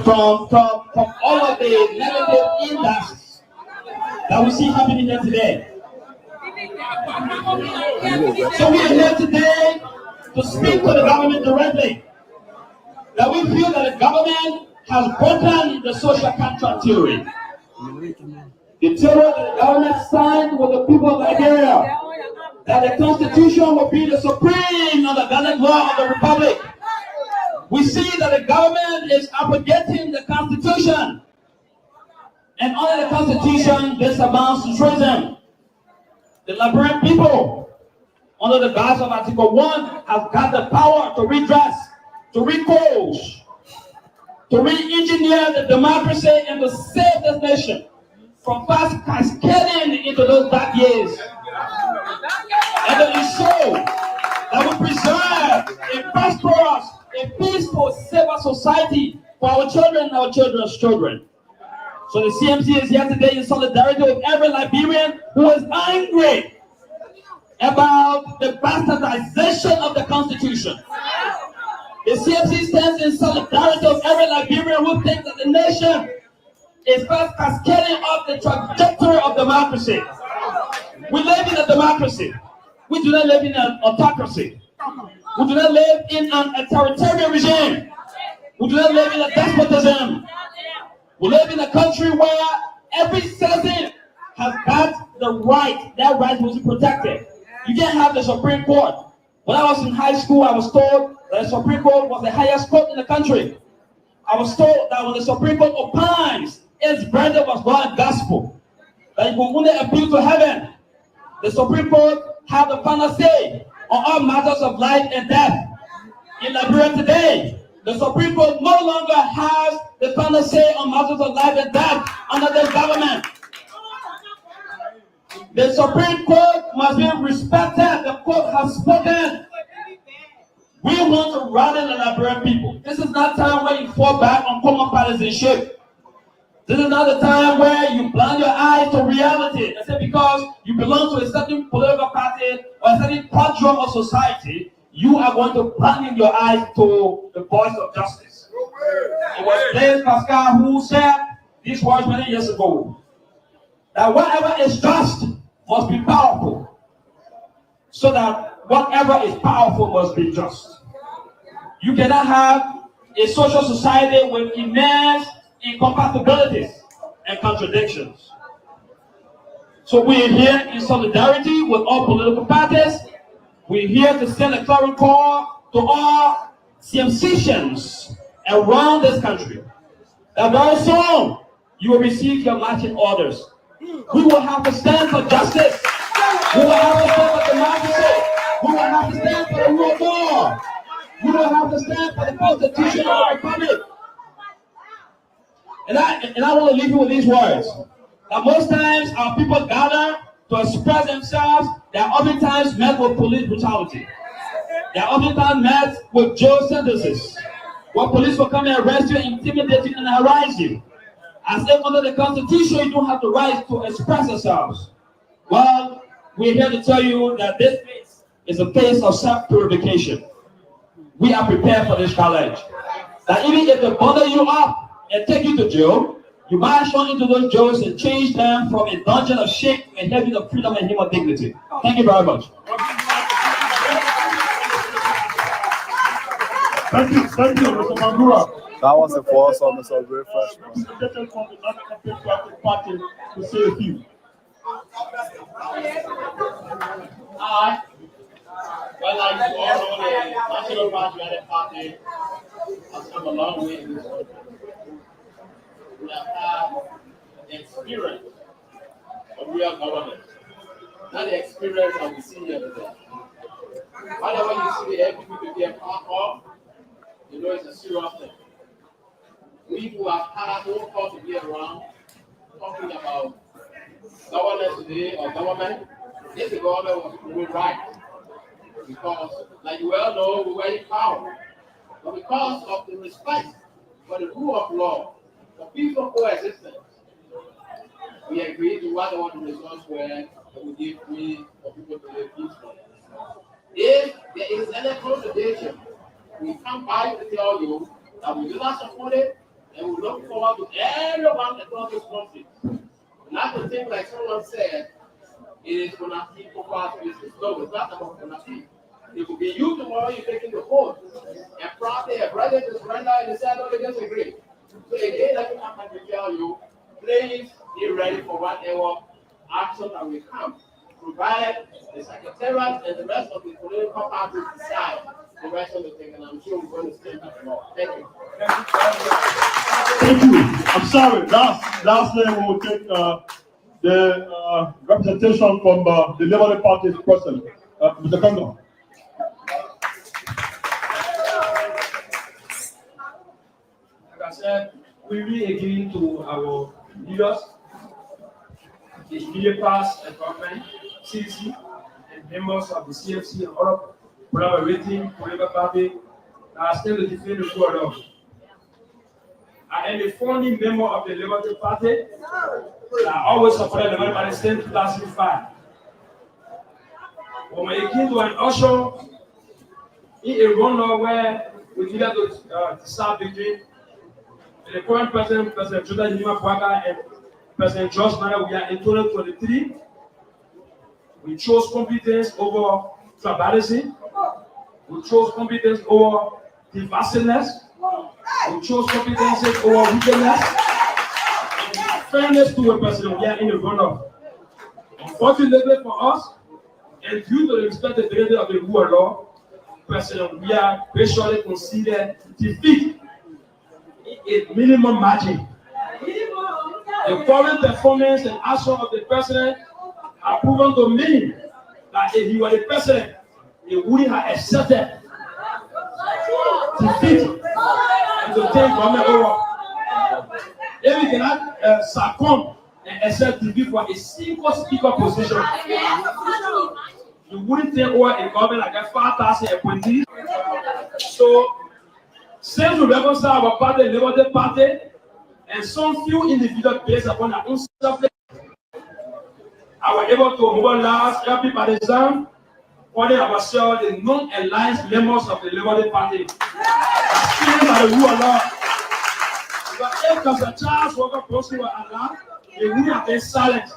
from all of the negative impacts that we see happening here today. So we are here today to speak to the government directly. That we feel that the government has broken the social contract theory. The theory that the government signed with the people of Liberia, that the Constitution will be the supreme and the valid law of the Republic. We see that the government is abrogating the Constitution. And under the Constitution, this amounts to treason. The Liberian people, under the guise of Article 1, have got the power to redress, to recourse, to re-engineer the democracy and to save this nation from fast cascading into those dark years. And to ensure that we preserve a prosperous, a peaceful, safer society for our children and our children's children. So the CMC is here today in solidarity with every Liberian who is angry about the bastardization of the Constitution. The CMC stands in solidarity with every Liberian who thinks that the nation is fast cascading up the trajectory of democracy. We live in a democracy. We do not live in an autocracy. We do not live in an authoritarian regime. We do not live in a despotism. We live in a country where every citizen has got the right, that right will be protected. You can't have the Supreme Court. When I was in high school, I was told that the Supreme Court was the highest court in the country. I was told that when the Supreme Court opines, its verdict was not gospel. That you will only appeal to heaven. The Supreme Court have the final say on all matters of life and death. In Liberia today, the Supreme Court no longer has the final say on matters of life and death under the government. The Supreme Court must be respected. The court has spoken. We want to rally the Liberian people. This is not time where you fall back on common partisanship. This is not the time where you blind your eyes to reality and say because you belong to a certain political party or a certain quadrant of society, you are going to blind your eyes to the voice of justice. It was Blaise Pascal who said these words many years ago, that whatever is just must be powerful, so that whatever is powerful must be just. You cannot have a social society with immense incompatibilities and contradictions. So we are here in solidarity with all political parties. We're here to send a clarion call to all CMCians around this country that very soon you will receive your marching orders. We will have to stand for justice. We will have to stand for democracy. We will have to stand for the rule of law. We will have to stand for the Constitution of the Republic. And I want to leave you with these words. That most times our people gather to express themselves, they are oftentimes met with police brutality. They are oftentimes met with jail sentences, where police will come and arrest you, intimidate you, and harass you. As if under the Constitution you don't have the right to express yourselves. Well, we're here to tell you that this phase is a phase of self-purification. We are prepared for this challenge. That even if they bundle you up and take you to jail, you march on into those jails and change them from a dungeon of shame to a heaven of freedom and human dignity. Thank you very much. Thank you, Mr. Mangura. That was the first one, Mr. Great Freshman. Party to say a few. Hi. Well, like you all know, the National Patriotic Party has come a long way in this country. We have had the experience of real government, not the experience that we see here today. Whenever you see the LGBT get part of, you know it's a serious thing. We who have had no cause to be around talking about governance today or government, if the government was doing right. Because, like you well know, we were in power. But because of the respect for the rule of law, for peaceful coexistence, we agreed to whatever the results were that we give free for people to live peacefully. If there is any contradiction, we come by to tell you that we do not support it, And we look forward to everyone across this country. Not to think like someone said, it is going to be for our business. No, it's not about going to be. It will be you tomorrow, you're taking the vote. And probably a brother to surrender and decide not to disagree. So again, let me come back to tell you, please be ready for whatever action that will come, provided the secretariat and the rest of the political parties decide the rest of the thing, and I'm sure we're going to stay back more. Thank you. Thank you. I'm sorry. Lastly, we will take the representation from the Liberia Party's president, Mr. Gongloe. Like I said, we really agree to our leaders, the immediate past and government, CC, and members of the CFC and other collaborating political party that are still to defend the rule of law. I am a founding member of the Liberia Party. I always supported the Liberia Party since 2005. When we came to an usher in a run where we needed to decide between the current president, President Joseph Pewee, and President George Mana, we are in 2023. We chose competence over tribalism. We chose competence over divisiveness. We chose competences over wickedness. And fairness to a president, we are in the runoff. Unfortunately for us, and due to the respectability of the rule of law, president, we are basically considered defeat in a minimum margin. The current performance and action of the president are proven to me that if he were the president, he wouldn't have accepted defeat and to take government over. If we cannot succumb and accept defeat for a single speaker position, you wouldn't take over a government like a 5,000 appointees. So, since we reconcile our party, the Liberia Party, and some few individuals based upon their own self, I was able to mobilize every partisan, calling ourselves the non-alliance members of the Liberia Party. By the rule of law. But if Dr. Charles Walker Posey were allowed, they would have been silent.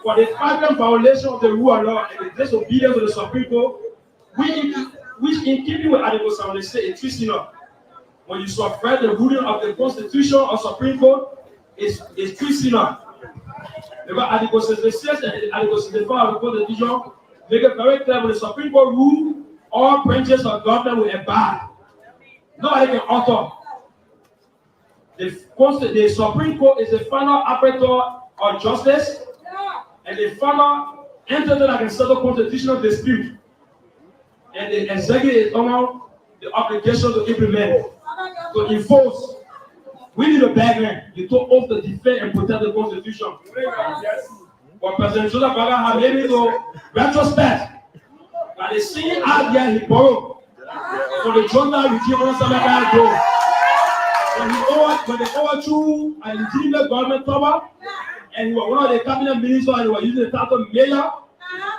For the flagrant violation of the rule of law and the disobedience of the Supreme Court, which in keeping with Article 76 is treasonous. When you subvert the ruling of the Constitution or Supreme Court, is treasonous. Because Article 66 and Article 65 of the Constitution make it very clear when the Supreme Court rule, all branches of government will abide. Nobody can alter. The Supreme Court is the final arbiter of justice and the final entity that can settle constitutional dispute. And the executive is on the obligation to implement, to enforce. We need a background. You took off to defend and protect the Constitution. But President Joseph Pewee had maybe to retrospect. But the scene out there he borrowed. So the junta regime on some guy go. When they overthrew a legitimate government power, and he was one of the cabinet ministers, and he was using the title mayor,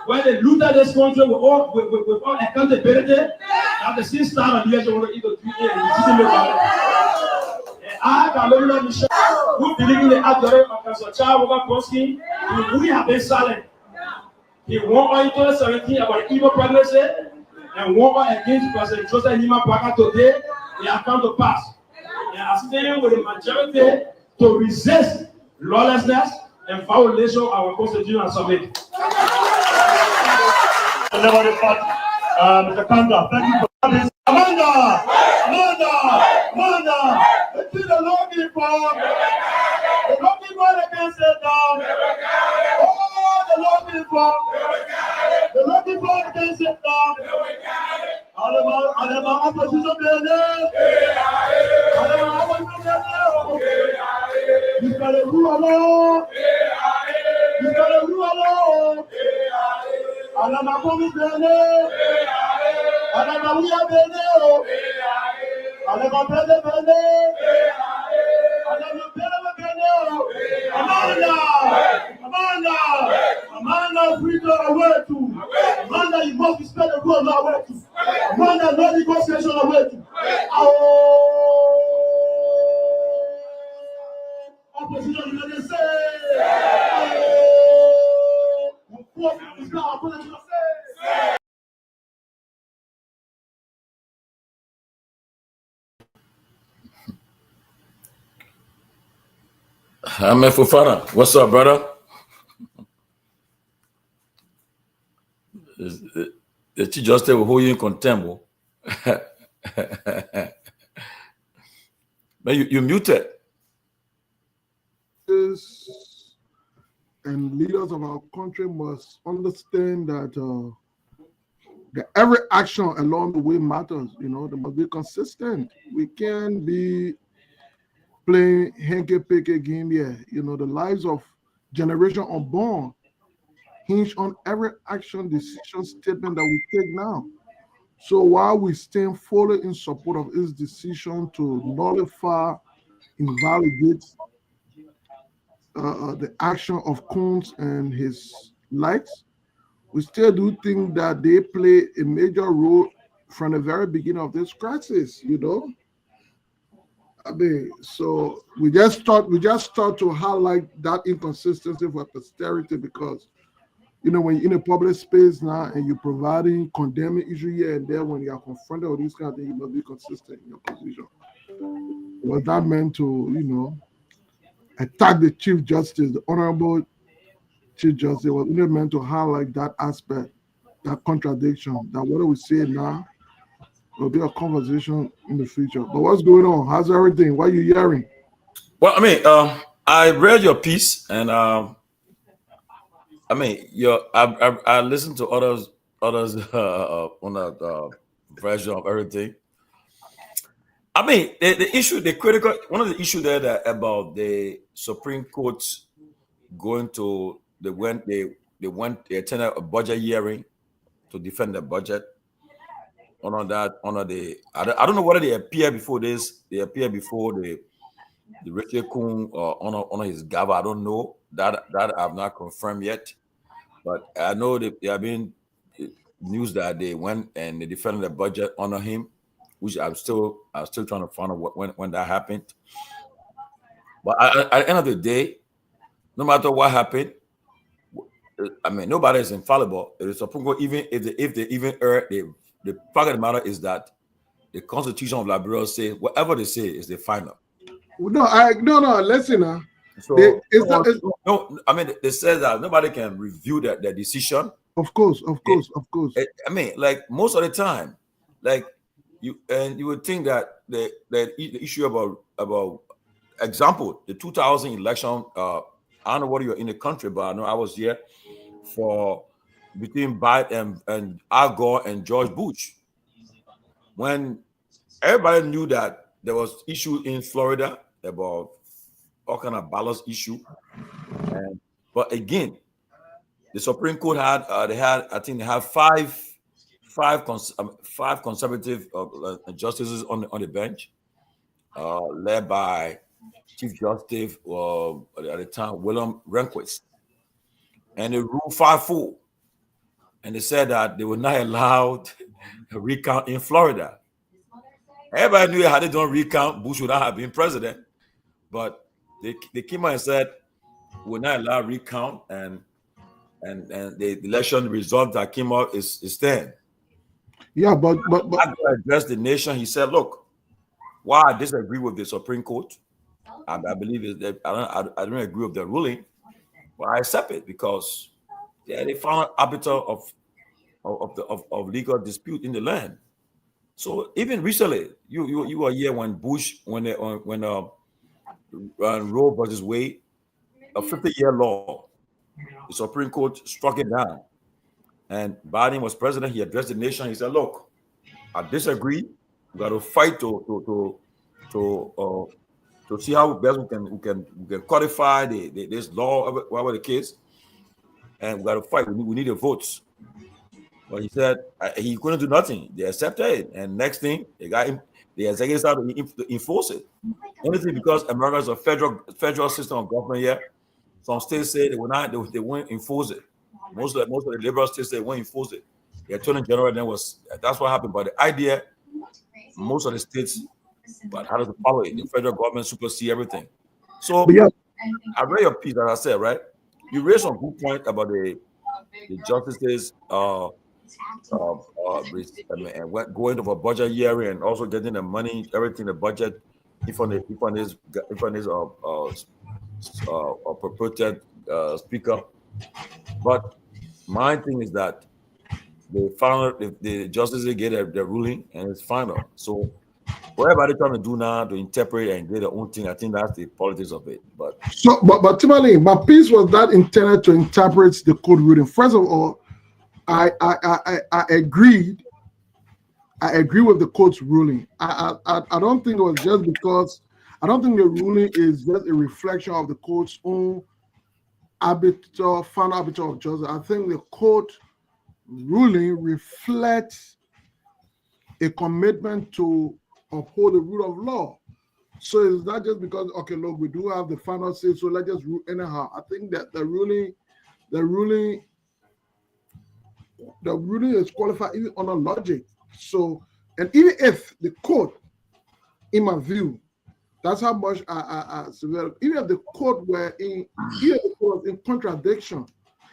when they looted this country with all accountability, that the scene started on the election to either do a legitimate government. And I can remember Michelle, who believe in the authority of Professor Charles Walker Posey, who would have been silent. He won in 2017 about evil pregnancy. And war against President Joseph Pewee today, they are come to pass. They are staying with the majority to resist lawlessness and violation of our Constitution and submit. Liberia Party, Mr. Kanga, thank you for this. Amanda! It's the law people. The law people against it down. Oh, the law people. The law people against it down. Alema opposition building. Alema opposition building. You got a rule of law. You got a rule of law. Alema promise building. Alema we are building. Alema building building. Alema building building. Amanda, free to away to. Amanda, you must respect the rule of law away to. Amanda, no negotiation away to. Oh. opposition, you know, they say, Ahmed Fofana, what's up, brother? The chief justice will hold you in contempt. But you muted. And leaders of our country must understand that every action along the way matters. You know, they must be consistent. We can't be playing hanky-panky game here. You know, the lives of generation unborn hinge on every action, decision, statement that we take now. So while we stand fully in support of his decision to nullify, invalidate the action of Coons and his likes, we still do think that they play a major role from the very beginning of this crisis, you know. I mean, so we just start to highlight that inconsistency for posterity, because you know, when you're in a public space now and you're providing condemning issue here and there, when you are confronted with these kind of things, you must be consistent in your position. Was that meant to, you know, attack the Chief Justice, the Honorable Chief Justice? Was only meant to highlight that aspect, that contradiction, that what we say now will be a conversation in the future. But what's going on? How's everything? What are you hearing? Well, I mean, I read your piece, and I mean, I listened to others on the version of everything. I mean, the issue, the critical, one of the issues there that about the Supreme Court going to they attended a budget hearing to defend the budget. I don't know whether they appear before this. They appear before the Richard Kun on his gava. I don't know that I've not confirmed yet, but I know there have been news that they went and they defended the budget under him, which I'm still trying to find out when that happened. But at the end of the day, no matter what happened, I mean, nobody is infallible. It is Supreme Court, even if they even err, the fact of the matter is that the Constitution of Liberia says whatever they say is the final. No, listen. No, I mean, they said that nobody can review their decision. Of course. I mean, like most of the time, like you would think that the issue about example, the 2000 election. I don't know whether you're in the country, but I know I was here for between Biden and Al Gore and George Bush, when everybody knew that there was issue in Florida about all kind of balance issue, but again, the Supreme Court had five conservative justices on the bench, led by Chief Justice at the time, William Rehnquist, and they ruled 5-4, and they said that they were not allowed a recount in Florida. Everybody knew had they done recount, Bush would not have been president, but they came out and said we're not allowed recount, and the election result that came out is stand. Yeah, but I addressed the nation. He said, "Look, why I disagree with the Supreme Court. I believe is that I don't agree with the ruling, but I accept it because they found an arbiter of legal dispute in the land. So even recently, you were here when Bush when Roe versus Wade, a 50-year law, the Supreme Court struck it down, and Biden was president. He addressed the nation. He said, "Look, I disagree. We got to fight to see how best we can codify this law, whatever the case, and we got to fight. We need the votes." But he said he couldn't do nothing. They accepted it, and next thing they got him. The executives had to enforce it. Only thing because America is a federal system of government here. Some states say they won't enforce it. Most of the liberal states they won't enforce it. The attorney general then that's what happened. But the idea, most of the states, but how does it follow it? The federal government supersede everything. So I read your piece, as I said, right? You raised some good point about the justices going over budget year and also getting the money, everything, the budget, if on this purported speaker. But my thing is that the justices get the ruling and it's final. So whatever they're trying to do now to interpret and get their own thing, I think that's the politics of it. But Tomalin, my piece was not intended to interpret the court ruling. First of all, I agreed. I agree with the court's ruling. I don't think it was just because I don't think the ruling is just a reflection of the court's own final arbiter of justice. I think the court ruling reflects a commitment to uphold the rule of law. So it's not just because, okay, look, we do have the final say, so let's just rule anyhow. I think that the ruling is qualified even on a logic. So, and even if the court, in my view, that's how much even if the court were in contradiction,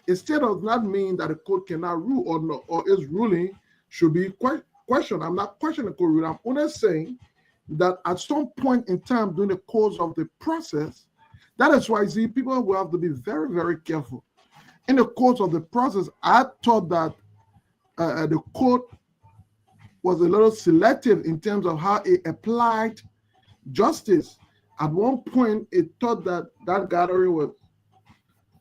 it still does not mean that the court cannot rule or its ruling should be questioned. I'm not questioning the court ruling. I'm only saying that at some point in time during the course of the process, that is why people will have to be very, very careful. In the course of the process, I thought that the court was a little selective in terms of how it applied justice. At one point, it thought that gathering was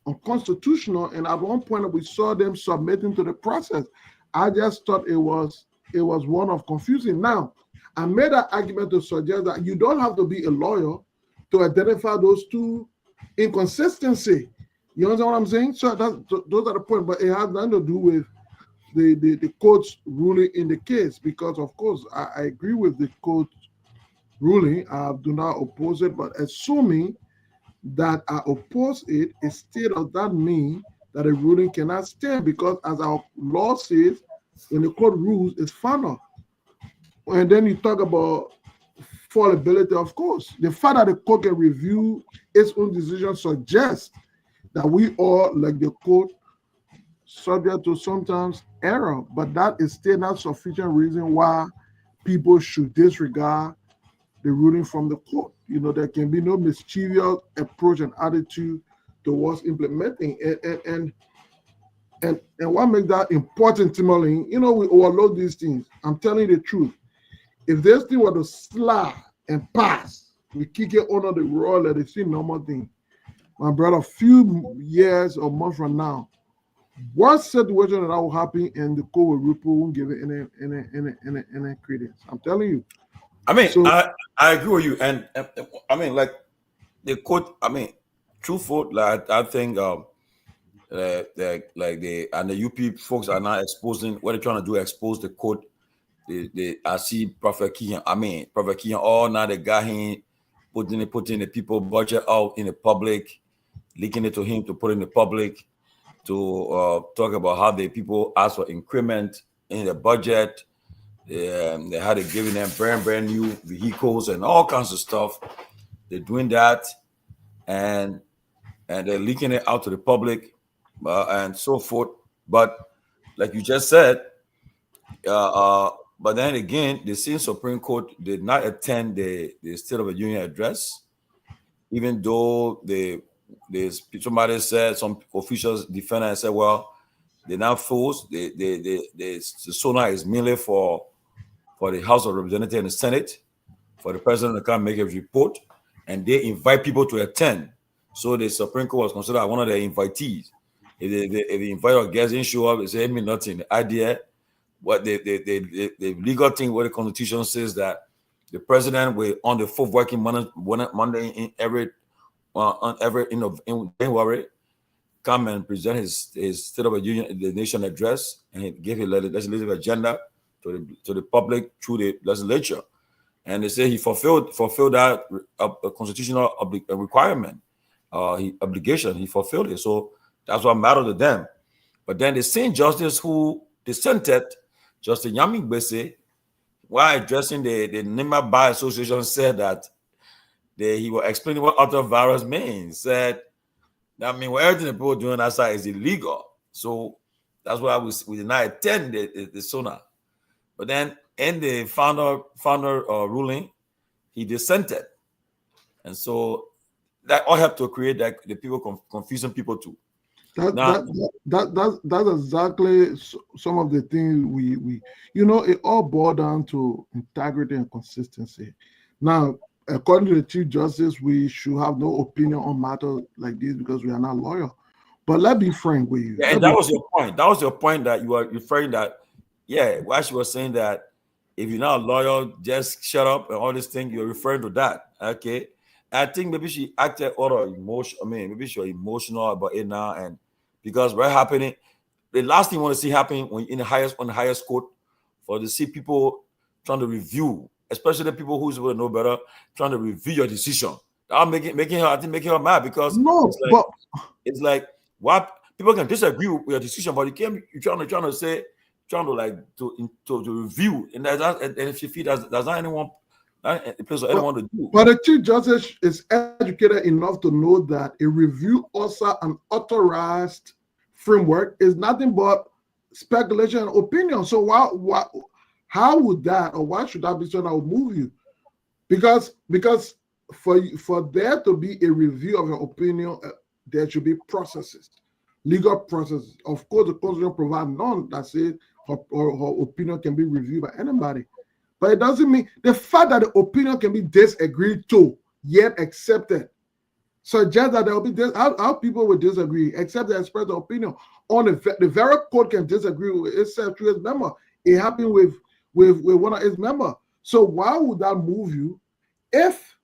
unconstitutional, and at one point we saw them submitting to the process. I just thought it was one of confusing. Now, I made an argument to suggest that you don't have to be a lawyer to identify those two inconsistencies. You understand what I'm saying? So those are the points, but it has nothing to do with the court's ruling in the case, because of course I agree with the court's ruling. I do not oppose it, but assuming that I oppose it, it still does not mean that a ruling cannot stand, because as our law says, when the court rules, it's final. And then you talk about fallibility, of course. The fact that the court can review its own decision suggests that we all, like the court, subject to sometimes error, but that is still not sufficient reason why people should disregard the ruling from the court. You know, there can be no mischievous approach and attitude towards implementing and what makes that important, Tomalin, you know, we overload these things. I'm telling you the truth. If this thing were to slide and pass, we kick it under the roll, let it see normal thing. My brother, a few years or months from now, what situation that will happen and the court won't give it any credence? I'm telling you. I mean, so, I agree with you, and I mean, like the court. I mean, truthful, like I think, like the UP folks are now exposing what they're trying to do. Expose the court. I see Prophet Kehleboe all now they got him putting the people budget out in the public, leaking it to him to put in the public, to talk about how the people ask for increment in the budget. They had to giving them brand new vehicles and all kinds of stuff. They're doing that, and they're leaking it out to the public, and so forth. But like you just said, but then again, the same Supreme Court did not attend the State of the Union address, even though somebody said, some officials defended and said, well, they're not fools. The SONA is merely for the House of Representatives and the Senate, for the president to come make a report, and they invite people to attend. So the Supreme Court was considered one of the invitees. If the invite guests didn't show up, they say, it means nothing. The idea, what the legal thing where the Constitution says that the president will, on the fourth working Monday in every in January, come and present his State of the Union, the nation address, and he gave a legislative agenda to the public through the legislature. And they say he fulfilled that constitutional requirement, obligation. He fulfilled it. So that's what mattered to them. But then the same justice who dissented, Justice Nyenwolo, while addressing the Nima Bar Association, said that he was explaining what ultra-virus means. Said, I mean, what everything the people doing outside is illegal. So that's why we did not attend the SONA. But then in the founder ruling, he dissented. And so that all helped to create that the people confusing people too. That's exactly some of the things we it all boiled down to integrity and consistency. Now, according to the Chief Justice, we should have no opinion on matters like this because we are not loyal. But let's be frank with you. Yeah, and that was your point. That was your point that you were referring that, while she was saying that if you're not loyal, just shut up and all this thing, you're referring to that. Okay. I think maybe she acted out of emotion. I mean, maybe she was emotional about it now, and because what happening, the last thing you want to see happen when in the highest court, for to see people trying to review, especially the people who will know better, trying to review your decision. That making her mad because it's like what people can disagree with your decision, but you're trying to review, and if she feels there's not anyone. Place for anyone to do. But the Chief Justice is educated enough to know that a review also an authorized framework is nothing but speculation and opinion. So how would that, or why should that be something that would move you? Because for there to be a review of your opinion, there should be processes, legal processes. Of course, the Constitution provides none that says her opinion can be reviewed by anybody. But it doesn't mean the fact that the opinion can be disagreed to yet accepted suggests that there will be how people will disagree, except they express their opinion. On the very court can disagree with itself through its member. It happened with one of its members. So why would that move you if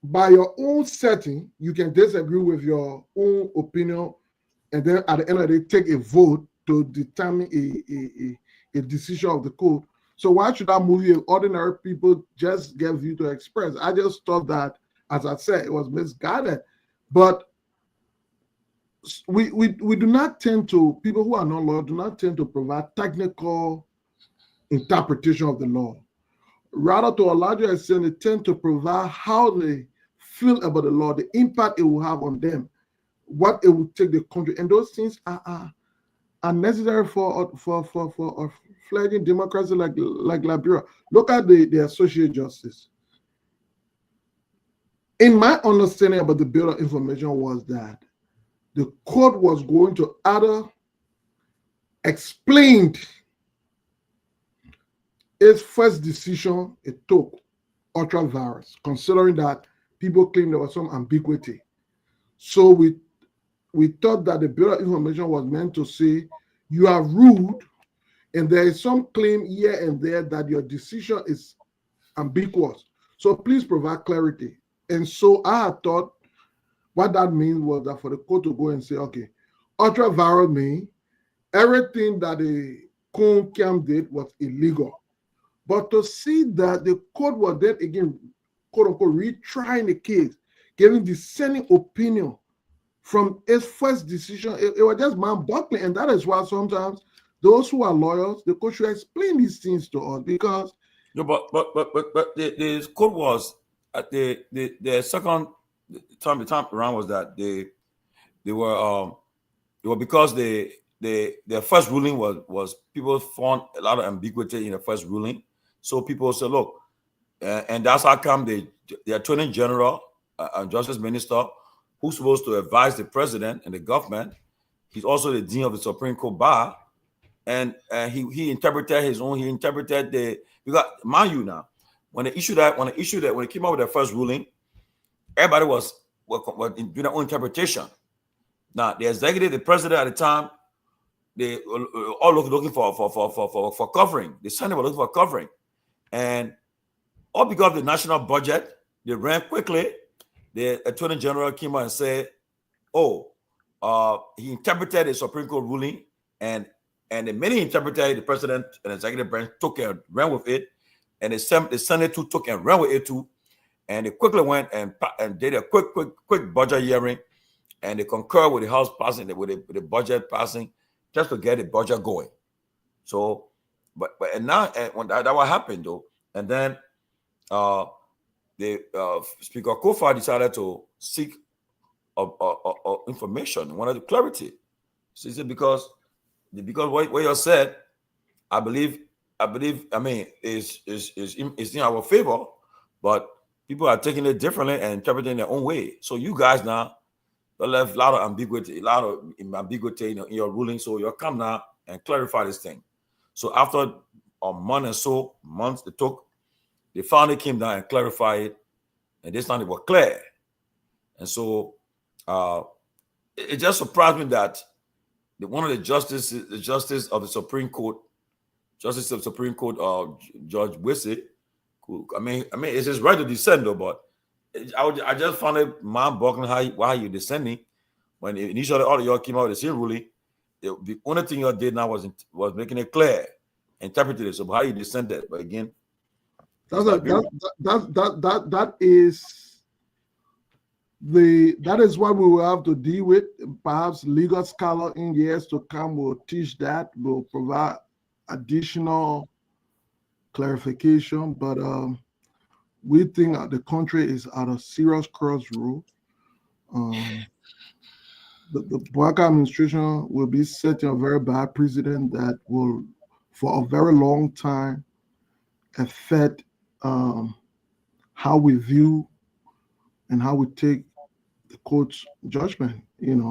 by your own setting you can disagree with your own opinion, and then at the end of the day take a vote to determine a decision of the court? So why should that move you if ordinary people just get view to express? I just thought that, as I said, it was misguided. But we do not tend to, people who are not lawyers do not tend to provide technical interpretation of the law. Rather, to a larger extent, they tend to provide how they feel about the law, the impact it will have on them, what it will take the country. And those things are necessary for a fledgling democracy like Liberia. Look at the associate justice. In my understanding about the Bill of Information was that the court was going to either explain its first decision it took, ultra-virus, considering that people claimed there was some ambiguity. So we thought that the Bill of Information was meant to say you are rude, and there is some claim here and there that your decision is ambiguous. So please provide clarity. And so I had thought what that means was that for the court to go and say, okay, ultra-viral means everything that the CONCAM did was illegal. But to see that the court was then again, quote unquote, retrying the case, giving dissenting opinion from its first decision, it was just mind-boggling. And that is why sometimes those who are lawyers, the court should explain these things to us, because no, but the court was at the second time around was that they were because their first ruling was people found a lot of ambiguity in the first ruling, so people said, look, and that's how come the Attorney General and Justice Minister, who's supposed to advise the president and the government, he's also the dean of the Supreme Court bar, and he interpreted his own. He interpreted because mind you now, when it came out with their first ruling, everybody was doing their own interpretation. Now the executive, the president at the time, they all looking for covering. The Senate was looking for covering, and all because of the national budget, they ran quickly. The Attorney General came out and said, "Oh, he interpreted the Supreme Court ruling, and the many interpreted, the president and the executive branch took and ran with it, and the Senate too took and ran with it too, and they quickly went and did a quick budget hearing, and they concurred with the House passing with the budget passing, just to get the budget going. So, but now when that what happened though, and then Speaker Kofa decided to seek information, wanted clarity. So he said, because what you said, I believe, I mean, is in our favor, but people are taking it differently and interpreting their own way. So you guys now, you left a lot of ambiguity in your ruling. So you come now and clarify this thing. So after a month or so, months it took, they finally came down and clarified it, and this time it was clear. And so it just surprised me that one of the justice of the Supreme Court, Justice of the Supreme Court, Judge Wissey, I mean, it's his right to dissent, though, but I just found it mind-boggling why you're dissenting when initially all of y'all came out with the same ruling. The only thing you did now was making it clear, interpreted it. So how you dissented, but again, that is what we will have to deal with. Perhaps legal scholar in years to come will teach that, will provide additional clarification, but we think the country is at a serious crossroad. The Bouaka administration will be setting a very bad precedent that will, for a very long time, affect how we view and how we take the court's judgment. In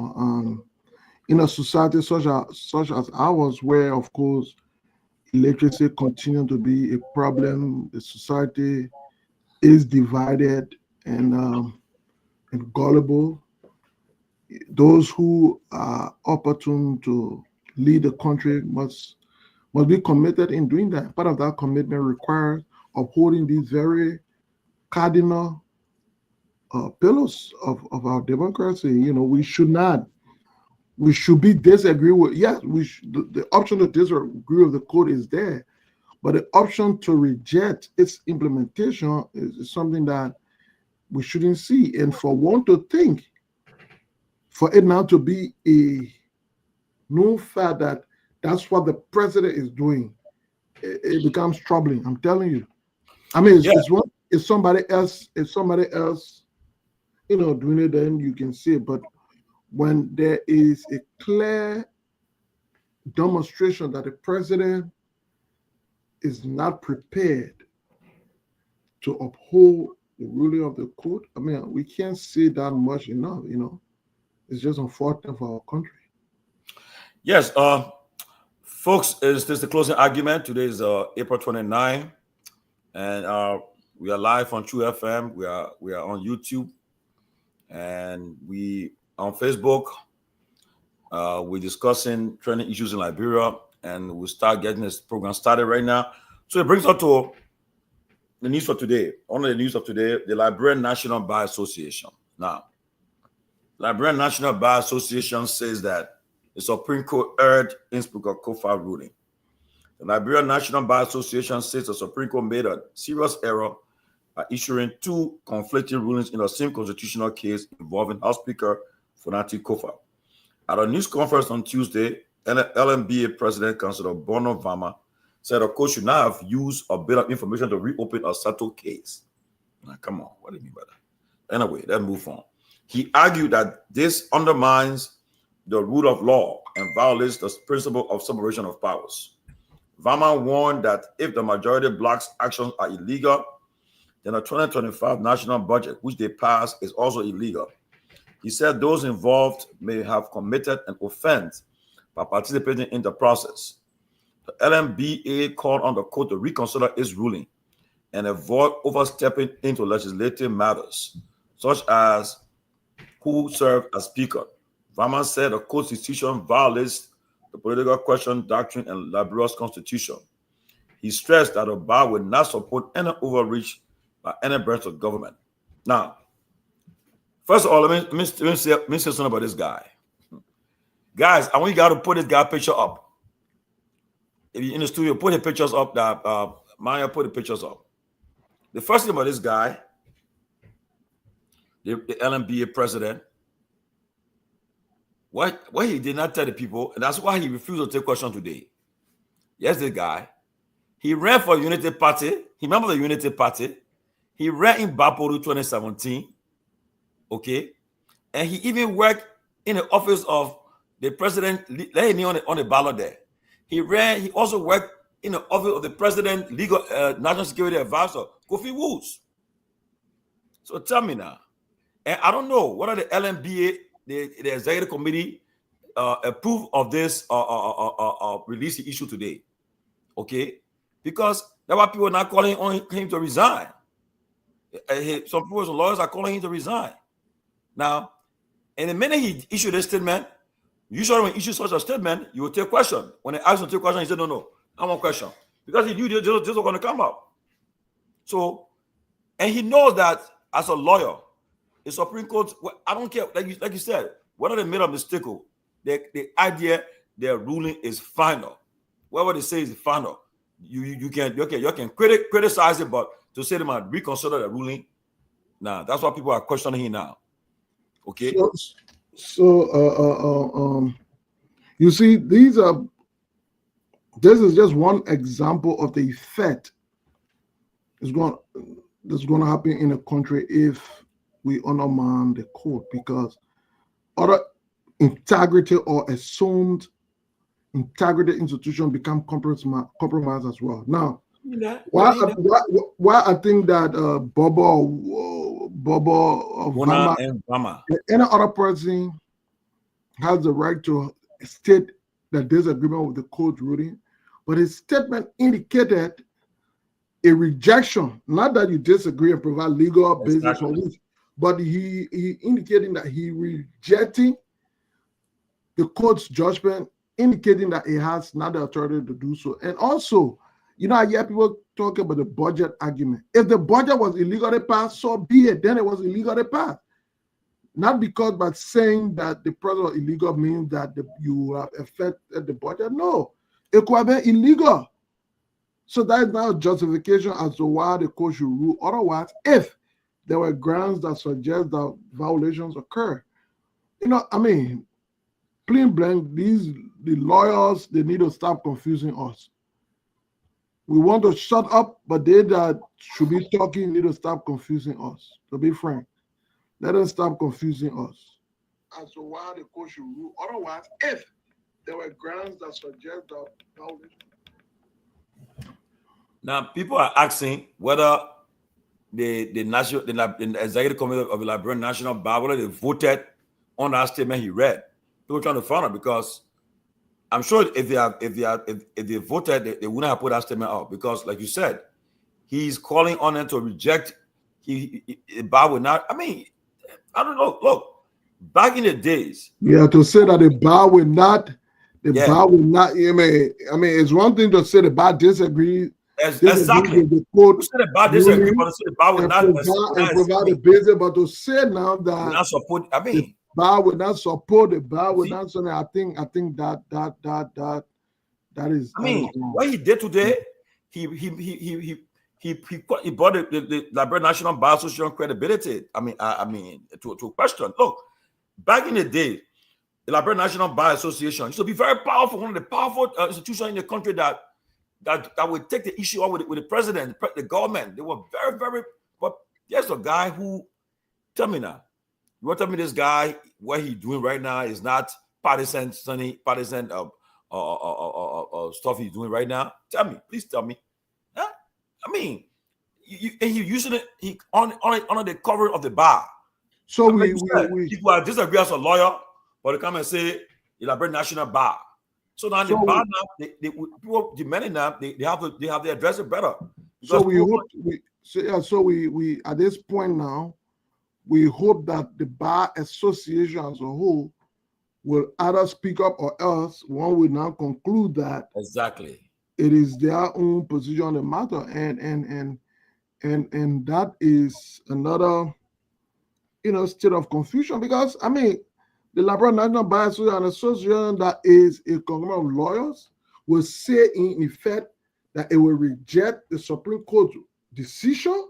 a society such as ours, where of course illiteracy continues to be a problem, the society is divided and gullible. Those who are opportune to lead the country must be committed in doing that. Part of that commitment requires upholding these very cardinal pillars of our democracy. We should be disagree with. Yes, the option to disagree with the court is there, but the option to reject its implementation is something that we shouldn't see. And for one to think, for it now to be a known fact that that's what the president is doing, it becomes troubling. I'm telling you. I mean, if somebody else, doing it, then you can see it. But when there is a clear demonstration that the president is not prepared to uphold the ruling of the court, I mean, we can't say that much enough. It's just unfortunate for our country. Yes, folks, is this the closing argument? Today is April 29, and we are live on True FM. We are on YouTube, and we on Facebook. We're discussing trending issues in Liberia, and we'll start getting this program started right now. So it brings us to the news for today. On the news of today, the Liberian National Bar Association. Now, Liberian National Bar Association says that the Supreme Court erred in Speaker Kofa ruling. The Liberian National Bar Association says the Supreme Court made a serious error by issuing two conflicting rulings in the same constitutional case involving House Speaker Fonati Kofa. At a news conference on Tuesday, LMBA President Councilor Bono Vama said the court should not have used a bit of information to reopen a settled case. Now, come on, what do you mean by that? Anyway, let's move on. He argued that this undermines the rule of law and violates the principle of separation of powers. Vama warned that if the majority bloc's actions are illegal, then the 2025 national budget, which they passed, is also illegal. He said those involved may have committed an offense by participating in the process. The LMBA called on the court to reconsider its ruling and avoid overstepping into legislative matters, such as who served as speaker. Vama said the court's decision violates the political question doctrine and Liberia's constitution. He stressed that the bar would not support any overreach by any branch of government. Now, first of all, let me say something about this guy. Guys, I want you guys to put this guy picture up. If you're in the studio, put the pictures up. Maya, put the pictures up. The first thing about this guy, the LMBA president, what he did not tell the people, and that's why he refused to take questions today. Yes, this guy, he ran for the Unity Party. He remember the Unity Party. He ran in Bapuru 2017. Okay. And he even worked in the office of the president, on the ballot there. He also worked in the office of the president, legal national security advisor, Kofi Woods. So tell me now, and I don't know whether the LMBA, the executive committee, approve of this release the issue today. Okay, because there were people now calling on him to resign. Some people's lawyers are calling him to resign. Now, and the minute he issued this statement, usually when he issues such a statement, you will take question. When they ask him to take question, he said, no, I want question. Because he knew this was going to come up. So, and he knows that as a lawyer, the Supreme Court, I don't care, like you said, whether they made a mistake, the idea their ruling is final. Whatever they say is final. You can criticize it, but to say them and reconsider the ruling, now that's what people are questioning him now. Okay. So you see, this is just one example of the effect that's going to happen in a country if we undermine the court, because other integrity or assumed integrity institutions become compromised as well. Now, why I think that Bobo Obama and any other person has the right to state that there's agreement with the court ruling, but his statement indicated a rejection, not that you disagree and provide legal basis for which, but he indicating that he rejecting the court's judgment, indicating that he has not the authority to do so. And also, I hear people talk about the budget argument. If the budget was illegally passed, so be it. Then it was illegally passed. Not because by saying that the president was illegal means that you have affected the budget. No, it could have been illegal. So that is not a justification as to why the court should rule otherwise if there were grounds that suggest that violations occur. Plain blank, the lawyers, they need to stop confusing us. We want to shut up, but they that should be talking need to stop confusing us. To be frank, let them stop confusing us as to why the court should rule otherwise if there were grounds that suggest that violation. Now, people are asking whether the executive committee of the Liberian National Bar, whether they voted on that statement he read. People trying to find out, because I'm sure if they voted, they wouldn't have put that statement out, because, like you said, he's calling on them to reject. The bar would not. I don't know. Look, back in the days, to say that the bar would not. Bar would not. It's one thing to say the bar disagrees. Exactly. The court the bar disagree, but the bar would not provide the basis. But to say now that not support. Bar would not support the bar would not. So I think that is. What he did today, he brought the Liberia National Bar Association credibility. To question. Look, back in the day, the Liberia National Bar Association used to be very powerful, one of the powerful institutions in the country that would take the issue up with the president, the government. They were very, very. But there's a guy who, tell me now. You want to tell me this guy, what he's doing right now is not partisan stuff he's doing right now? Tell me, please tell me. Huh? He using it under the cover of the bar. So people are disagree as a lawyer, but they come and say the Liberian National Bar. So now the bar now, people demanding now they have to address it better. So we at this point now, we hope that the bar association as a whole will either speak up, or else one will now conclude that exactly it is their own position on the matter, and that is another state of confusion, because the Liberia National Bar Association, an association that is a conglomerate of lawyers, will say in effect that it will reject the Supreme Court decision.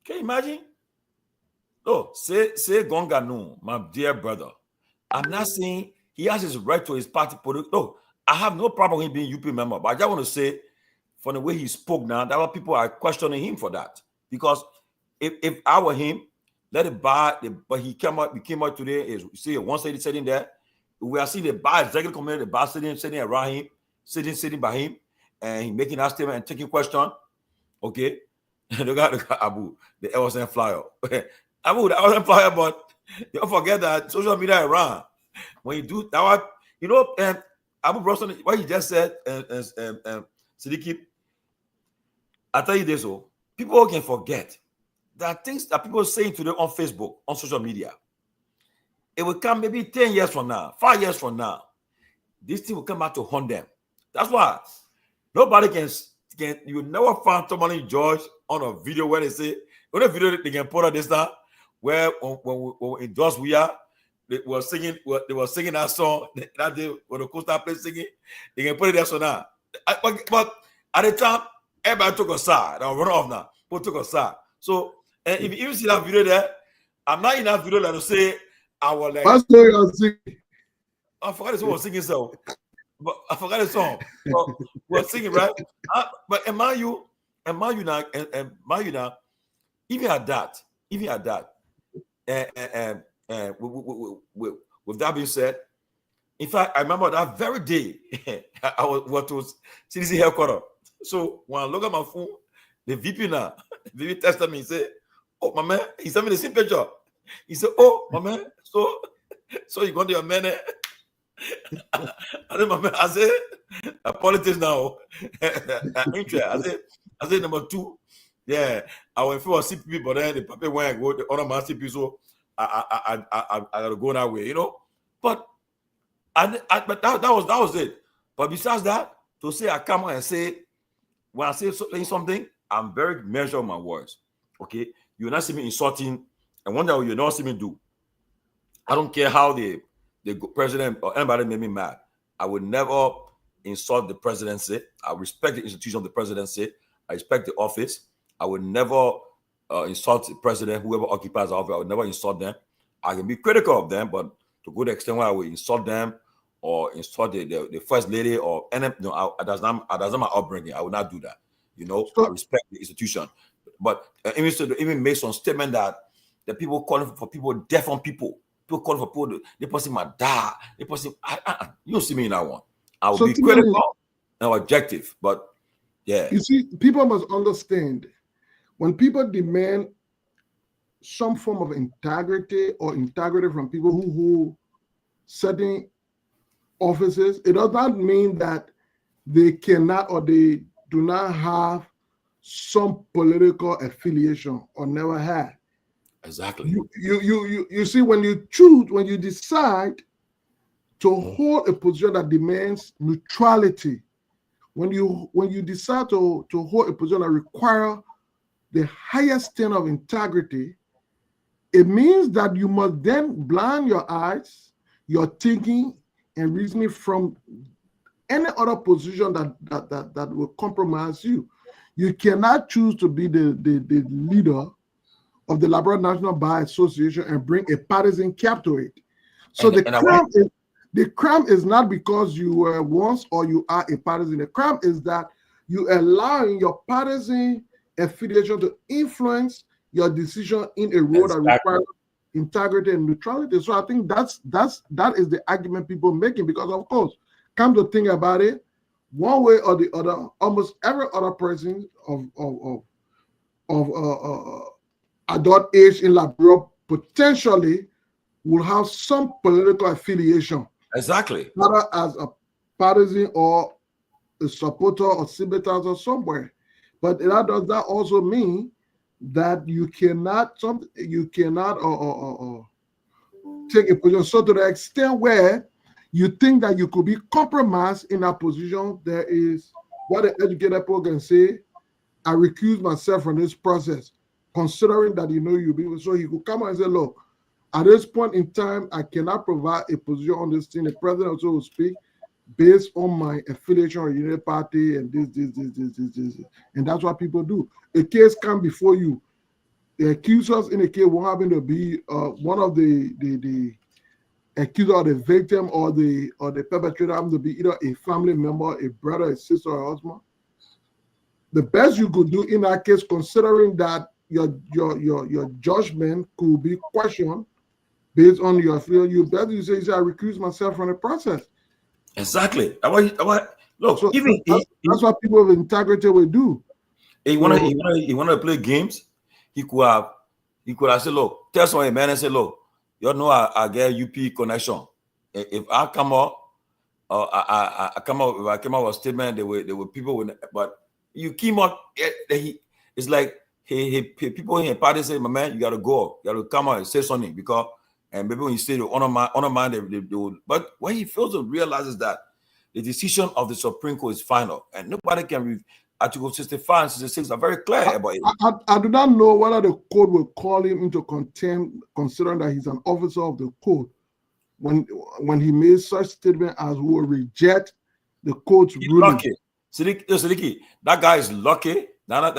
Can you imagine? Oh, say Gongano, my dear brother. I'm not saying he has his right to his party politics. No, I have no problem with him being UP member, but I just want to say, from the way he spoke now, that people are questioning him for that, because if I were him, let it buy. But he came out today. Is you see one lady sitting there. We are seeing the bar executive committee, the bar sitting around him, sitting by him, and he making that statement and taking question. Okay, look at Abu, the LSN flyer. Abu, the LSN flyer, but don't forget that social media around. When you do that, you know, Abu Brosson, what he just said, Siddiqui, I tell you this, people can forget. There are things that people are saying today on Facebook, on social media. It will come maybe 10 years from now, 5 years from now. This thing will come back to haunt them. That's why nobody can you never find Tomalin George on a video where they say, on a video they can put on this now, where when in Dos We Are, they were singing that song that day when the Costa played singing, they can put it there so now. But at the time, everybody took a side. I'll run off now. People took a side. So and if you see that video there, I'm not in that video that will say I was like, I forgot the song was singing so. But I forgot the song. We're singing, right? But am I you now, even at that, with that being said, in fact, I remember that very day I was CDC headquarters. So when I look at my phone, the VP now, the VP texted me and said, "Oh, my man," he sent me the same picture. He said, "Oh, my man, so you going to your man?" I said, politics now. Interest. I said, number 2, yeah, I went for a CPP, but then the paper when I go the other man CPP, so I gotta go that way, you know. But but that was it. But besides that, to say I come out and say when I say something, I'm very measured on my words. Okay, you'll not see me insulting, and one day you'll not see me do. I don't care how the president or anybody made me mad. I would never insult the presidency. I respect the institution of the presidency. I respect the office. I would never insult the president, whoever occupies the office. I would never insult them. I can be critical of them, but to go to the extent where I would insult them or insult the first lady or any, no, that's not my upbringing. I would not do that. You know, I respect the institution. But even made some statement that the people calling for people deaf on people. People calling for people, the person might die. The person, you don't see me in that one. I will be critical and objective, but yeah. You see, people must understand when people demand some form of integrity from people who hold certain offices, it does not mean that they cannot or they do not have some political affiliation or never had. Exactly. You see, when you decide to hold a position that demands neutrality, when you decide to hold a position that requires the highest standard of integrity, it means that you must then blind your eyes, your thinking and reasoning from any other position that will compromise you. You cannot choose to be the leader of the Liberia National Bar Association and bring a partisan cap to it. So the crime is not because you were once or you are a partisan. The crime is that you allowing your partisan affiliation to influence your decision in a role that requires integrity and neutrality. So I think that is the argument people making, because of course, come to think about it, one way or the other, almost every other person of adult age in Liberia potentially will have some political affiliation. Exactly. Whether as a partisan or a supporter or sympathizer or somewhere. But that does not also mean that you cannot take a position. So to the extent where you think that you could be compromised in that position, there is what the educated people can say, I recuse myself from this process, considering that you'll be. So he could come and say, look, at this point in time, I cannot provide a position on this thing. The president also will speak based on my affiliation or unity party and this. And that's what people do. A case come before you. The accusers in a case will happen to be one of the accuser or the victim or the perpetrator happen to be either a family member, a brother, a sister, or a husband. The best you could do in that case, considering that your judgment could be questioned based on your feel. You better you say, I recuse myself from the process. Exactly. Look, So even that's what people with integrity will do. he wanted to play games. He could have said, look, tell someone, man, and say, look, you know I get UP connection. If I come up, I come up with a statement, there were people with, but you came up. It's like people in the party say, my man, you gotta go, you gotta come out and say something because, and maybe when you say the honor man, they would. But when he fails to realize that the decision of the Supreme Court is final, and nobody can. Article 65 and 66 are very clear about it. I do not know whether the court will call him into contempt, considering that he's an officer of the court, when he made such statement as will reject the court's ruling. Lucky. Siddiqui, that guy is lucky. Not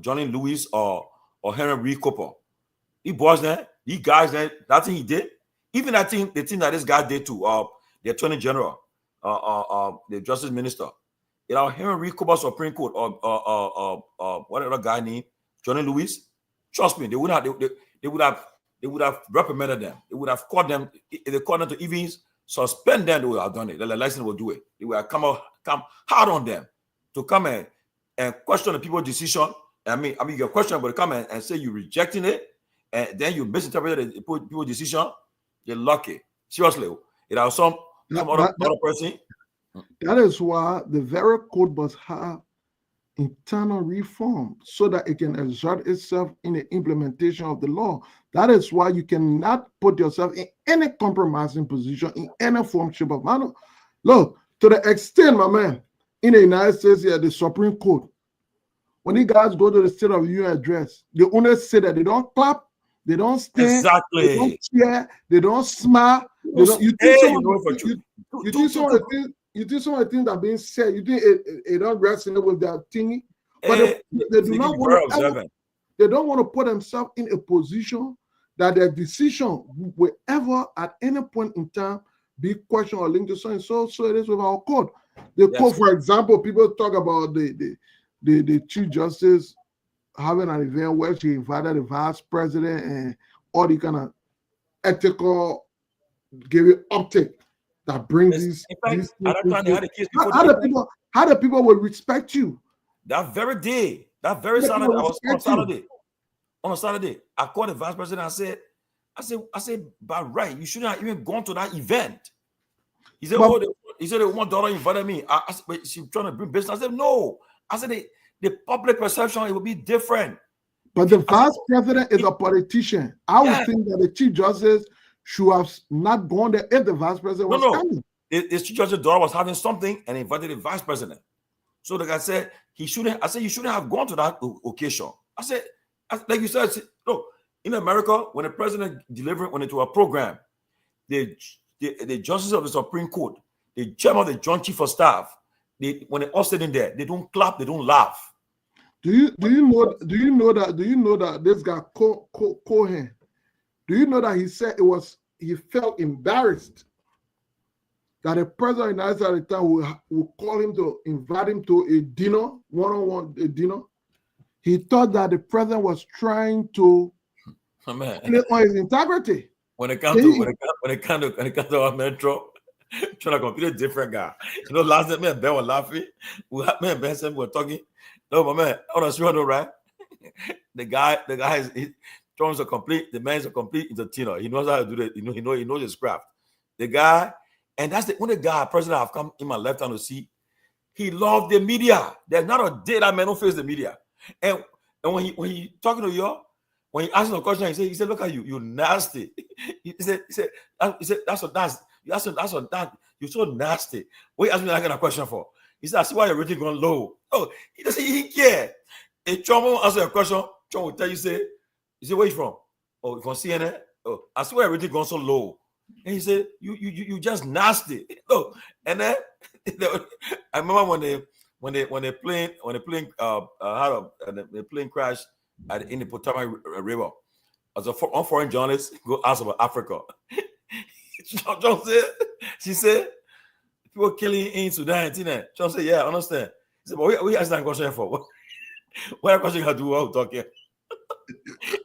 Johnny Lewis or Henry Reed Cooper. He was there. These guys there. That thing he did. Even the thing that this guy did to the Attorney General, the Justice Minister. You know, Henry Reed Cooper Supreme Court or whatever guy named Johnny Lewis. Trust me, they would have reprimanded them. They would have caught them. If they caught them to even suspend them, they would have done it. The license will do it. They would have come hard on them to come and question the people's decision. I mean, your question, but come and say you're rejecting it, and then you misinterpreted the people's decision. You're lucky. Seriously, it has some other person. That is why the very court must have internal reform so that it can exert itself in the implementation of the law. That is why you cannot put yourself in any compromising position in any form, shape, or manner. Look, to the extent, my man, in the United States, the Supreme Court, when you guys go to the State of the Union address, they only say that they don't clap, they don't stand, exactly. They don't cheer, they don't smile. You do some of the things that are being said. You think it don't resonate with that thingy, but they do not want to. They don't want to put themselves in a position that their decision will ever, at any point in time, be questioned or linked to something. So it is with our court. The court, for example, people talk about the Chief Justice having an event where she invited the Vice President and all the kind of ethical giving uptake that brings these how the people will respect you. That very day, that very Saturday, I was on a Saturday, I called the Vice President. I said, but right, you shouldn't have even gone to that event. He said, one daughter invited me. I said, but she's trying to bring business. I said, no. I said, the public perception, it will be different. But the Vice President is a politician. I would think that the Chief Justice should have not gone there if the Vice President was coming. The Chief Justice's daughter was having something and invited the Vice President. So like I said, you shouldn't have gone to that occasion. I said, like you said, look, in America, when the president went into a program, the justice of the Supreme Court, the chairman of the Joint Chief of Staff, when they're all sitting there, they don't clap, they don't laugh. Do you know that this guy Cohen? Do you know that he said he felt embarrassed that the president of the United States at the time would call him to invite him to a dinner, one-on-one dinner. He thought that the president was trying to play on his integrity. When it comes to our metro, trying to compete a different guy. You know, last night me and Ben were laughing. Me and Ben Sanvee were talking. No, my man, on a show, right? The guy is Jones a complete. The man is a complete entertainer. He knows how to do that. He knows his craft. The guy, and that's the only guy president I've come in my lifetime to see. He loved the media. There's not a day that man don't face the media. And when he talking to you, when he asked him a question, he said, look at you, you nasty. He said, that's a nasty. You're so nasty. What you ask me that kind of question for? He said, I see why your rating going low. Oh, he doesn't care. If Trump will answer a question, Trump will tell you, say, where you from? Oh, you from CNN? Oh, I see why your rating going so low. And he said, you just nasty. Oh, and then I remember when the plane crashed in the Potomac River. As one foreign journalist go ask about Africa. John said, she said, people killing in Sudan. John said, yeah, I understand. He said, but we asked that question for. What question I do while we're talking?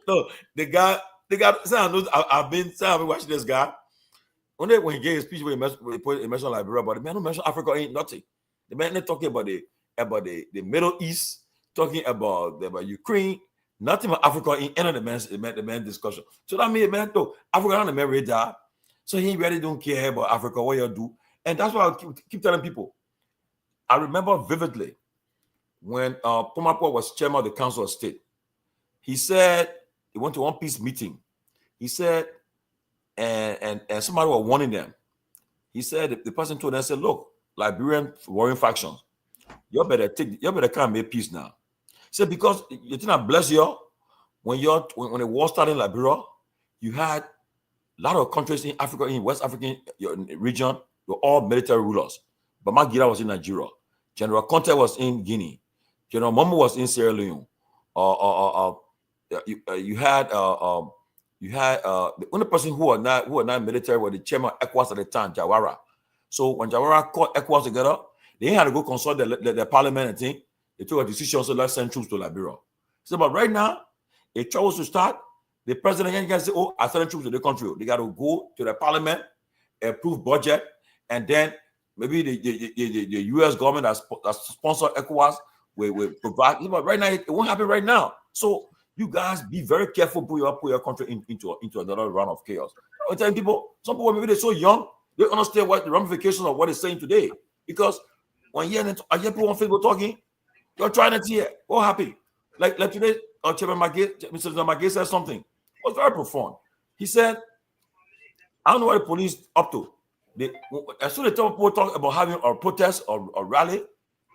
No, the guy. I've been watching this guy. When he gave his speech, he mentioned Liberia, but the man who mentioned Africa ain't nothing. The man ain't talking about the Middle East, talking about Ukraine, nothing about Africa in any of the man discussion. So that means man, though Africa on the man radar, so he really don't care about Africa, what you do, and that's why I keep telling people. I remember vividly when Pomapua was chairman of the Council of State. He said he went to one peace meeting. He said, and somebody was warning them. He said the person told them, said, "Look, Liberian warring factions, you better come and make peace now." He said, because you think I bless you when the war started in Liberia, you had a lot of countries in Africa, in West African region, were all military rulers. Bama Gira was in Nigeria. General Conte was in Guinea. General Momo was in Sierra Leone. You had the only person who were not military was the chairman of ECOWAS at the time, Jawara. So when Jawara called ECOWAS together, they had to go consult the parliament and think. They took a decision to let's send troops to Liberia. So, but right now, if trouble to start, the president can say, "Oh, I send troops to the country." They got to go to the parliament, approve budget, and then maybe the U.S. government that sponsor ECOWAS will provide. But right now, it won't happen right now. So you guys be very careful. Put your country into another round of chaos. I'm telling people, some people maybe they're so young, they don't understand what the ramifications of what they're saying today. Because when I hear people on Facebook talking, you're trying to hear, oh happy. Like today, Chairman Mr. Magay said something. It was very profound. He said, I don't know what the police up to. As soon as people talk about having a protest or rally,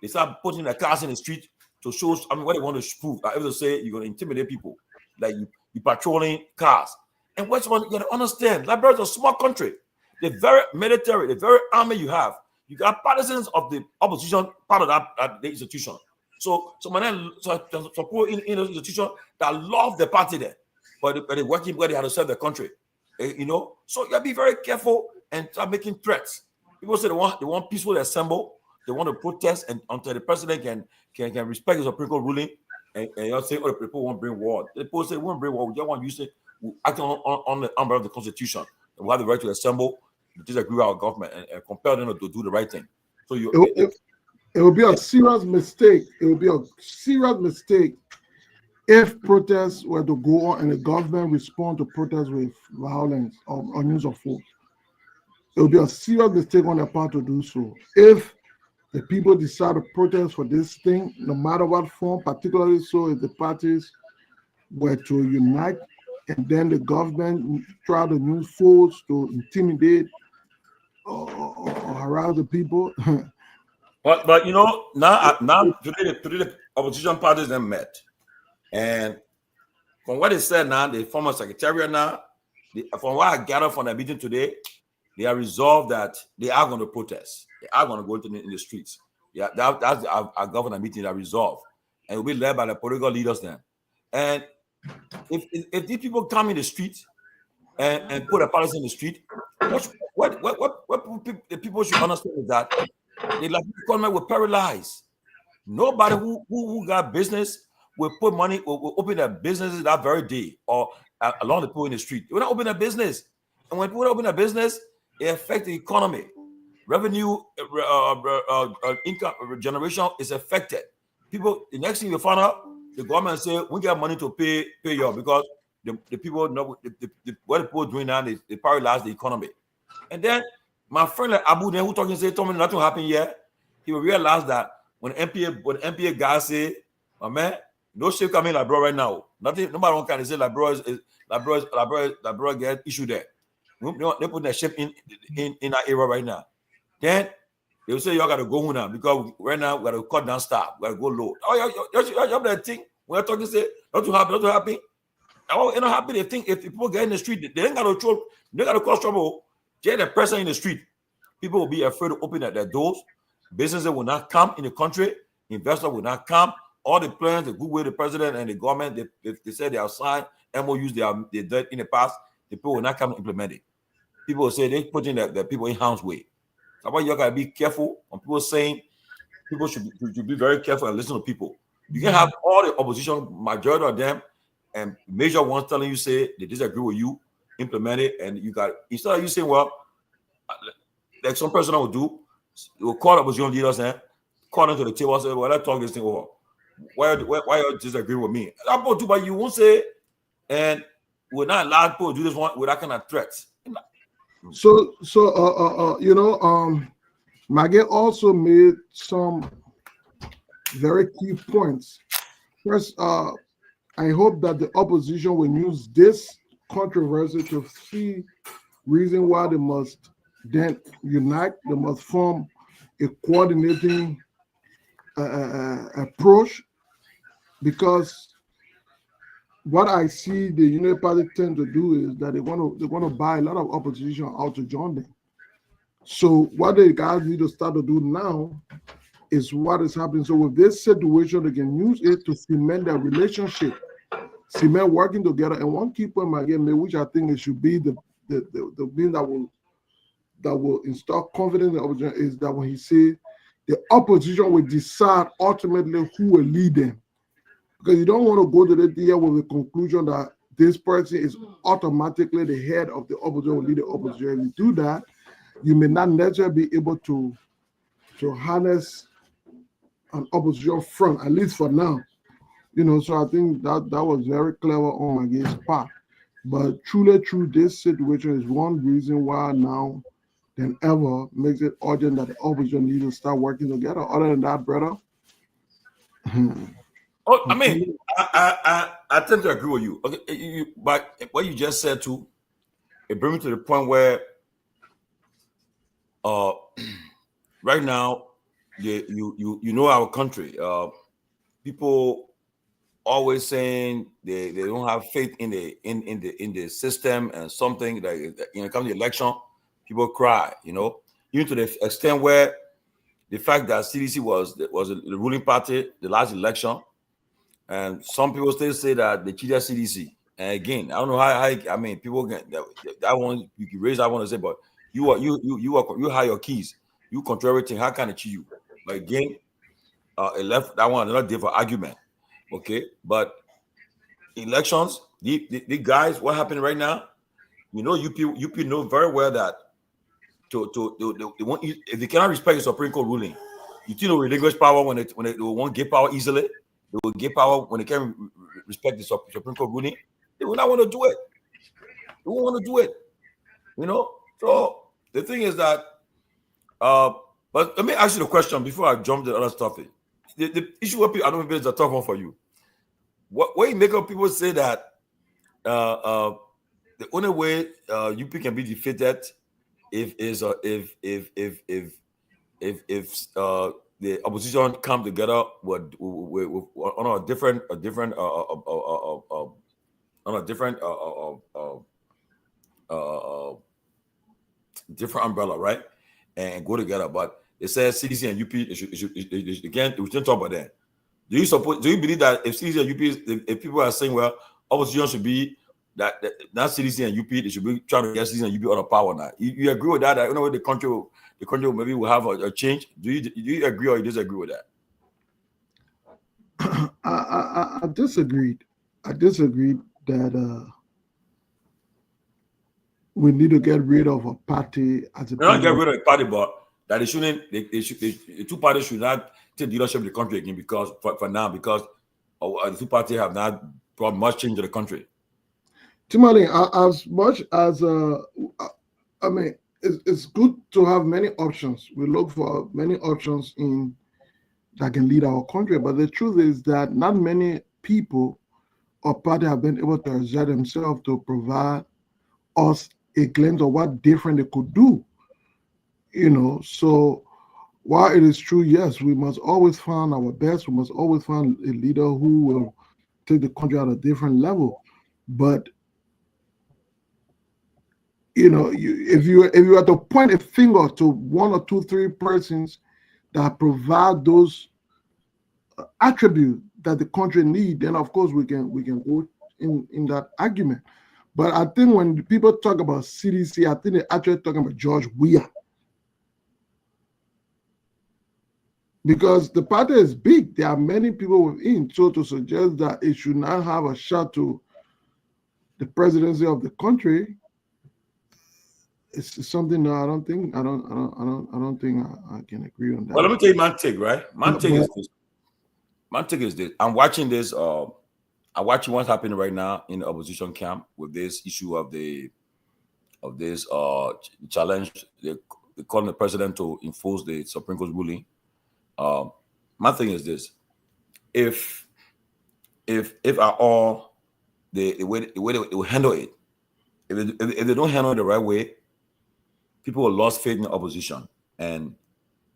they start putting their cars in the street to show, what they want to prove. I ever say you're going to intimidate people, like you patrolling cars. And what's one you got to understand? Liberia is a small country. The very military, the very army you have, you got partisans of the opposition part of the institution. So man support in the institution that love the party there, but the working where they have to serve the country. So you gotta be very careful and start making threats. People say they want peaceful assemble, they want to protest, and until the president can respect his Supreme Court ruling, and you'll say, oh, the people won't bring war. The people say we won't bring war, we just want to use it, act on the umbrella of the Constitution. We have the right to assemble, disagree with our government, and compel them to do the right thing. So it would be a serious mistake. It would be a serious mistake if protests were to go on and the government respond to protests with violence or use of force. It would be a serious mistake on their part to do so. If the people decide to protest for this thing, no matter what form, particularly so if the parties were to unite and then the government try to use force to intimidate or harass the people. But now today the opposition parties then met, and from what they said now, the former secretariat now, from what I gathered from the meeting today, they are resolved that they are going to protest. They are going to go in the streets. Yeah, that's our governor meeting that resolved, and it will be led by the political leaders then. And if these people come in the street and put a policy in the street, what the people should understand is that the economy will paralyze. Nobody who got business will put money, will open their businesses that very day or along the people in the street. They will not open a business. And when people open a business, it affects the economy. Revenue, income generation is affected. People, the next thing you find out, the government say, we get money to pay you because the people know what the people are doing now, they paralyze the economy. And then my friend like Abu then who talking say, Tommy, nothing happened yet. He will realize that when MPA guys say, my man, no shit coming like bro right now. Nothing, nobody won't kind of say like bro get issue there. They put that ship in that area right now. Then they will say y'all gotta go home now because right now we gotta cut down staff, we gotta go low. Oh, y'all that thing when you're talking say not too happy. Oh, you're not happy. They think if people get in the street, they ain't got no trouble, they got to cause trouble. Get the person in the street. People will be afraid to open their doors. Businesses will not come in the country. Investors will not come. All the plans, the good way the president and the government, they said they have signed MOUs they did in the past, the people will not come to implement it. People will say they're putting the people in harm's way. So you got to be careful when people saying people should be very careful and listen to people. You can have all the opposition, majority of them, and major ones telling you say they disagree with you, implement it, and you got instead of you saying, well, like some person will do, will call opposition leaders and call them to the table and say, well, let's talk this thing over. Why you disagree with me? But you won't say, and we're not allowed people to do this one with that kind of threats. So you know, Maggie also made some very key points. First, I hope that the opposition will use this controversy to see reason why they must then unite. They must form a coordinating approach, because what I see the United Party tend to do is that they want to buy a lot of opposition out to join them. So what the guys need to start to do now is what is happening. So with this situation, they can use it to cement their relationship, cement working together. And one key point again, which I think it should be the thing that will install confidence in the opposition, is that when he says the opposition will decide ultimately who will lead them. Because you don't want to go to the year with the conclusion that this person is automatically the head of the opposition, will lead the opposition. If you do that, you may not necessarily be able to harness an opposition front, at least for now. You know, so I think that was very clever on Maggie's part. But truly, this situation is one reason why now than ever makes it urgent that the opposition needs to start working together. Other than that, brother. Oh, I mean, I tend to agree with you. Okay, but what you just said too, it brings me to the point where, right now, you know our country. People always saying they don't have faith in the system and something like when it comes to election, people cry. You know, even to the extent where the fact that CDC was the ruling party the last election. And some people still say that they cheated CDC. And again, I don't know how I mean, people get that one. You can raise that one and say, but you have your keys. You control everything. How can it cheat you? But again, it left that one another day for argument. Okay, but elections, the guys, what happened right now? You know, you people know very well that they want, if they cannot respect the Supreme Court ruling, you think they will relinquish power when they won't get power easily. They will get power when they can't respect the Supreme Court ruling. They will not want to do it. They won't want to do it. You know? So the thing is that, but let me ask you the question before I jump to the other stuff. The issue with people, I don't know if it's a tough one for you. What you make up people say that the only way UP can be defeated if the opposition come together with on a different umbrella, right? And go together. But it says CDC and UP. Again, we shouldn't talk about that. Do you believe that if CDC and UP, if people are saying, well, opposition should be that not CDC and UP, they should be trying to get CDC and UP out of power now? You agree with that? I don't know the country maybe will have a change. Do you agree or you disagree with that? I disagreed. I disagreed that we need to get rid of a party as a. Not get rid of a party, but that they shouldn't. The two parties should not take leadership of the country again because for now because the two parties have not brought much change to the country. Tomalin, as much as I mean. It's good to have many options. We look for many options that can lead our country. But the truth is that not many people or parties have been able to exert themselves to provide us a glimpse of what different they could do. You know, so while it is true, yes, we must always find our best. We must always find a leader who will take the country at a different level. But you know, if you were to point a finger to one or two, three persons that provide those attributes that the country needs, then of course we can go in that argument. But I think when people talk about CDC, I think they're actually talking about George Weah. because the party is big. There are many people within. So to suggest that it should not have a shot to the presidency of the country, it's something that I don't think I can agree on that. Well, let me tell you my take, right? My take is this. My take is this. I'm watching this. I'm watching what's happening right now in the opposition camp with this issue of this challenge. They calling the president to enforce the Supreme Court ruling. My thing is this: if at all the way they will handle it, if they don't handle it the right way, people will lose faith in the opposition, and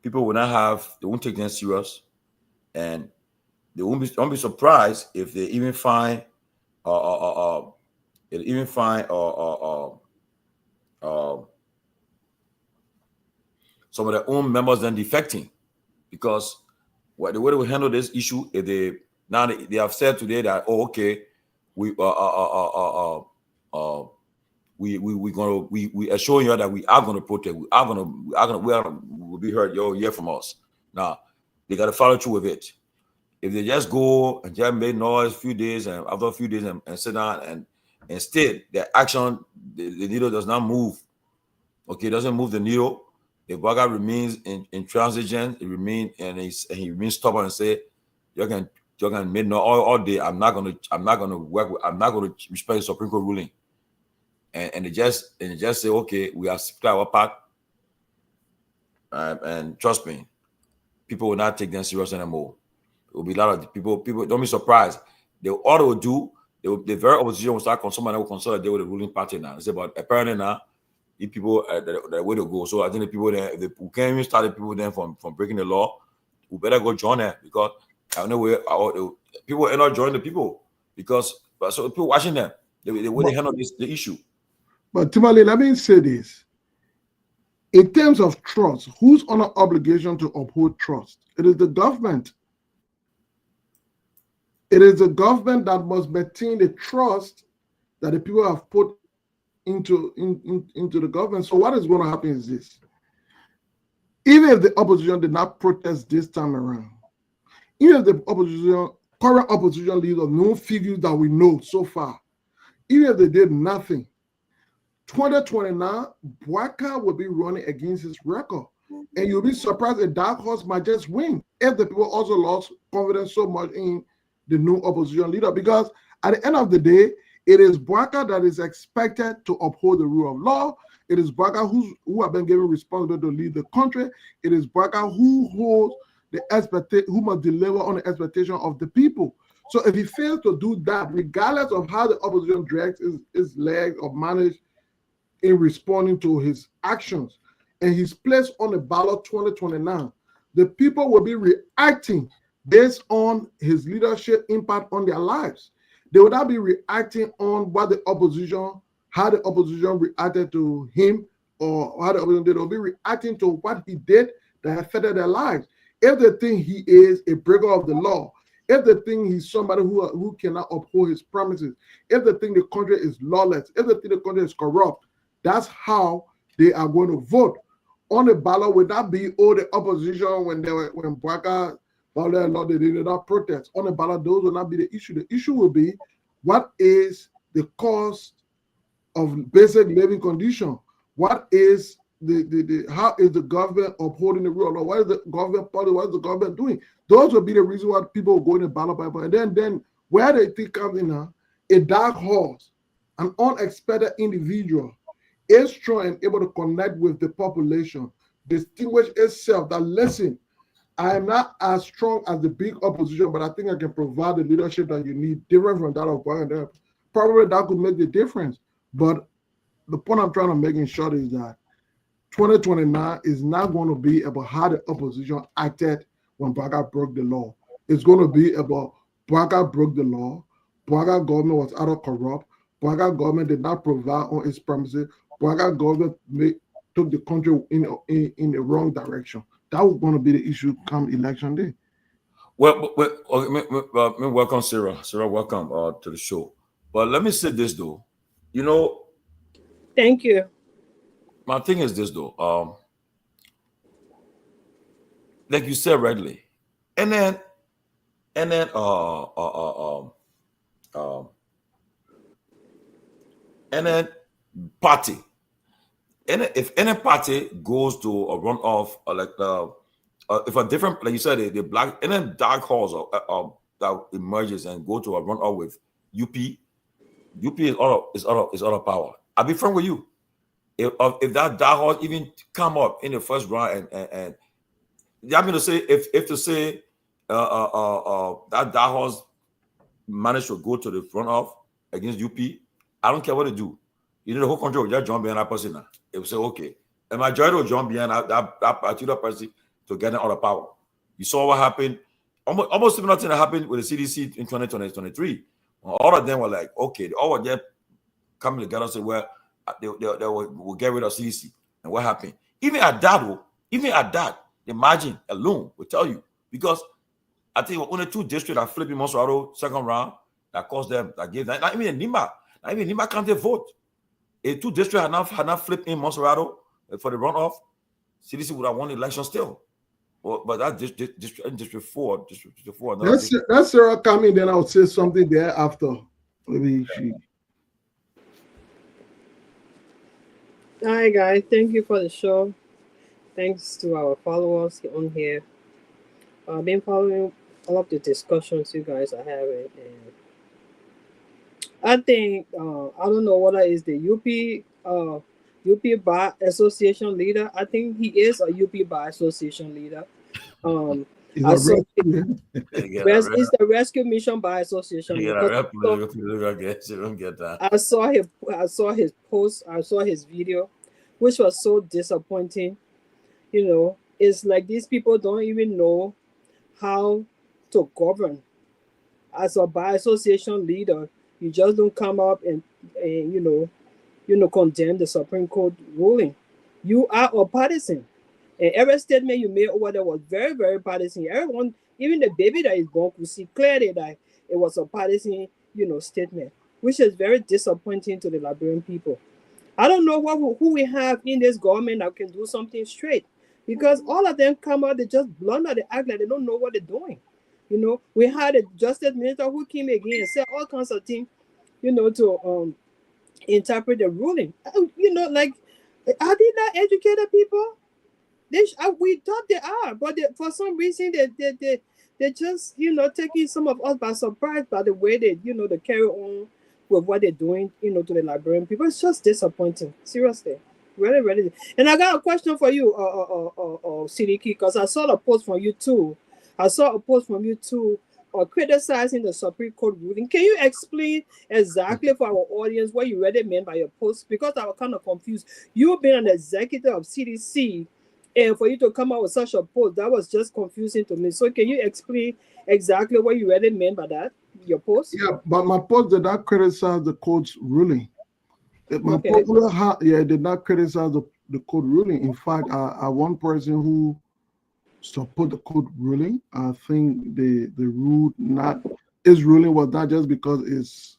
people will they won't take them serious, and they won't be surprised if they even find some of their own members then defecting, because the way they will handle this issue, if they have said today that, oh, okay, we assure you that we are going to protect, we'll be heard. You'll hear from us. Now they got to follow through with it. If they just go and just make noise a few days, and after a few days and sit down, and instead their action, the needle does not move. Okay, it doesn't move the needle. The Garguah remains intransigent. He remains stubborn and say, you can make no all day. I'm not gonna work with, I'm not gonna respect the Supreme Court ruling. And they just say, okay, we have split our part. And trust me, people will not take them serious anymore. There will be a lot of people. Don't be surprised. All they will do, the very opposition will start consuming, will consolidate with the ruling party now. They say, but apparently now, the people the way to go. So I think the people there, if we can't even start the people then from breaking the law, we better go join them, because I know people are not joining the people, because so people watching them, the way they handle the issue. But Tomalin, let me say this. In terms of trust, who's on an obligation to uphold trust? It is the government. It is the government that must maintain the trust that the people have put into the government. So what is going to happen is this. Even if the opposition did not protest this time around, even if the current opposition leaders, no figures that we know so far, even if they did nothing, 2029, Bouaka will be running against his record. And you'll be surprised a dark horse might just win if the people also lost confidence so much in the new opposition leader. Because at the end of the day, it is Bouaka that is expected to uphold the rule of law. It is Bouaka who have been given responsibility to lead the country. It is Bouaka who holds the expectation, who must deliver on the expectation of the people. So if he fails to do that, regardless of how the opposition drags his legs or manage in responding to his actions, and he's placed on the ballot 2029, the people will be reacting based on his leadership impact on their lives. They will not be reacting on what the opposition, how the opposition reacted to him, or how the opposition did. They'll be reacting to what he did that affected their lives. If they think he is a breaker of the law, if they think he's somebody who cannot uphold his promises, if they think the country is lawless, if they think the country is corrupt, that's how they are going to vote. On the ballot would not be the opposition when Bouaka violated law, they did not protest. On the ballot, those will not be the issue. The issue will be what is the cost of basic living condition? What is how is the government upholding the rule of law? What is the government policy? What is the government doing? Those will be the reason why people will go in the ballot paper. And then where they think comes in now, a dark horse, an unexpected individual is strong and able to connect with the population, distinguish itself that, listen, I am not as strong as the big opposition, but I think I can provide the leadership that you need, different from that of Guar. Probably that could make the difference. But the point I'm trying to make in short is that 2029 is not going to be about how the opposition acted when Bouaka broke the law. It's going to be about Bouaka broke the law, Bouaka government was out of corrupt, Bouaka government did not provide on its promises, Bouaka government took the country in the wrong direction. That was going to be the issue come election day. Well, welcome, Sarah. Sarah, welcome to the show. But let me say this, though. You know, thank you. My thing is this, though. like you said rightly, and then party. And if any party goes to a runoff, or like if a different, like you said, the black, and then dark horse that emerges and go to a runoff with UP is out of power. I'll be frank with you. If that dark horse even come up in the first round and I'm going to say if that dark horse managed to go to the runoff against UP, I don't care what they do. You know, the whole country will just jump behind that person now. It will say, okay. The majority will jump behind that particular person to get out of power. You saw what happened. Almost similar thing that happened with the CDC in 2023. All of them were like, okay, all of them coming together and say, well, they will get rid of CDC. And what happened? Even at that, the margin alone will tell you. Because I think only 2 districts are flipping Monserrato second round that caused them, that gave them, not even Nima County vote. If 2 districts had not flipped in Monserrato for the runoff, CDC would have won the election still. Well, but that district 4. That's Sarah coming. Then I'll say something there after. Maybe she. Hi guys, thank you for the show. Thanks to our followers on here. I've been following all of the discussions you guys are having, and I think I don't know whether it's the UP Bar Association leader. I think he is a UP Bar Association leader. It's the Rescue Mission Bar Association. I saw his post. I saw his video, which was so disappointing. You know, it's like these people don't even know how to govern. As a bar association leader, you just don't come up and condemn the Supreme Court ruling. You are a partisan. And every statement you made over there was very, very partisan. Everyone, even the baby that is born, could see clearly that it was a partisan, statement, which is very disappointing to the Liberian people. I don't know who we have in this government that can do something straight, because all of them come out, they just blunder, they act like they don't know what they're doing. We had a justice minister who came again and said all kinds of things, to interpret the ruling. Like, are they not educated people? We thought they are, but for some reason they just taking some of us by surprise by the way they they carry on with what they're doing to the Liberian people. It's just disappointing, seriously, really, really. And I got a question for you, Sidiki, because I saw a post from you too. Criticizing the Supreme Court ruling. Can you explain exactly for our audience what you really meant by your post? Because I was kind of confused. You've been an executive of CDC. And for you to come out with such a post, that was just confusing to me. So can you explain exactly what you really meant by that, your post? Yeah, but my post did not criticize the court's ruling. Did not criticize the court ruling. In fact, I one person who support the court ruling. I think the ruling was not just because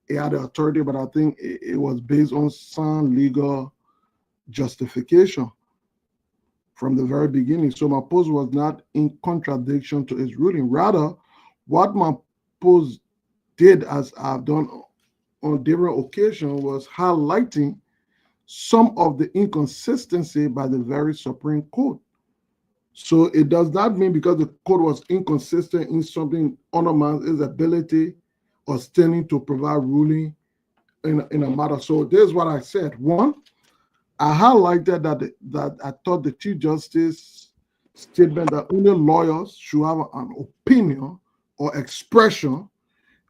it had the authority, but I think it was based on sound legal justification from the very beginning. So my post was not in contradiction to his ruling. Rather, what my post did, as I've done on different occasions, was highlighting some of the inconsistency by the very Supreme Court. So it does not mean because the court was inconsistent in something undermines its ability or standing to provide ruling in a matter. So this is what I said. One, I highlighted that I thought the Chief Justice statement that only lawyers should have an opinion or expression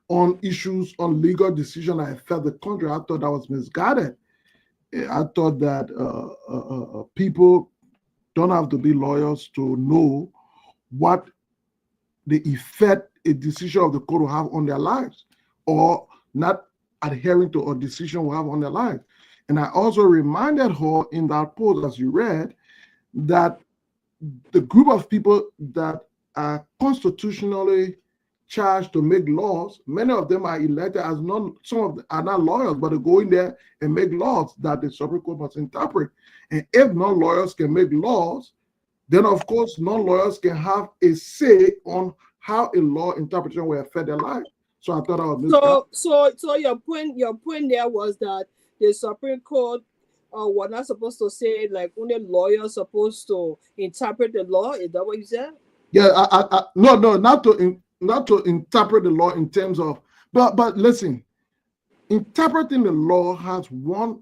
on issues, on legal decisions that affect the country. I thought that was misguided. I thought that people don't have to be lawyers to know what the effect a decision of the court will have on their lives, or not adhering to a decision will have on their lives. And I also reminded her in that post, as you read, that the group of people that are constitutionally charged to make laws, many of them are elected as some of them are not lawyers, but they go in there and make laws that the Supreme Court must interpret. And if non-lawyers can make laws then of course non-lawyers can have a say on how a law interpretation will affect their life. So I thought I was so your point there was that the Supreme Court were not supposed to say like only lawyers supposed to interpret the law. Is that what you said? Yeah, no, not to interpret the law in terms of, but listen, interpreting the law has one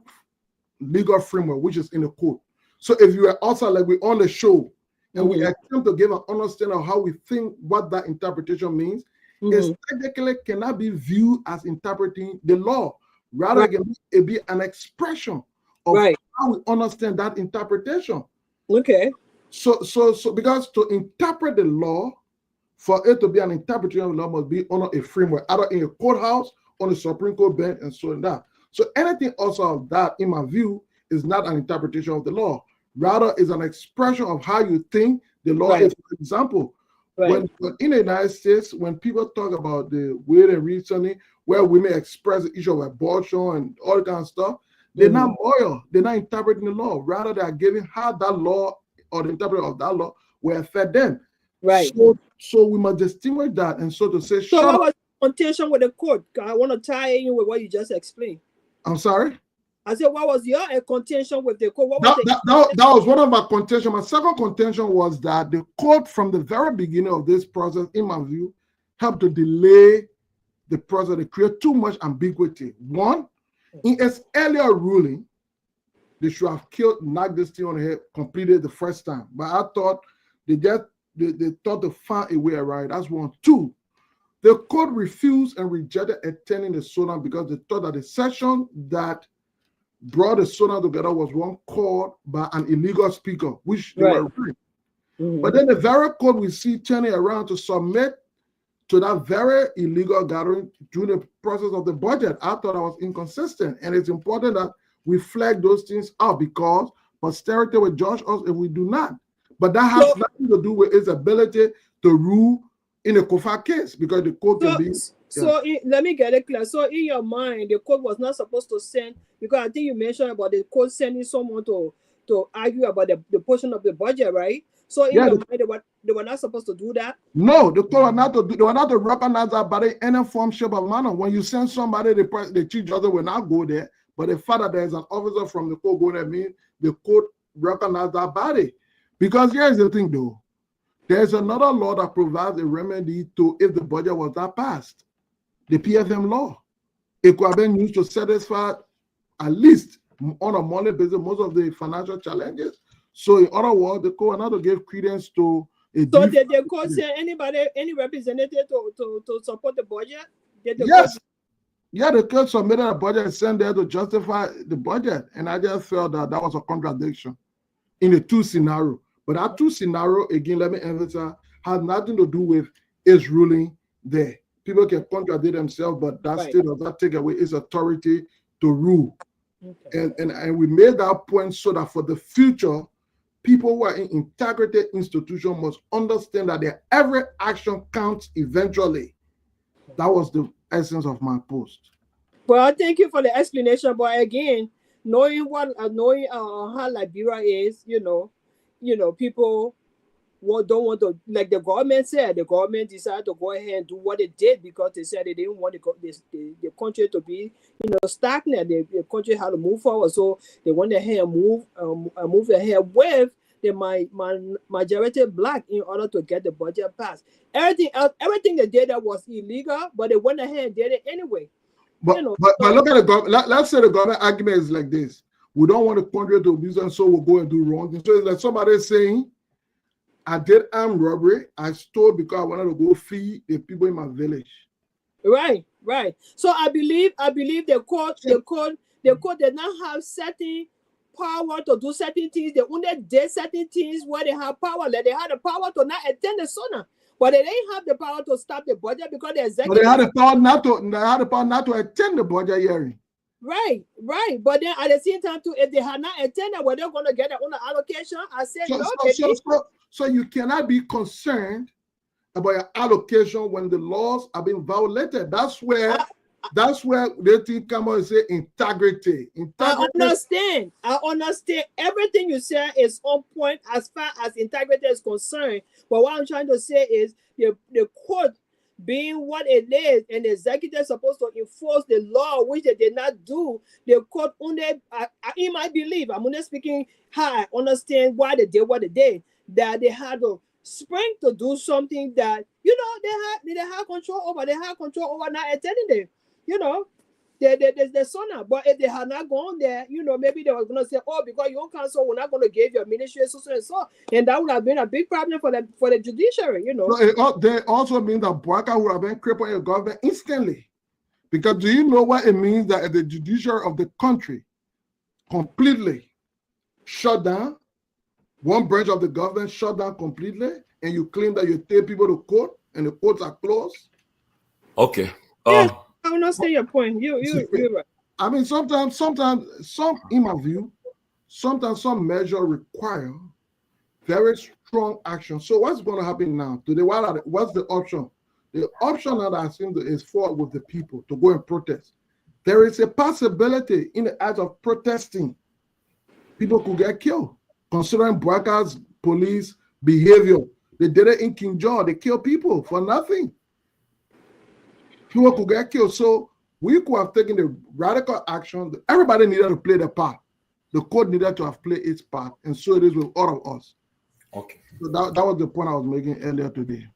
legal framework, which is in the court. So if you are also like we on the show and we attempt to give an understanding of how we think what that interpretation means, it technically cannot be viewed as interpreting the law. Rather, it be an expression of how we understand that interpretation. Okay. So because to interpret the law, for it to be an interpretation of the law must be under a framework, either in a courthouse, on the Supreme Court bench, and so on that. So anything also of that, in my view, is not an interpretation of the law. Rather, is an expression of how you think the law is. For example, when in the United States, when people talk about the way and reasoning, where women express the issue of abortion and all that kind of stuff, they're not loyal. They're not interpreting the law. Rather, they are giving how that law or the interpretation of that law will affect them. Right. So we must distinguish that. And so to say, so what was the contention with the court? I want to tie in with what you just explained. I'm sorry? I said, what was your contention with the court? That was one of my contention. My second contention was that the court, from the very beginning of this process, in my view, helped to delay the process. They create too much ambiguity. One, in its earlier ruling, they should have knocked this thing on the head, completed the first time. But I thought they thought to find a way around. That's one. Two, the court refused and rejected attending the SONA because they thought that the session that brought the SONA together was one called by an illegal speaker, which they were right. But then the very court we see turning around to submit to that very illegal gathering during the process of the budget. I thought I was inconsistent. And it's important that we flag those things out because posterity will judge us if we do not. But that has nothing to do with its ability to rule in a COFA case because the court can be. Let me get it clear. So in your mind, the court was not supposed to send, because I think you mentioned about the court sending someone to argue about the portion of the budget, right? So in your mind, they were not supposed to do that? No, the court were not to do. They were not to recognize that by any form, shape, or manner. When you send somebody, the chief judge will not go there. But the fact that there is an officer from the court going there means the court recognize that body. Because here's the thing, though. There's another law that provides a remedy to if the budget was not passed. The PFM law. It could have been used to satisfy at least on a monthly basis most of the financial challenges. So in other words, the court not to give credence to a. So did the court send any representative to support the budget? Yes. The court submitted a budget and sent there to justify the budget. And I just felt that was a contradiction in the two scenarios. But that two scenario, again, let me emphasize, has nothing to do with its ruling there. People can contradict themselves, but that still does not take away its authority to rule. Okay. And we made that point so that for the future, people who are in integrated institutions must understand that their every action counts eventually. That was the essence of my post. Well, thank you for the explanation. But again, knowing how Liberia is, people don't want to, like the government said, the government decided to go ahead and do what it did because they said they didn't want the country to be, stagnant. The country had to move forward. So they went ahead and move ahead with the majority black in order to get the budget passed. Everything they did that was illegal, but they went ahead and did it anyway. But look at the government. Let's say the government argument is like this. We don't want the country to abuse and so we'll go and do wrong. So it's like somebody saying, I did armed robbery. I stole because I wanted to go feed the people in my village. Right. So I believe the court did not have certain power to do certain things. They only did certain things where they have power. Like they had the power to not attend the SONA, but they didn't have the power to stop the budget because the executive. But they had the power not to attend the budget hearing. Right. But then at the same time, too, if they had not attended, were they going to get their own allocation? I said So you cannot be concerned about your allocation when the laws are being violated. That's where That's where they think come out and say integrity. I understand. Everything you say is on point as far as integrity is concerned. But what I'm trying to say is the court being what it is, and the executive is supposed to enforce the law, which they did not do. The court only, in my belief, I'm only speaking how I understand why they did what they did, that they had to spring to do something that, you know, they had control over. They had control over not attending them, you know. The son, but if they had not gone there, you know, maybe they were going to say, oh, because your council, we're not going to give your ministry so and so, and that would have been a big problem for the judiciary, you know. So they also mean that Bouaka would have been crippled in government instantly, because do you know what it means that if the judiciary of the country completely shut down, one branch of the government shut down completely, and you claim that you take people to court and the courts are closed? Okay. Yeah. I will not say your point. You're right. I mean, sometimes, in my view, sometimes some measure require very strong action. So what's going to happen now? Today, what's the option? The option that I think is for with the people to go and protest. There is a possibility in the act of protesting, people could get killed. Considering Bouaka's police behavior, they did it in King John. They killed people for nothing. People could get killed. So we could have taken the radical action. Everybody needed to play their part. The court needed to have played its part. And so it is with all of us. Okay. So that was the point I was making earlier today.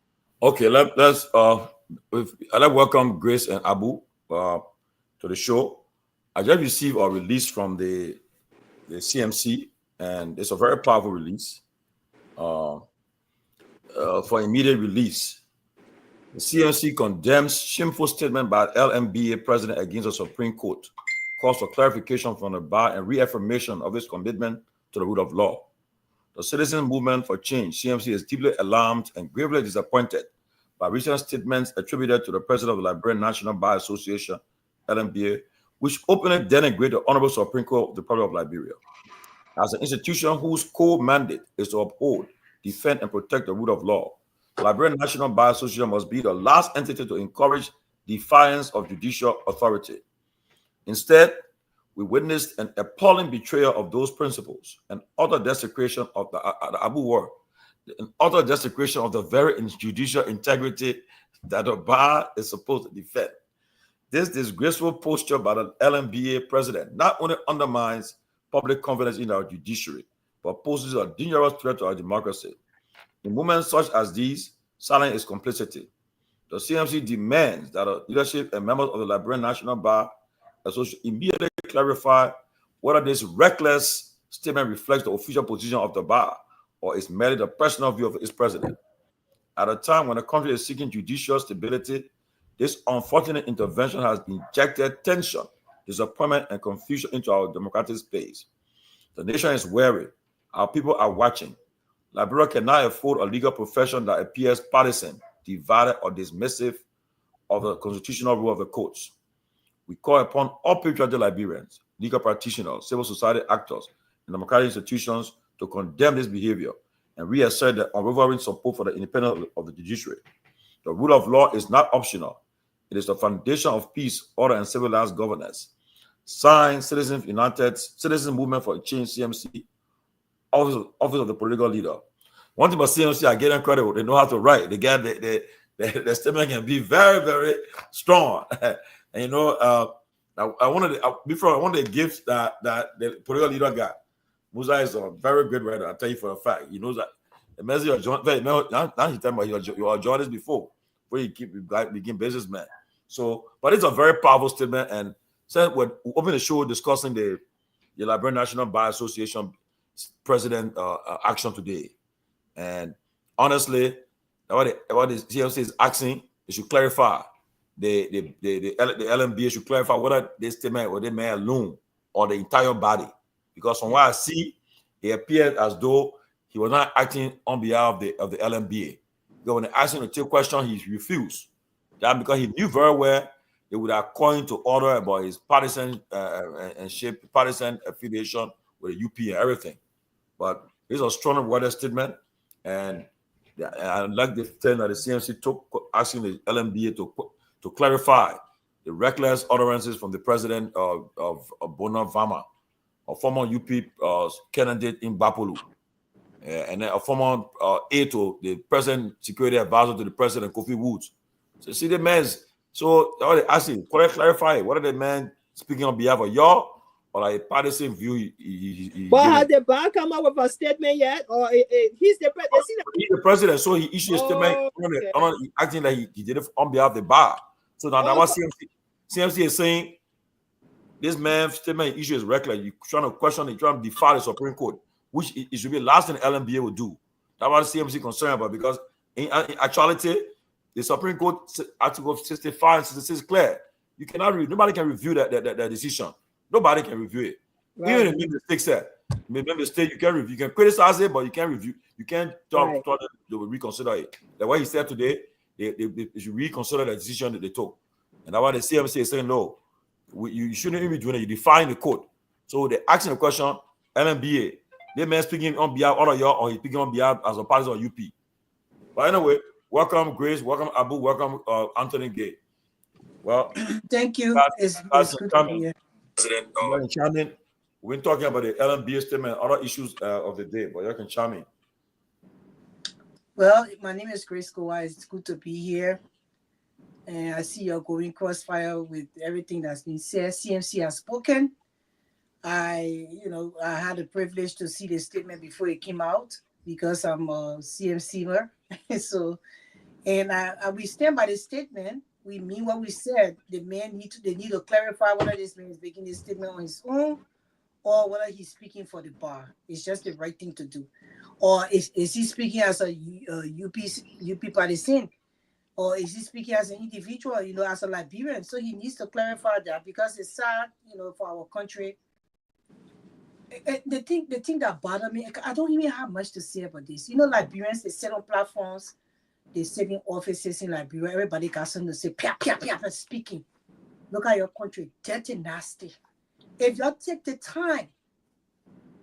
Okay, let's I'd like to welcome Grace and Abu to the show. I just received a release from the CMC, and it's a very powerful release for immediate release. The CMC condemns shameful statement by LMBA president against the Supreme Court, calls for clarification from the bar and reaffirmation of its commitment to the rule of law. The Citizen Movement for Change, CMC, is deeply alarmed and gravely disappointed by recent statements attributed to the president of the Liberian National Bar Association, LMBA, which openly denigrate the Honorable Supreme Court of the Republic of Liberia. As an institution whose core mandate is to uphold, defend, and protect the rule of law, the Liberian National Bar Association must be the last entity to encourage defiance of judicial authority. Instead, we witnessed an appalling betrayal of those principles and utter desecration of the Abu War, and utter desecration of the very judicial integrity that the bar is supposed to defend. This disgraceful posture by the LMBA president not only undermines public confidence in our judiciary, but poses a dangerous threat to our democracy. In moments such as these, silence is complicity. The CMC demands that the leadership and members of the Liberian National Bar Association immediately clarify whether this reckless statement reflects the official position of the bar or is merely the personal view of its president. At a time when the country is seeking judicial stability, this unfortunate intervention has injected tension, disappointment, and confusion into our democratic space. The nation is wary. Our people are watching. Liberia cannot afford a legal profession that appears partisan, divided, or dismissive of the constitutional rule of the courts. We call upon all patriotic Liberians, legal practitioners, civil society actors, and democratic institutions to condemn this behavior and reassert their unwavering support for the independence of the judiciary. The rule of law is not optional. It is the foundation of peace, order, and civilized governance. Signed, Citizens United, Citizen Movement for Change, CMC, Office of the Political Leader. One thing about CMC, I give them credit. They know how to write. They get the statement can be very, very strong. And you know, I wanted to give that the political leader got. Musa is a very good writer. I'll tell you for a fact. He knows that the message of John. Now he's talking about you are journalist before you begin businessman. So, but it's a very powerful statement. And so we're open the show discussing the Liberian National Bar Association president action today. And honestly, what the CMC is asking, they should clarify. The LMBA should clarify whether this statement or they may alone or the entire body. Because from what I see, it appeared as though he was not acting on behalf of the LMBA. Because when they asked him to take question, he refused. That because he knew very well they would have coined to order about his partisan partisan affiliation with the UP and everything. But it's a strong worded statement, and I like the thing that the CMC took, asking the LMBA to clarify the reckless utterances from the president of Bona Vama, a former UP candidate in Bapolu, and then a former aide to the present security advisor to the president, Kofi Woods. So see the man's, so I ask you, clarify, what are the men speaking on behalf of y'all or like a partisan view? But has the bar come out with a statement yet? Or he's the president? He's the president, so he issued a statement acting like he did it on behalf of the bar. So now that was CMC is saying this man's statement issue is reckless. You're trying to question it, trying to defy the Supreme Court, which it should be the last thing the LMBA would do. That's what CMC concerned about, because in actuality, the Supreme Court Article 65 and 66 is clear. You cannot nobody can review that decision. Nobody can review it. Right. Even if the mistake said, maybe mistake you can review. You can criticize it, but you can't review. You can't talk they will reconsider it. That's why he said today they should reconsider the decision that they took. And that's why the CMC is saying no. You shouldn't even be doing it. You define the court. So they're asking the question, LMBA, they may speaking on behalf of y'all or he's speaking on behalf as a party on UP. But anyway, welcome Grace, welcome Abu, welcome Anthony Gay. Well, thank you. It's good to be here. President, we're talking about the LMBA statement and other issues of the day, but you can chime in. Well, my name is Grace Guar. It's good to be here. And I see you're going crossfire with everything that's been said. CMC has spoken. I had the privilege to see the statement before it came out because I'm a CMCer. So, and we stand by the statement. We mean what we said. They need to clarify whether this man is making this statement on his own or whether he's speaking for the bar. It's just the right thing to do. Or is he speaking as a UP partisan? Or is he speaking as an individual, as a Liberian? So he needs to clarify that, because it's sad, for our country. The thing that bothers me, I don't even have much to say about this. Liberians, they sit on platforms, they sit in offices in Liberia. Everybody got something to say, pia, pia, pia, speaking. Look at your country, dirty, nasty. If you take the time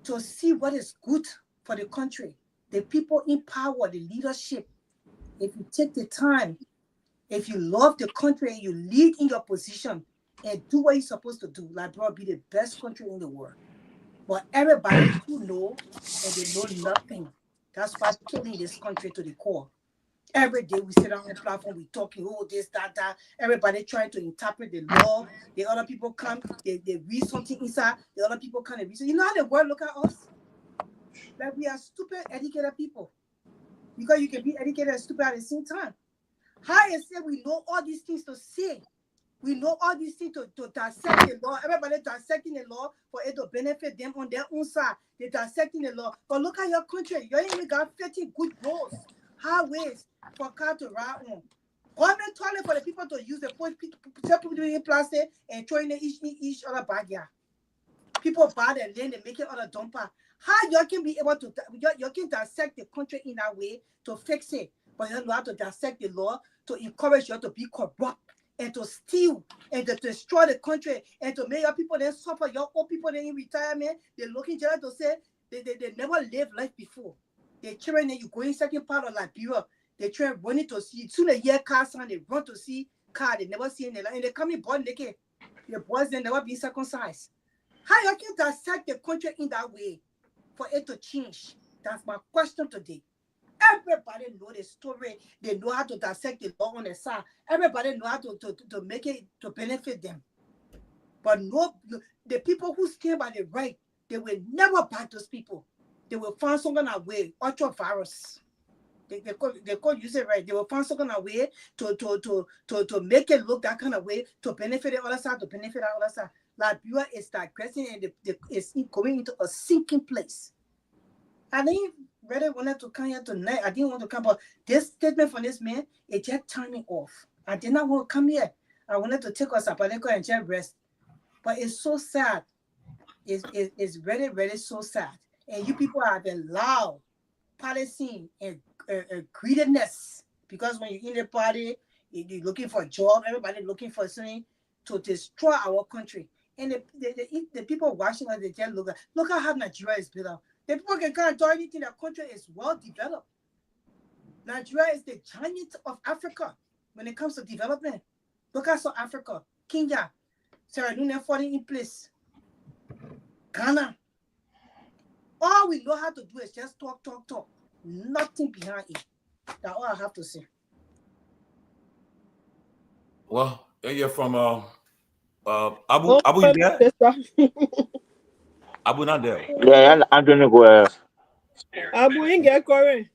to see what is good for the country, the people in power, the leadership, if you take the time, if you love the country and you lead in your position and do what you're supposed to do, Liberia will be the best country in the world. But everybody who know and they know nothing. That's why killing this country to the core. Every day we sit on the platform, we talking, this, that. Everybody trying to interpret the law. The other people come, they read something inside. The other people come and read. So you know how the world look at us? Like we are stupid, educated people. Because you can be educated and stupid at the same time. How is it we know all these things to say? We know all these things to dissect the law. Everybody dissecting the law for it to benefit them on their own side. They're dissecting the law. But look at your country. You ain't even got 50 good roads, highways for car to ride on. Government toilet for the people to use. The people doing plastic and throwing each other backyard. People buy their land and make it other dumper. How you can be able to, you can dissect the country in that way to fix it, but you know how to dissect the law to encourage you to be corrupt and to steal and to destroy the country and to make your people then suffer. Your old people then in retirement, they're looking just to say they never lived life before. They're children, and you go in second part of Liberia, they try running to see, soon a year car sound, they run to see car, they never see any, and they come in born naked. The boys then never be circumcised. How you can dissect the country in that way for it to change? That's my question today. Everybody know the story. They know how to dissect the law on the side. Everybody know how to make it to benefit them. But no, the people who stand by the right, they will never back those people. They will find some kind of way, ultra-virus. They could use it right. They will find some kind of way to make it look that kind of way to benefit the other side, to benefit the other side. Liberia is digressing and it's going into a sinking place. I didn't really wanted to come here tonight. I didn't want to come, but this statement from this man, it just turned me off. I did not want to come here. I wanted to take us up and just rest. But it's so sad. It's really, really so sad. And you people have been loud, partisan, and greediness. Because when you're in the party, you're looking for a job, everybody looking for something to destroy our country. And the people watching us, they just look at how Nigeria is built up. The people can't do anything. The country is well developed. Nigeria is the giant of Africa when it comes to development. Look at South Africa. Kenya, Sierra Leone falling in place. Ghana. All we know how to do is just talk. Nothing behind it. That's all I have to say. Well, you're from Abu you there? Abu not there. Yeah, Anthony Guar. Abu ain't get current.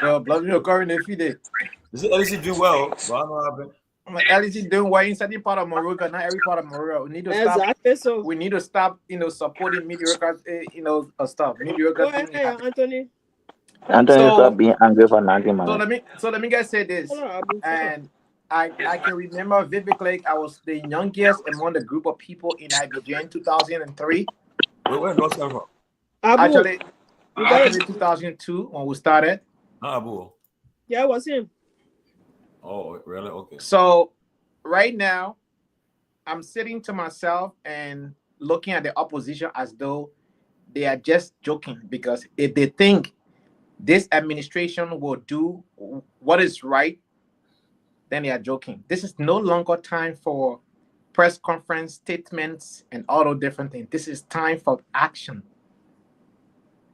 Well, blood milk current if you did. Is it LC doing well? But I don't know what happened. LC doing well inside the part of Moruga, not every part of Moruga. We need to stop. Exactly so. We need to stop, supporting mediocre, stuff. Mediocre. Go ahead, Anthony. Anthony, stop being angry for nothing, man. So let me just say this, Hold on, Abu. and I can remember vividly. I was the youngest among the group of people in Abidjan in 2003. Where North come from? Abu. Actually 2002 when we started. Not Abu. Yeah, it was him. Oh, really? Okay. So right now, I'm sitting to myself and looking at the opposition as though they are just joking, because if they think this administration will do what is right, then they are joking. This is no longer time for press conference statements and all those different things. This is time for action.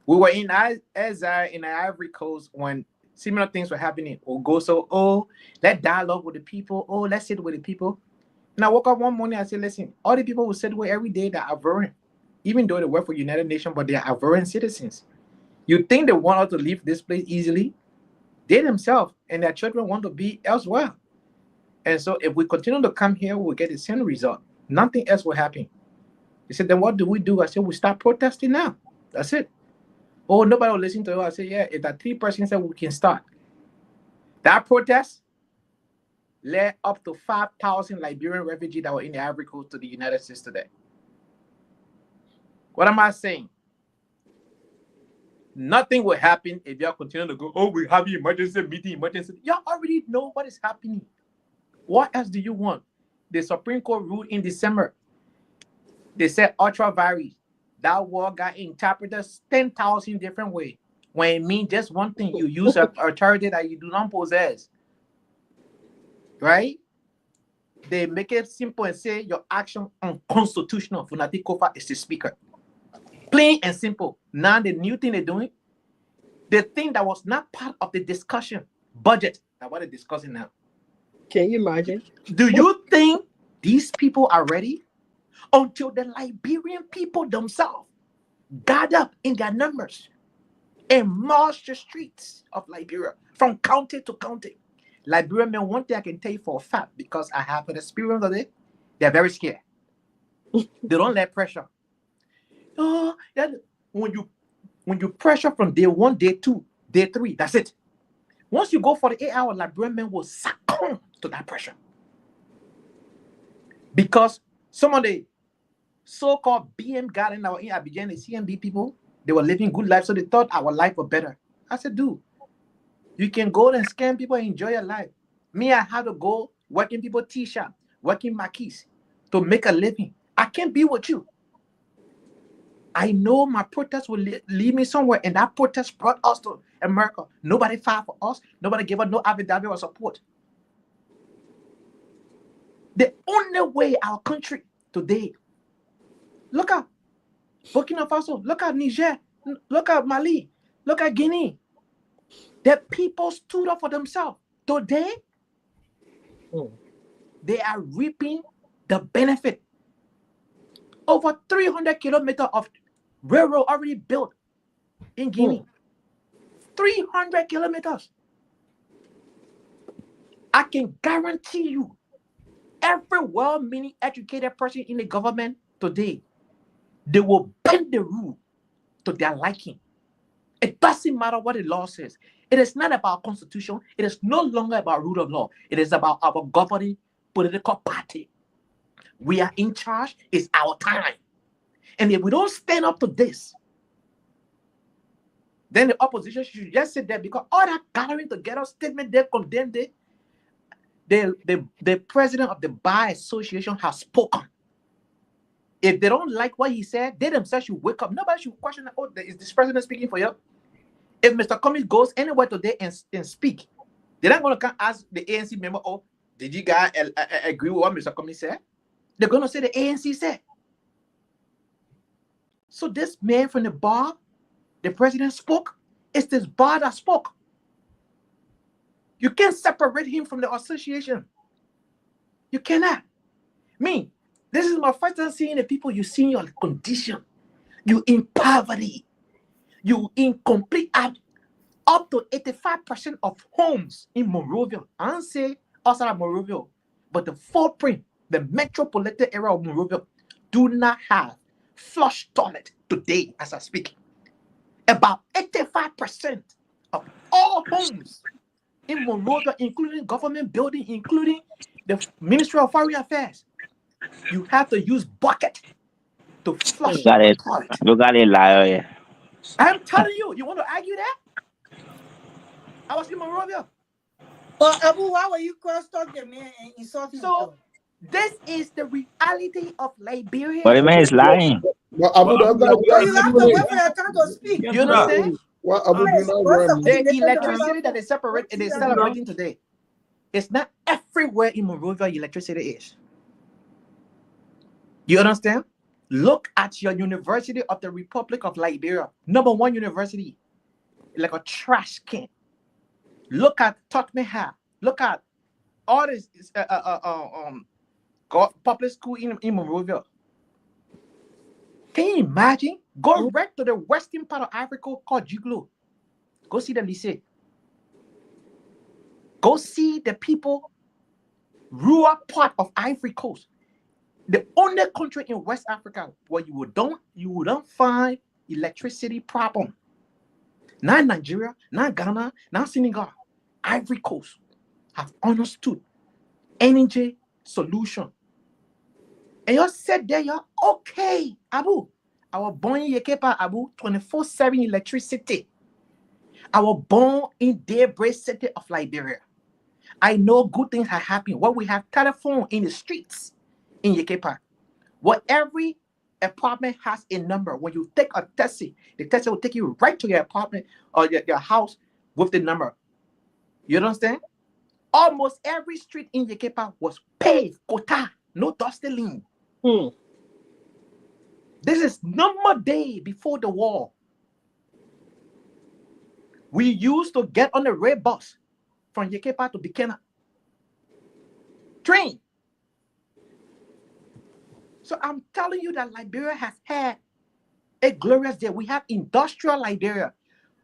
We were in the Ivory Coast when similar things were happening. Let's dialogue with the people. Let's sit with the people. And I woke up one morning, I said, listen, all the people who sit with every day that are aberrant, even though they work for United Nations, but they are aberrant citizens. You think they want us to leave this place easily? They themselves and their children want to be elsewhere. And so if we continue to come here, we'll get the same result. Nothing else will happen. They said, then what do we do? I said, we start protesting now. That's it. Oh, nobody will listen to you. I said, yeah, if that 3% said we can start. That protest led up to 5,000 Liberian refugees that were in the Ivory Coast to the United States today. What am I saying? Nothing will happen if y'all continue to go, we have an emergency meeting, Y'all already know what is happening. What else do you want? The Supreme Court ruled in December. They said ultra-virus. That word got interpreted 10,000 different ways. When it means just one thing, you use an authority that you do not possess. Right? They make it simple and say your action unconstitutional. Funati Kofa is the speaker. Plain and simple. Now the new thing they're doing, the thing that was not part of the discussion, budget, that's what they're discussing now. Can you imagine? Do you think these people are ready? Until the Liberian people themselves gather up in their numbers and march the streets of Liberia from county to county. Liberian men, one thing I can tell you for a fact, because I have an experience of it, they're very scared. They don't let pressure. When you pressure from day 1, day 2, day 3, that's it. Once you go for the 8 hour, Liberian men will succumb to that pressure. Because some of the so-called BM guys in Abidjan, the CMB people, they were living good life, so they thought our life was better. I said, dude, you can go and scam people and enjoy your life. Me, I had to go working people T-shirt, working marquees to make a living. I can't be with you. I know my protest will lead me somewhere, and that protest brought us to America. Nobody fought for us. Nobody gave us no affidavit or support. The only way our country today, look at Burkina Faso, look at Niger, look at Mali, look at Guinea. The people stood up for themselves. Today, they are reaping the benefit. Over 300 kilometers of railroad already built in Guinea. 300 kilometers. I can guarantee you, every well-meaning educated person in the government today, they will bend the rule to their liking. It doesn't matter what the law says. It is not about constitution. It is no longer about rule of law. It is about our governing political party. We are in charge. It's our time. And if we don't stand up to this, then the opposition should just sit there, because all that gathering together statement, they condemned it. The president of the Bar Association has spoken. If they don't like what he said, they themselves should wake up. Nobody should question, is this president speaking for you? If Mr. Cummings goes anywhere today and speak, they're not going to come ask the ANC member, Did you guys agree with what Mr. Comey said? They're going to say the ANC said. So this man from the bar, the president spoke. It's this bar that spoke. You can't separate him from the association. You cannot. Me, this is my first time seeing the people you see in your condition. You in poverty. You in complete up to 85% of homes in Monrovia. I don't say outside of Monrovia, but the footprint, the metropolitan area of Monrovia, do not have flush toilet today as I speak. About 85% of all homes in Monrovia, including government building, including the Ministry of Foreign Affairs, you have to use bucket to flush Got the it. toilet. You got it, liar. Yeah. I'm telling you, you want to argue that? I was in Monrovia. But Abu, why were you cross-talk the man and insulting him? So this is the reality of Liberia. But the man is lying. But Abu, Well, does that You have to wait for your time to speak. You understand? What Abu do Yes, not what's run? the- The electricity that they separate and they're celebrating today, it's not everywhere in Monrovia electricity is. You understand? Look at your University of the Republic of Liberia, #1 university, like a trash can. Look at Torgbean. Look at all this public school in Monrovia. Can you imagine? Go right to the western part of Africa called Juglo. Go see the lycée. Go see the people, rural part of Ivory Coast. The only country in West Africa where you don't find electricity problem. Not Nigeria, not Ghana, not Senegal. Ivory Coast have understood energy solution. And you said there, you're okay, Abu. I was born in Yekepa, Abu, 24/7 electricity. I was born in Daybreak City of Liberia. I know good things are happening. When we have telephone in the streets in Yekepa, where every apartment has a number. When you take a taxi, the taxi will take you right to your apartment or your house with the number. You understand? Almost every street in Yekepa was paved, quota, no dusty lane. This is number day before the war. We used to get on the red bus from Yekepa to Bikena. Train. So I'm telling you that Liberia has had a glorious day. We have industrial Liberia.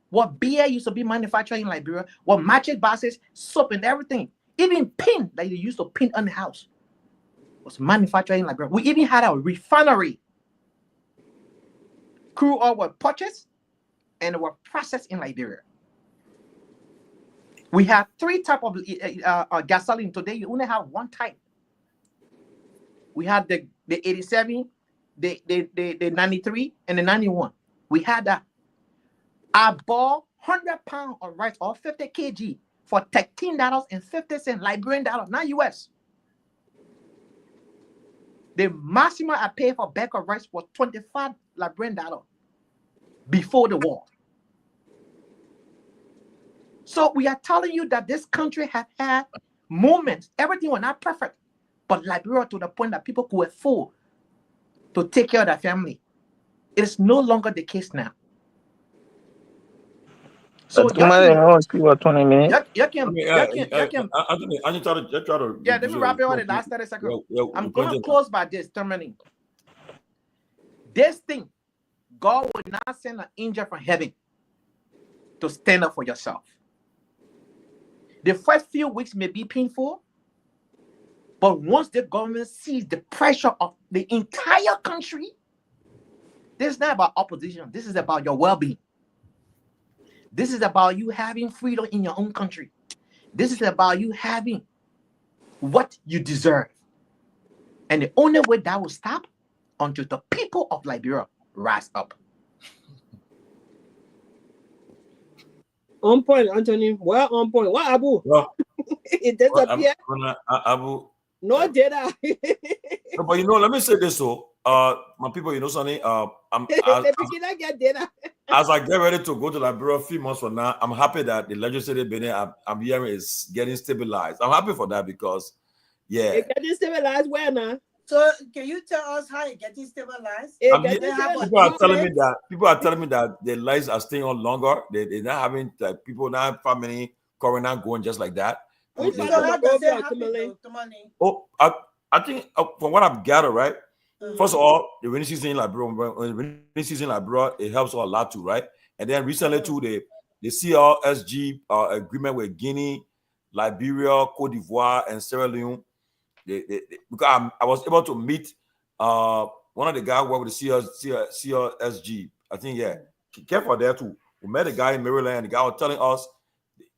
What beer used to be manufactured in Liberia, what mattress boxes, soap and everything. Even pin that you used to pin on the house was manufactured in Liberia. We even had a refinery. Crude oil were purchased and were processed in Liberia. We have 3 types of gasoline. Today, you only have 1 type. We had the 87, the 93, and the 91. We had that. I bought 100 pounds of rice or 50 kg for $13.50 Liberian dollar, not US. The maximum I paid for a bag of rice was 25 Liberian dollar before the war. So we are telling you that this country has had moments. Everything was not perfect, but Liberia to the point that people could afford to take care of their family. It is no longer the case now. So Tomorrow, what 20 minutes? Anthony, I try to. Yeah, let me wrap it up in the last 30 seconds. I'm going to close by this, terminating. This thing, God will not send an angel from heaven to stand up for yourself. The first few weeks may be painful, but once the government sees the pressure of the entire country, this is not about opposition. This is about your well-being. This is about you having freedom in your own country. This is about you having what you deserve. And the only way that will stop until the people of Liberia rise up. On point, Anthony. Well, on point. What, Abu? Well, It disappeared. Abu. No data. No, but let me say this so. My people, something. As I get ready to go to Liberia a few months from now, I'm happy that the legislative Benin I'm hearing is getting stabilized. I'm happy for that because Yeah. It getting stabilized where now? So can you tell us how it getting stabilized? It I mean, getting people are telling me stabilized? that the lights are staying on longer. They're not having like people not family corona going just like that. Which So part how of does it Monrovia, happen, Tomalin? though, Tomalin? Oh, I think from what I've gathered, right? First of all, the rainy season in Liberia, it helps a lot too, right? And then recently too, the CLSG agreement with Guinea, Liberia, Cote d'Ivoire, and Sierra Leone. Because I was able to meet one of the guys who worked with the CLSG. I think careful there too. We met a guy in Maryland. And the guy was telling us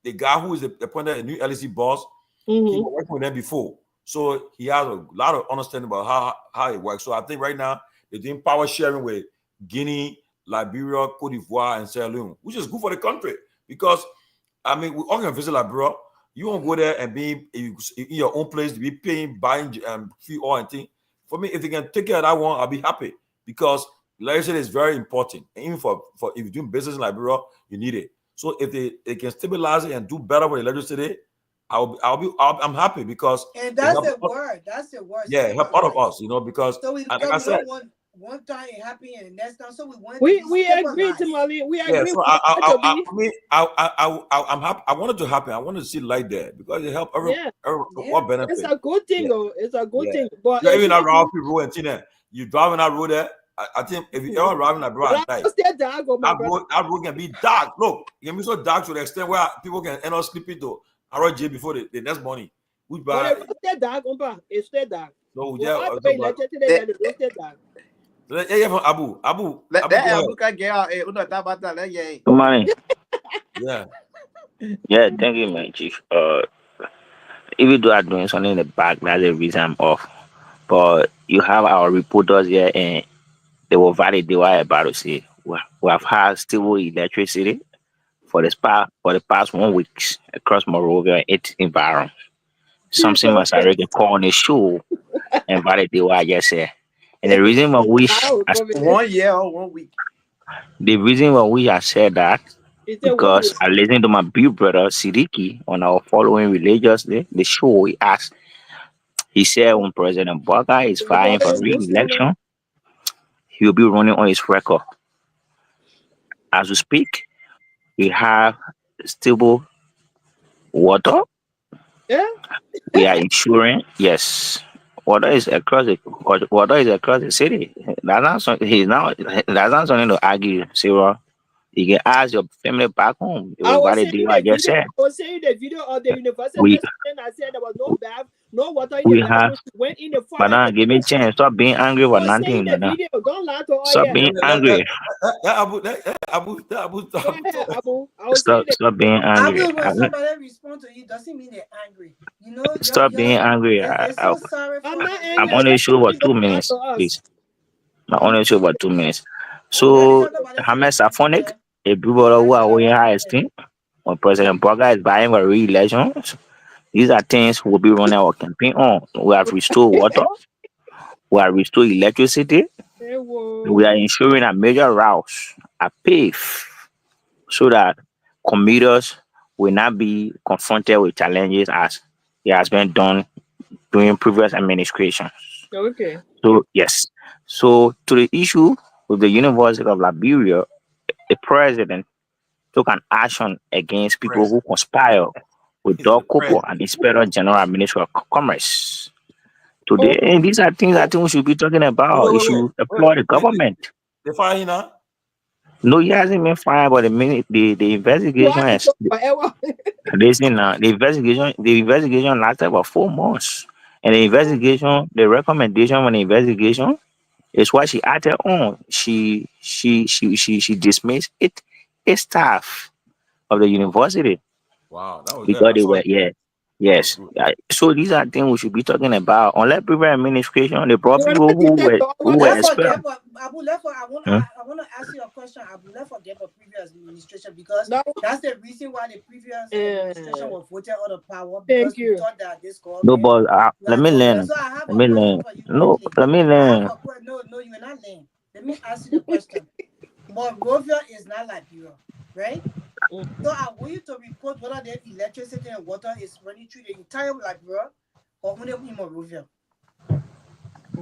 the guy who is appointed a new LEC boss. He was working with them before. So he has a lot of understanding about how it works. So I think right now they're doing power sharing with Guinea, Liberia, Cote d'Ivoire, and Sierra Leone, which is good for the country. Because, I mean, we all can visit Liberia. You won't go there and be in your own place to be buying free oil and things. For me, if they can take care of that one, I'll be happy. Because legislation is very important. And even for if you're doing business in Liberia, you need it. So if they can stabilize it and do better with the legislature, I'm happy because that's the word. That's the word. Yeah, help all of us, because so we said, don't want one time it happen and next time. So we want we agree, Tomalin. We agree. Yeah, so I'm happy. I wanted to happen. I wanted to see light there because it helped what benefit. It's a good thing, though. It's a good thing. But even around people and Tina, you driving that road there. I think if you ever driving that road at night, that road can be dark. Look, it can be so dark to the extent where people can end up sleeping to RJ before the next morning. But it's dark, it's still dark. So Abu. Yeah, thank you, my chief. Even though I'm doing something in the back, that's the reason I'm off. But you have our reporters here, and they will validate what I'm about to say. We have had stable electricity for the past 1 week across Monrovia and its environs. Something must already call on the show and validate what I just said. And the reason why we 1 year or 1 week. The reason why we have said that because I listened to my big brother Sidiki on our following religiously the show. He said when President Boga is vying for re-election, he will be running on his record. As we speak, we have stable water. Yeah. We are ensuring, yes, water is across the city. That's not something to argue, Sarah. You can ask your family back home. I was saying the video of the university and I said there was no bath, no water in the bathroom. Went in the fire. Madam, give me a chance. Stop being angry about nothing. Don't lie to us. Stop being angry. Stop being angry. When somebody responds to you, doesn't mean they're angry. Stop being angry. So sorry for I'm only sure about 2 minutes, please. I'm only sure about 2 minutes. So, Hamas Aphonic, a people who are winning high esteem, when President Boga is buying for re-election, these are things we'll be running our campaign on. We have restored water, we have restored electricity, we are ensuring that major routes are paved so that commuters will not be confronted with challenges as it has been done during previous administrations. Okay. So, yes. So, to the issue with the University of Liberia, the president took an action against people who conspire with Doug Cooper and Inspector General Ministry of Commerce. Today, and these are things I think we should be talking about. We should applaud the government. They fire him now? No, he hasn't been fired, but the investigation has. Listen now, the investigation lasted about 4 months, and the recommendation on the investigation is what she acted on. She dismissed a staff of the university. Wow, that was because they were yes. So these are things we should be talking about. Unlike previous administration, they brought people who were expelled. I want to ask you a question. I will not forget the previous administration because that's the reason why the previous administration was voted out of power. Because we thought that this government. No, but let me learn. No, let me learn. No, you will not learn. Let me ask you the question. Monrovia is not Liberia, right? So I want you to report whether the electricity and water is running through the entire Liberia, But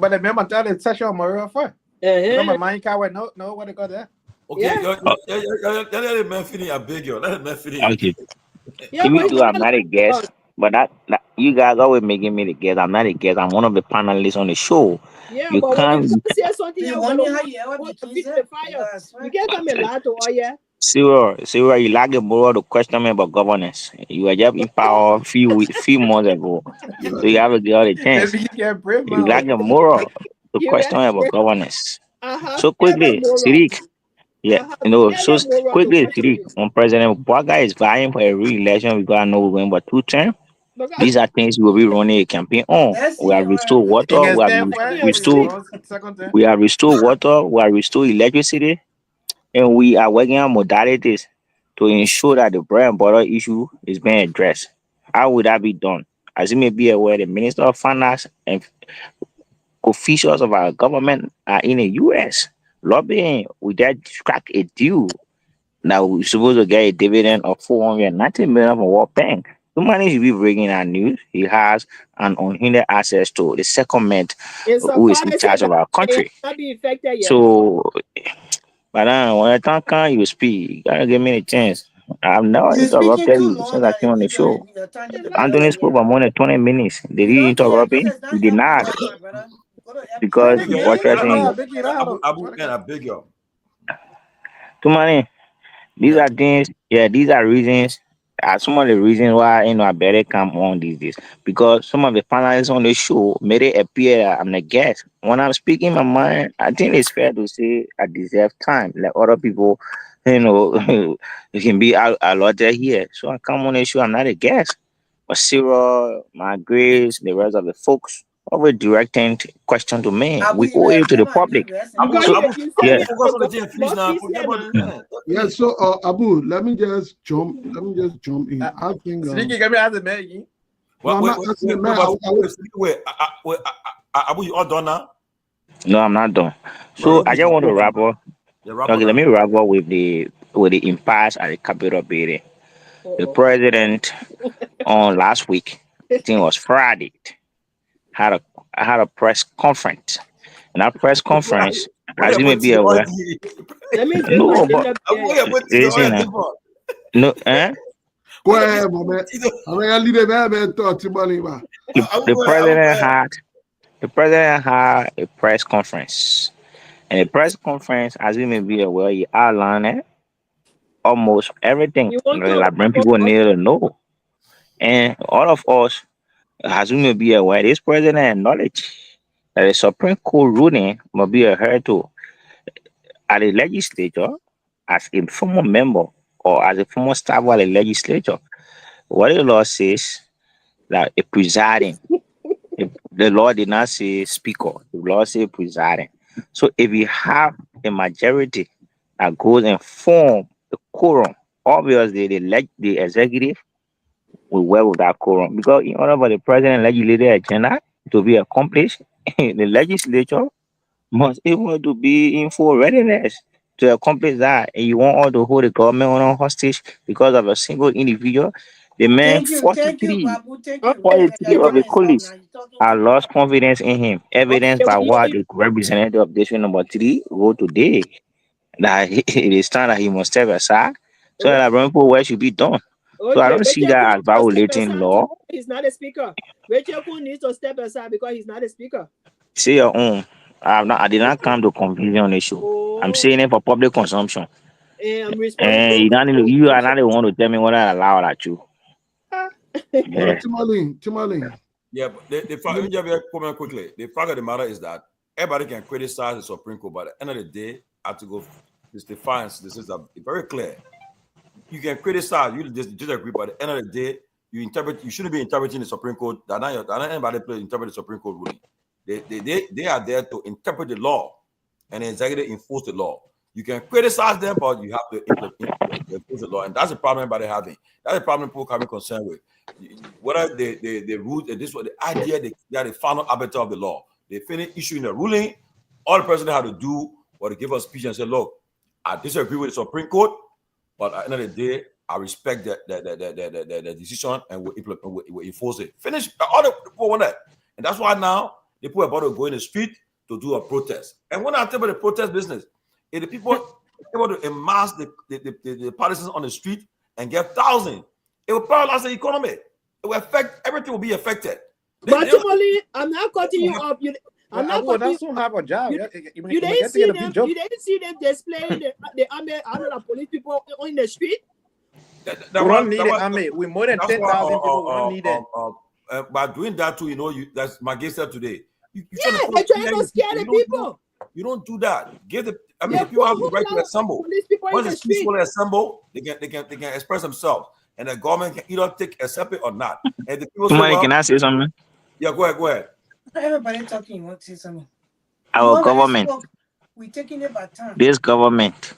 the member tell the session of Maria for. Uh-huh. My mind can't know what they got there. Okay, Yeah. let the man finish. I beg you. Let the man finish. Okay. Yeah, Me but too. I'm not a guest, but that you guys always making me the guest. I'm not a guest. I'm one of the panelists on the show. yeah, You but when can't you say something, We you wonder gotta how you ever hold the became feet to that. the fire. Yeah, I swear. You can't come and lie to all, yeah. see where you like the borrow to question me about governance. You were just in power few months ago, so you have to get all the chance. Maybe you can brave You man. like the moral to You question me about ready? governance. Uh-huh. So Get the quickly, moral. Sirik. Yeah, Get so the moral to quickly, question Sirik, you. when President Boaga is vying for a re-election, we gotta know we're going for 2 terms. Because These are things we will be running a campaign on. Let's We see. have restored You water, can stand for it. restored Second time. we have restored water, we have restored electricity, and we are working on modalities to ensure that the bread and butter issue is being addressed. How would that be done? As you may be aware, the Minister of Finance and officials of our government are in the US lobbying with that crack a deal. Now we're supposed to get a dividend of 490 million from World Bank. The money should be bringing our news. He has an unhindered access to the secondment it's a who is in policy charge of that our may country. not be affected yet. So, but when I talk, you speak. You gotta give me a chance. I've never You're speaking interrupted too you long since I that came on the it means show. your time need to be Anthony over spoke here. for more than 20 minutes. Did You he don't care interrupt because me? it's not He did helping not, us, my brother. Go to because Big he man, buttressing. big man, I beg you. Too many. These are things, yeah, these are reasons, some of the reasons why, I better come on these days. Because some of the panelists on the show made it appear that I'm the guest. When I'm speaking my mind, I think it's fair to say I deserve time. Like other people, you can be allotted here. So I come on the show, I'm not a guest. But Sarah, my grace, the rest of the folks, always directing question to me. We owe it to the public. Because So, you said yeah. we have to go more peace here now. Yeah, so Abu, let me just jump in. I think Sneaky, get me out of the man. no, I'm not asking the man. Wait, Abu, you all done now? No, I'm not done. So I just want to wrap up. Okay, let me wrap up with the impasse at the Capitol building. The president on last week, I think it was Friday, had a press conference. And that press conference, as you may be aware, Let me drink my no, but dinner beer. listen, no, Go ahead, my man. I'm gonna leave the man talk to money, man. the president had a press conference. And the press conference, as you may be aware, he outlined almost everything You want to that bring people need to know. And all of us, as we may be aware, this president acknowledged that the Supreme Court ruling must be adhered to at the legislature as a former member or as a former staff of the legislature. What the law says that a presiding, the law did not say speaker, the law says presiding. So if you have a majority that goes and form the quorum, obviously the executive will work with that quorum because in order for the president legislative agenda to be accomplished, the legislature must able to be in full readiness to accomplish that. And you want all to hold the government on hostage because of a single individual. The man Thank you, Babu. Thank you. 43 of Time the is up colleagues now. You're talking I too much. lost confidence in him, evidenced by what the representative of district number 3 wrote today. That it is time that he must step aside so that people work should be done. So I Okay, don't see Rachel that Kuhn as needs to step violating aside too. law. He's not a speaker. Rachel Kuhn needs to step aside because he's not a speaker. Say your own. I did not come to conclusion on the show. I'm saying it for public consumption. And I'm And responsible. you are not the one to tell me what I allow at you. Yeah. Tomalin. Yeah, but let me just comment quickly. The fact of the matter is that everybody can criticize the Supreme Court, but at the end of the day, I have to go justify. This is very clear. You can criticize, you disagree, but at the end of the day, you shouldn't be interpreting the Supreme Court. That not anybody interpret the Supreme Court ruling. They are there to interpret the law and the executive enforce the law. You can criticize them, but you have to enforce the law, and that's the problem everybody having. That's the problem people having concern with. Whether the rule, this was the idea they are the final arbiter of the law. They finish issuing the ruling. All the president had to do was to give a speech and say, "Look, I disagree with the Supreme Court, but at the end of the day, I respect the decision and will enforce it. Finish. All the people want that. And that's why now the people are about to go in the street to do a protest. And when I tell about the protest business, if the people are able to amass the partisans on the street and get thousands, it will paralyze the economy. It will affect, everything will be affected. But Tomalin, I'm not cutting you up. I'm not cutting you have a job. You didn't see them. You didn't see them displaying the army and the police people on the street. We don't need it. I mean, we more than 10,000 people. We don't need it. By doing that too, that's my guest said today. They're trying to scare the people. You don't do that. Give the. I mean, people have the right to assemble. Once it's peacefully assemble, they can express themselves, and the government can either accept it or not. And the people can I say something? Yeah, go ahead. Everybody talking. You want to say something? Our government. We're taking it by turn. This government.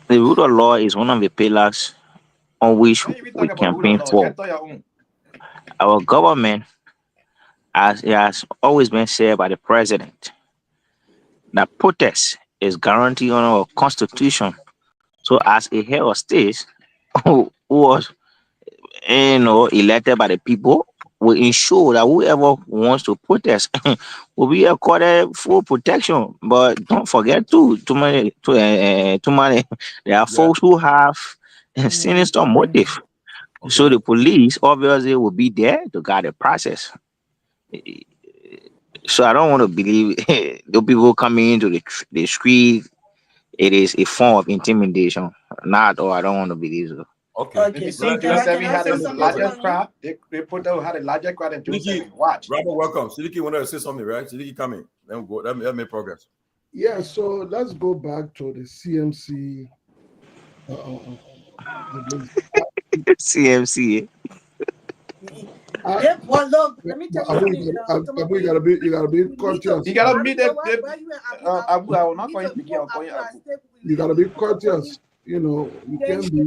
The rule of law is one of the pillars on which we campaign for. Our government, as it has always been said by the president, that protest is guaranteed on our constitution. So as a head of state who was elected by the people, will ensure that whoever wants to protest will be accorded full protection. But don't forget too many there are folks who have sinister motive. Okay. So the police obviously will be there to guide the process. So I don't want to believe the people coming into the street, it is a form of intimidation. Not, or I don't want to believe so. Okay. So we had the largest crowd. They put out had a larger crowd and watch. Robert, welcome. Sidiki wanted to say something, right? Sidiki coming. Then we go. Let me progress. Yeah. So let's go back to the CMC. CMC. Well, look, let me tell you something. You gotta be courteous. You gotta meet them. I will not going to begin. You gotta be courteous. You can't be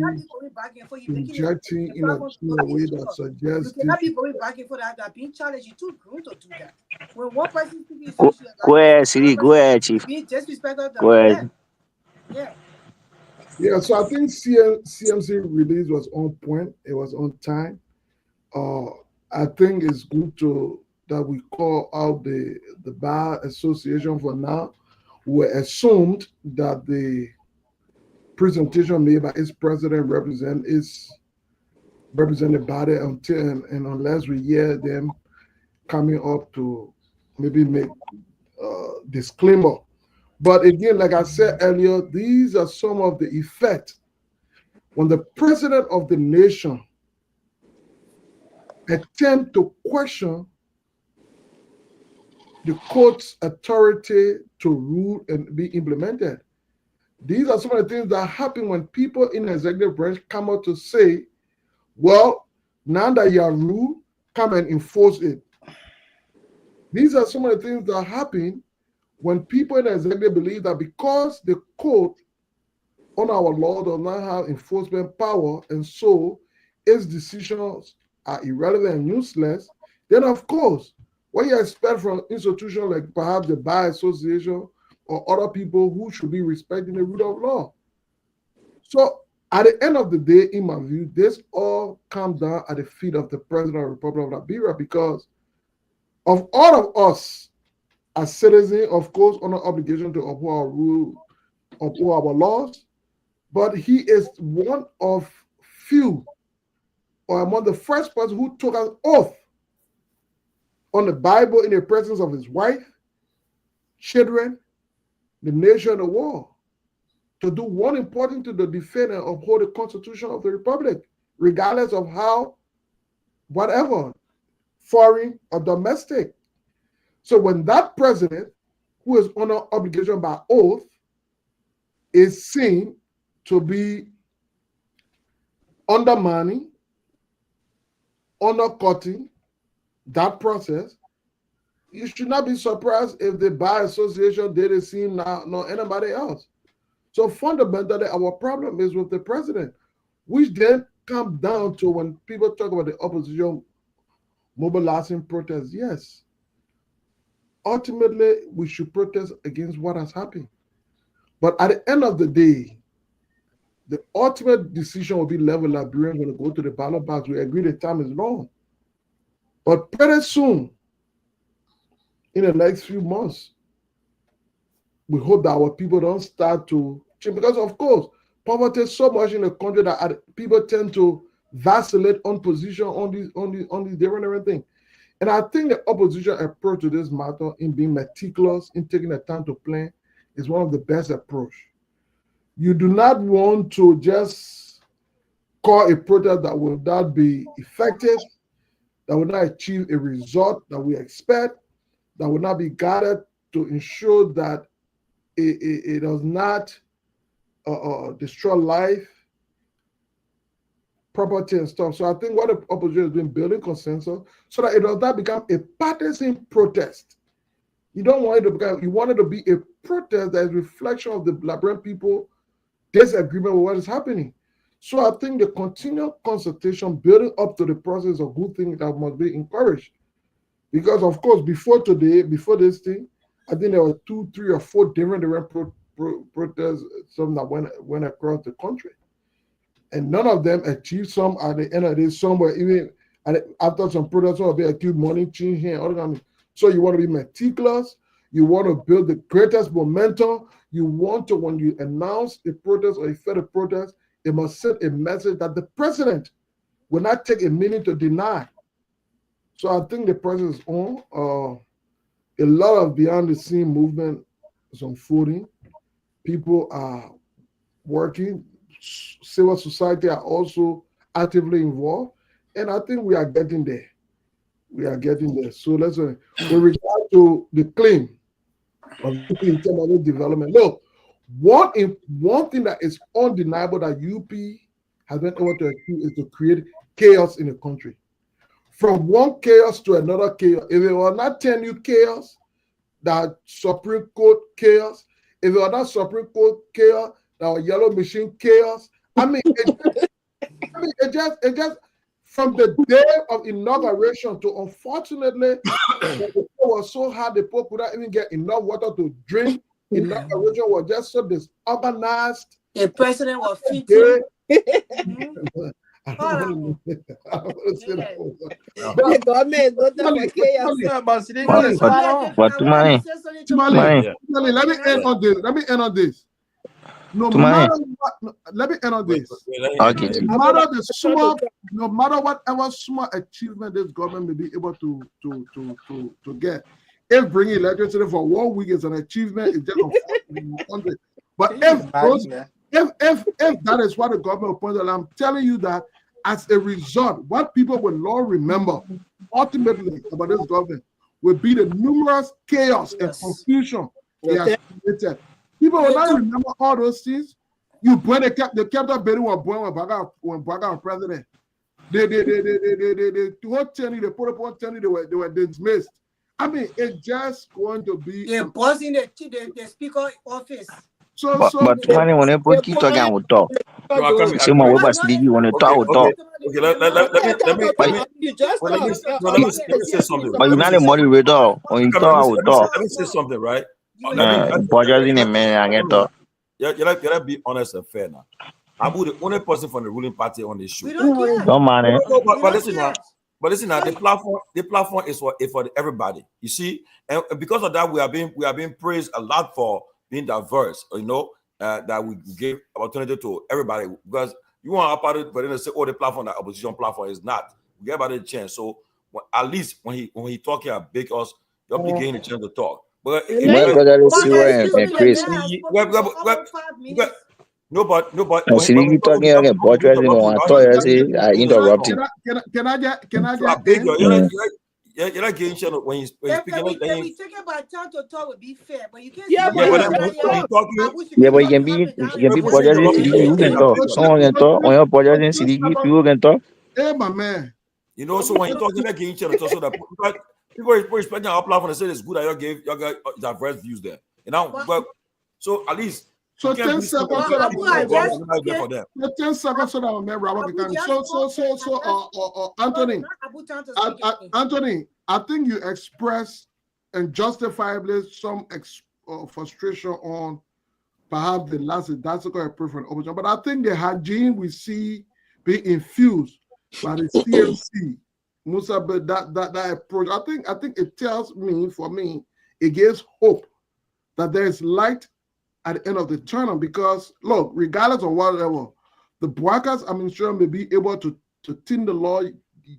injecting in a way that suggests. You cannot be going back and forth after being challenged. You're too grown to do that. When one person speaks, go ahead, Siri. Go ahead, Chief. Be disrespectful. Go ahead. Yeah. So I think CMC release was on point. It was on time. I think it's good that we call out the Bar Association for now. We assumed that the presentation made by its president represent the body until and unless we hear them coming up to maybe make disclaimer. But again, like I said earlier, these are some of the effects when the president of the nation attempt to question the court's authority to rule and be implemented. These are some of the things that happen when people in the executive branch come out to say, well, now that you are ruled, come and enforce it. These are some of the things that happen when people in the executive believe that because the court on our law does not have enforcement power and so its decisions are irrelevant and useless, then of course, what you expect from institutions like perhaps the Bar Association or other people who should be respecting the rule of law. So at the end of the day, in my view, this all comes down at the feet of the President of the Republic of Liberia because of all of us as citizens, of course, on an obligation to uphold our rule, uphold our laws, but he is one of few or among the first person who took an oath on the Bible in the presence of his wife, children, the nation, and the world, to do one important to the defend and uphold the Constitution of the Republic, regardless of how, whatever, foreign or domestic. So when that president, who is under obligation by oath, is seen to be undermining, undercutting that process, you should not be surprised if the Bar Association did the same nor anybody else. So fundamentally, our problem is with the president, which then comes down to when people talk about the opposition mobilizing protests. Yes, ultimately, we should protest against what has happened. But at the end of the day, the ultimate decision will be level Liberians going to go to the ballot box. We agree the time is long. But pretty soon, in the next few months, we hope that our people don't start to change. Because, of course, poverty is so much in the country that people tend to vacillate on position on these different things. And I think the opposition approach to this matter in being meticulous, in taking the time to plan, is one of the best approach. You do not want to just call a protest that will not be effective, that will not achieve a result that we expect, that will not be guided to ensure that it does not destroy life, property, and stuff. So I think what the opposition has been building consensus so that it does not become a partisan protest. You don't want it to become, you want it to be a protest that is a reflection of the Liberian people disagreement with what is happening. So I think the continued consultation building up to the process of good things that must be encouraged. Because of course, before today, before this thing, I think there were 2, 3, or 4 different protests, some that went across the country. And none of them achieved. Some at the end of this, somewhere even after some protests, some of them achieved money change here. So you want to be meticulous. You want to build the greatest momentum. You want to, when you announce a protest or a federal protest, it must send a message that the president will not take a minute to deny. So I think the process is on. A lot of behind the scene movement is unfolding. People are working. Civil society are also actively involved. And I think we are getting there. We are getting there. So let's with regard to the claim of internal development. Look, one thing that is undeniable that UP has been able to achieve is to create chaos in the country. From one chaos to another chaos. If it was not 10 new chaos, that Supreme Court chaos, if it was not Supreme Court chaos, that was yellow machine chaos. I mean, it just from the day of inauguration to unfortunately, it was so hard the people could not even get enough water to drink. Inauguration was just so disorganized. The president was feeding. I don't want to say that. The government is not done for chaos. Let me end on this. No matter what, let me end on this. Okay. No matter whatever small achievement this government may be able to get, if bringing electricity for 1 week is an achievement, it's just unfortunate. But if that is what the government pointed out, I'm telling you that as a result, what people will not remember ultimately about this government will be the numerous chaos and confusion they have created. People will not remember all those things. You when they kept up building when Baga was president. They whole tenure, they put up one tenure, they were dismissed. I mean, it's just going to be they're bossing the speaker office. But money when they put keep talking with talk. See my way about Stevie when they talk with talk. Okay, let me say something. But you're not a moderator when you talk with talk. Let me say something, right? Budget in a man, I get talk. You gotta be honest and fair now. Abu, the only person from the ruling party on this show. We don't care. Don't mind it. But listen now, the platform is for everybody. You see, and because of that, we are being praised a lot for being diverse. You know, that we give opportunity to everybody, because you want our party, but then they say, oh, the platform, the opposition platform is not. We give everybody a chance. So at least when he talking about big us, you'll be getting a chance to talk. But no, but Siligi talking again, portrait, you know, I thought I interrupted. Can I get you're not getting channel when he's speaking. If we take about time to talk would be fair, but you can't. But you can be project in Siligi, you can talk. Someone can talk. When you're project in Siligi, people can talk. Hey, my man. You know, so when you're talking, like getting channel, so that people expecting our platform to say it's good that you got diverse views there. You know, but so at least. So 10 seconds so that 10 seconds so that my man Robert can. So Anthony, I think you expressed and justifiably some frustration on perhaps the last that's a preferred option. But I think the hygiene we see being infused by the CMC, Musa, but that approach, I think it tells me, for me, it gives hope that there is light at the end of the tunnel. Because look, regardless of whatever, the Bwakas administration may be able to thin the law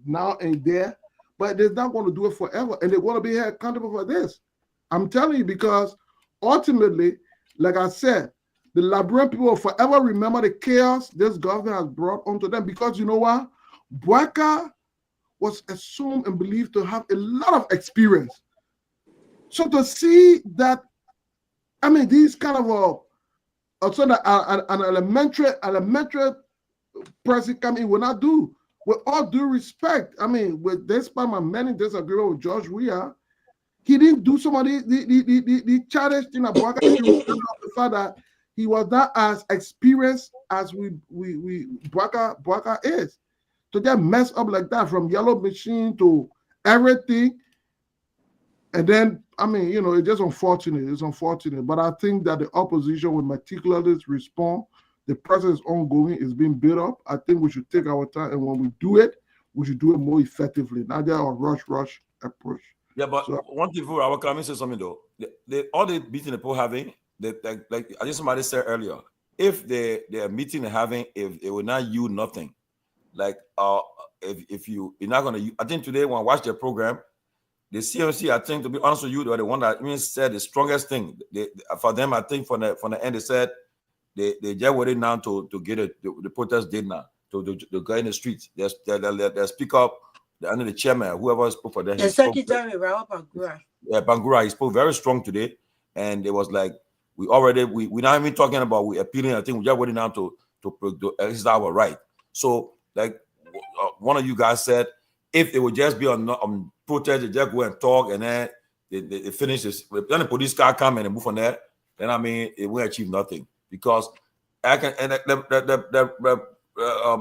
now and there, but they're not going to do it forever, and they want to be held accountable for this. I'm telling you, because ultimately, like I said, the Liberian people will forever remember the chaos this government has brought onto them. Because you know what? Bwaka was assumed and believed to have a lot of experience. So to see that, I mean, these kind of an elementary person come in will not do. With all due respect, I mean, with despite my many disagreements with George Weah, he didn't do some of the challenge thing about the fact that he was not as experienced as Bwaka is. To just mess up like that, from yellow machine to everything. And then, I mean, you know, it's just unfortunate. It's unfortunate. But I think that the opposition will meticulously respond. The process is ongoing. It's being built up. I think we should take our time. And when we do it, we should do it more effectively. Not just a rush approach. Yeah, but so, one thing for our coming say something though. All the meeting the people having, like I just somebody said earlier, if they're meeting and having, if it will not yield nothing, like if you're not gonna, I think today when I watched the program, the CMC, I think, to be honest with you, they were the one that even said the strongest thing. For them, I think from the end, they said they just waiting now to get the protest did now to go in the streets. They speak up. Under the chairman, whoever spoke for them, the secretary, Bangura. Yeah, Bangura, he spoke very strong today, and it was like we're not even talking about we appealing. I think we're just waiting now to exercise our right. So, like one of you guys said, if they would just be on protest, they just go and talk, and then they finish this. Then the police car come and move on there, then I mean it won't achieve nothing, because I can and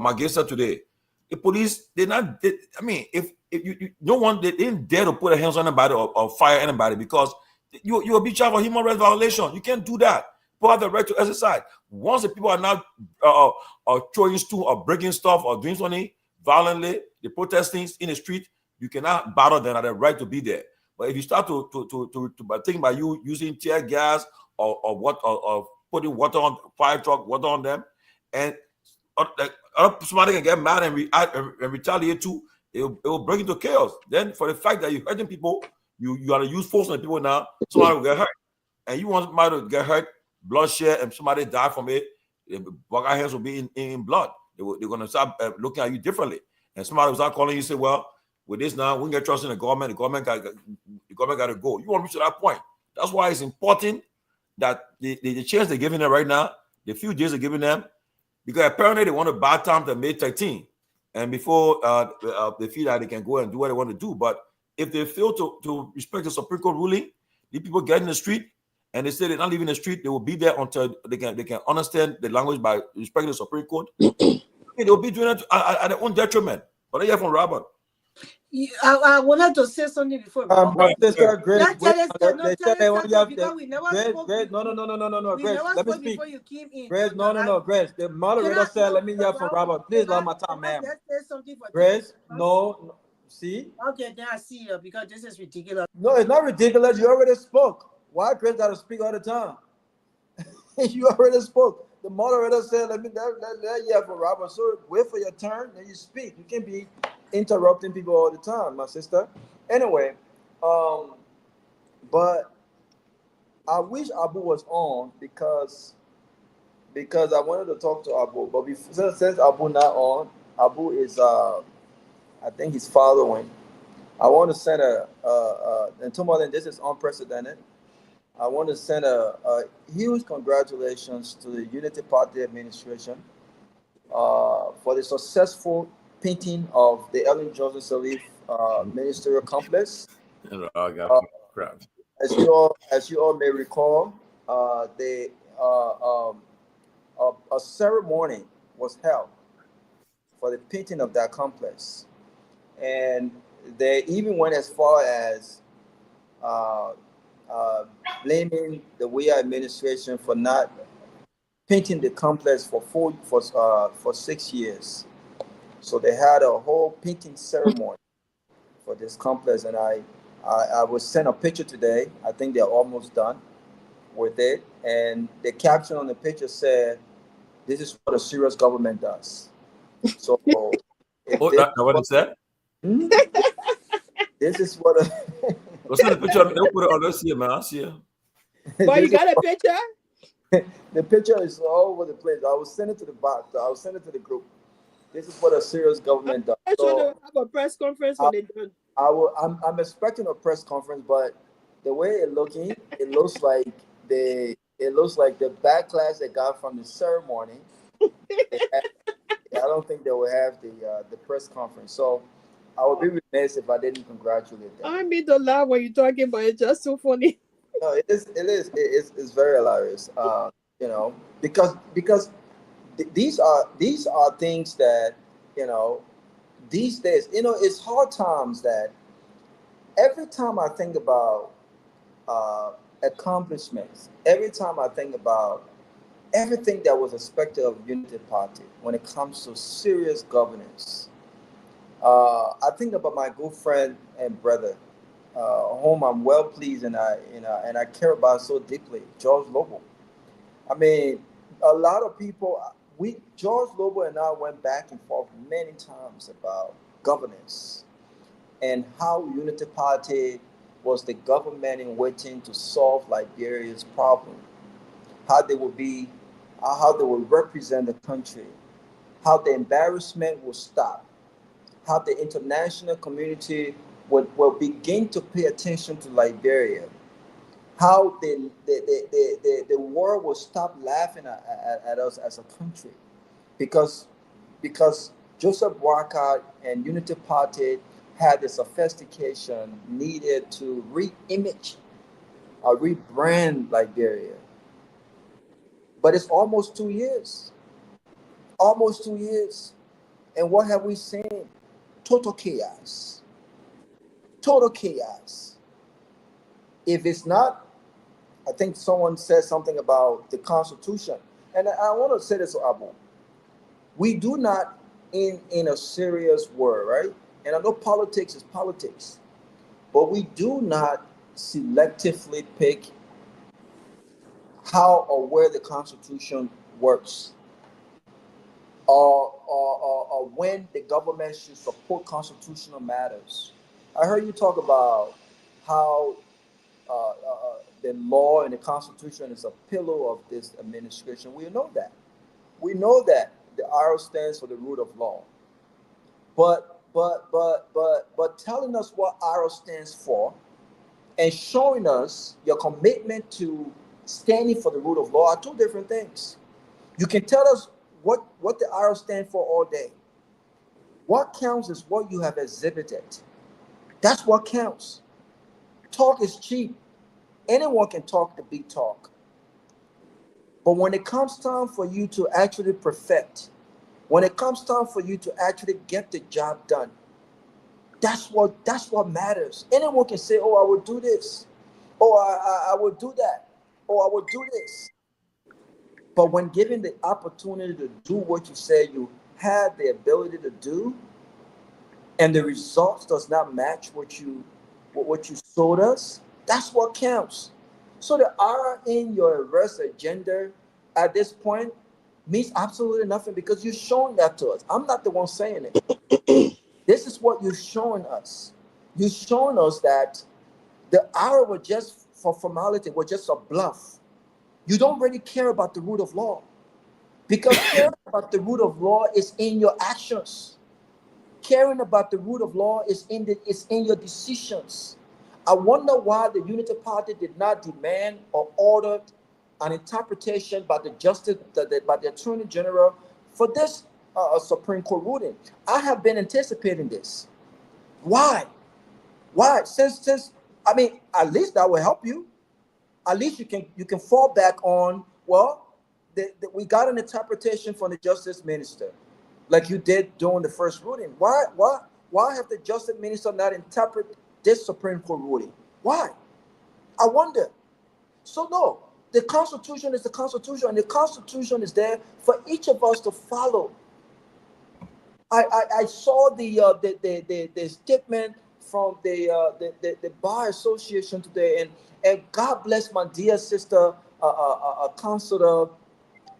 my guest said today. The police, I mean, if you no one, they didn't dare to put their hands on anybody or fire anybody, because you will be charged for human rights violation. You can't do that. People have the right to exercise. Once the people are now throwing stones or breaking stuff or doing something violently, the protesting in the street, you cannot battle them at the right to be there. But if you start to think by you using tear gas or putting water on fire truck, water on them, and somebody can get mad and retaliate too, it will bring into chaos. Then for the fact that you're hurting people, you got to use force on the people now, somebody will get hurt. And you want somebody to get hurt, bloodshed, and somebody die from it, our hands will be in blood. They're going to start looking at you differently. And somebody will start calling you, say, well, with this now, we can get trust in the government. The government got to go. You want to reach to that point. That's why it's important that the chance they're giving them right now, the few days they're giving them, because apparently they want to buy time to May 13, and before they feel that they can go and do what they want to do. But if they fail to respect the Supreme Court ruling, the people get in the street and they say they're not leaving the street, they will be there until they can understand the language by respecting the Supreme Court. They'll be doing it at their own detriment. But I hear from Robert. I wanted to say something before. Sister Grace, Grace, no, Grace, let me speak. Grace, no, Grace. The moderator said, let me hear from Robert. Please allow my time, ma'am. Grace, no, see? Okay, then I see you, because this is ridiculous. No, it's not ridiculous. You already spoke. Why Grace got to speak all the time? You already spoke. The moderator said, let you hear from Robert. So wait for your turn, then you speak. You can't be interrupting people all the time, my sister. Anyway, but I wish Abu was on because I wanted to talk to Abu. But since Abu not on, Abu is I think he's following. I want to send and Tomalin, this is unprecedented. I want to send a huge congratulations to the Unity Party administration for the successful painting of the Ellen Johnson Sirleaf ministerial complex. As you all may recall, a ceremony was held for the painting of that complex, and they even went as far as blaming the Weah administration for not painting the complex for 6 years. So they had a whole painting ceremony for this complex, and I was sent a picture today. I think they're almost done with it, and the caption on the picture said, "This is what a serious government does." So, That's what it said. This is what a What's in the picture? They'll put it on. Let's see it, man. I see it. But you got a picture? The picture is all over the place. I will send it to the box. I will send it to the group. This is what a serious government does. I should have a press conference when they're done. I'm expecting a press conference, but the way it looks like it looks like the backlash they got from the ceremony. I don't think they will have the press conference. So I would be remiss if I didn't congratulate them. I mean to laugh when you're talking, but it's just so funny. No, it's very hilarious. You know, because these are things that, you know, these days, you know, it's hard times that every time I think about accomplishments, every time I think about everything that was expected of Unity Party when it comes to serious governance, I think about my good friend and brother, whom I'm well pleased and I care about so deeply, George Lobo. I mean, a lot of people, George Lobo and I went back and forth many times about governance and how Unity Party was the government in waiting to solve Liberia's problem, how they would represent the country, how the embarrassment will stop, how the international community will begin to pay attention to Liberia, how the world will stop laughing at us as a country, because Joseph Boakai and Unity Party had the sophistication needed to re-image or rebrand Liberia. But it's almost 2 years. Almost 2 years. And what have we seen? Total chaos. Total chaos. If it's not, I think someone said something about the Constitution. And I want to say this to Abu. We do not, in a serious world, right? And I know politics is politics, but we do not selectively pick how or where the Constitution works, or when the government should support constitutional matters. I heard you talk about how the law and the Constitution is a pillar of this administration. We know that. We know that the R stands for the rule of law. But telling us what R stands for and showing us your commitment to standing for the rule of law are two different things. You can tell us what the R stands for all day. What counts is what you have exhibited. That's what counts. Talk is cheap. Anyone can talk the big talk. But when it comes time for you to actually perfect, when it comes time for you to actually get the job done, that's what matters. Anyone can say, "Oh, I will do this. Oh, I will do that. Oh, I will do this." But when given the opportunity to do what you say you had the ability to do, and the results does not match what you sold us, that's what counts. So the R in your arrest agenda at this point means absolutely nothing, because you're showing that to us. I'm not the one saying it. This is what you're showing us. You're showing us that the R was just for formality, was just a bluff. You don't really care about the rule of law, because caring about the rule of law is in your actions. Caring about the rule of law is in your decisions. I wonder why the Unity Party did not demand or order an interpretation by the Attorney General for this Supreme Court ruling. I have been anticipating this. Why? Why? Since I mean, at least that will help you. At least you can fall back on, well, we got an interpretation from the Justice Minister, like you did during the first ruling. Why have the Justice Minister not interpret this Supreme Court ruling? Why? I wonder. So no, The Constitution is the Constitution, and the Constitution is there for each of us to follow. I saw the statement from the Bar Association today, and God bless my dear sister, Councilor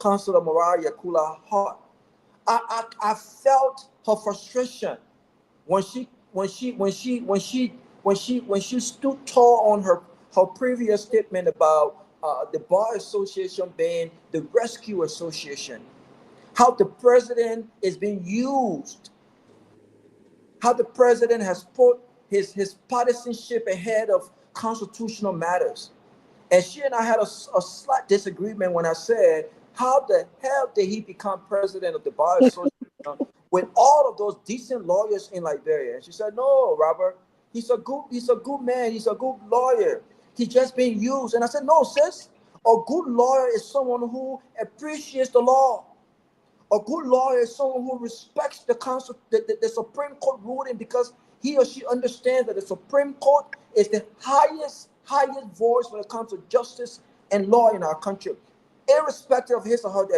Mariah Yakula Hart. I felt her frustration when she stood tall on her previous statement about the Bar Association being the Rescue Association. How the president is being used, how the president has put his partisanship ahead of constitutional matters. And she and I had a slight disagreement when I said, how the hell did he become president of the Bar Association with all of those decent lawyers in Liberia? And she said, no, Robert, he's a good man, he's a good lawyer. He's just being used. And I said, no, sis, a good lawyer is someone who appreciates the law. A good lawyer is someone who respects the Supreme Court ruling, because he or she understands that the Supreme Court is the highest voice when it comes to justice and law in our country, irrespective of his or her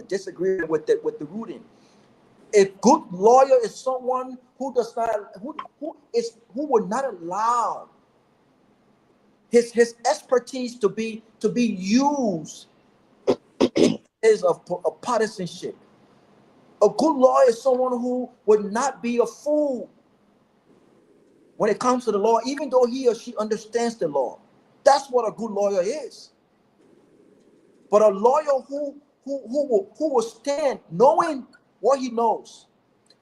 disagreement with the ruling. A good lawyer is someone who does not who would not allow his expertise to be used is of partisanship. A good lawyer is someone who would not be a fool when it comes to the law, even though he or she understands the law. That's what a good lawyer is. But a lawyer who will stand knowing what he knows,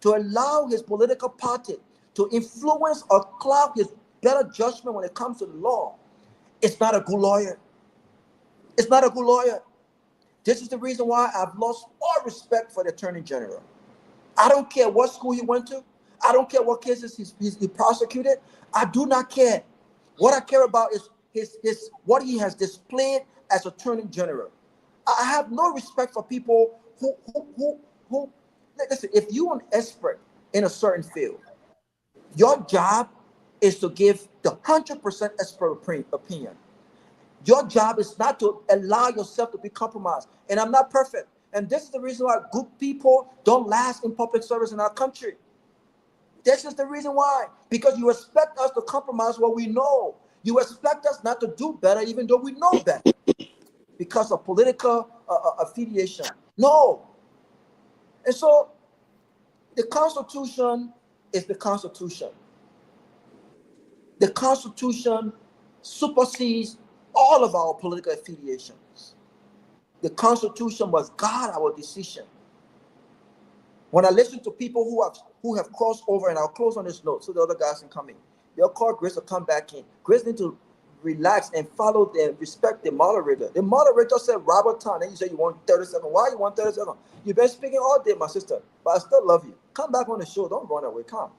to allow his political party to influence or cloud his better judgment when it comes to the law, it's not a good lawyer. It's not a good lawyer. This is the reason why I've lost all respect for the Attorney General. I don't care what school he went to. I don't care what cases he prosecuted. I do not care. What I care about is his what he has displayed as Attorney General. I have no respect for people who listen. If you're an expert in a certain field, your job is to give the 100% expert opinion. Your job is not to allow yourself to be compromised. And I'm not perfect. And this is the reason why good people don't last in public service in our country. This is the reason why. Because you expect us to compromise what we know. You expect us not to do better even though we know better. Because of political affiliation. No. And so the Constitution is the Constitution. The Constitution supersedes all of our political affiliations. The Constitution must guide our decision. When I listen to people who have crossed over, and I'll close on this note so the other guys can come in. They'll call Grace to come back in. Grace need to relax and follow and respect the moderator. The moderator said Robert Town, and you say you want 37. Why you want 37? You've been speaking all day, my sister, but I still love you. Come back on the show. Don't run away. Come.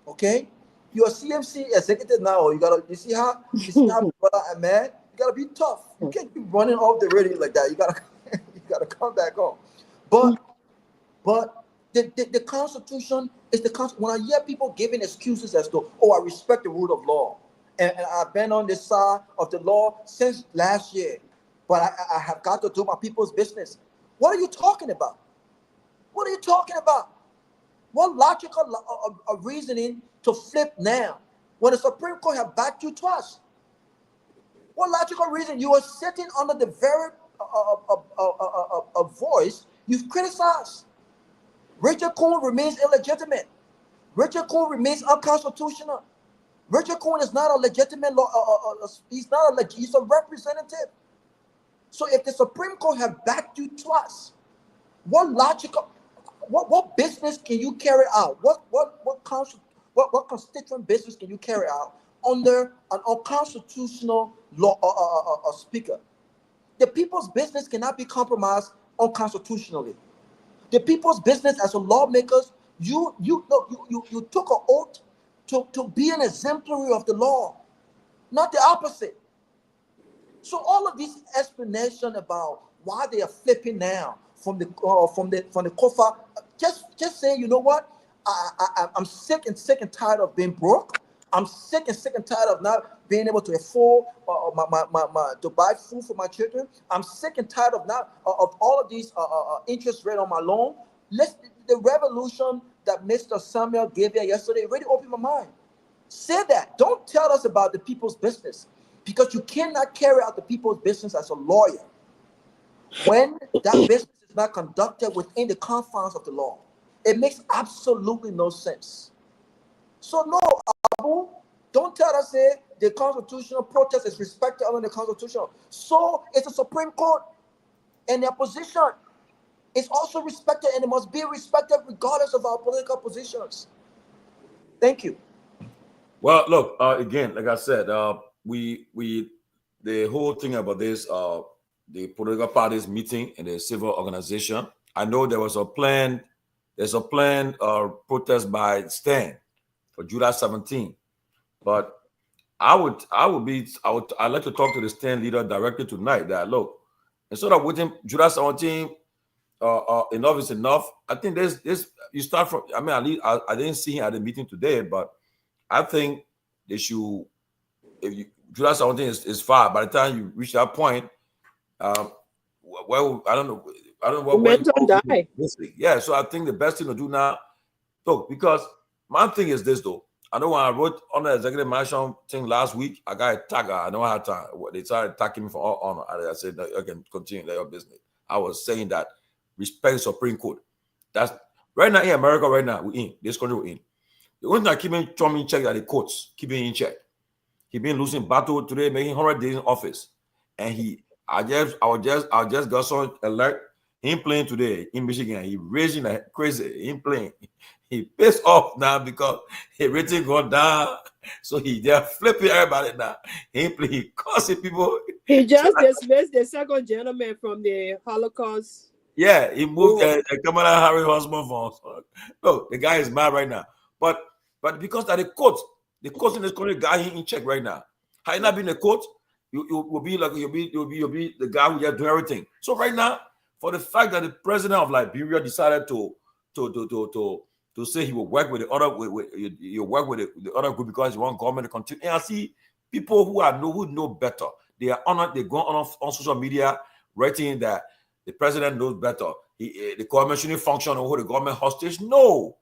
Okay? You're a CMC executive now. You see how brother I'm mad? You gotta be tough. You can't be running off the radio like that. You gotta come back on. But the Constitution is the Constitution. When I hear people giving excuses as to, I respect the rule of law, and I've been on this side of the law since last year, but I have got to do my people's business. What are you talking about? What are you talking about? What logical reasoning to flip now when the Supreme Court have backed you twice? What logical reason? You are sitting under the very voice you've criticized. Richard Cohen remains illegitimate. Richard Cohen remains unconstitutional. Richard Cohen is not a legitimate he's a representative. So if the Supreme Court have backed you twice, what business can you carry out? What constituent business can you carry out under an unconstitutional law speaker? The people's business cannot be compromised unconstitutionally. The people's business as a lawmakers, you took an oath to be an exemplary of the law, not the opposite. So all of this explanation about why they are flipping now from the COFA, just say, you know what? I'm sick and tired of being broke. I'm sick and tired of not being able to afford to buy food for my children. I'm sick and tired of all of these interest rate on my loan. The revolution that Mr. Samuel gave here yesterday really opened my mind. Say that. Don't tell us about the people's business, because you cannot carry out the people's business as a lawyer when that business is not conducted within the confines of the law. It makes absolutely no sense. So no, Abu, don't tell us the constitutional protest is respected under the Constitution. So it's the Supreme Court, and their position is also respected, and it must be respected regardless of our political positions. Thank you. Well, look, again, like I said, the whole thing about this, the political parties meeting and the civil organization. I know there was a plan. There's a planned protest by Stan for July 17, but I'd like to talk to the Stan leader directly tonight. That look, instead of waiting July 17, enough is enough. I think this you start from. I mean, at least I didn't see him at the meeting today, but I think they should. July 17 is far. By the time you reach that point, well, I don't know what die. Yeah, so I think the best thing to do now, look, because my thing is this though. I know when I wrote on the executive mansion thing last week, I got a tagger. I know I had time. They started attacking me for all honor. I said, I can continue their business. I was saying that respect the Supreme Court. That's right now in America. Right now we're in this country. We're in. The only thing I keep in check are the courts, keeping in check. He been losing battle today, making 100 days in office, and I just got some alert. He ain't playing today in Michigan. He raging like crazy. He ain't playing. He pissed off now because his rating gone down. So they're flipping everybody now. He ain't playing. He cursing people. He just dismissed the second gentleman from the Holocaust. Yeah, he moved Kamala Harris' husband from. Look, the guy is mad right now. But because that the court in this country got him in check right now. Had he not been the court, you will be like you'll be the guy who just do everything. So right now, for the fact that the president of Liberia decided to say he will work with the other the other group because he want government to continue. And I see people who know better. They are honored. They go on social media writing that the president knows better. The government shouldn't function or hold the government hostage. No,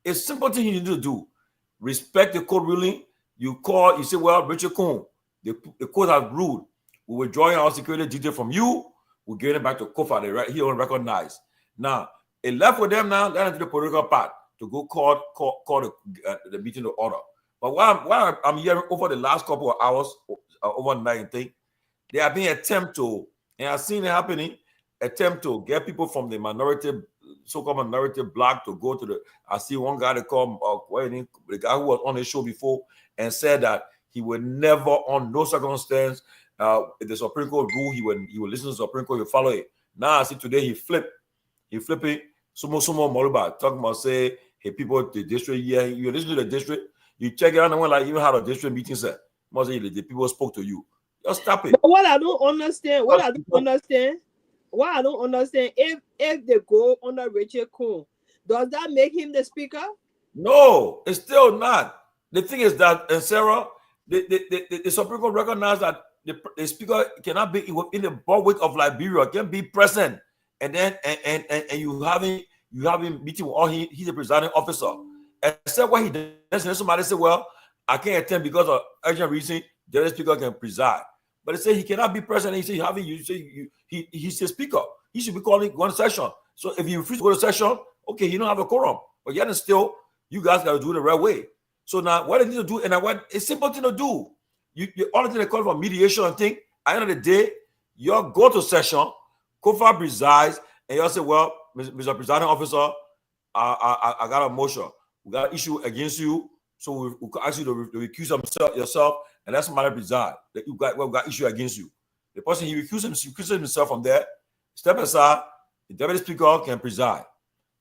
it's a simple thing you need to do. Respect the court ruling. You say, well, Richard Coon, the court has ruled. We were drawing our security detail from you. We're getting it back to Kofa. They right here on recognize. Now, it left with them now, down into the political part to go call the meeting to order. But while I'm hearing over the last couple of hours, overnight, I think, there have been attempts to, and I've seen it happening, attempt to get people from the so-called minority bloc to go to the. I see one guy that called the guy who was on the show before and said that he would never, on no circumstance, if the Supreme Court rule, he would listen to the Supreme Court, he would follow it. Now I see today he flipped it. Sumo Moluba talking about say, hey people, the district, yeah, you listen to the district, you check it out and like even how the district meeting said. Must say the people spoke to you. Just stop it. But what I don't understand, if they go under Richard Coon, does that make him the speaker? No, it's still not. The thing is that, and Sarah, the Supreme Court recognized that the speaker cannot be in the boardwalk of Liberia, can be present, and then and you having meeting with all he's the presiding officer. Except what he does, and somebody say, well, I can't attend because of urgent reason. The speaker can preside, but they say he cannot be present. He say he's the speaker. He should be going to session. So if you refuse to go to session, okay, you don't have a quorum. But yet still, you guys got to do it the right way. So now, what they need to do, and what it's simple thing to do. You all the thing they call for mediation and thing. At the end of the day, you go to session, Kofa presides, and you say, well, Mr. Presiding Officer, I got a motion. We got an issue against you, so we ask you to recuse yourself, and let somebody preside. That we got issue against you. The person he recuses himself from there. Step aside. The deputy speaker can preside,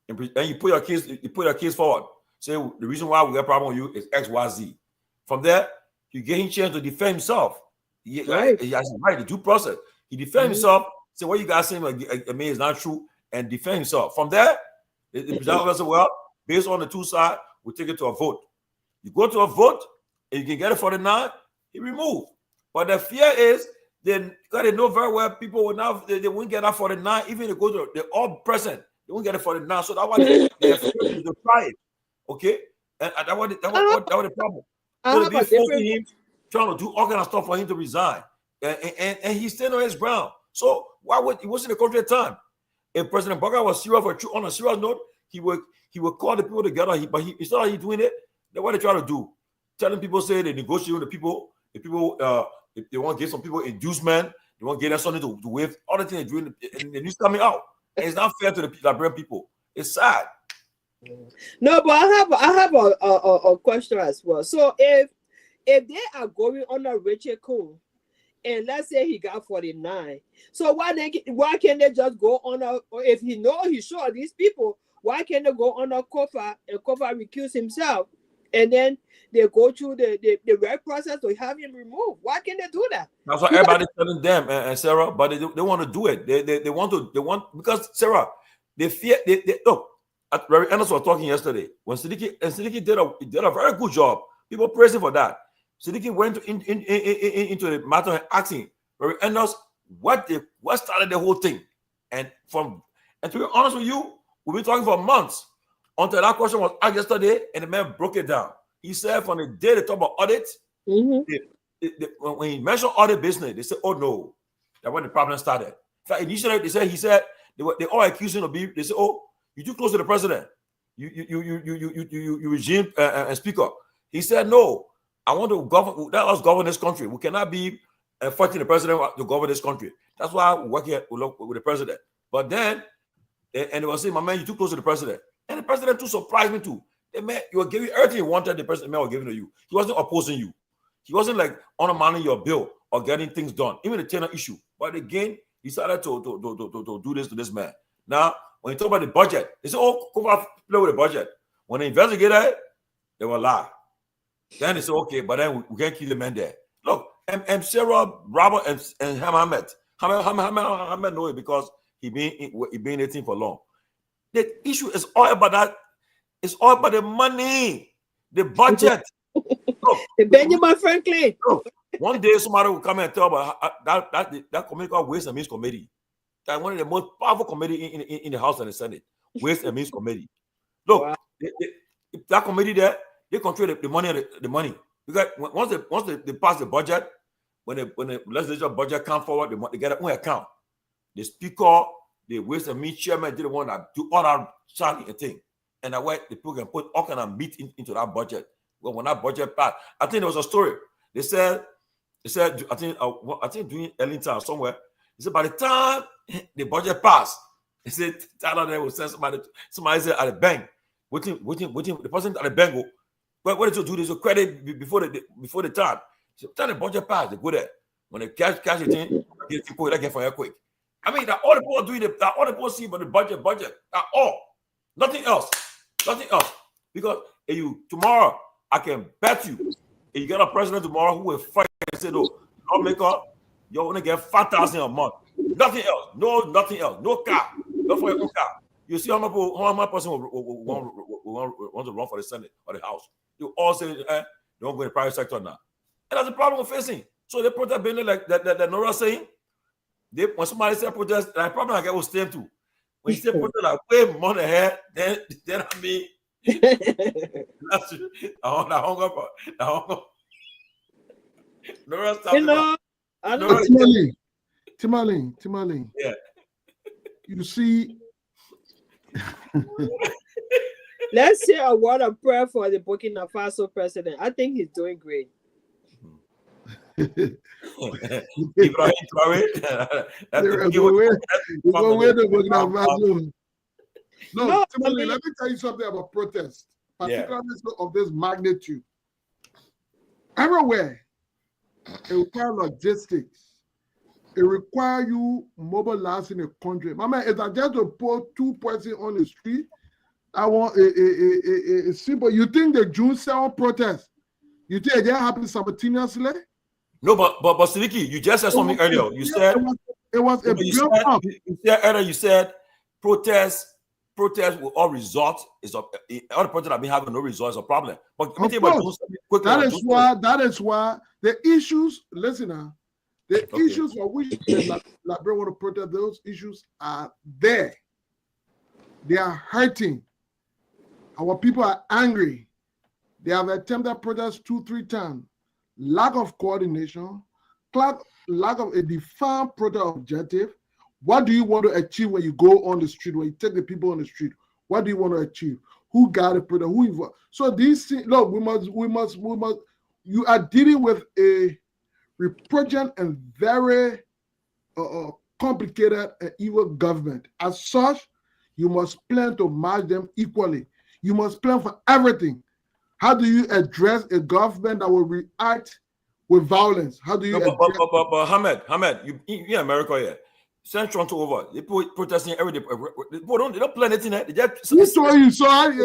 and you put your case forward. Say the reason why we got a problem with you is X, Y, Z. From there, you get him a chance to defend himself. He has the right, the due process. He defend himself. Say what you guys saying is not true, and defend himself. From there, the president will say, well, based on the two sides, we'll take it to a vote. You go to a vote, and you can get it 49. he removed. But the fear is because they know very well people will now they won't get that 49, even if they go to the all present, they won't get it 49. So that's why they are afraid to try it. Okay, and that was the problem. So they be forcing him, trying to do all kind of stuff for him to resign, and he's staying on his ground. So why would he wasn't in the country at the time? If President Garguah was serious on a serious note, he would call the people together. But instead of he doing it, that's what they try to do. Telling people, say they negotiate with the people. The people, if they want to give some people inducement, they want to give them something to wave. All the things they're doing, and the news coming out. And it's not fair to the Liberian people. It's sad. No, but I have a question as well. So if they are going on a Richard Coon, and let's say he got 49, so why can't they just go on if he know he's sure these people, why can't they go on a Kofa and Kofa recuse himself, and then they go through the right process to have him removed? Why can't they do that? That's what everybody's telling them, and Sarah, but they want to do it. They want because Sarah, they fear. They look. Reverend Ennis was talking yesterday when Siddiqui did a very good job. People praise him for that. Siddiqui went into the matter and asking Reverend Ennis what started the whole thing, and to be honest with you, we've been talking for months until that question was asked yesterday, and the man broke it down. He said from the day they talk about audit, when he mentioned audit business, they said, "Oh no, that's when the problem started." In fact, initially he said they all accused him of being. They said, "Oh, you're too close to the president. You regime and speaker." He said, "No, I want to govern. Let us govern this country. We cannot be fighting the president to govern this country. That's why we work here with the president." But then, and they were saying, "My man, you're too close to the president." And the president too surprised me too. The man, you were giving everything you wanted. The president was giving to you. He wasn't opposing you. He wasn't like undermining your bill or getting things done, even the tenor issue. But again, he decided to do this to this man. Now, when you talk about the budget, they say, "Oh, come on, play with the budget." When they investigated it, they were lie. Then they say, "Okay, but then we can't keep the man there." Look, and Sarah, Robert, and Hamed know it because he been in the team for long. The issue is all about that. It's all about the money, the budget. Look, the Benjamin Franklin. Look, one day somebody will come and tell about that committee called Ways and Means Committee. That's one of the most powerful committee in the House and the Senate. Ways and Means Committee. Look, wow. That committee there, they control the money. Because once they pass the budget, when the legislature budget come forward, they get their own account. The speaker, the Ways and Means chairman, didn't want to do all that charging thing. And that way the people can put all kind of meat into that budget. Well, when that budget passed, I think there was a story. They said, I think during Ellington somewhere, they said by the time the budget passed, they said they will send somebody said at the bank, waiting, the person at the bank go, what did you do? There's a credit before the time. So time the budget passed, they go there. When they cash it in, they get for you quick. I mean, that all the people doing that all the people see about the budget. At all. Nothing else. Because if you tomorrow, I can bet you, if you get a president tomorrow who will fight and say, "No, lawmaker, you're gonna get 5,000 a month. Nothing else. Nothing else. No car. No for your own car." You see how much person will want to run for the Senate or the House. You all say, "Don't go in the private sector now." And that's the problem we're facing. So they protest building like that Nora saying. When somebody say protest, the problem I get was them too. When you say protest like way more than hair, then I mean, that's I hung up. Nora, Tomalin. Yeah. You see. Let's say a word of prayer for the Burkina Faso president. I think he's doing great. No, Tomalin, let me tell you something about protest, particularly of this magnitude. Everywhere, it requires logistics. It requires you mobilizing a country. My man, if I just to put 2 persons on the street, I want a simple. You think the June 7th protest, you think they happen simultaneously? No, but Siddiqui, you just said something earlier. You said it was a you said earlier, you said protests protests will all result is all the protests have been having no result is a problem. But Of course, that is why the issues. Listen now, the issues for which the Liberia want to protest, those issues are there. They are hurting. Our people are angry. They have attempted protest 2-3 times. Lack of coordination, lack of a defined protest objective. What do you want to achieve when you go on the street, when you take the people on the street? What do you want to achieve? Who got a protest? Who involved? So these things, look, we must. You are dealing with a repugnant and very complicated and evil government. As such, you must plan to match them equally. You must plan for everything. How do you address a government that will react with violence? How do you? But Hamed, you in America here? Send Toronto over. They protesting every day. They don't plan anything. They just. Who saw you? Sorry.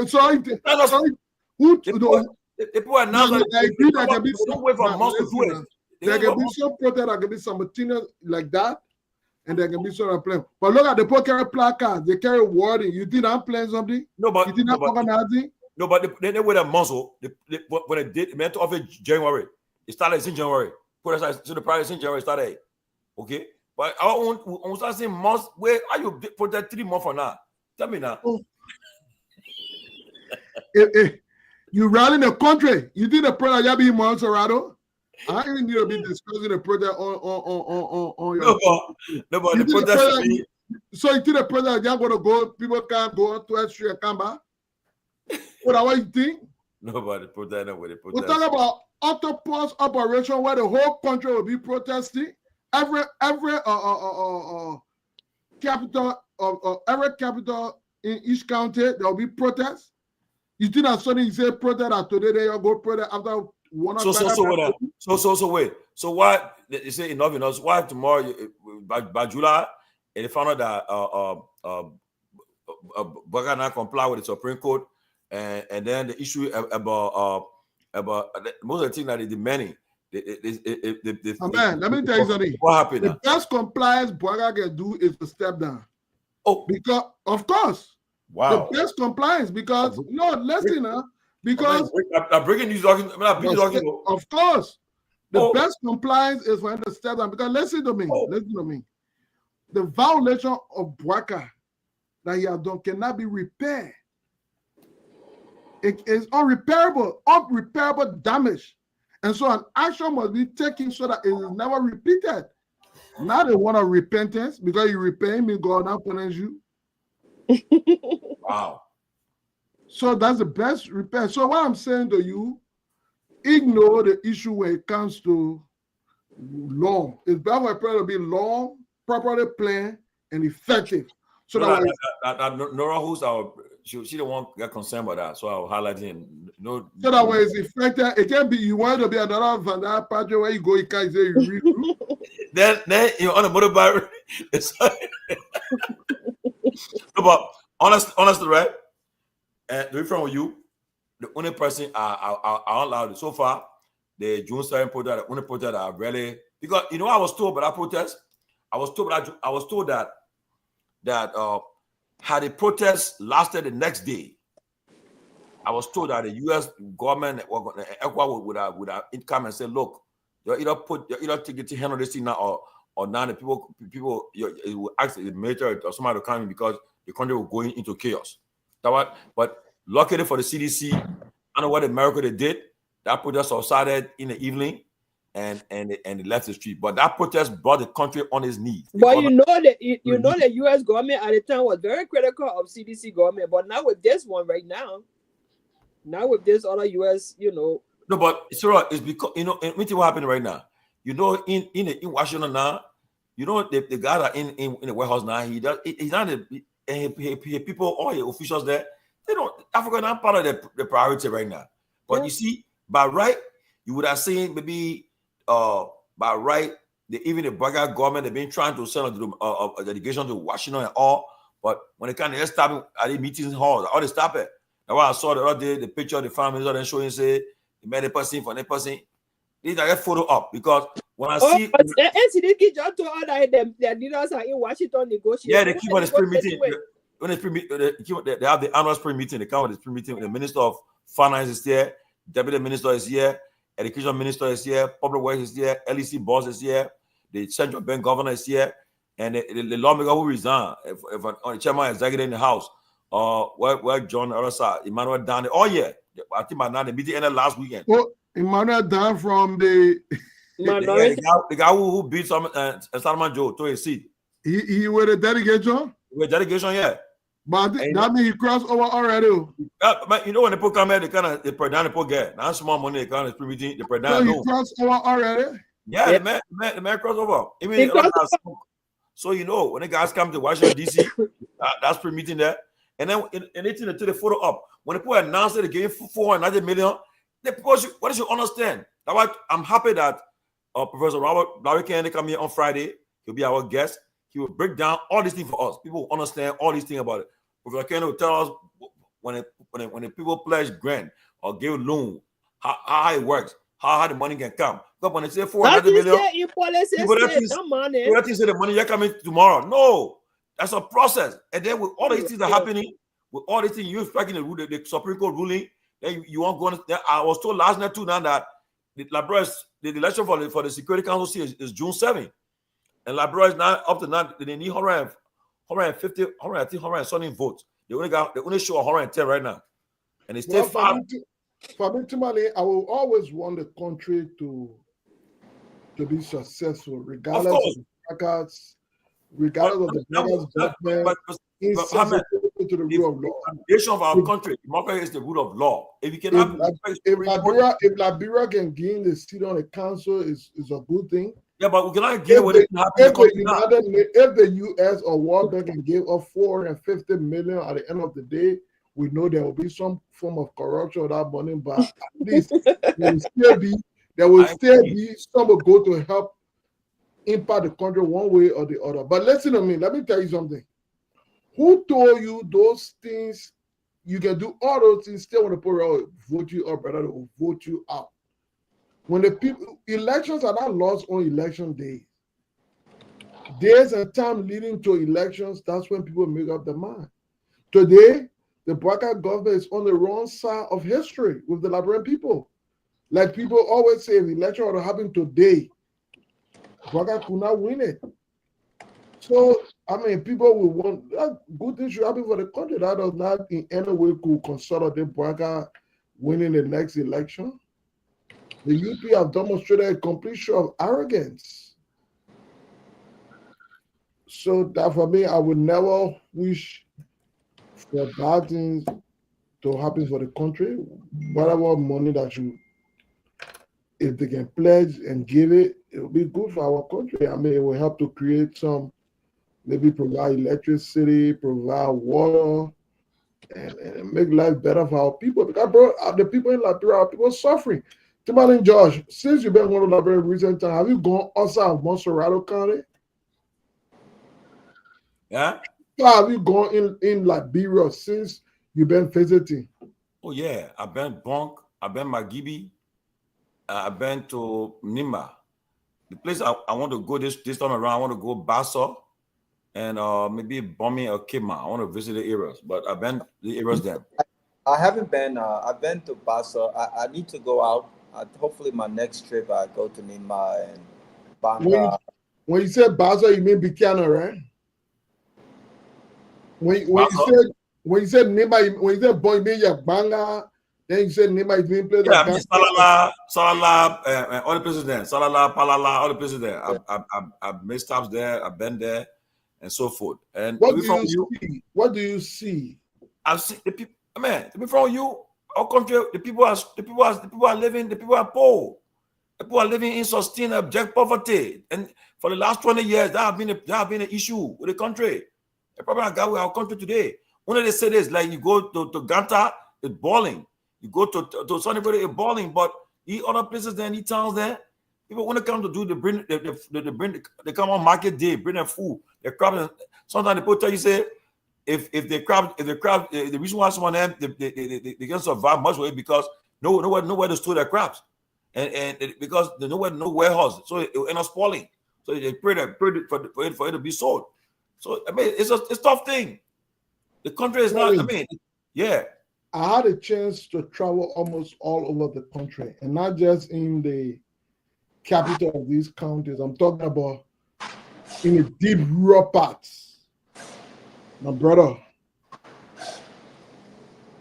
Who? People are now. Don't wait for months to do it. There can be some protest. There can be some material like that. And there can be sort of plan. But look at the people carry placards, they carry wording. You think I'm playing something? No, but you think I'm organizing? No, but they with a muscle. When they did, meant to offer January. It started in January. So the price in January started. Okay, but I want start saying months. Where are you protect 3 months from now? Tell me now. You rally the country. You think the president you be Monserrato? I even need to be discussing the project on your. No, but the protest. So you think the president you're going to go? People can't go on 12th Street and come back. What you think? Nobody protest. Nobody protest. We're talking about octopus operation where the whole country will be protesting. Every capital every capital in each county there will be protests. You think that suddenly you say protest and today they go protest after. So wait. So why they say enough? Why tomorrow by July and they found out that Burger not comply with the Supreme Court and then the issue about most of the things that they demanding. Man, let me tell you something. What happened? The best compliance Burger can do is to step down. Oh, because of course. Wow. The best compliance because no, listen now. Because I'm breaking news talking. Of course, the best compliance is for him to step down. Because listen to me, the violation of Bwaka that he has done cannot be repaired. It is unrepairable damage, and so an action must be taken so that it is never repeated. Not a one of repentance because you repay me, God now punish you. Wow. So that's the best repair. So what I'm saying to you, ignore the issue when it comes to law. It's better for it to be law, properly planned, and effective. So Nora, who's our she don't want to get concerned about that. So I'll highlight him. No, so that way it's effective. It can be you want to be another van that party where you go, you can't say you read. then you're on a motorbike. No, but honestly, right? And to be frank with you, the only person I allowed so far, the June 7 protest, the only protest I really because you know I was told by that protest, I was told that had the protest lasted the next day, I was told that the U.S. government would have come and say, look, you either take it to handle this thing now or now the people you will ask the military or somebody to come in because the country will go into chaos. But luckily for the CDC, I don't know what America they did. That protest subsided in the evening, and they left the street. But that protest brought the country on its knees. But you know the U.S. government at the time was very critical of CDC government. But now with this one right now with this other U.S. No, but it's because let me tell you what happened right now. In Washington now, the guy that in the White House now, he's not people, all the officials there, they don't. Africa not part of the priority right now. But you see, by right, you would have seen maybe by right, even the Garguah government they've been trying to send a delegation to Washington and all. But when it comes to stop at the meetings hall, all they stop it. That's why I saw the other day the picture of the family then showing say they made a person for the person. These are get photo up because when I see NCDK just told all that their leaders are in Washington negotiating. Yeah, they keep on the spring meeting. when they have the annual spring meeting, they come with the spring meeting. The Minister of Finance is here, Deputy Minister is here, Education Minister is here, Public Works is here, LEC boss is here, the Central Bank Governor is here, and the lawmaker who resigned, if the chairman executive in the House, where John Arasa, Emmanuel Dan, I think by now the meeting ended last weekend. Oh, Emmanuel Dan from the the guy who beat Salman Joe to a seat. He with a delegation? With delegation, yeah. But that means he crossed over already. But you know when the people come here, they put down the poor get. Now small money, they come and meeting, they put down. So he crossed over already? Yeah, the man crossed over. Even so you know when the guys come to Washington DC, that's pre-meeting there. And then anything to the photo up. When the people announced that they gave $490 million, what you understand? That's why I'm happy that Professor Robert Larry Kennedy come here on Friday. He'll be our guest. He will break down all these things for us. People will understand all these things about it. Professor Kennedy will tell us when the people pledge grant or give loan, how it works, how the money can come. But when they say $400 million, people that say the money is coming tomorrow. No, that's a process. And then with all these things that are happening, with all these things you're expecting the Supreme Court ruling, then you won't go on. I was told last night too now that the election for the Security Council is June 7th. And Liberia is now up to now, they need 150, 100 something votes. They only show 110 right now. And it's still for me, Tomalin, I will always want the country to be successful, regardless of the records, regardless of the government, to the rule of law. The foundation of our country, democracy is the rule of law. If you cannot, if Liberia can gain the seat on the council, is a good thing. Yeah, but we cannot get what it if the U.S. or World Bank can give up $450 million at the end of the day, we know there will be some form of corruption with that money, but at least there will still be some will go to help impact the country one way or the other. But listen to me, let me tell you something. Who told you those things? You can do all those things, still want to put out, vote you up, rather than vote you out. When the people, elections are not lost on election day. Days and time leading to elections, that's when people make up their mind. Today, the Bwaka government is on the wrong side of history with the Liberian people. Like people always say, if the election were to happen today, Bwaka could not win it. So, I mean, people will want that good things should happen for the country. That does not in any way could consolidate Bwaka winning the next election. The UP have demonstrated a complete show of arrogance. So that for me, I would never wish for bad things to happen for the country. Whatever money that if they can pledge and give it, it will be good for our country. I mean, it will help to create some, maybe provide electricity, provide water, and make life better for our people. Because, bro, the people in Liberia, our people suffering. Tomalin George, since you've been going to Liberia in recent time, have you gone outside of Monserrato County? Yeah. So have you gone in Liberia since you've been visiting? Oh yeah, I've been Bonk, I've been Magibi, I've been to Nima. The place I want to go this time around, I want to go Bassa and maybe Bomi or Kima. I want to visit the areas, but I've been the areas there. I haven't been. I've been to Bassa. I need to go out. Hopefully, my next trip I go to Nima and Banga. When you say Bassa, you mean Bikana, right? When you said Nima, when you said boy, you mean Banga. Then you said Nima is being played. Yeah, I mean Salala, all the places there. Salala, Palala, all the places there. I've made stops there. I've been there, and so forth. And what do you see? I've seen the people. Man, to be from you, our country, the people are living. The people are poor. The people are living in sustained abject poverty, and for the last 20 years, that have been an issue with the country. The problem I got with our country today. When they say this, like you go to Ganta, it's boiling. You go to Sunnybury, it's boiling. But the other places there, the towns there, people when they come to do they come on market day, bring their food, their crop. Sometimes the people tell you say. If the reason why some of them they can survive much way because nowhere to store their crops, and because there's no warehouse, so it will end up spoiling. So they pray for it to be sold. So I mean, it's a tough thing. The country is not, I mean, yeah. I had a chance to travel almost all over the country, and not just in the capital of these counties. I'm talking about in the deep rural parts. My brother,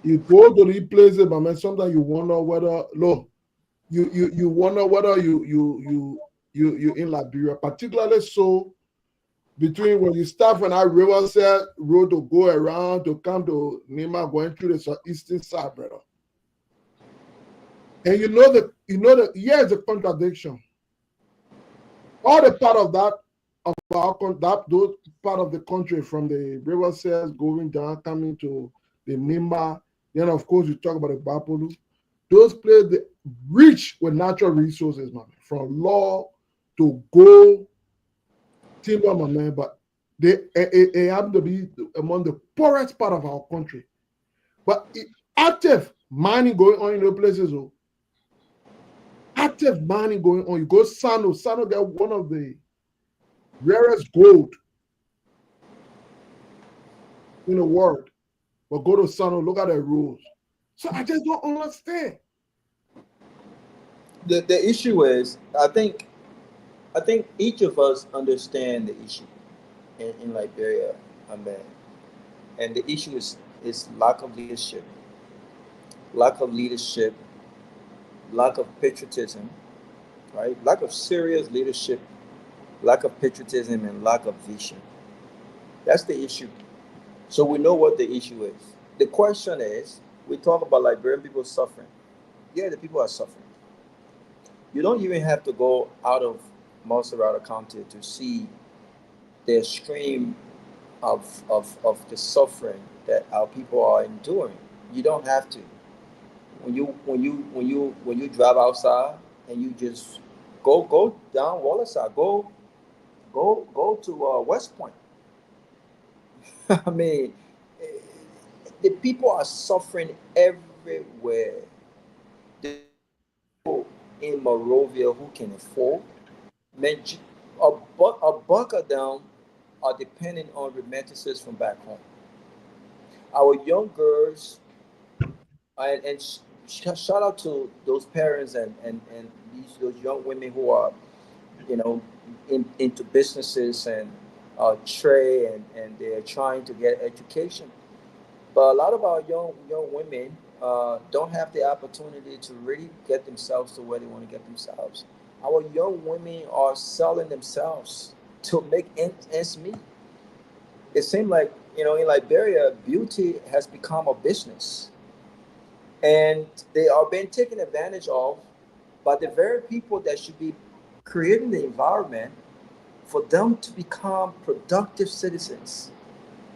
you go to these places, but man, sometimes you wonder whether you wonder whether you in Liberia, particularly so between when you start from that Riverside road to go around to come to Nima, going through the eastern side, brother. And you know that here's a contradiction. All the part of that those part of the country from the Riverside going down, coming to the Nimba, then of course you talk about the Bapolu. Those places rich with natural resources, man, from law to gold, timber, man, but they happen to be among the poorest part of our country. But active mining going on in those places, oh, active mining going on. You go Sano got one of the rarest gold in the world. But go to Sano, look at the rules. So I just don't understand. The issue is, I think each of us understand the issue in Liberia, and the issue is lack of leadership, lack of patriotism, right? Lack of serious leadership, lack of patriotism, and lack of vision. That's the issue. So we know what the issue is. The question is, we talk about Liberian people suffering. Yeah, the people are suffering. You don't even have to go out of Montserrat County to see the extreme of the suffering that our people are enduring. You don't have to. When you drive outside and you just go down Wallace, go to West Point. I mean, the people are suffering everywhere. The people in Monrovia who can afford, man, a buck of them are dependent on remittances from back home. Our young girls, and shout out to those parents and those young women who are, into businesses and trade, and they're trying to get education. But a lot of our young women don't have the opportunity to really get themselves to where they want to get themselves. Our young women are selling themselves to make ends meet. It seems like, in Liberia, beauty has become a business, and they are being taken advantage of by the very people that should be creating the environment for them to become productive citizens,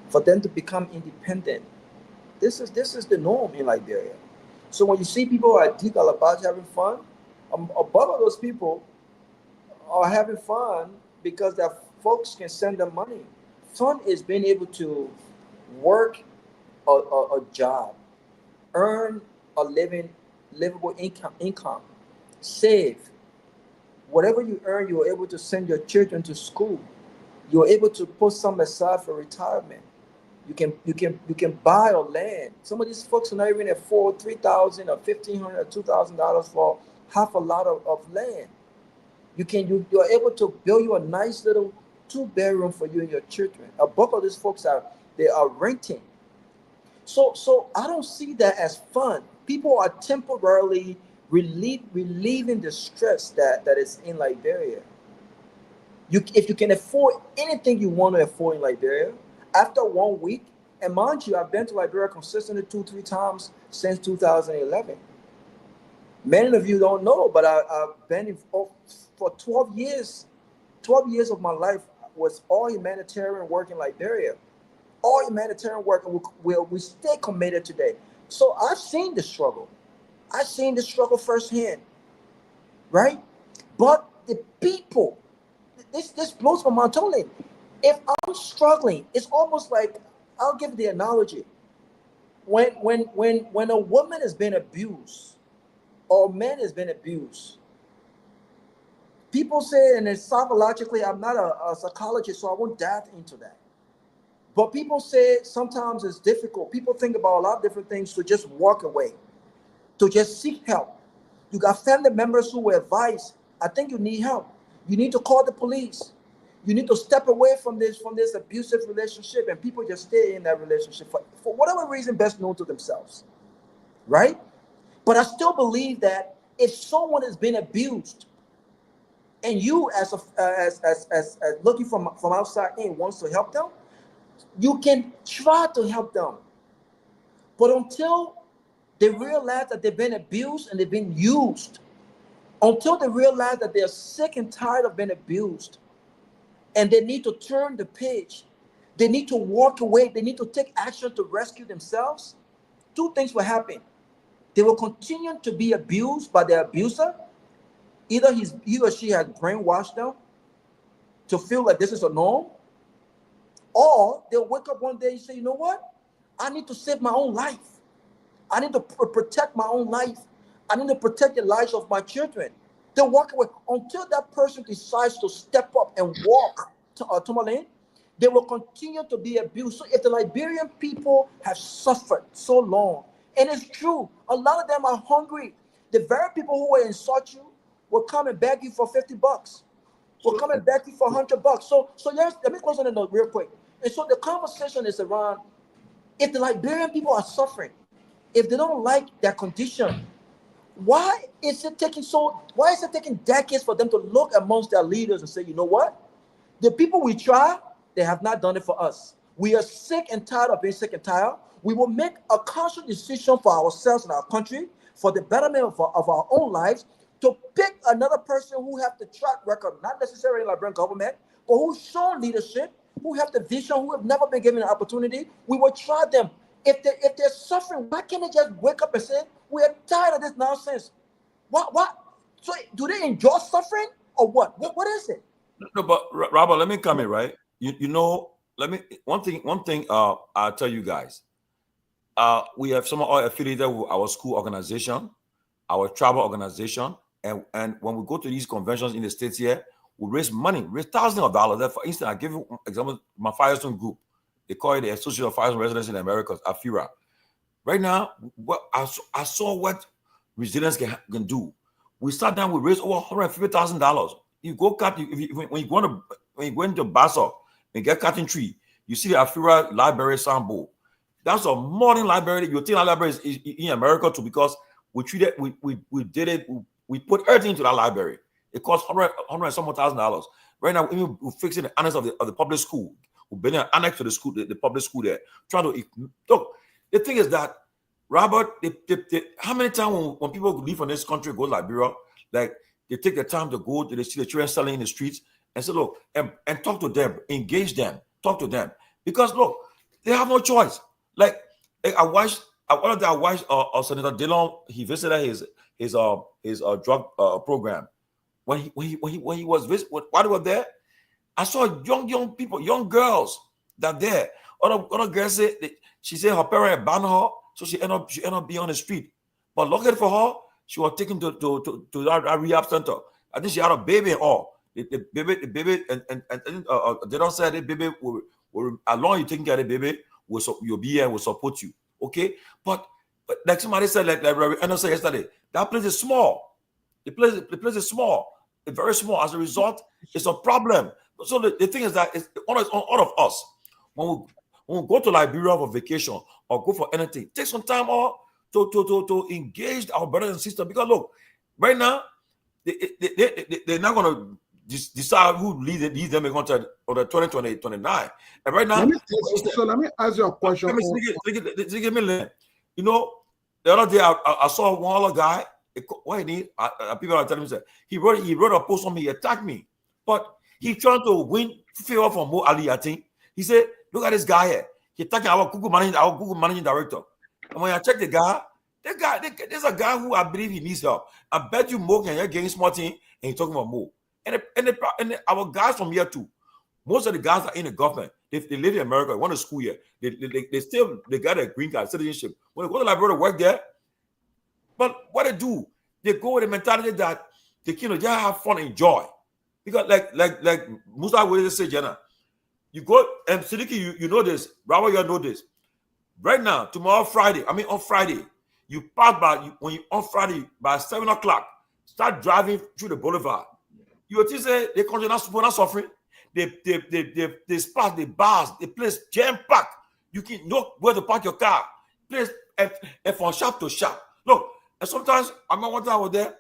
for them to become independent. This is the norm in Liberia. So when you see people at D Calabash having fun, above of those people are having fun because their folks can send them money. Fun is being able to work a job, earn a livable income, save. Whatever you earn, you are able to send your children to school. You are able to put some aside for retirement. You can buy a land. Some of these folks are not even afford $3,000 or $1,500 or $2,000 for half a lot of land. You are able to build you a nice little 2-bedroom for you and your children. A bulk of these folks are renting. So I don't see that as fun. People are temporarily relieving the stress that is in Liberia. If you can afford anything you want to afford in Liberia, after 1 week, and mind you, I've been to Liberia consistently 2-3 times since 2011. Many of you don't know, but I've been for 12 years. 12 years of my life was all humanitarian work in Liberia. All humanitarian work, and we stay committed today. So I've seen the struggle. I've seen the struggle firsthand, right? But the people, this blows my mind totally. If I'm struggling, it's almost like, I'll give the analogy. When a woman has been abused or a man has been abused, people say, and it's psychologically, I'm not a psychologist, so I won't dive into that. But people say sometimes it's difficult. People think about a lot of different things to just walk away, to just seek help. You got family members who will advise, I think you need help. You need to call the police. You need to step away from this abusive relationship, and people just stay in that relationship for whatever reason best known to themselves, right? But I still believe that if someone has been abused, and you as looking from outside in wants to help them, you can try to help them. But until they realize that they've been abused and they've been used, until they realize that they're sick and tired of being abused, and they need to turn the page, they need to walk away, they need to take action to rescue themselves, two things will happen. They will continue to be abused by their abuser. Either he or she has brainwashed them to feel like this is a norm, or they'll wake up one day and say, you know what? I need to save my own life. I need to protect my own life. I need to protect the lives of my children. They'll walk away until that person decides to step up and walk to Tomalin. They will continue to be abused. So if the Liberian people have suffered so long, and it's true, a lot of them are hungry. The very people who will insult you will come and beg you for $50. Will come and beg you for $100. So yes, let me close on a note real quick. And so the conversation is around, if the Liberian people are suffering, if they don't like their condition, why is it taking decades for them to look amongst their leaders and say, you know what? The people we try, they have not done it for us. We are sick and tired of being sick and tired. We will make a conscious decision for ourselves and our country, for the betterment of our own lives, to pick another person who have the track record, not necessarily in the Liberian government, but who's shown leadership, who have the vision, who have never been given an opportunity. We will try them. If they're suffering, why can't they just wake up and say, we are tired of this nonsense? What? So do they enjoy suffering or what? What is it? No, but Robert, let me come in, right? You know, one thing I'll tell you guys. We have some of our affiliated with our school organization, our tribal organization, and when we go to these conventions in the States here, we raise thousands of dollars. For instance, I give you an example, my Firestone group. They call it the Association of Firestone Residents in the Americas, AFIRA. Right now, I saw what resilience can do. We sat down, we raised over $150,000. You go cut, when you go into Basso and get cutting tree, you see the AFIRA library sample. That's a modern library. You think our library is in America too, because we treated, we did it, we put everything into that library. It costs $100,000. Right now, we're fixing the annex of the public school. We've been an annex to the school, the public school there. Trying to look. The thing is that, Robert, how many times when people leave from this country, go to Liberia, like they take the time to go to see the children selling in the streets and say, look, and talk to them, engage them, talk to them. Because look, they have no choice. Like I watched Senator Dillon. He visited his drug program. When he was while they were there, I saw young people, young girls that there. Other girls say she said her parents banned her, so she ended up being on the street. But luckily for her, she was taken to that rehab center. I think she had a baby and all. The baby and they don't say the baby will as long as you taking care of the baby, you'll be here, will support you. Okay? But like somebody said, like Reverend said yesterday, that place is small. The place is small. It's very small. As a result, it's a problem. So the thing is that it's all of us. When we go to Liberia for vacation or go for anything, take some time off to engage our brothers and sisters. Because look, right now, they're not going to decide who leads them on the 2029. And right now, let me ask you a question. You know, the other day I saw one other guy. What he need? People are telling me that he wrote a post on me. He attacked me, but he's trying to win favor from Mo Ali. I think he said, "Look at this guy here. He's attacking our Google managing director." And when I check the guy, there's a guy who I believe he needs help. I bet you Mo can getting smart thing, and he's talking about Mo. And our guys from here too. Most of the guys are in the government. They live in America. Went to school here. They got a green card citizenship. When they go to Liberia to work there. But what they do, they go with the mentality that they just have fun and enjoy. Because like Musa will say, Jenna, You go and Sidiki, you know this. Bravo, you know this. Right now, tomorrow, Friday. I mean, on Friday, you pass by on Friday by 7 o'clock. Start driving through the boulevard. You will say they continue not suffering. They spark the bars, the place jam packed. You can know where to park your car. Place and from shop to shop. Look, and sometimes I remember one time I was there.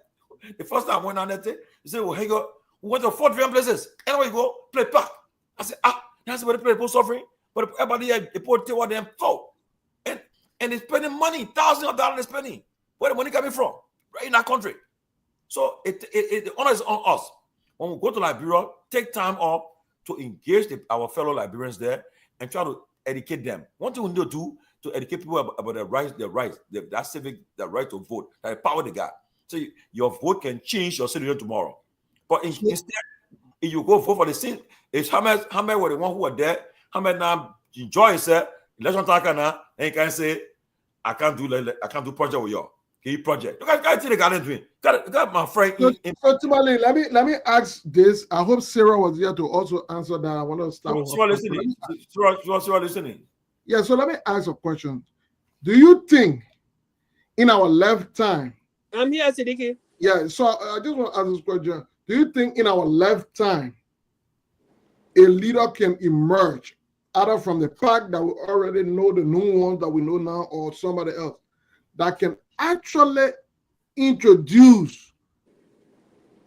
The first time I went down there, they said, "Well, hey, go. We went to 4 different places. Anywhere you go, play park." I said, that's where they play suffering. But everybody here, they put what them for. And they're spending money, thousands of dollars spending. Where the money coming from? Right in our country. So the honor is on us. When we go to Liberia, take time off to engage our fellow Liberians there and try to educate them. One thing we need to do to educate people about their rights, that civic, the right to vote, that power they got. So your vote can change your citizen tomorrow. But instead, if you go vote for the same, if Hamed were the one who were there, Hamed now enjoy himself, election time now, and he can say, I can't do project with you. Project. You can't see the garden doing. Got my friend. So Tomalin, let me ask this. I hope Sarah was here to also answer that. I want to start with listening. Yeah, so let me ask a question. Do you think in our lifetime? I'm here, Sidiki. Yeah, so I just want to ask this question. Do you think in our lifetime a leader can emerge either from the pack that we already know, the new ones that we know now, or somebody else that can actually introduce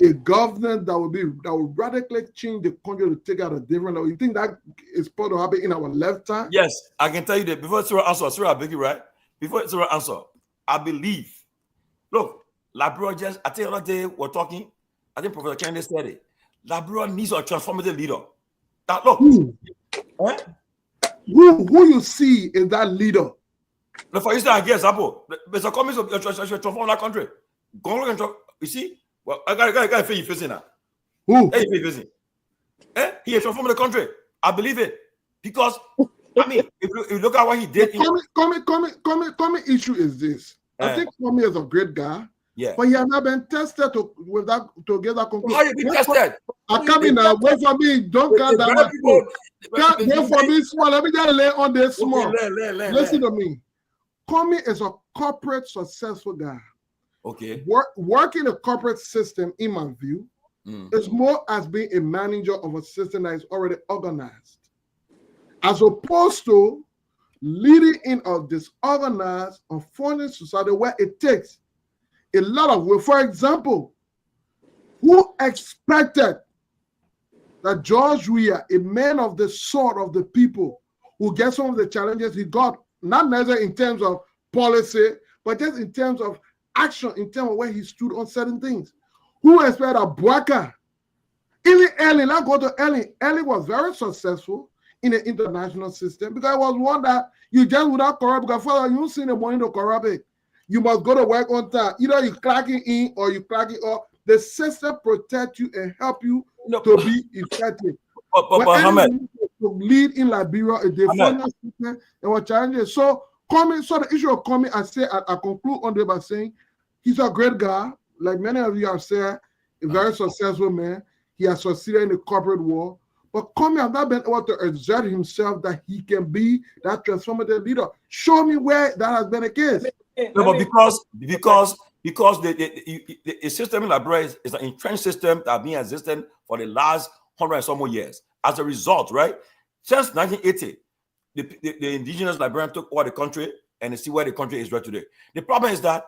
a government that will radically change the country to take out a different level? You think that is supposed to happen in our lifetime? Yes, I can tell you that. Before Sarah answer, I beg you, right? Before Sarah answer, I believe. Look, Liberia I tell you that day we're talking. I think Professor Kennedy said it. Liberia needs a transformative leader. Now, look, who you see is that leader? For instance, I guess Apple. Mr. Cummings should transform that country. You see? Well, I got you facing now. Who? Hey, you facing? He has transformed the country. I believe it. Because, I mean, if you look at what he did. Common issue is this. I think Kwame is a great guy. Yeah. But he has not been tested to get that conclusion. How you been tested? I come in now. Wait for me. Don't count that much. Wait for me small. Let me just lay on this small. Listen to me. Kwame is a corporate successful guy. Okay. Working in a corporate system, in my view, is more as being a manager of a system that is already organized, as opposed to leading in a disorganized, unfortunate society where it takes a lot of work. For example, who expected that George Weah, a man of the sword of the people, who get some of the challenges he got, not necessarily in terms of policy, but just in terms of action, in terms of where he stood on certain things? Who expected that Bwaka, even Ellen, let's go to Ellen. Ellen was very successful in the international system because it was one that you just without corrupt, because further you don't see the money to corrupt it. You must go to work on time. Either you clock it in or you clock it off. The system protect you and help you to be effective. But to lead in Liberia, a different system, there were challenges. So the issue of Kwame, I conclude on it by saying he's a great guy. Like many of you have said, a very successful man. He has succeeded in the corporate world. But Kwame has not been able to exert himself that he can be that transformative leader. Show me where that has been the case. No, but because the system in Liberia is an entrenched system that has been existing for the last 100 and some more years. As a result, right, since 1980, the indigenous Liberians took over the country and they see where the country is right today. The problem is that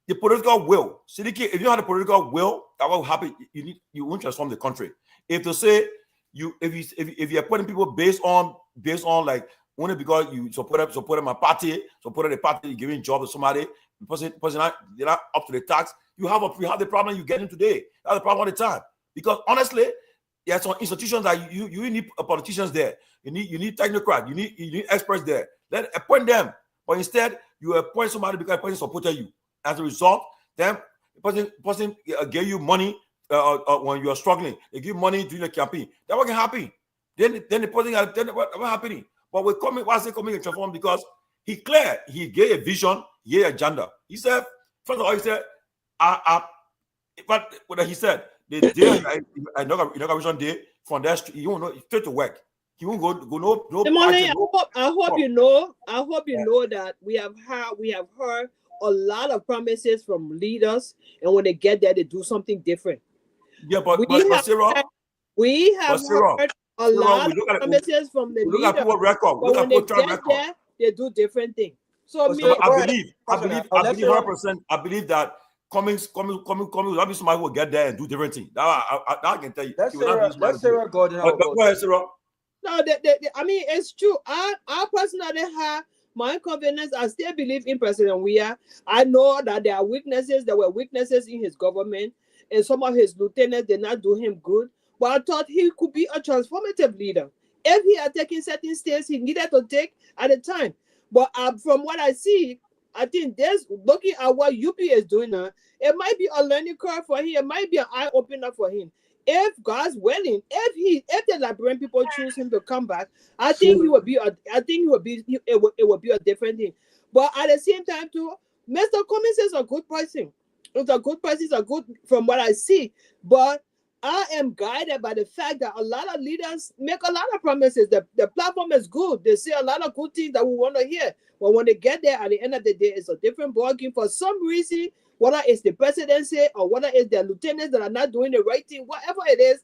the political will, Sidiki, if you have the political will, that will happen. You won't transform the country. If to say if you're putting people based on like only because you support my party, support the party, you're giving job to somebody, the person they're not up to the tax, you have the problem you get in today. That's the problem all the time. Because honestly, there are some institutions that you need politicians there. You need technocrats, you need experts there. Then appoint them. But instead, you appoint somebody because the person supported you. As a result, then the person gave you money when you are struggling. They give money during the campaign. That wasn't happy. Then the person what happening? But we're coming, why is it coming to transform? Because he gave a vision, he gave agenda. He said, first of all, he said, what he said, the day inauguration day, from that you don't know, straight to work. He won't go no Tomalin, party. I hope you know that we have heard a lot of promises from leaders, and when they get there, they do something different. Yeah, but Sarah, we have Sarah, heard a lot of look promises from the look at leaders, people's record. but Look at when they people's track get record. there, they do different things. So me, But I go ahead. believe 100%. I believe that coming. That means somebody will get there and do different things. That I can tell you. Let Sarah go. Then But go ahead, Sarah. no, I mean, it's true. I personally have my confidence. I still believe in President Weah. I know that there are weaknesses. There were weaknesses in his government, and some of his lieutenants did not do him good. But I thought he could be a transformative leader if he had taken certain steps he needed to take at the time. But from what I see, I think this, looking at what UP is doing now, it might be a learning curve for him. It might be an eye opener for him. If God's willing, if the Liberian people choose him to come back, I think it will be a different thing. But at the same time too, Mr. Cummings is a good person. It's a good person. It's a good from what I see. But I am guided by the fact that a lot of leaders make a lot of promises. The platform is good. They say a lot of good things that we want to hear. But when they get there, at the end of the day, it's a different ballgame. For some reason, whether it's the presidency or whether it's their lieutenants that are not doing the right thing, whatever it is,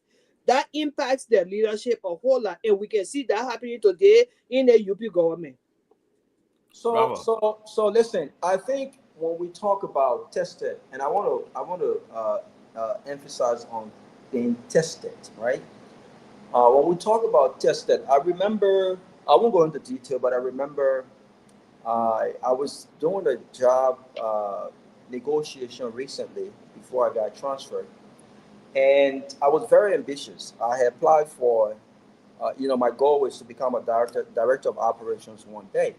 that impacts their leadership a whole lot. And we can see that happening today in the UP government. So listen, I think when we talk about tested, and I want to emphasize on being tested, right? When we talk about tested, I remember, I won't go into detail, but I remember I was doing a job negotiation recently before I got transferred, and I was very ambitious. I had applied for, my goal was to become a director of operations one day.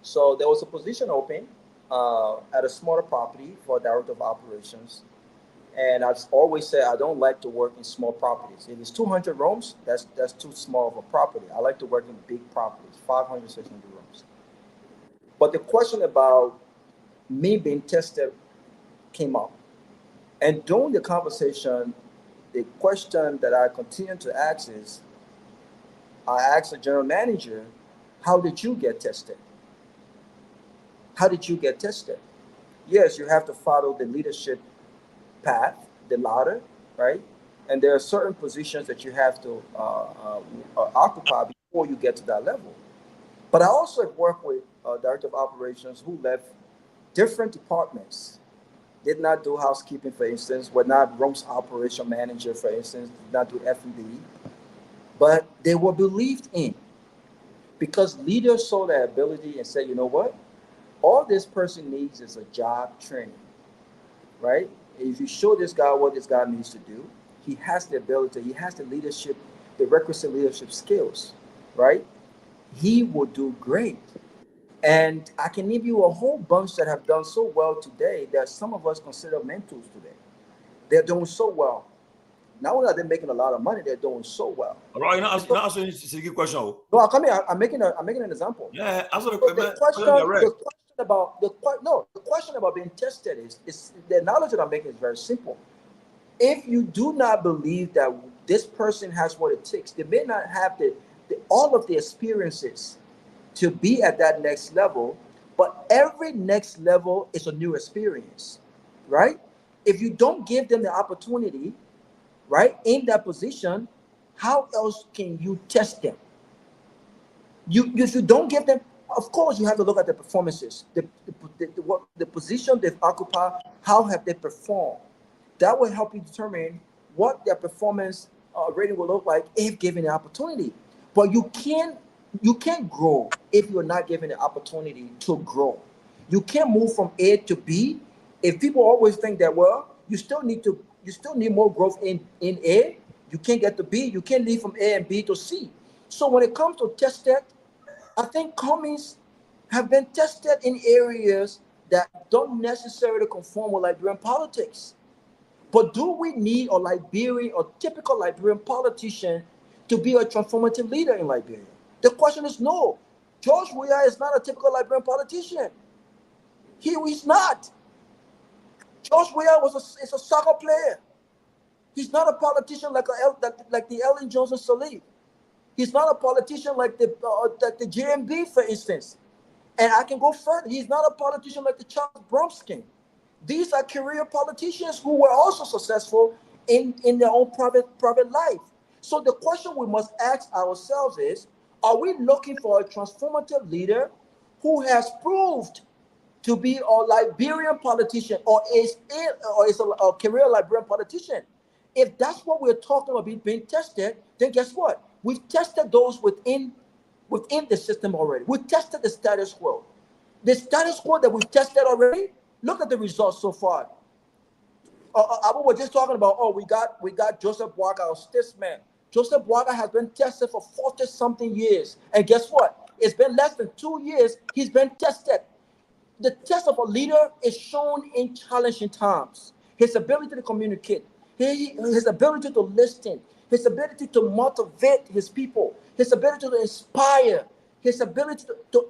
So there was a position open at a smaller property for director of operations. And I've always said I don't like to work in small properties. If it's 200 rooms, that's too small of a property. I like to work in big properties, 500, 600 rooms. But the question about me being tested came up. And during the conversation, the question that I continue to ask is, I asked the general manager, how did you get tested? How did you get tested? Yes, you have to follow the leadership path, the ladder, right? And there are certain positions that you have to occupy before you get to that level. But I also have worked with director of operations who left different departments, did not do housekeeping, for instance, were not rooms operation manager, for instance, did not do F&B, but they were believed in because leaders saw their ability and said, you know what? All this person needs is a job training, right? If you show this guy what this guy needs to do, he has the ability, he has the leadership, the requisite leadership skills, right? He will do great. And I can give you a whole bunch that have done so well today that some of us consider mentors today. They're doing so well. Not only are they making a lot of money, they're doing so well. All right, you're not answering a question. No, I'm coming. I'm making an example. Yeah, answer the question about being tested is the knowledge that I'm making is very simple. If you do not believe that this person has what it takes, they may not have all of the experiences to be at that next level, but every next level is a new experience, right? If you don't give them the opportunity, right, in that position, how else can you test them? If you don't give them, of course, you have to look at the performances, the position they've occupied, how have they performed. That will help you determine what their performance rating will look like if given the opportunity. But you can't grow if you're not given the opportunity to grow. You can't move from A to B. If people always think that, well, you still need more growth in A, you can't get to B, you can't leave from A and B to C. So when it comes to tested, I think Cummings have been tested in areas that don't necessarily conform with Liberian politics. But do we need a Liberian or typical Liberian politician to be a transformative leader in Liberia? The question is no. George Weah is not a typical Liberian politician. He's not. George Weah is a soccer player. He's not a politician like the Ellen Johnson Sirleaf. He's not a politician like the JMB, for instance. And I can go further. He's not a politician like the Charles Bromskin. These are career politicians who were also successful in their own private life. So the question we must ask ourselves is, are we looking for a transformative leader who has proved to be a Liberian politician, or is a career Liberian politician? If that's what we're talking about being tested, then guess what? We've tested those within the system already. We tested the status quo. The status quo that we've tested already, look at the results so far. Abu was just talking about, we got Joseph Boaga, our statesman. Joseph Boaga has been tested for 40-something years. And guess what? It's been less than 2 years he's been tested. The test of a leader is shown in challenging times. His ability to communicate, his ability to listen, his ability to motivate his people, his ability to inspire, his ability to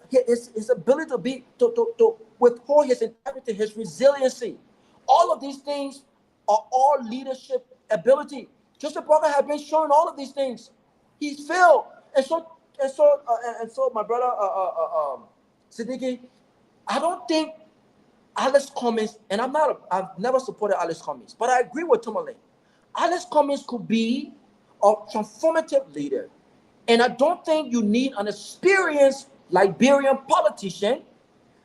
withhold his integrity, his resiliency. All of these things are all leadership ability. Joseph Boaga has been showing all of these things. He's failed, and so my brother Siddiqui, I don't think Alex Cummings, and I've never supported Alex Cummings, but I agree with Tomalin. Alex Cummings could be a transformative leader, and I don't think you need an experienced Liberian politician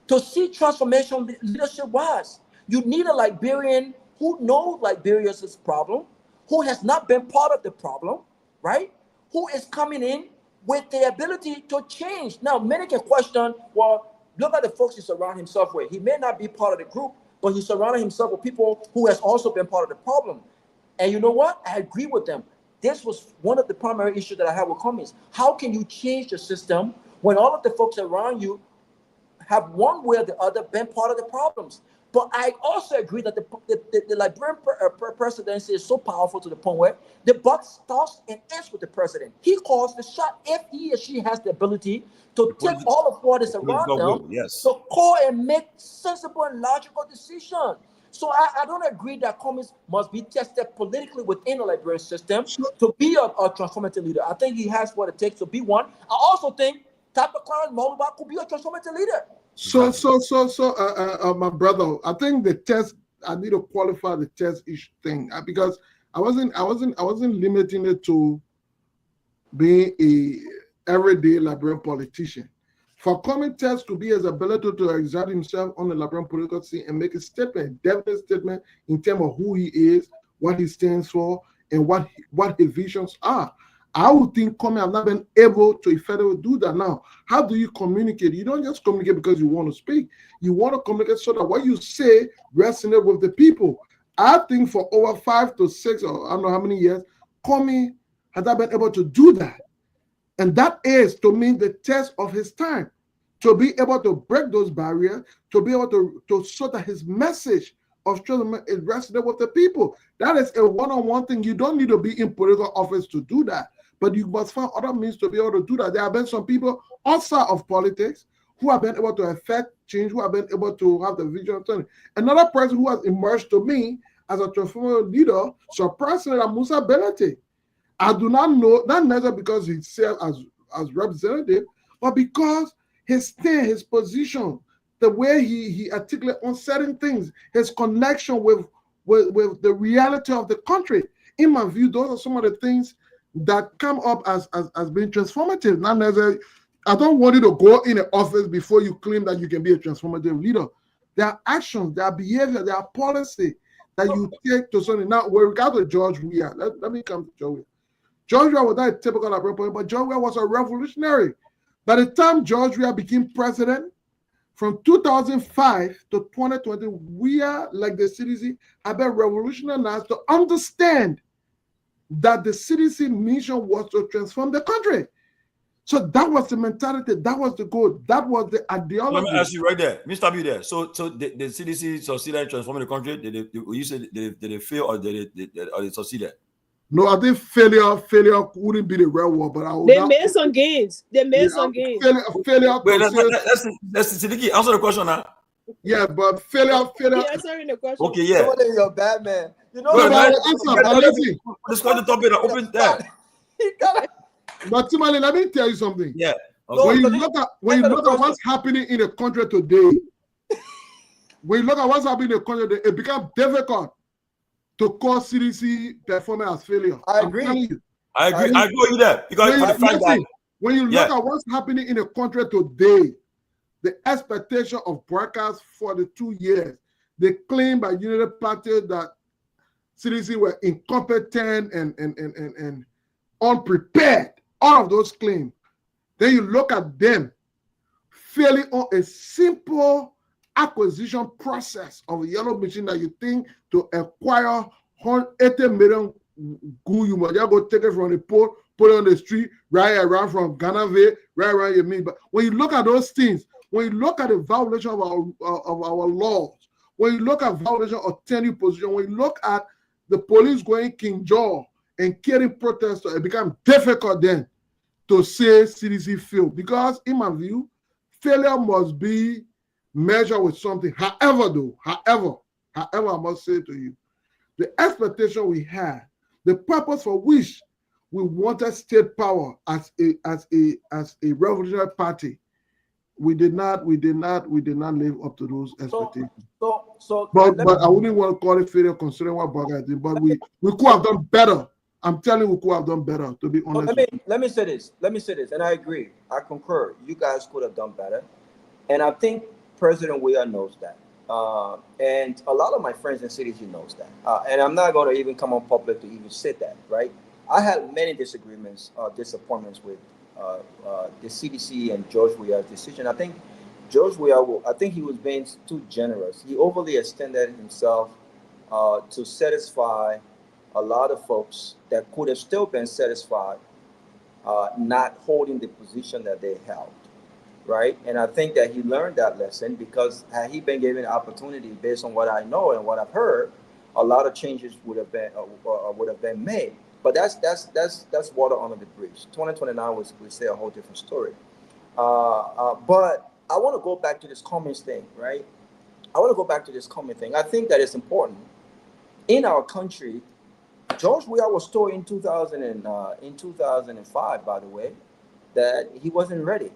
to see transformation leadership-wise. You need a Liberian who knows Liberia's problem, who has not been part of the problem, right? Who is coming in with the ability to change. Now, many can question, well, look at the folks he surrounded himself with. He may not be part of the group, but he surrounded himself with people who has also been part of the problem. And you know what? I agree with them. This was one of the primary issues that I had with Cummings. How can you change the system when all of the folks around you have one way or the other been part of the problems? But I also agree that the Liberian presidency is so powerful to the point where the buck starts and ends with the president. He calls the shot if he or she has the ability to take all of what is around them, to call and make sensible and logical decisions. So I don't agree that Cummings must be tested politically within the Liberian system to be a transformative leader. I think he has what it takes to be one. I also think Tata Clarence Moluba could be a transformative leader. So, my brother, I think the test, I need to qualify the test ish thing because I wasn't limiting it to being a everyday Liberian politician. For Cummings test to be his ability to exert himself on the Liberian political scene and make a statement, definite statement in terms of who he is, what he stands for, and what his visions are. I would think Cummings have not been able to effectively do that. Now, how do you communicate? You don't just communicate because you want to speak. You want to communicate so that what you say resonates with the people. I think for over 5 to 6 or I don't know how many years, Cummings has not been able to do that. And that is, to me, the test of his time. To be able to break those barriers, to be able to show that his message of truth is resonating with the people. That is a one-on-one thing. You don't need to be in political office to do that. But you must find other means to be able to do that. There have been some people outside of politics who have been able to affect change, who have been able to have the vision of turning. Another person who has emerged to me as a transformative leader, surprisingly, is Musa Belete. I do not know, not necessarily because he served as representative, but because his stand, his position, the way he articulates on certain things, his connection with the reality of the country. In my view, those are some of the things that come up as being transformative. Not necessarily, I don't want you to go in the office before you claim that you can be a transformative leader. There are actions, there are behavior, there are policy that you take to something. Now, with regard to George Weah, let me come to George Weah. George Weah was not a typical Liberian politician, but George Weah was a revolutionary. By the time George Weah became president, from 2005 to 2020, Weah, like the CDC, have been revolutionized to understand that the CDC mission was to transform the country. So that was the mentality, that was the goal, that was the ideology. Let me ask you right there, Mr. B there. So the CDC succeeded in transforming the country. Did they fail or did they succeed? No, I think failure wouldn't be the real word, but I would. They made some gains. Failure. Wait, that's Siddiqui. Answer the question now. Yeah, but failure. Answering the question. Okay, yeah. You're bad, man. You know, let's go to the topic. Open that. But Tomalin, let me tell you something. Yeah. No, When you because look at what's happening in the country today, when you look at what's happening in the country today, it becomes difficult to call CDC performance as failure. I I'm agree. telling you. I agree. I agree with that because for the fact that When you look at what's happening in the country today, the expectation of broadcast for the 2 years, they claim by United Party that CDC were incompetent and unprepared. All of those claims. Then you look at them failing on a simple acquisition process of a yellow machine that you think to acquire 180 million goo, you must just go take it from the port, put it on the street, ride around from Ghana, ride around your mean. But when you look at those things, when you look at the violation of our laws, when you look at violation of tenure position, when you look at the police going King Jaw and killing protesters, it becomes difficult then to say CDC failed. Because in my view, failure must be measured with something. However, I must say to you, the expectation we had, the purpose for which we wanted state power as a revolutionary party, we did not live up to those expectations. But I wouldn't want to call it failure considering what Burger did. But we could have done better. I'm telling you, we could have done better, to be honest. Let me say this, and I agree. I concur. You guys could have done better. And I think President Weah knows that. And a lot of my friends in CDC knows that. And I'm not going to even come on public to even say that, right? I had many disagreements, disappointments with the CDC and George Weah's decision. I think George Weah, he was being too generous. He overly extended himself to satisfy a lot of folks that could have still been satisfied not holding the position that they held, right? And I think that he learned that lesson, because had he been given an opportunity, based on what I know and what I've heard, a lot of changes would have been made. But that's water under the bridge. 2029 we say a whole different story. But I want to go back to this Cummings thing, right? I think that it's important in our country. George Weah was told in 2005, by the way, that he wasn't ready.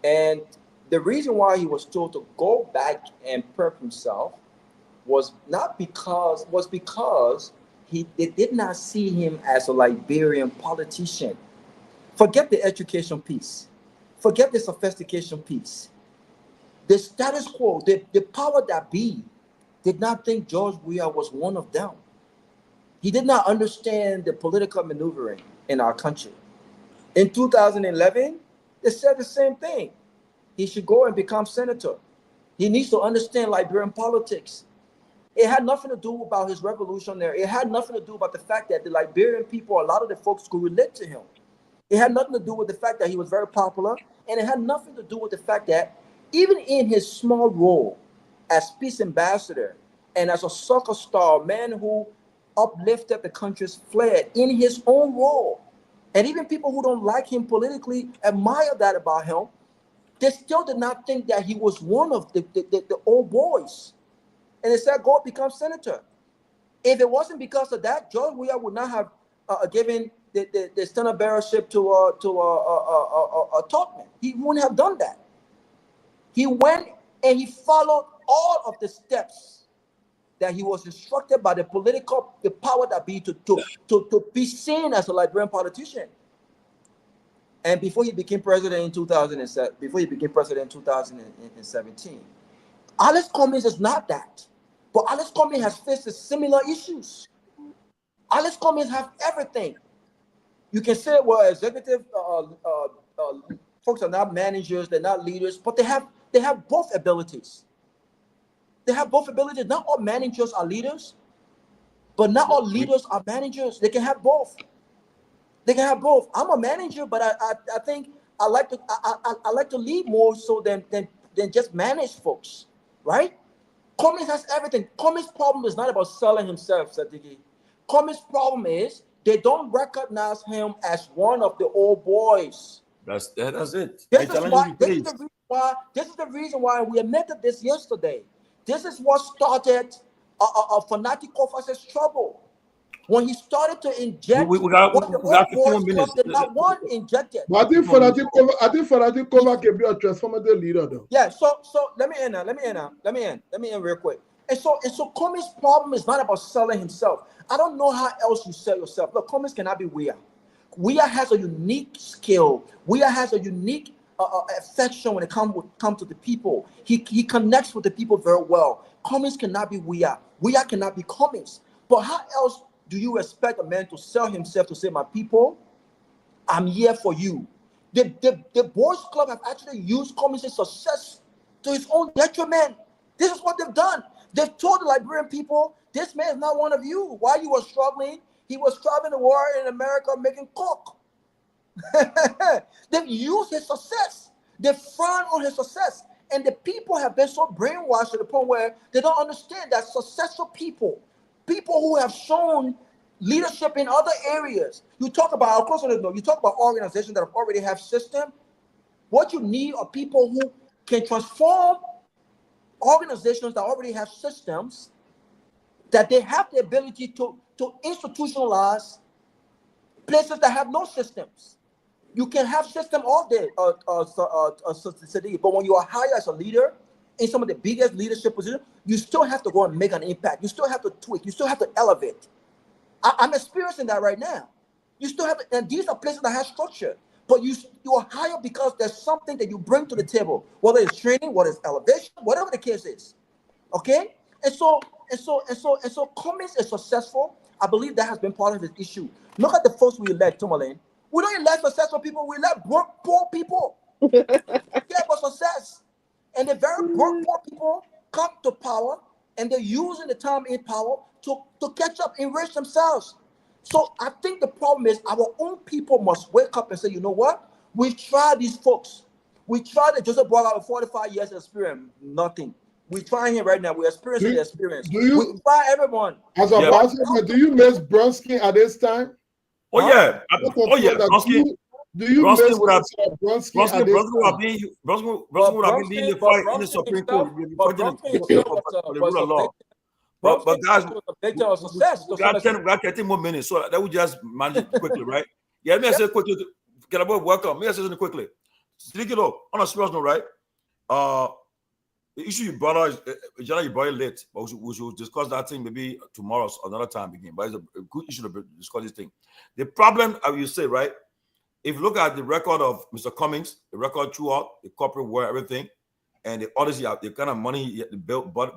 And the reason why he was told to go back and prep himself was because they did not see him as a Liberian politician. Forget the education piece. Forget the sophistication piece. The status quo, the power that be, did not think George Weah was one of them. He did not understand the political maneuvering in our country. In 2011, they said the same thing. He should go and become senator. He needs to understand Liberian politics. It had nothing to do about his revolutionary. It had nothing to do about the fact that the Liberian people, a lot of the folks could relate to him. It had nothing to do with the fact that he was very popular. And it had nothing to do with the fact that even in his small role as peace ambassador and as a soccer star, man who uplifted the country's flag in his own role, and even people who don't like him politically admire that about him, they still did not think that he was one of the old boys. And they said, go become senator. If it wasn't because of that, George Weah would not have given the standard bearership to Torgbean. He wouldn't have done that. He went and he followed all of the steps that he was instructed by the power that be to be seen as a Liberian politician. And before he became president in 2017, Alex Cummings is not that. But Alex Cummings has faced similar issues. Alex Cummings have everything. You can say, well, executive folks are not managers, they're not leaders, but they have both abilities. They have both abilities. Not all managers are leaders, but not all leaders are managers. They can have both. I'm a manager, but I think I like to lead more so than just manage folks, right? Cummings has everything. Cummings' problem is not about selling himself, Sadiki. Cummings' problem is they don't recognize him as one of the old boys. That's it. This is the reason why we admitted this yesterday. This is what started a fanatical versus trouble. When he started to inject, we got what the 15 old boys minutes. club did not want injected. But I think Fanatic Cover can be a transformative leader, though. Yeah, so let me end real quick. And so Commy's problem is not about selling himself. I don't know how else you sell yourself. Look, Commons cannot be Weah. Weah has a unique skill. Weah has a unique affection when it comes to the people. He connects with the people very well. Commons cannot be Weah. Weah cannot be Commons. But how else do you expect a man to sell himself to say, my people, I'm here for you? The boys club have actually used Commons' success to his own detriment. This is what they've done. They've told the Liberian people, this man is not one of you. While you were struggling, he was traveling the war in America making coke. They've used his success. They frown on his success. And the people have been so brainwashed to the point where they don't understand that successful people who have shown leadership in other areas. You talk about, of course, you talk about organizations that already have system. What you need are people who can transform organizations that already have systems, that they have the ability to institutionalize places that have no systems. You can have system all day, but when you are hired as a leader in some of the biggest leadership positions, you still have to go and make an impact. You still have to tweak. You still have to elevate. I'm experiencing that right now. You still have, and these are places that have structure, but you are hired because there's something that you bring to the table, whether it's training, whether it's elevation, whatever the case is. Okay, and so Cummings is successful. I believe that has been part of his issue. Look at the folks we elect, Tomalin. We don't elect successful people. We elect broke, poor people. Yeah, but success, and the very broke, poor people come to power, and they're using the time in power to catch up, enrich themselves. So I think the problem is our own people must wake up and say, you know what? We've tried these folks. We tried the Joseph Boyle with 45 years of experience, nothing. We're trying him right now. We're experiencing the experience. We try everyone. As a pastor, do you miss Bronsky at this time? Oh, yeah. Do you miss Bronsky at this time? Bronsky would have been leading the fight in the Supreme Court. But guys, we got 10 more minutes, so that would just manage it quickly, right? Yeah, let me say quickly. Kehleboe, welcome. Let me say something quickly. On a serious note, right? The issue you brought out is you brought it late, but we should discuss that thing maybe tomorrow or another time again. But it's a good issue to discuss this thing. The problem, I will say, right? If you look at the record of Mr. Cummings, the record throughout the corporate world, everything, and the others, the kind of money, the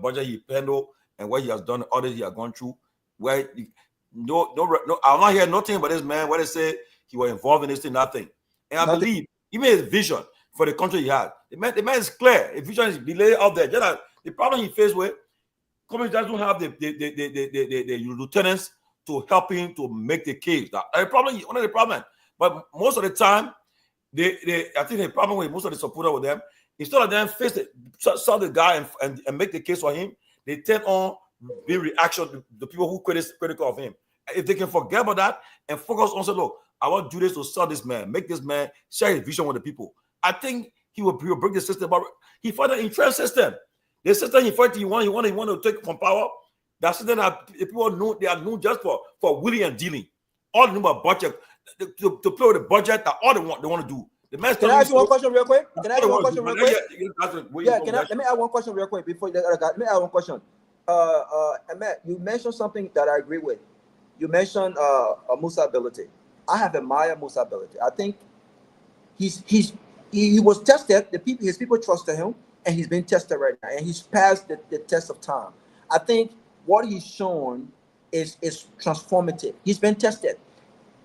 budget he handled, and what he has done, others he has gone through, where I'm not hearing nothing about this man, where they say he was involved in this thing, nothing. And I believe even his vision for the country he had, the man is clear. His vision is delayed out there. Just like the problem he faced with, Cummings doesn't have the lieutenants to help him to make the case. The problem, one of the problems. But most of the time, I think the problem with most of the supporters with them, instead of them face it, saw the guy and make the case for him, they turn on the reaction to the people who critical of him. If they can forget about that and focus on, say, look, I want to do this to sell this man, make this man share his vision with the people. I think he will break the system. But he fought an entrenched system. The system he fought, he want to take from power. That system that people know, they are known just for willing and dealing. All the number of budget to play with the budget that all they want to do. The man. Can I ask you one question real quick? Let me add one question real quick before let me add one question. Ahmed, you mentioned something that I agree with. You mentioned Musa ability. I have admired Musa ability. I think he was tested. His people trusted him, and he's been tested right now, and he's passed the test of time. I think what he's shown is transformative. He's been tested.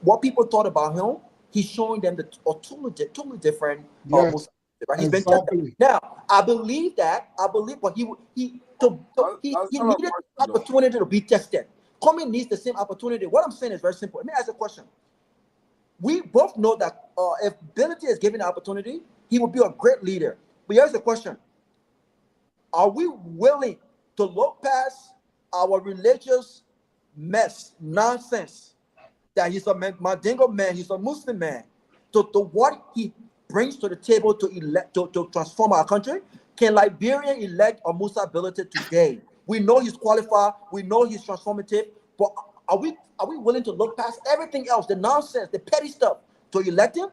What people thought about him, he's showing them the totally different. Yes, right? He's been tested. Now, I believe, but he needed the opportunity to be tested. Cummings needs the same opportunity. What I'm saying is very simple. Let me ask a question. We both know that if ability is given the opportunity, he will be a great leader. But here's the question. Are we willing to look past our religious nonsense, that he's a Mandingo man, he's a Muslim man, to what he brings to the table to transform our country? Can Liberia elect a Musa ability today? We know he's qualified, we know he's transformative, but Are we willing to look past everything else, the nonsense, the petty stuff, to elect him?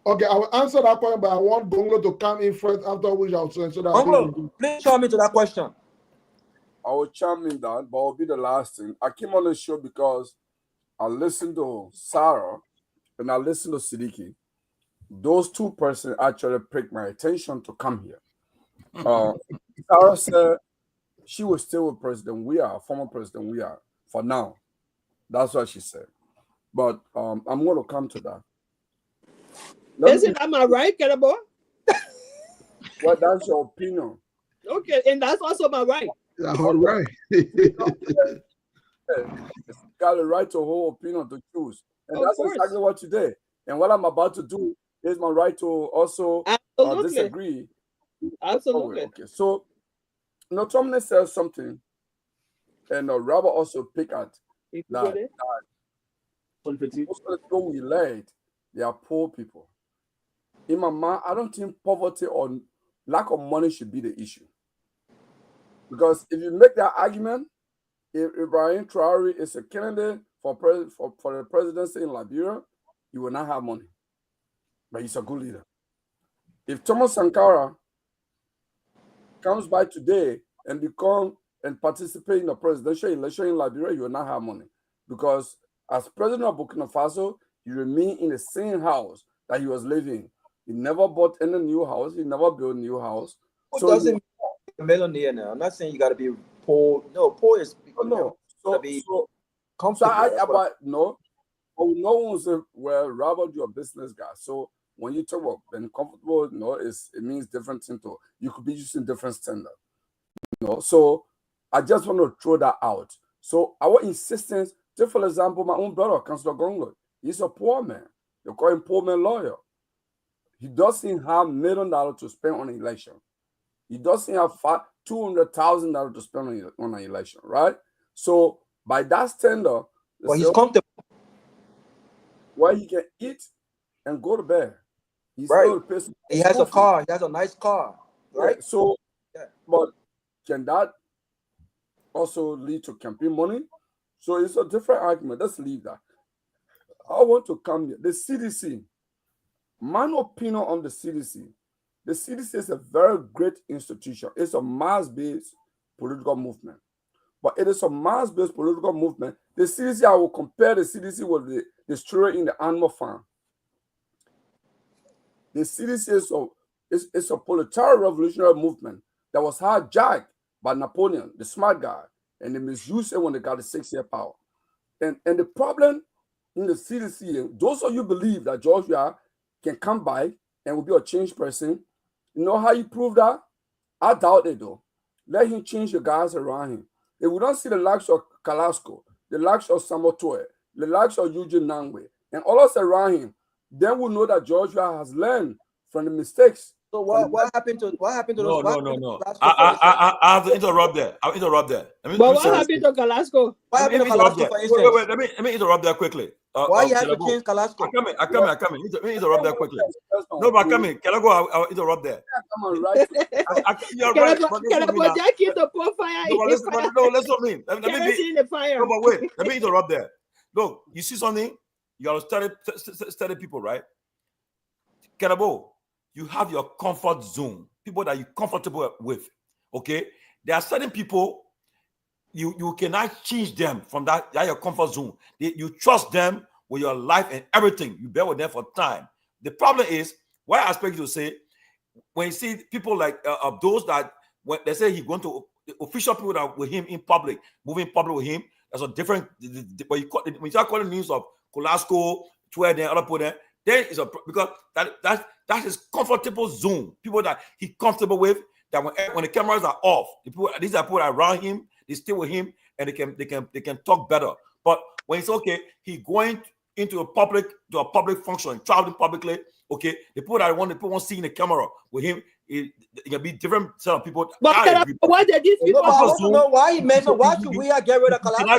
Okay, I will answer that point, but I want Gongloe to come in first, after which I'll answer that. Gongloe, please chime into that question. I will chime in that, but it will be the last thing. I came on the show because I listened to Sarah and I listened to Siddiqui. Those two persons actually picked my attention to come here. Sarah said she was still with President Weah, former President Weah, for now. That's what she said. But I'm going to come to that. Isn't that my right, Kehleboe? Well, that's your opinion. Okay, and that's also my right. All right. Got a right to whole opinion to choose. And that's exactly what you did. And what I'm about to do is my right to also disagree. Absolutely. Okay. So, Tomalin says something, and Robert also picked at that most of the people we elect, they are poor people. In my mind, I don't think poverty or lack of money should be the issue. Because if you make that argument, if Ibrahim Traore is a candidate for the presidency in Liberia, he will not have money. But he's a good leader. If Thomas Sankara comes by today and participate in the presidential election in Liberia, he will not have money. Because as president of Burkina Faso, he remained in the same house that he was living in. He never bought any new house. He never built a new house. So doesn't mean a millionaire now. I'm not saying you got to be poor. No, poor is comfortable. No one say, well, Robert, you're a business guy. So when you talk about being comfortable, it means different things. You could be using different standard. So I just want to throw that out. So our insistence, take for example, my own brother, Councillor Gongloe, he's a poor man. They call him poor man lawyer. He doesn't have $1 million to spend on an election. He doesn't have $200,000 to spend on an election, right? So by that standard, well, he's comfortable. Where he can eat and go to bed. He's right. He has a car. He has a nice car, right? Yeah, so, but can that also lead to campaign money? So it's a different argument. Let's leave that. I want to come here. The CDC, my opinion on the CDC is a very great institution. It's a mass-based political movement. But it is a mass-based political movement. The CDC, I will compare the CDC with the story in the animal farm. The CDC is a proletarian revolutionary movement that was hijacked by Napoleon, the smart guy, and they misused it when they got the 6-year power. And the problem in the CDC, those of you believe that George Weah can come by and will be a changed person, you know how you prove that? I doubt it though. Let him change the guys around him. If we don't see the likes of Kalasco, the likes of Samotoe, the likes of Eugene Nangwe, and all us around him, then we'll know that George Weah has learned from the mistakes. So what happened to those? No. I have to interrupt there. I'll interrupt there. But what happened to Kalasco? What happened to Kalasco, for instance? Wait. Let me interrupt there quickly. Why you have to change Kalasco? I come in. Let me interrupt there quickly. No, but I come in. Can I go? I'll interrupt there. You're right. Kehleboe, just keep the profile. No, let's not mean. Let me be in the fire. No, but wait. Let me interrupt there. Look, you see something? You got to study people, right? Kehleboe, you have your comfort zone, people that you're comfortable with. Okay, there are certain people you cannot change them from that your comfort zone. You trust them with your life and everything. You bear with them for time. The problem is, what I expect you to say, when you see people like those that when they say he's going to the official people that with him in public, moving public with him, that's a different. When you start calling names of Kolasco, Twitter, and other people there, then it's because that is comfortable zone. People that he's comfortable with. That when the cameras are off, these are people around him. They stay with him, and they can talk better. But when it's okay, he going into a public function, traveling publicly. Okay, the people that people won't see in the camera with him, it can be different set of people. But why did these people? I want to know why he mentioned why should we get rid of Kalasco?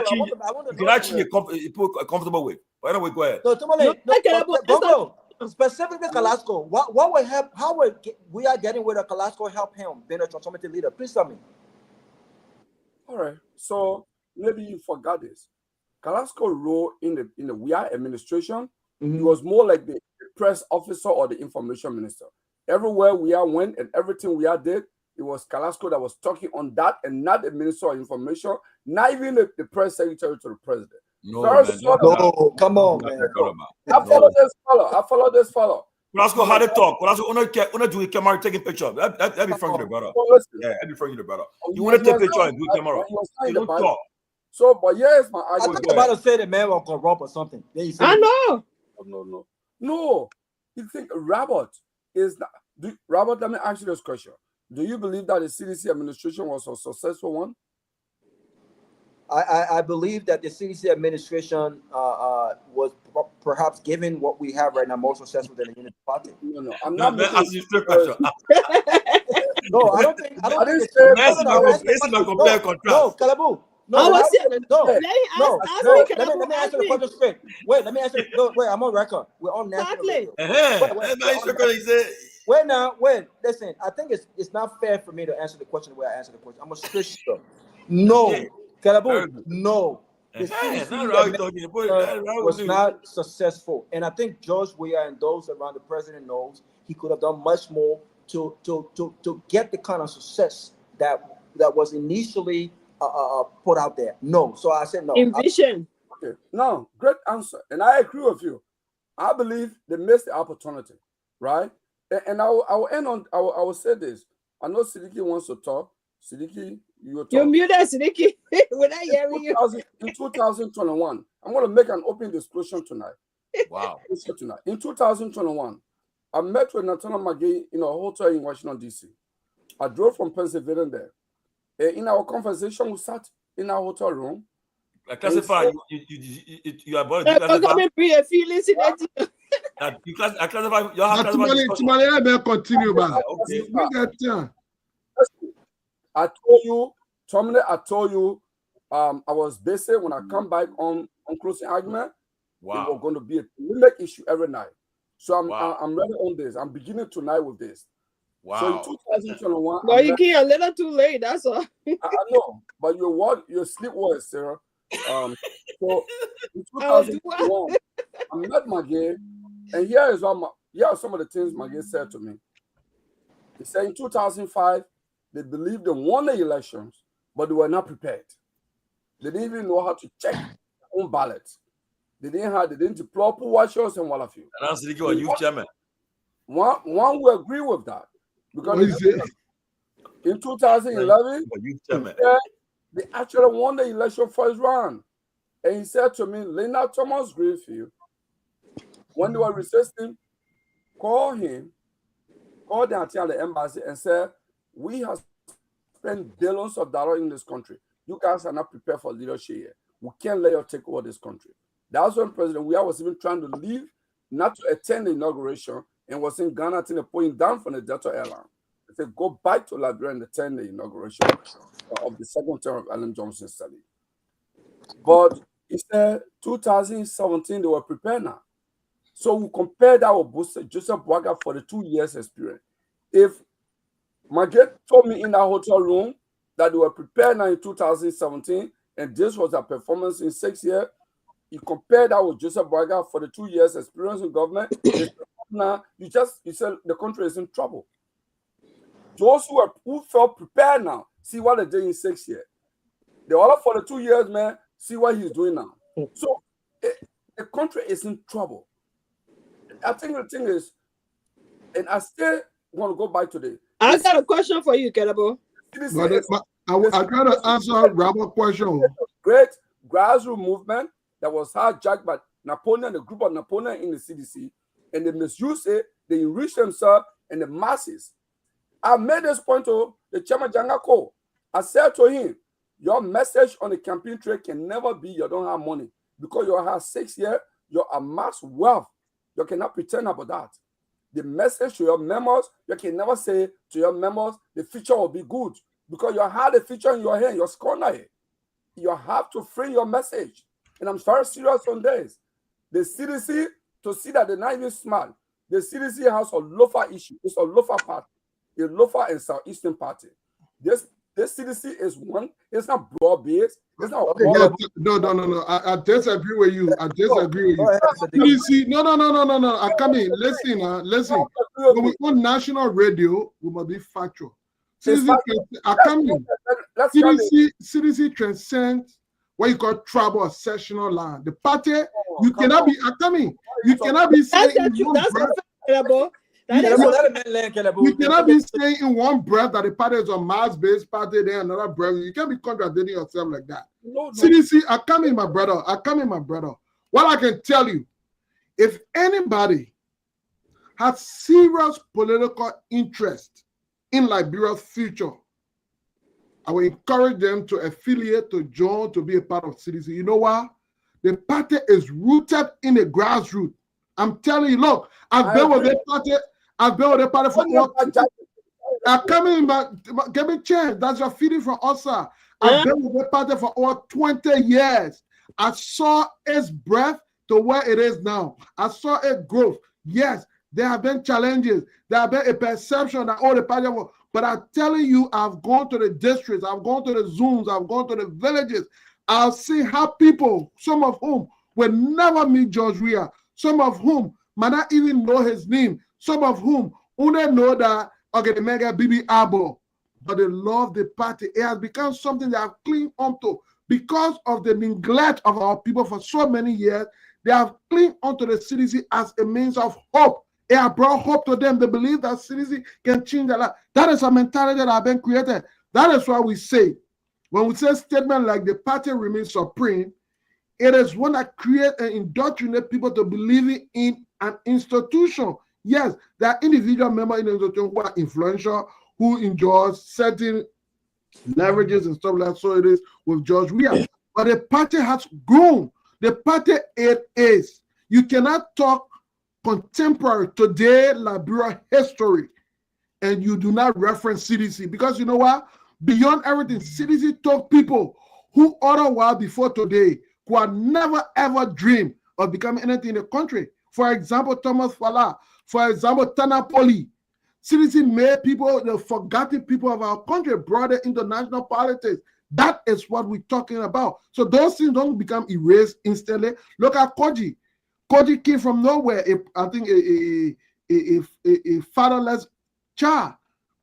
I want to know. You can actually people comfortable with. But anyway, go ahead. So Tomalin, specifically Kalasco, what will help? How will we are getting rid of Kalasco help him being a transformative leader? Please tell me. All right. So maybe you forgot this. Carrasco's role in the Weah administration, he was more like the press officer or the information minister. Everywhere Weah went and everything Weah did, it was Carrasco that was talking on that, and not the minister of information, not even the press secretary to the president. No, No, come on, man. I follow this fellow. Carrasco, how they talk? Carrasco, wanna do a camera taking picture. That be front of the brother. Yeah, that be front of the brother. You want to take a picture and do camera. You don't talk. So, but here's my I argument. think about to say the man was corrupt or something. Then he said, I know. No. You think Robert is not? Robert, let me ask you this question. Do you believe that the CDC administration was a successful one? I believe that the CDC administration was perhaps, given what we have right now, more successful than the Unity Party. No, I'm not asking you straight question. No, I don't think. I didn't say. No, Kehleboe. No, let me answer the question straight. Wait, let me answer. No, wait, I'm on record. We're on national radio. Wait. Listen, I think it's not fair for me to answer the question the way I answer the question. I'm a straight shooter. No, Kehleboe, no. The CDC was not successful, and I think George Weah and those around the president knows he could have done much more to get the kind of success that was initially put out there. No, so I said no. Envision. Okay, no, great answer, and I agree with you. I believe they missed the opportunity, right? And I will end on. I will say this. I know Siddiqui wants to talk. Siddiqui, you're muted, Siddiqui. When I hear you. In 2021, I'm going to make an open disclosure tonight. Wow. In 2021, I met with Nathaniel McGee in a hotel in Washington, D.C. I drove from Pennsylvania there. In our conversation, we sat in our hotel room. I classify you are about to classify feelings in it. I classify your house. Continue, I told you, Tomalin, I was busy when I come back on closing argument. Wow. It was going to be a limit issue every night. So I'm ready on this. I'm beginning tonight with this. Wow. So in 2021. Well, you came a little too late, that's all. I know, but your sleep was, Sarah. So in 2021, I met McGee, and here are some of the things McGee said to me. He said in 2005, they believed they won the elections, but they were not prepared. They didn't even know how to check their own ballots. They didn't deploy pool watchers and what have you. And that's the youth chairman. One will agree with that. Because in 2011, they actually won the election first round. And he said to me, Linda Thomas Greenfield, when they were resisting, call them at the embassy and said, we have spent billions of dollars in this country. You guys are not prepared for leadership here. We can't let you take over this country. That's when President Weah was even trying to leave, not to attend the inauguration, and was in Ghana to pulling down from the Delta Airline. He said, go back to Liberia and attend the inauguration of the second term of Ellen Johnson study. But he said 2017, they were prepared now. So we compare that with Joseph Boaga for the 2 years experience. If Margaret told me in that hotel room that they were prepared now in 2017, and this was a performance in 6 years, you compare that with Joseph Boaga for the 2 years experience in government, now you said the country is in trouble. Those who felt prepared now, see what they did in 6 years. The other for the 2 years, man, see what he's doing now. So the country is in trouble. I think the thing is, and I still want to go back today. I got a question for you, Kehleboe. I try to answer Robert's question. Great grassroots movement that was hijacked by Napoleon, the group of Napoleon in the CDC, and they misuse it, they enrich themselves and the masses. I made this point to the chairman Jangako. I said to him, your message on the campaign trail can never be you don't have money, because you have 6 years, you amass wealth. You cannot pretend about that. The message to your members, you can never say to your members, the future will be good, because you have the future in your hand, your corner. You have to frame your message. And I'm very serious on this. The CDC, to see that they're not even smart, the CDC has a Lofa issue. It's a Lofa party, a Lofa and Southeastern party. This This CDC is one. It's not broad based. It's not. Okay, No. I disagree with you. I disagree with you. CDC, no. I come in. Listen. When we on national radio, we must be factual. CDC, I come in. CDC transcends what you call tribal or sectional line. The party, you cannot be. I come in. You cannot be saying. You cannot be saying in one breath that the party is a mass-based party, then another breath. You can't be contradicting yourself like that. CDC, I come in, my brother. What I can tell you, if anybody has serious political interest in Liberia's future, I will encourage them to affiliate, to join, to be a part of CDC. You know why? The party is rooted in the grassroots. I'm telling you, look, I've been with the party. I've been with the party for what? I'm coming, but give me a chance. That's your feeding from us, sir. I've been with the party for over 20 years. I saw its breadth to where it is now. I saw it growth. Yes, there have been challenges. There have been a perception that all the party was. But I'm telling you, I've gone to the districts. I've gone to the Zooms. I've gone to the villages. I've seen how people, some of whom will never meet George Weah, some of whom might not even know his name, some of whom only know that, okay, the mega BB Abo, but they love the party. It has become something they have clinged onto because of the neglect of our people for so many years. They have clinged onto the CDC as a means of hope. It has brought hope to them. They believe that CDC can change their life. That is a mentality that has been created. That is why we say, when we say statement like the party remains supreme, it is one that creates and indoctrinates people to believe in an institution. Yes, there are individual members in the institution who are influential, who enjoy certain leverages and stuff like that. So it is with George Weah. But the party has grown. The party it is. You cannot talk contemporary today Liberia history and you do not reference CDC, because you know what? Beyond everything, CDC took people who otherwise before today who had never ever dreamed of becoming anything in the country. For example, Thomas Fala. For example, Tana Poli. CDC made people, the forgotten people of our country, brought it into national politics. That is what we're talking about. So those things don't become erased instantly. Look at Koji. Koji came from nowhere. I think a fatherless child.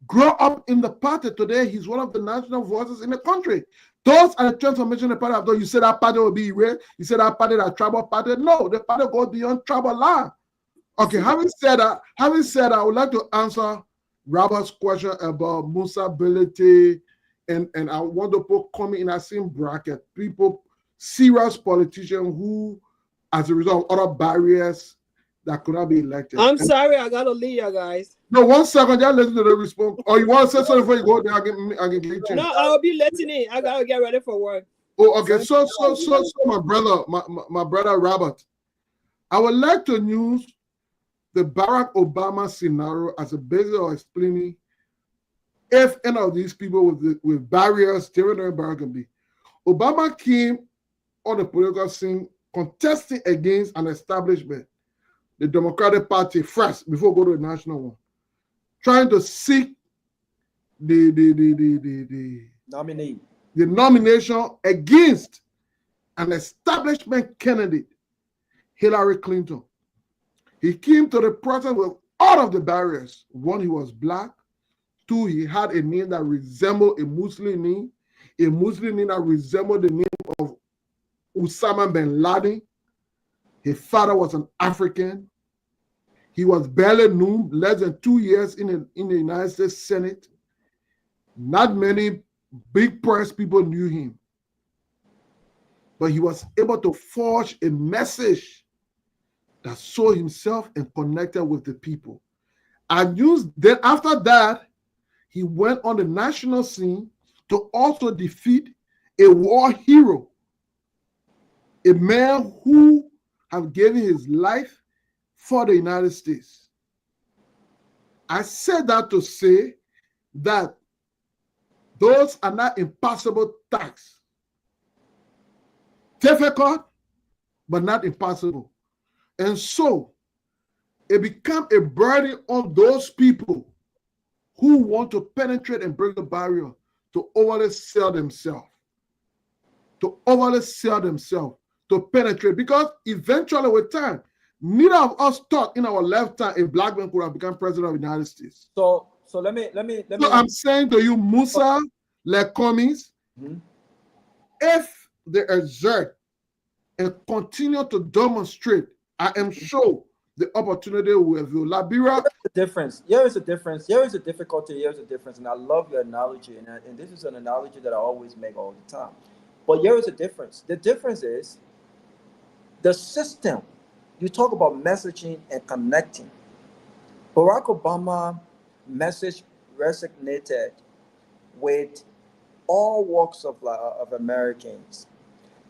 Grow up in the party. Today, he's one of the national voices in the country. Those are the transformation the party have done. You said that party will be erased. You said that party, that tribal party. No, the party goes beyond tribal line. Okay, having said that, I would like to answer Robert's question about Musability, and I want to put coming in that same bracket. People, serious politicians who, as a result of other barriers, that could not be elected. I'm sorry, I gotta leave you guys. No, 1 second, just listen to the response. Or you want to say something before you go there? I can get you. No, I'll be listening. I gotta get ready for work. Oh, okay. So my brother Robert, I would like to use the Barack Obama scenario as a basis of explaining if any of these people with barriers, territorial barriers can be. Obama came on the political scene contesting against an establishment, the Democratic Party first, before go to the national one, trying to seek the nomination against an establishment candidate, Hillary Clinton. He came to the process with all of the barriers. One, he was black. Two, he had a name that resembled a Muslim name that resembled the name of Osama bin Laden. His father was an African. He was barely known, less than 2 years in the United States Senate. Not many big press people knew him. But he was able to forge a message that saw himself and connected with the people. And then after that, he went on the national scene to also defeat a war hero, a man who have given his life for the United States. I said that to say that those are not impossible tasks. Difficult, but not impossible. And so it becomes a burden on those people who want to penetrate and break the barrier to overly sell themselves, to penetrate, because eventually with time, neither of us thought in our lifetime a black man could have become president of the United States. So let me. So I'm saying to you, Musa, Lekomis, if they exert and continue to demonstrate, I am sure the opportunity will view Liberia. Difference. Here is a difference. Here is a difficulty. Here is a difference. And I love your analogy. And this is an analogy that I always make all the time. But here is a difference. The difference is the system. You talk about messaging and connecting. Barack Obama message resonated with all walks of Americans.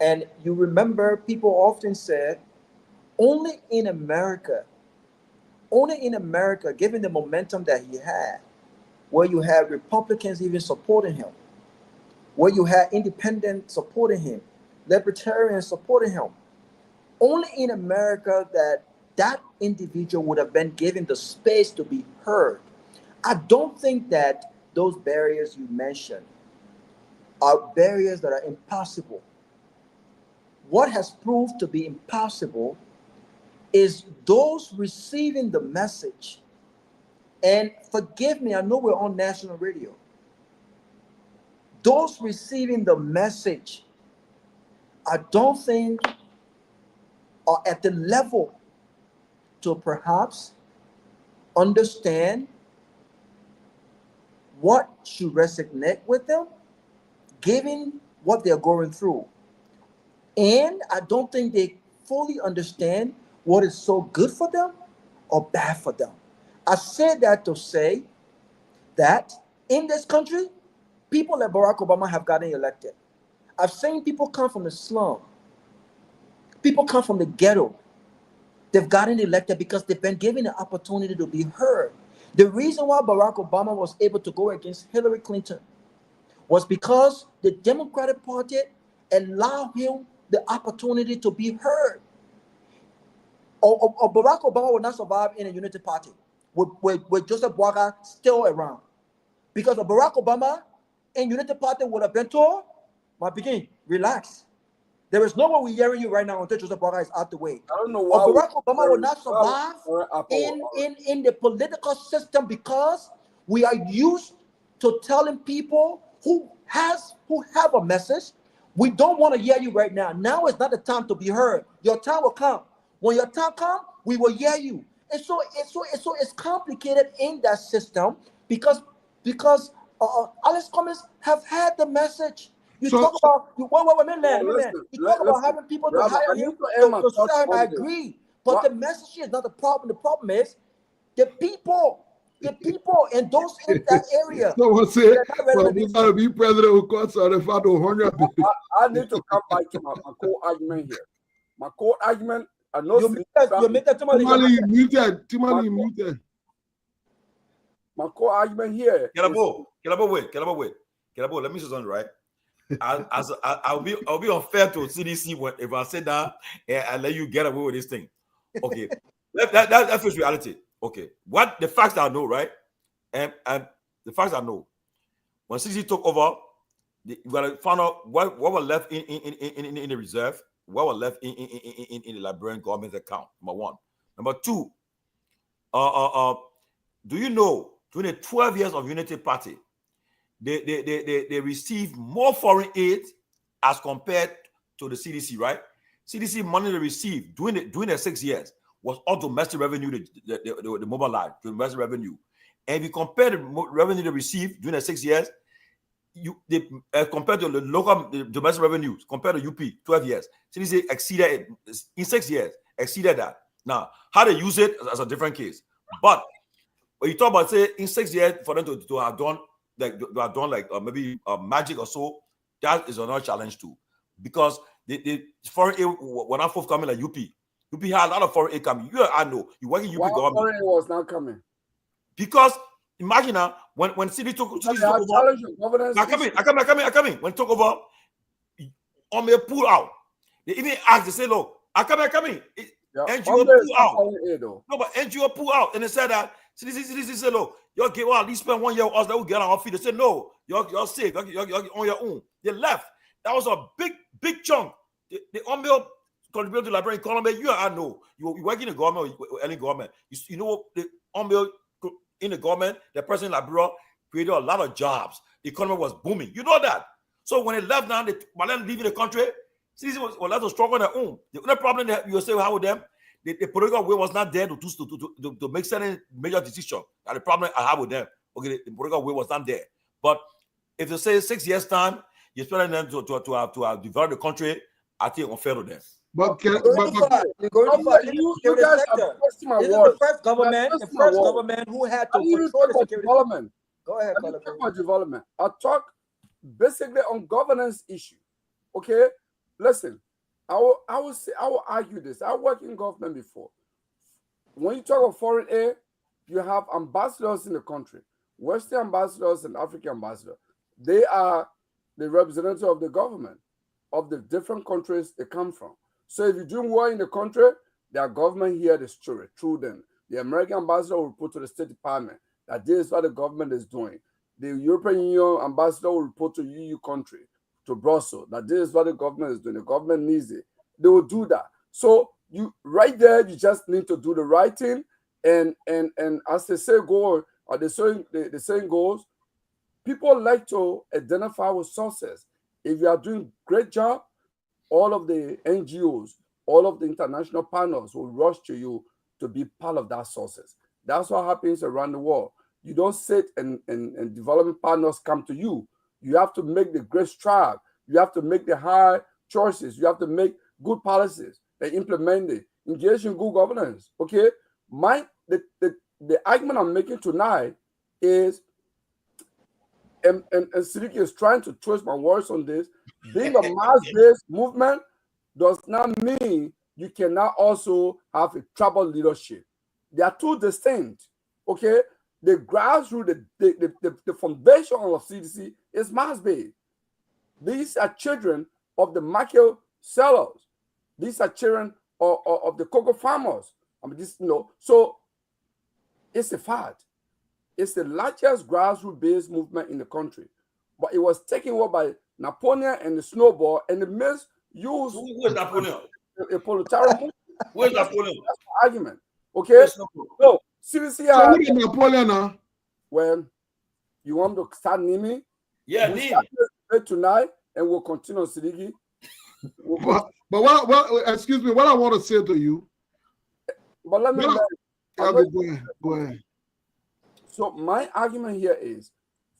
And you remember people often said, only in America, given the momentum that he had, where you had Republicans even supporting him, where you had independents supporting him, libertarians supporting him, only in America that individual would have been given the space to be heard. I don't think that those barriers you mentioned are barriers that are impossible. What has proved to be impossible is those receiving the message. And forgive me, I know we're on national radio. Those receiving the message, I don't think are at the level to perhaps understand what should resonate with them, given what they're going through. And I don't think they fully understand what is so good for them or bad for them. I say that to say that in this country, people like Barack Obama have gotten elected. I've seen people come from the slum. People come from the ghetto. They've gotten elected because they've been given the opportunity to be heard. The reason why Barack Obama was able to go against Hillary Clinton was because the Democratic Party allowed him the opportunity to be heard. Or Barack Obama would not survive in a unity party with Joseph Boaga still around. Because of Barack Obama in unity party would have been told, my begin, relax. There is no one we're hearing you right now until Joseph Boaga is out the way. I don't know why Barack Obama will not survive in the political system because we are used to telling people who have a message, we don't want to hear you right now. Now is not the time to be heard. Your time will come. When your time comes, we will hear you. And so it's complicated in that system because Alex Cummings have had the message. You talk about having people to hire him to sell him. I agree, but the message is not the problem. The problem is the people and those in that area. Someone said, well, we got to be president who costs out if I don't 100. I need to come back to my core argument here. My core argument. Tomalin, you muted. My core argument here. Kehleboe, wait. Kehleboe, let me say something, right? I'll be unfair to CDC if I say that and I let you get away with this thing. Okay, that's first reality. Okay, what the facts I know, right? And the facts I know, when CDC took over, we gotta find out what was left in the reserve, what was left in the Liberian government account. Number one. Number two, do you know during the 12 years of Unity Party, they received more foreign aid as compared to the CDC, right? CDC money they received during the 6 years was all domestic revenue, the mobile line, domestic revenue. And if you compare the revenue they received during the 6 years, compared to the local domestic revenues, compared to UP, 12 years, CDC exceeded it in 6 years, exceeded that. Now, how they use it is a different case. But when you talk about, say, in 6 years, for them to have done maybe magic or so, that is another challenge too. Because the foreign aid were not forthcoming like UP. UP had a lot of foreign aid coming. I know. You work in UP government. Foreign aid was not coming. Because imagine now, when CD took over, I come in. When took over, on me pull out. They even asked, they say, look, I come in. NGO pull out. No, but NGO pull out. And they said that CDC said, look, y'all get out, at least spend 1 year with us, that will get on our feet. They said, no, You're safe. You're on your own. They left. That was a big chunk. The Ombel contributed to the Liberian economy. You and I know. You work in the government or any government. You know the Ombel in the government, the person in Liberia created a lot of jobs. The economy was booming. You know that. So when they left now, by then leaving the country, citizens was left to struggle on their own. The only problem that you say how with them, the political will was not there to make certain major decisions. That's the problem I have with them. Okay, the political will was not there. But if you say 6 years time, you're expecting them to have developed the country, I think unfair to them. But you guys are twisting my words. The first government who had to control the security. Development. Go ahead, talk about development. I talk basically on governance issue. Okay, listen. I will argue this. I worked in government before. When you talk about foreign aid, you have ambassadors in the country, Western ambassadors and African ambassadors. They are the representative of the government of the different countries they come from. So if you're doing well in the country, their government hear the story through them. The American ambassador will report to the State Department that this is what the government is doing. The European Union ambassador will report to EU country, to Brussels, that this is what the government is doing. The government needs it. They will do that. So you right there, you just need to do the right thing. And as they say go, or the saying goes, people like to identify with sources. If you are doing great job, all of the NGOs, all of the international panels will rush to you to be part of that sources. That's what happens around the world. You don't sit and development partners come to you. You have to make the great stride. You have to make the hard choices. You have to make good policies and implement it. Engage in good governance. Okay? The argument I'm making tonight is, and Siddiqui is trying to twist my words on this, being a mass-based movement does not mean you cannot also have a tribal leadership. They are two distinct. Okay? The grassroots, the foundation of CDC is mass-based. These are children of the market sellers. These are children of the cocoa farmers. I mean, so it's a fact. It's the largest grassroots-based movement in the country. But it was taken over by Napoleon and the snowball, and the misused. Who is Napoleon? A proletarian movement. Where's Napoleon? That's the argument. Okay? So, CDC. So who is Napoleon now? Well, you want to start naming? Yeah, name tonight, and we'll continue, Siddiqui. But what? Excuse me. What I want to say to you. But let me. Go ahead. So my argument here is,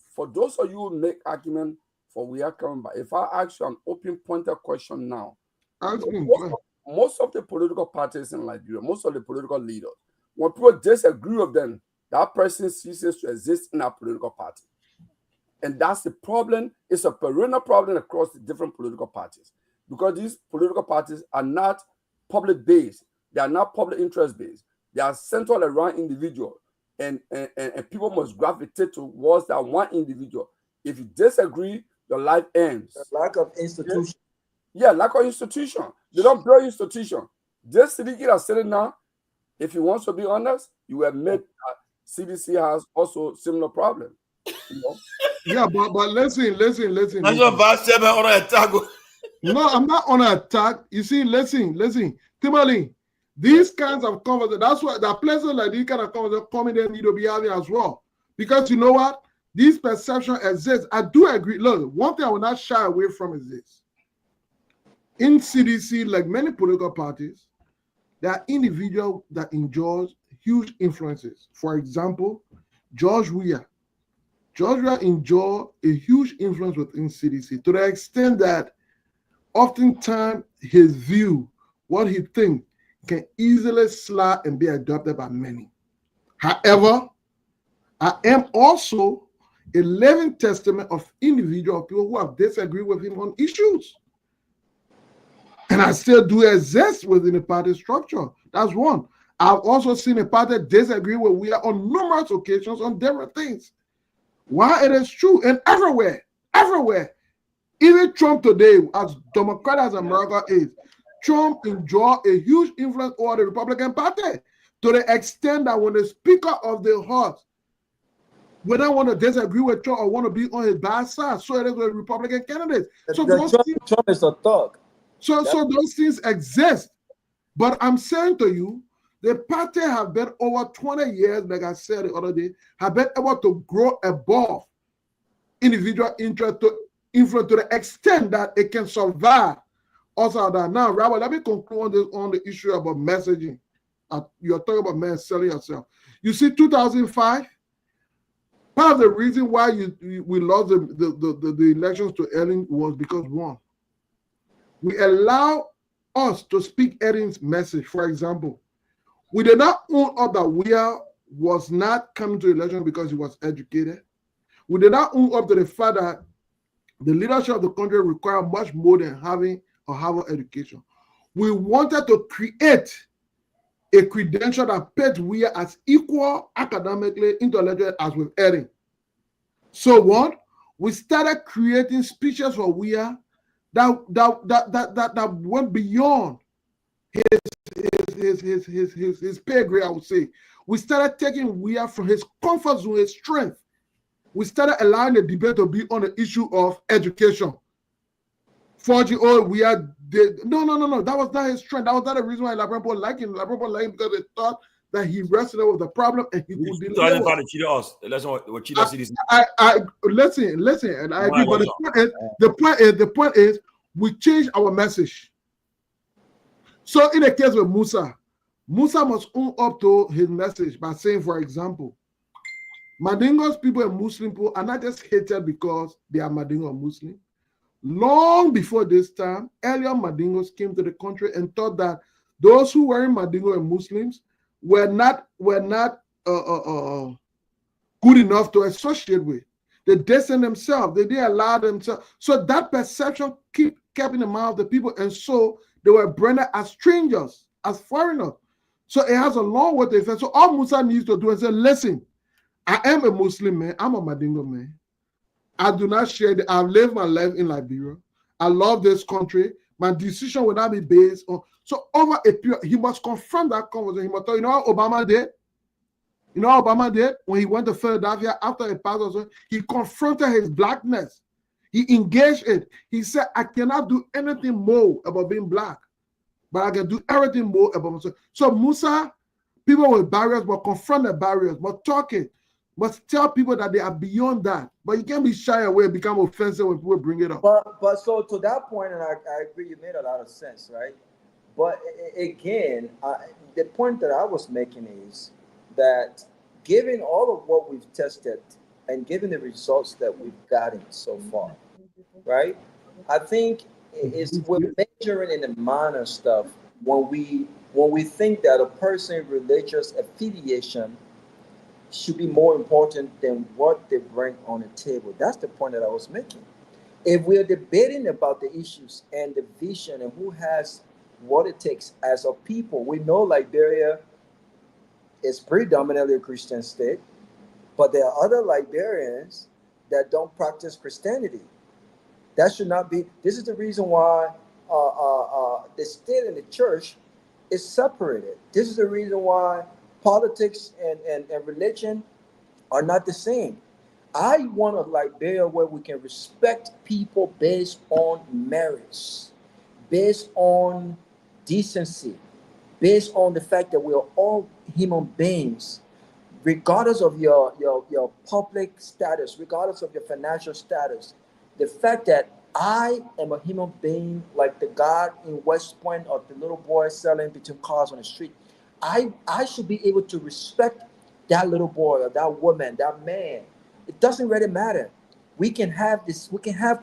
for those of you who make argument for we are coming back, if I ask you an open pointed question now, most of the political parties in Liberia, most of the political leaders, when people disagree with them, that person ceases to exist in our political party. And that's the problem. It's a perennial problem across the different political parties, because these political parties are not public based. They are not public interest based. They are centered around individuals. And people must gravitate towards that one individual. If you disagree, your life ends. The lack of institution. Yeah, lack of institution. They don't build institution. This Siddiqui that's sitting now, if he wants to be honest, you admit that CDC has also similar problem. You know? Yeah, but listen. That's your vice chairman on an attack. No, I'm not on an attack. You see, listen. Tomalin, these kinds of conversations, that's why the places like these kind of conversations comedy need to be having as well. Because you know what? These perceptions exist. I do agree. Look, one thing I will not shy away from is this. In CDC, like many political parties, there are individuals that enjoy huge influences. For example, George Weah. George Weah enjoyed a huge influence within CDC to the extent that oftentimes his view, what he thinks, can easily slide and be adopted by many. However, I am also a living testament of individual people who have disagreed with him on issues. And I still do exist within the party structure. That's one. I've also seen a party disagree with we are on numerous occasions on different things. Why it is true, and everywhere, even Trump today, as democratic as America is, Trump enjoyed a huge influence over the Republican Party to the extent that when the Speaker of the House when I want to disagree with Trump or want to be on his bad side, so it is with Republican candidates. So Trump is a thug. So those things exist. But I'm saying to you, the party have been over 20 years, like I said the other day, have been able to grow above individual interest to influence to the extent that it can survive. Also, that now, Rabbi, let me conclude on the issue about messaging. You're talking about man selling yourself. You see, 2005. Part of the reason why we lost the elections to Ellen was because, one, we allow us to speak Ellen's message. For example, we did not own up that Weah was not coming to the election because he was educated. We did not own up to the fact that the leadership of the country required much more than having a Harvard education. We wanted to create a credential that put Weah as equal academically, intellectually as with Ellen. So what? We started creating speeches for Weah that went beyond his pay grade, I would say. We started taking Weah from his comfort zone, his strength. We started allowing the debate to be on the issue of education. 40-year-old Weah did no. That was not his strength. That was not the reason why Liberia liked him. Liberia liked him because they thought that he wrestled with the problem and he could deliver. Listen, and I agree. But the point is, we changed our message. So in the case with Musa must own up to his message by saying, for example, Mandingo's people and Muslim people are not just hated because they are Mandingo or Muslim. Long before this time, earlier Mandingos came to the country and thought that those who were Mandingo and Muslims were not good enough to associate with. They distanced themselves. They didn't allow themselves. So that perception kept in the mind of the people, and so they were branded as strangers, as foreigners. So it has a long way to effect. So all Musa needs to do is say, listen, I am a Muslim man. I'm a Mandingo man. I do not share I've lived my life in Liberia. I love this country. My decision will not be based on. So over a period, he must confront that conversation. He must tell, you know what Obama did? You know what Obama did when he went to Philadelphia after a passed away? He confronted his blackness. He engaged it. He said, I cannot do anything more about being black, but I can do everything more about myself. So Musa, people with barriers, but confront the barriers, but talk it. Must tell people that they are beyond that. But you can't be shy away and become offensive when people bring it up. But so to that point, and I agree, you made a lot of sense, right? But again, the point that I was making is that given all of what we've tested and given the results that we've gotten so far, right? I think we're measuring in the minor stuff when we think that a person's religious affiliation should be more important than what they bring on the table. That's the point that I was making. If we're debating about the issues and the vision and who has what it takes as a people, we know Liberia is predominantly a Christian state, but there are other Liberians that don't practice Christianity. That should not be. This is the reason why the state and the church is separated. This is the reason why politics and religion are not the same. I want a Liberia where we can respect people based on merits, based on decency, based on the fact that we are all human beings, regardless of your public status, regardless of your financial status. The fact that I am a human being like the guy in West Point or the little boy selling between cars on the street. I should be able to respect that little boy or that woman, that man. It doesn't really matter. We can have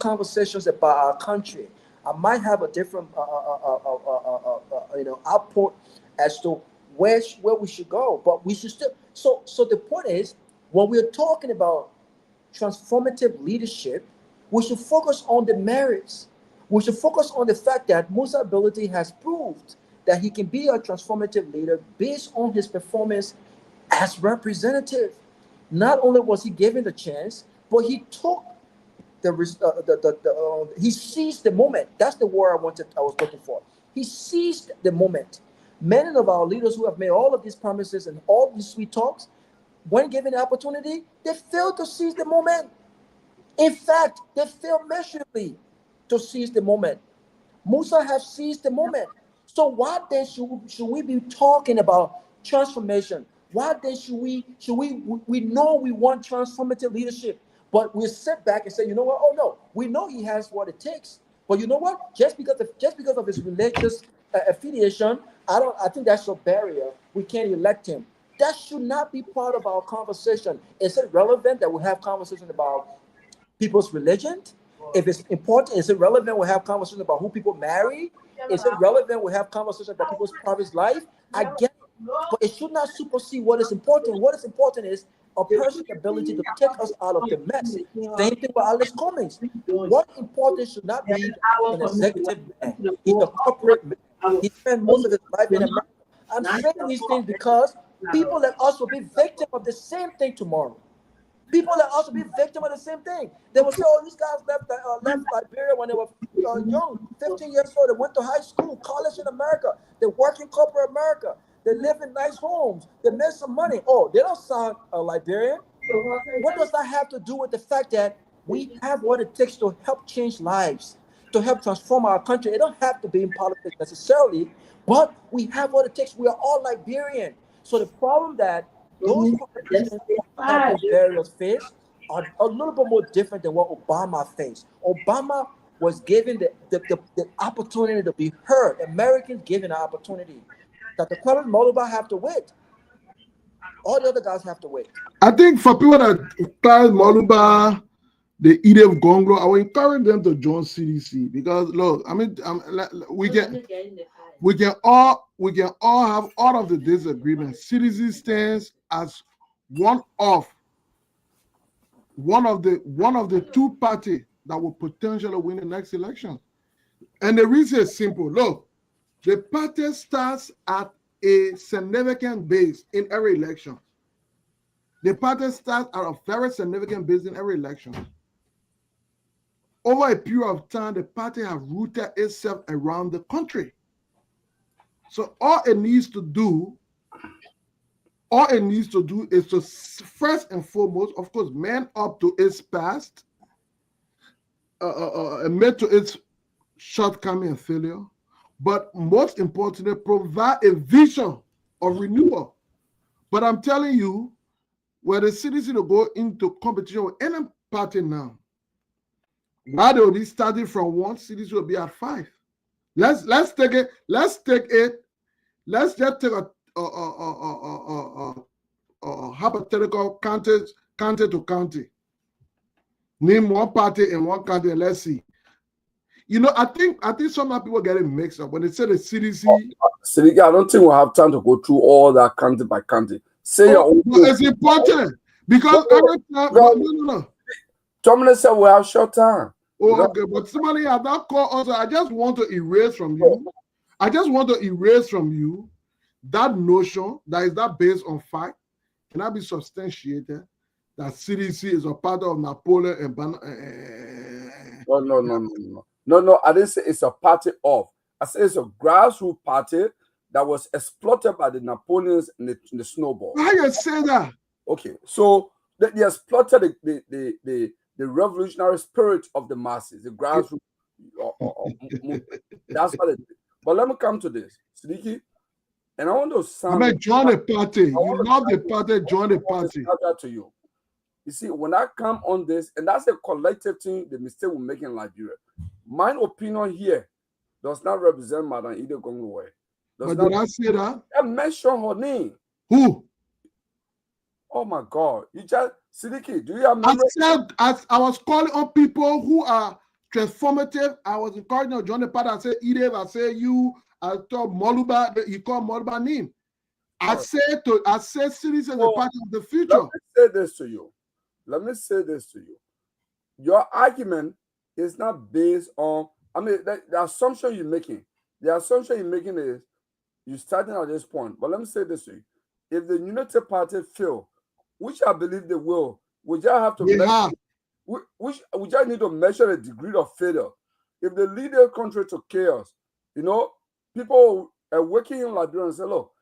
conversations about our country. I might have a different output as to where we should go, but we should still. So the point is, when we're talking about transformative leadership, we should focus on the merits. We should focus on the fact that Musa Ability has proved that he can be a transformative leader based on his performance as representative. Not only was he given the chance, but he took he seized the moment. That's the word I was looking for. He seized the moment. Many of our leaders who have made all of these promises and all these sweet talks, when given the opportunity, they fail to seize the moment. In fact, they fail miserably to seize the moment. Musa have seized the moment. So why then should we be talking about transformation? Why then should we know we want transformative leadership, but we sit back and say, you know what? Oh no, we know he has what it takes. But you know what? Just because of his religious affiliation, I think that's a barrier. We can't elect him. That should not be part of our conversation. Is it relevant that we have conversation about people's religion? If it's important, is it relevant we have conversations about who people marry? Is it relevant we have conversations about people's private life? I get it, but it should not supersede what is important. What is important is a person's ability to take us out of the mess. Same thing with Alex Cummings. What important should not be an executive man. He's a corporate man. He spent most of his life in America. I'm saying these things because people like us will be victims of the same thing tomorrow. People that also be victim of the same thing. They will say, oh, these guys left Liberia when they were young, 15 years old. They went to high school, college in America. They work in corporate America. They live in nice homes. They make some money. Oh, they don't sound Liberian. What does that have to do with the fact that we have what it takes to help change lives, to help transform our country? It don't have to be in politics necessarily, but we have what it takes. We are all Liberian. So the problem that those politicians have various face are a little bit more different than what Obama faced. Obama was given the opportunity to be heard. Americans given an opportunity. That the Kwame Moluba have to wait. All the other guys have to wait. I think for people that class Moluba, the Kehleboe Gongloe, I will encourage them to join CDC because look, I mean, we can all have all of the disagreements. CDC stands as one of the two parties that will potentially win the next election. And the reason is simple. Look, the party starts at a significant base in every election. The party starts at a very significant base in every election. Over a period of time, the party has rooted itself around the country. So all it needs to do is to first and foremost, of course, man up to its past, admit to its shortcoming and failure, but most importantly, provide a vision of renewal. But I'm telling you, where the citizens will go into competition with any party now, why they will be starting from one, cities will be at 5. Let's just take a hypothetical county to county. Name one party in one county and let's see. You know, I think some people get it mixed up when they say the CDC. Sidiki, I don't think we'll have time to go through all that county by county. Say your own. It's important because every time. No. Tomalin said we have short time. Oh, okay, but somebody at that call also, I just want to erase from you that notion that is not based on fact, cannot be substantiated, that CDC is a part of Napoleon and No, I didn't say it's a party of. I said it's a grassroots party that was exploited by the Napoleons and the snowball. How you say that? Okay, so they exploited the revolutionary spirit of the masses, the grassroots. That's what it is. But let me come to this, Sidiki, and I want to sound. I mean, join the party. You love the party, join the party. To you. You see, when I come on this, and that's a collective thing, the mistake we make in Liberia. My opinion here does not represent Madam Kehleboe Gongloe. But did I say that? I mentioned her name. Who? Oh my God! You just Sidiki, do you have memory? I was calling on people who are transformative. I was encouraging to join the party. I said Kehleboe. I said you. I told Moluba. He called Moluba name. I said cities as a part of the future. Let me say this to you. Your argument is not based on. I mean, the assumption you're making. The assumption you're making is you're starting at this point. But let me say this to you: if the Unity Party fail, which I believe they will, we just have to we just need to measure the degree of failure. If they lead their country to chaos, you know, people are working in Liberia and say, look,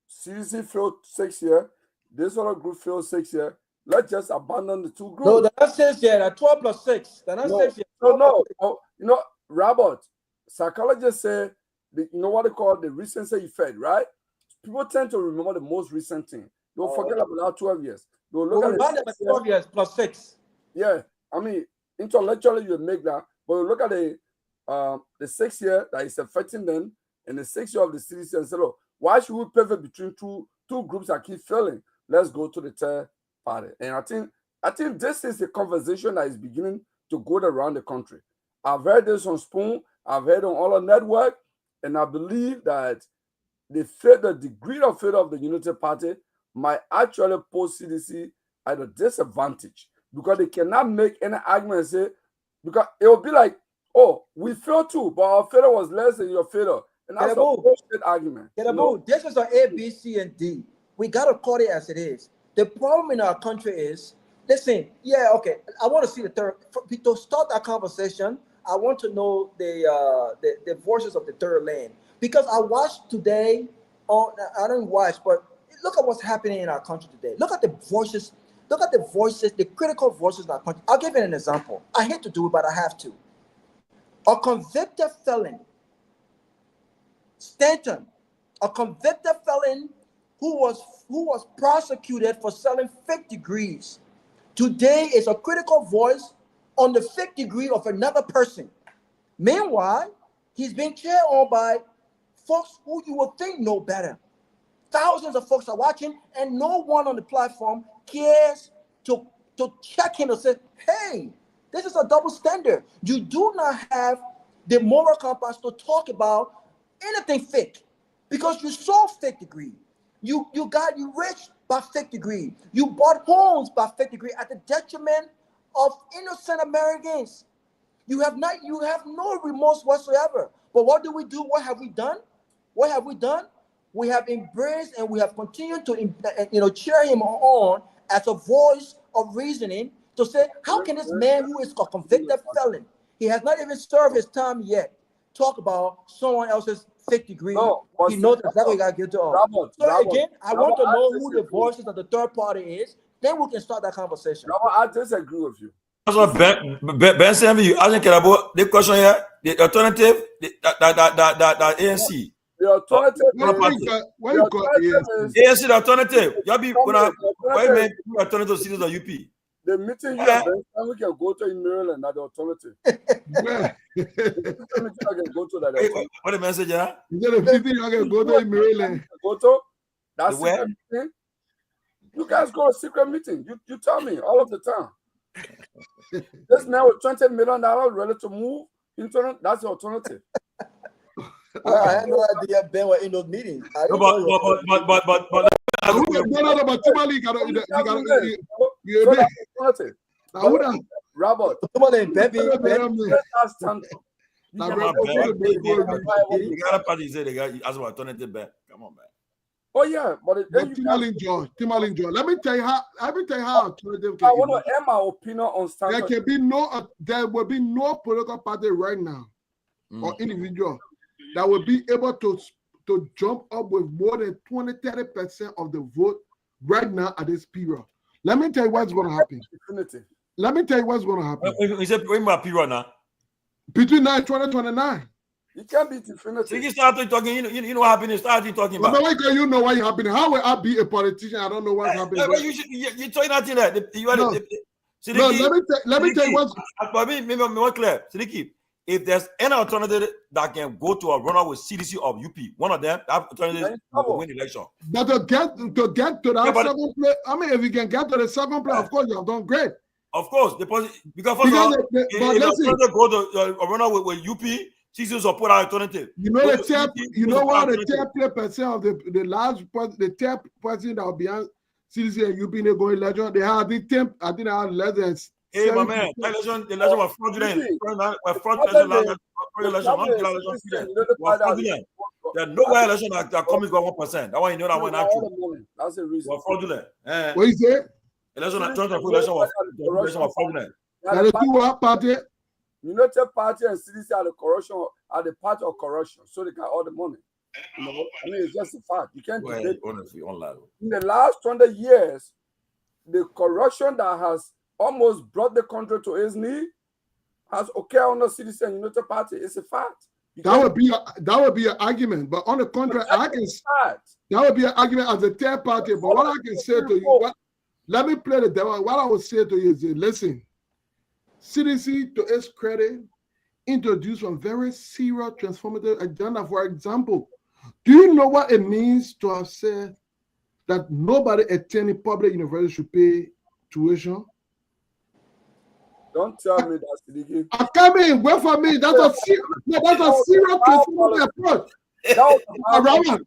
CDC failed 6 years, this other group fails 6 years. Let's just abandon the two groups. No, they're not 6 yet. They're 12 plus 6. They're not 6 yet. No. You know, Robert, psychologists say, you know what they call the recency effect, right? People tend to remember the most recent thing. Don't forget about 12 years. They'll look at the 12 years plus 6. Yeah, I mean, intellectually you make that, but you look at the 6 year that is affecting them and the 6 year of the CDC and say, look, why should we pivot between two groups that keep failing? Let's go to the third party. And I think this is the conversation that is beginning to go around the country. I've heard this on Spoon, I've heard on all the network, and I believe that the degree of failure of the Unity Party might actually put CDC at a disadvantage because they cannot make any argument and say, because it will be like, oh, we failed too, but our failure was less than your failure. And that's a bullshit argument. This is an A, B, C, and D. We got to call it as it is. The problem in our country is, listen, yeah, okay, I want to see the third, to start that conversation, I want to know the voices of the third lane. Because I watched today, I don't watch, but look at what's happening in our country today. Look at the voices, the critical voices in our country. I'll give you an example. I hate to do it, but I have to. A convicted felon, Stanton, a convicted felon who was prosecuted for selling fake degrees, today is a critical voice on the fake degree of another person. Meanwhile, he's being cheered on by folks who you would think know better. Thousands of folks are watching, and no one on the platform cares to check him and say, hey, this is a double standard. You do not have the moral compass to talk about anything fake because you sold fake degree. You rich by fake degree. You bought homes by fake degree at the detriment of innocent Americans. You have no remorse whatsoever. But what do? What have we done? We have embraced and we have continued to cheer him on as a voice of reasoning to say, how can this man who is a convicted felon, he has not even served his time yet, talk about someone else's fake degree? He knows exactly what he got guilty of. Again, I want to know who the voices of the third party is. Then we can start that conversation. I disagree with you. So Ben Sanvee, you asking about the question here, the alternative, that ANC. The alternative ANC, the alternative. You be why alternative cities of UP? The meeting you have we can go to in Maryland, not the alternative. What the message, yeah? The meeting you can go to in Maryland. Go to? That's secret meeting. You guys go to secret meeting. You tell me all of the time. This man with $20 million ready to move internet, that's the alternative. I had no idea Ben was in those meetings. But Robert, come on, man. Oh yeah, but Tomalin George. Let me tell you how alternative can. I want to add my opinion on standard. There will be no political party right now or individual that will be able to jump up with more than 20-30% of the vote right now at this period. Let me tell you what's going to happen. Let me tell you what's going to happen. You said when my period now? Between 2029. You can't be definitive. You start talking, you know what happened. Start talking about. But why you know what's happening? How will I be a politician? I don't know what's happening. You're talking nothing there. Let me tell you what's. But maybe more clear. Sidiki, if there's any alternative that can go to a runner with CDC of UP, one of them, that alternative will win the election. But to get to that second place, I mean, if you can get to the second place, of course you have done great. Of course, because first of all, if the go to a runner with UP. CDC support our alternative. You know the top. You know what the 10% of the last the 10% that will be on CDC and UP they going election. They have the 10. I think they have less than. Hey, my man, the election was fraudulent. There's no way election are coming to 1%. That one you know that one actually. That's the reason. Was fraudulent. What you say? Election was fraudulent. Now the two party. United Party and CDC are the corruption, are the party of corruption, so they got all the money. You know, I mean, it's just a fact. You can't debate it. Honestly, online. In the last 20 years, the corruption that has almost brought the country to its knee has occurred on the Citizen United Party. It's a fact. That would be an argument, but on the contrary, that would be an argument as a third party. But what I can say to you, let me play the devil. What I would say to you is, listen, CDC, to its credit, introduced a very serious transformative agenda. For example, do you know what it means to have said that nobody attending public university should pay tuition? Don't tell me that, Siddiqui. I'm coming. Wait for me. That's a serious transformative approach.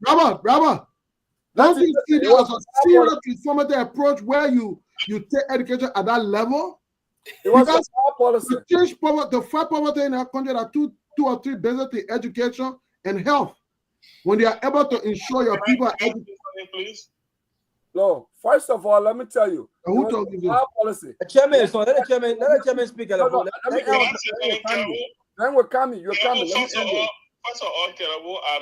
Robert. Don't you see that as a serious transformative approach where you take education at that level? It was a policy. To change poverty, to fight poverty in our country, there are two or three basically education and health. When they are able to ensure your people are educated. Please. No, first of all, let me tell you. Who told you this? Policy. Chairman, so let the chairman speak. Then we're coming. You're coming. Let me end it. First of all, Kehleboe, I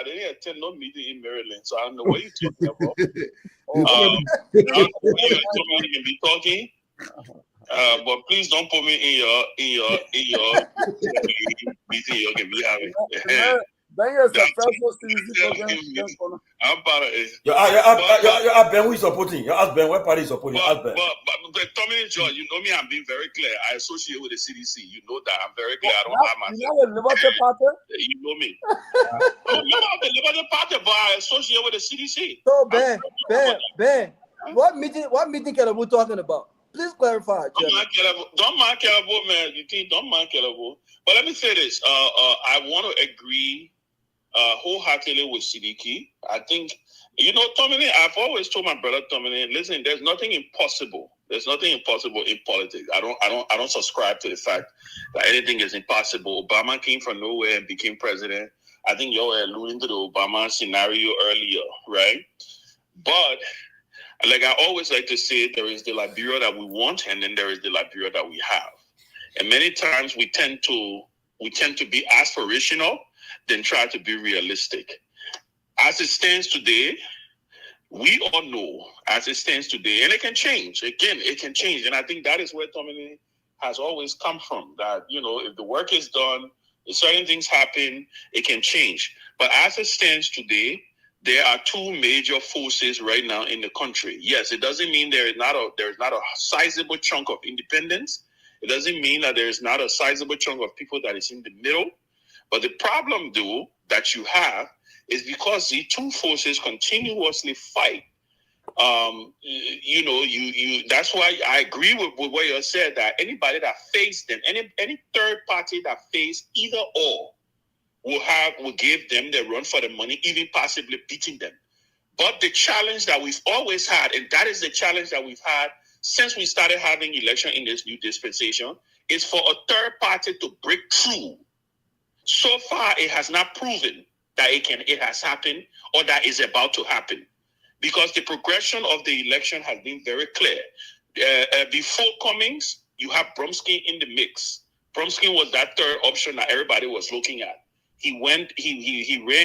didn't attend no meeting in Maryland, so I don't know what you're talking about. You can be talking, but please don't put me in your meeting you can be having. I'm part of it. You ask Ben who is supporting. You ask Ben what party is supporting. But Tomalin, George, you know me, I'm being very clear. I associate with the CDC. You know that. I'm very clear. I don't have myself. You know the Liberty Party? You know me. I'm not the Liberty Party, but I associate with the CDC. So, Ben, what meeting Kehleboe talking about? Please clarify. Don't mind Kehleboe, man. You think don't mind Kehleboe. But let me say this. I want to agree wholeheartedly with Siddiqui. I think, Tomalin, I've always told my brother Tomalin, listen, there's nothing impossible. There's nothing impossible in politics. I don't subscribe to the fact that anything is impossible. Obama came from nowhere and became president. I think you were alluding to the Obama scenario earlier, right? But like I always like to say, there is the Liberia that we want, and then there is the Liberia that we have. And many times we tend to be aspirational than try to be realistic. As it stands today, we all know, as it stands today, and it can change. Again, it can change. And I think that is where Tomalin has always come from, that, if the work is done, if certain things happen, it can change. But as it stands today, there are two major forces right now in the country. Yes, it doesn't mean there is not a sizable chunk of independence. It doesn't mean that there is not a sizable chunk of people that is in the middle. But the problem, though, that you have is because the two forces continuously fight. That's why I agree with what you said, that anybody that faced them, any third party that faced either or, will give them the run for the money, even possibly beating them. But the challenge that we've always had, and that is the challenge that we've had since we started having election in this new dispensation, is for a third party to break through. So far, it has not proven that it has happened or that is about to happen, because the progression of the election has been very clear. Before Cummings, you have Bromsky in the mix. Bromsky was that third option that everybody was looking at. He ran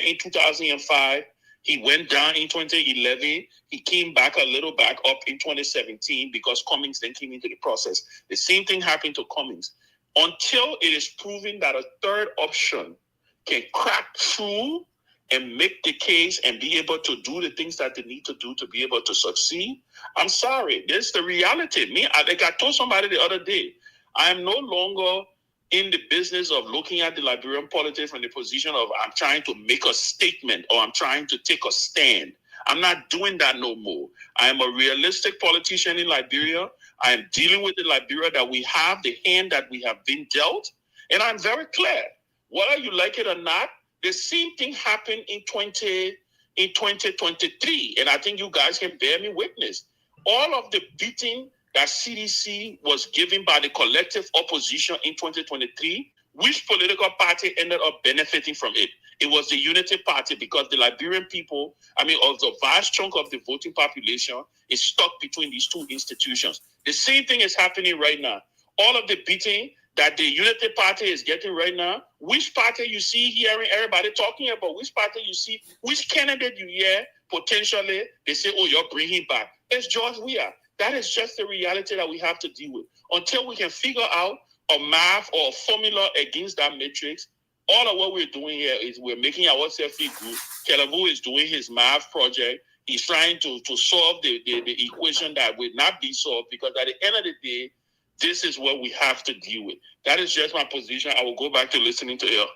in 2005. He went down in 2011. He came back up in 2017 because Cummings then came into the process. The same thing happened to Cummings. Until it is proven that a third option can crack through and make the case and be able to do the things that they need to do to be able to succeed, I'm sorry. This is the reality. I told somebody the other day, I am no longer in the business of looking at the Liberian politics from the position of I'm trying to make a statement or I'm trying to take a stand. I'm not doing that no more. I am a realistic politician in Liberia. I am dealing with the Liberia that we have, the hand that we have been dealt. And I'm very clear. Whether you like it or not, the same thing happened in 2023. And I think you guys can bear me witness. All of the beating that CDC was given by the collective opposition in 2023, which political party ended up benefiting from it? It was the Unity Party, because the Liberian people, of the vast chunk of the voting population, is stuck between these two institutions. The same thing is happening right now. All of the beating that the Unity Party is getting right now, which party you see hearing everybody talking about, which party you see, which candidate you hear potentially, they say, oh, you're bringing back. It's George Weah. That is just the reality that we have to deal with. Until we can figure out a math or a formula against that matrix, all of what we're doing here is we're making ourselves feel good. Kehleboe is doing his math project. He's trying to solve the equation that will not be solved, because at the end of the day, this is what we have to deal with. That is just my position. I will go back to listening to you.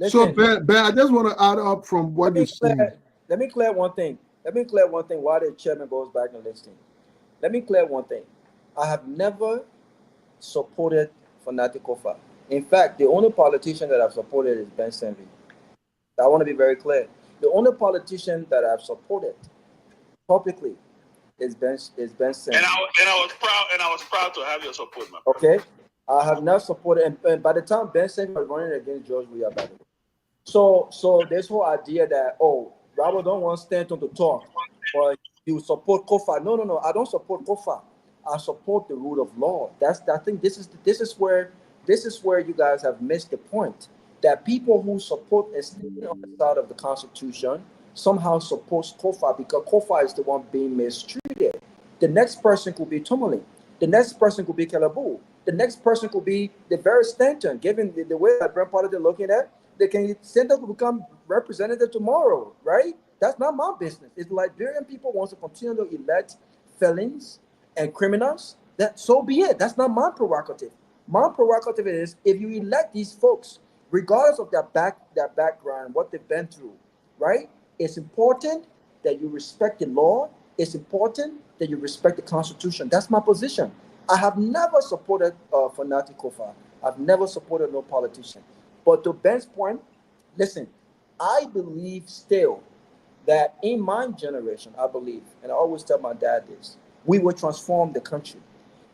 So, Ben, I just want to add up from what you said. Let me clear one thing. While the chairman goes back and listening. Let me clear one thing. I have never supported Fanatic Kofa. In fact, the only politician that I've supported is Ben Sanvee. I want to be very clear. The only politician that I've supported publicly is Ben Sanvee. And I was proud to have your support, my brother. Okay, I have not supported, and by the time Ben Sanvee was running against George Weah, by the way. So this whole idea that, oh, Robert don't want Stanton to talk, but you support Kofa. No, I don't support Kofa. I support the rule of law. I think this is where you guys have missed the point. That people who support and stand on the side of the Constitution somehow supports Kofa, because Kofa is the one being mistreated. The next person could be Tomalin. The next person could be Kehleboe. The next person could be the very Stanton. Given the way that Brent Potter they're looking at, they can Stanton could become representative tomorrow, right? That's not my business. If Liberian people want to continue to elect felons and criminals, that so be it. That's not my prerogative. My prerogative is, if you elect these folks, regardless of their background, what they've been through, right? It's important that you respect the law. It's important that you respect the Constitution. That's my position. I have never supported Fanatic Kofa. I've never supported no politician. But to Ben's point, listen, I believe still that in my generation, I believe, and I always tell my dad this, we will transform the country.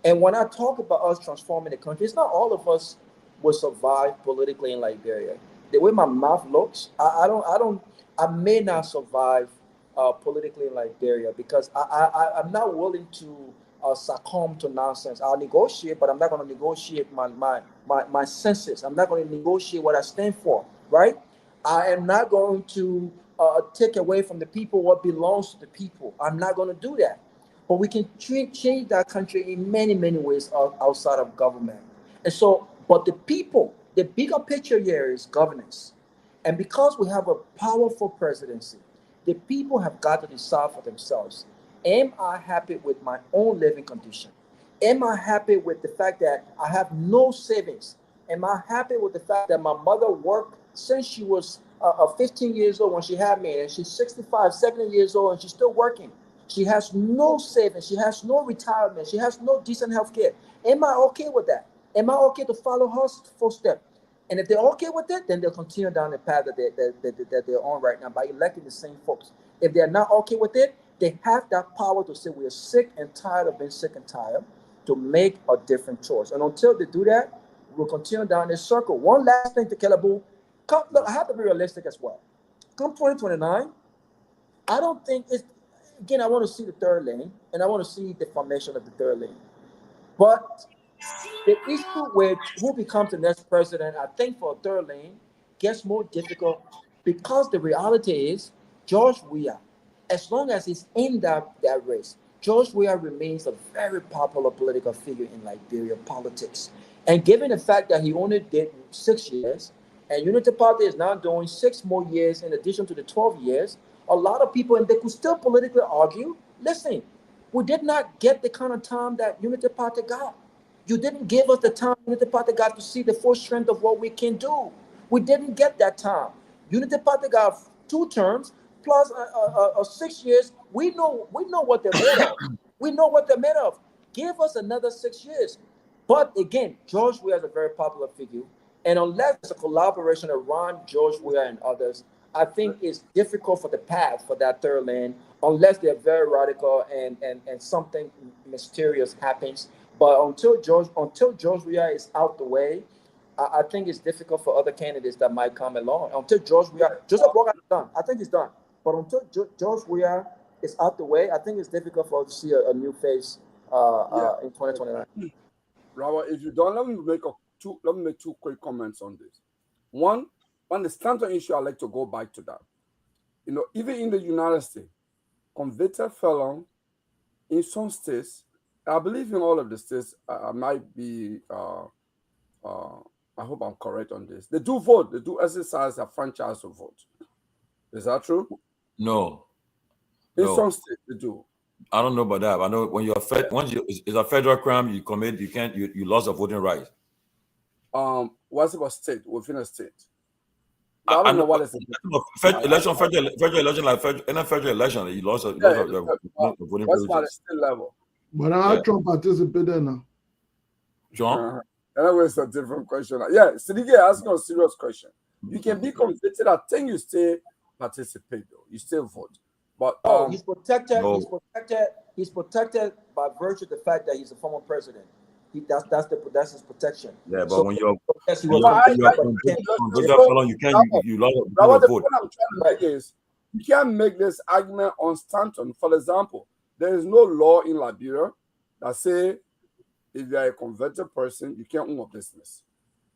And when I talk about us transforming the country, it's not all of us will survive politically in Liberia. The way my mouth looks, I may not survive politically in Liberia, because I'm not willing to succumb to nonsense. I'll negotiate, but I'm not going to negotiate my senses. I'm not going to negotiate what I stand for, right? I am not going to take away from the people what belongs to the people. I'm not going to do that. But we can change that country in many, many ways outside of government. And so, but the people, the bigger picture here is governance. And because we have a powerful presidency, the people have got to decide for themselves. Am I happy with my own living condition? Am I happy with the fact that I have no savings? Am I happy with the fact that my mother worked since she was 15 years old when she had me, and she's 65, 70 years old, and she's still working? She has no savings. She has no retirement. She has no decent health care. Am I okay with that? Am I okay to follow her footsteps? And if they're okay with it, then they'll continue down the path that they're on right now by electing the same folks. If they're not okay with it, they have that power to say we are sick and tired of being sick and tired, to make a different choice. And until they do that, we'll continue down this circle. One last thing to Kehleboe. Look, I have to be realistic as well. Come 2029, I don't think it's, again, I want to see the third lane, and I want to see the formation of the third lane. But the issue with who becomes the next president, I think for a third lane, gets more difficult, because the reality is George Weah, as long as he's in that race, George Weah remains a very popular political figure in Liberia politics. And given the fact that he only did 6 years, and Unity Party is now doing 6 more years in addition to the 12 years, a lot of people, and they could still politically argue, listen, we did not get the kind of time that Unity Party got. You didn't give us the time Unity Party got to see the full strength of what we can do. We didn't get that time. Unity Party got 2 terms plus 6 years. We know what they're made of. We know what they're made of. Give us another 6 years. But again, George Weah is a very popular figure. And unless there's a collaboration around George Weah and others, I think it's difficult for the path for that third lane, unless they're very radical and something mysterious happens. But until George Weah is out the way, I think it's difficult for other candidates that might come along. Until George Weah, Joseph Boga is done. I think he's done. But until George Weah is out the way, I think it's difficult for us to see a new face in 2029. Robert, if you don't, let me make two quick comments on this. One, on the Stanton issue, I'd like to go back to that. You know, even in the United States, convicted felon in some states, I believe in all of the states, I might be, I hope I'm correct on this. They do vote. They do exercise their franchise to vote. Is that true? No. In some states, they do. I don't know about that. I know when it's a federal crime you commit, you lost the voting rights. What's about state within a state? I don't know what it's federal election, like in a federal election, you lost the voting privileges. What's about the state level? But how Trump participated now? John? Anyway, it's a different question. Yeah, Sidiki asking a serious question. You can be convicted. I think you still participate though. You still vote. But he's protected. No. He's protected by virtue of the fact that he's a former president. That's his protection. Yeah, but when you're convicted you can't you lost the vote. What I'm trying to make is you can't make this argument on Stanton. For example, there is no law in Liberia that say if you are a convicted person, you can't own a business.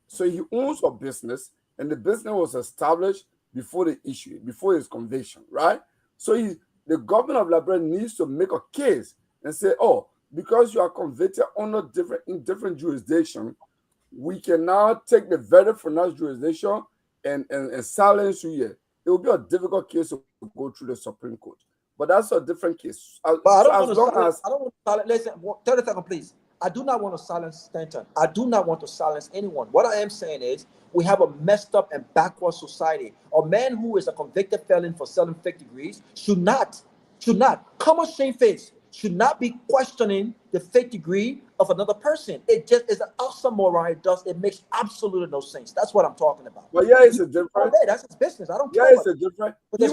So he owns a business, and the business was established before the issue, before his conviction, right? So the government of Liberia needs to make a case and say, oh, because you are convicted in different jurisdiction, we can now take the verdict from that jurisdiction and silence you here. It will be a difficult case to go through the Supreme Court. But that's a different case. But I don't want to silence. Listen, 30 seconds, please. I do not want to silence Stanton. I do not want to silence anyone. What I am saying is we have a messed up and backward society. A man who is a convicted felon for selling fake degrees should not, come on shamefaced, should not be questioning the fake degree of another person. It just is an oxymoron. It makes absolutely no sense. That's what I'm talking about. Well, yeah, it's a different. That's his business. I don't care. Yeah, it's a different. He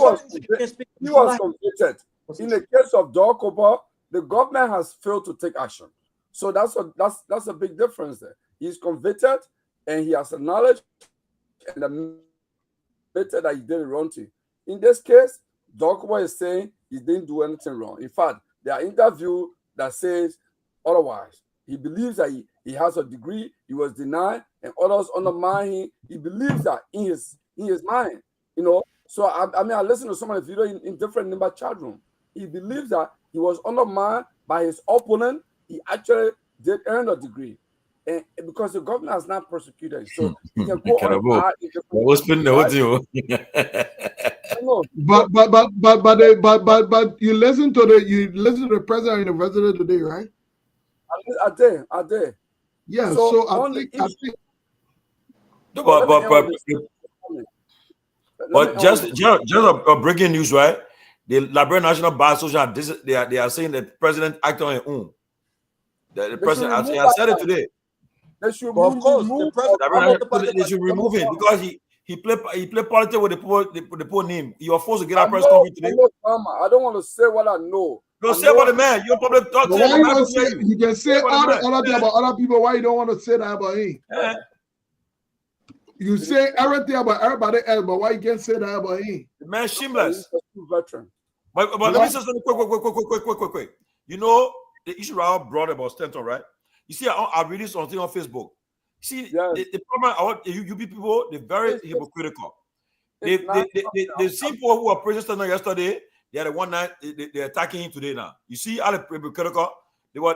was convicted. In the case of Garguah, the government has failed to take action. So that's a big difference there. He's convicted and he has acknowledged and admitted that he did it wrong thing. In this case, Garguah is saying he didn't do anything wrong. In fact, there are interviews that says otherwise. He believes that he has a degree, he was denied, and others undermine him. He believes that in his mind, you know. So I listen to some of the video in different number chat room. He believes that he was undermined by his opponent. He actually did earn a degree, and because the government has not persecuted, so he can go on. But you listen to the president of the president today, right? I did. Yeah. So I think. But just a breaking news, right? The Liberian National Bar Association, they are saying that the president acted on his own. The president, I said it today. They should they should remove him because he played politics with the poor name. You are forced to get a press conference today. I don't want to say what I know. Don't say about the man. You're public talk. You can say all the other thing about other people. Why you don't want to say that about him? You say everything about everybody else, but why you can't say that about him? The man shameless. Veteran. But let me say something quick. You know the issue Raul brought about Stanton, right? You see, I released something on Facebook. See, the problem, you people, they're very hypocritical. They see people who are praising Stanton yesterday. They had one night. They're attacking him today. Now you see, all the hypocritical. They were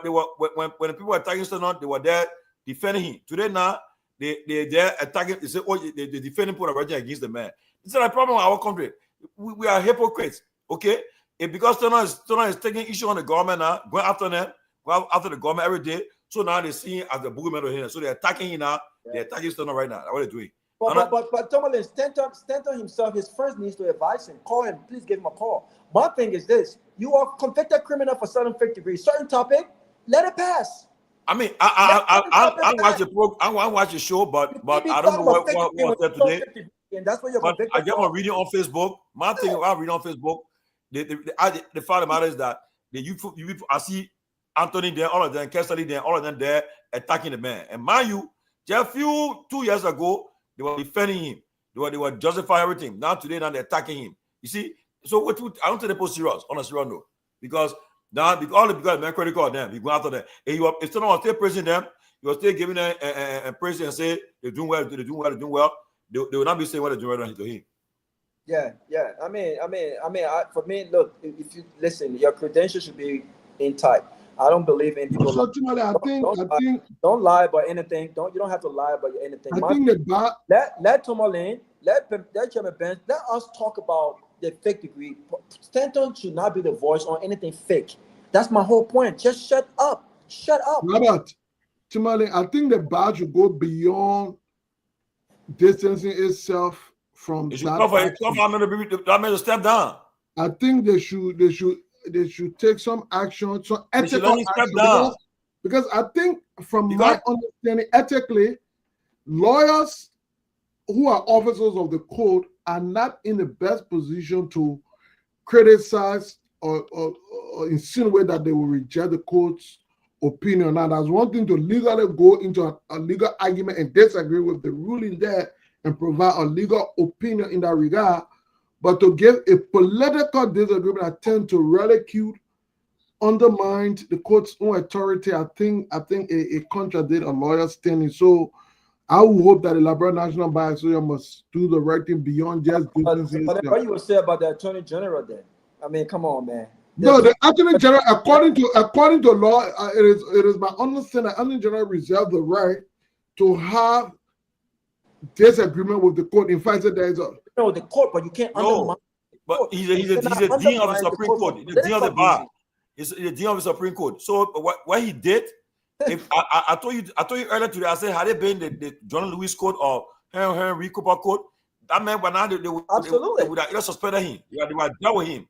when the people were attacking Stanton, they were there defending him. Today now, they're there attacking. They say, oh, they defending people already against the man. It's not a problem in our country. We are hypocrites. Okay, because Stanton is taking issue on the government now, going after them, going after the government every day. So now they see him as the boogeyman here. So they're attacking him now. They're attacking Stanton right now. That's what they're doing. But Tomalin, Stanton himself, his first needs to advise him. Call him. Please give him a call. My thing is this. You are convicted criminal for selling fake degrees. Certain topic, let it pass. I mean, I watch the program. I watch the show, but I don't know what was there today. And that's what you're convicted. I get on reading on Facebook. My thing I read on Facebook. The fact of the matter is that I see Anthony there, all of them, Kehleboe there, all of them there attacking the man. And mind you, just 2 years ago, they were defending him. They were justifying everything. Now today, they're attacking him. You see, so I don't take the post serious on a serious note because now all the men critical of them, he go after them. If someone was still praising them, you're still giving a praise and say they're doing well, they're doing well, they're doing well, they will not be saying what they're doing well to him. Yeah. For me, look, if you listen, your credentials should be in tight. I don't believe in people. So, Tomalin, I think don't lie about anything. You don't have to lie about anything. I think let Tomalin, let Chairman Ben, let us talk about the fake degree. Stanton should not be the voice on anything fake. That's my whole point. Just shut up. Shut up. Robert, Tomalin, I think the bar should go beyond distancing itself from that means step down. I think they should take some action, some ethical action, because I think from my understanding, ethically, lawyers who are officers of the court are not in the best position to criticize or insinuate that they will reject the court's opinion. Now, that's one thing to legally go into a legal argument and disagree with the ruling there and provide a legal opinion in that regard, but to give a political disagreement, I tend to ridicule, undermine the court's own authority. I think it contradicts a lawyer's standing. So I would hope that the Liberia National Bar Association must do the right thing beyond just distancing. But what you would say about the Attorney General then? I mean, come on, man. No, the Attorney General, according to law, it is my understanding that Attorney General reserves the right to have disagreement with the court. In fact, there is the court, but you can't undermine. But he's a dean of the Supreme Court, the dean of the bar. He's the dean of the Supreme Court. So what he did, if I told you earlier today, I said had it been the John Lewis Court or Henry Cooper Court, that meant by now they would have suspended him. They would dealt with him.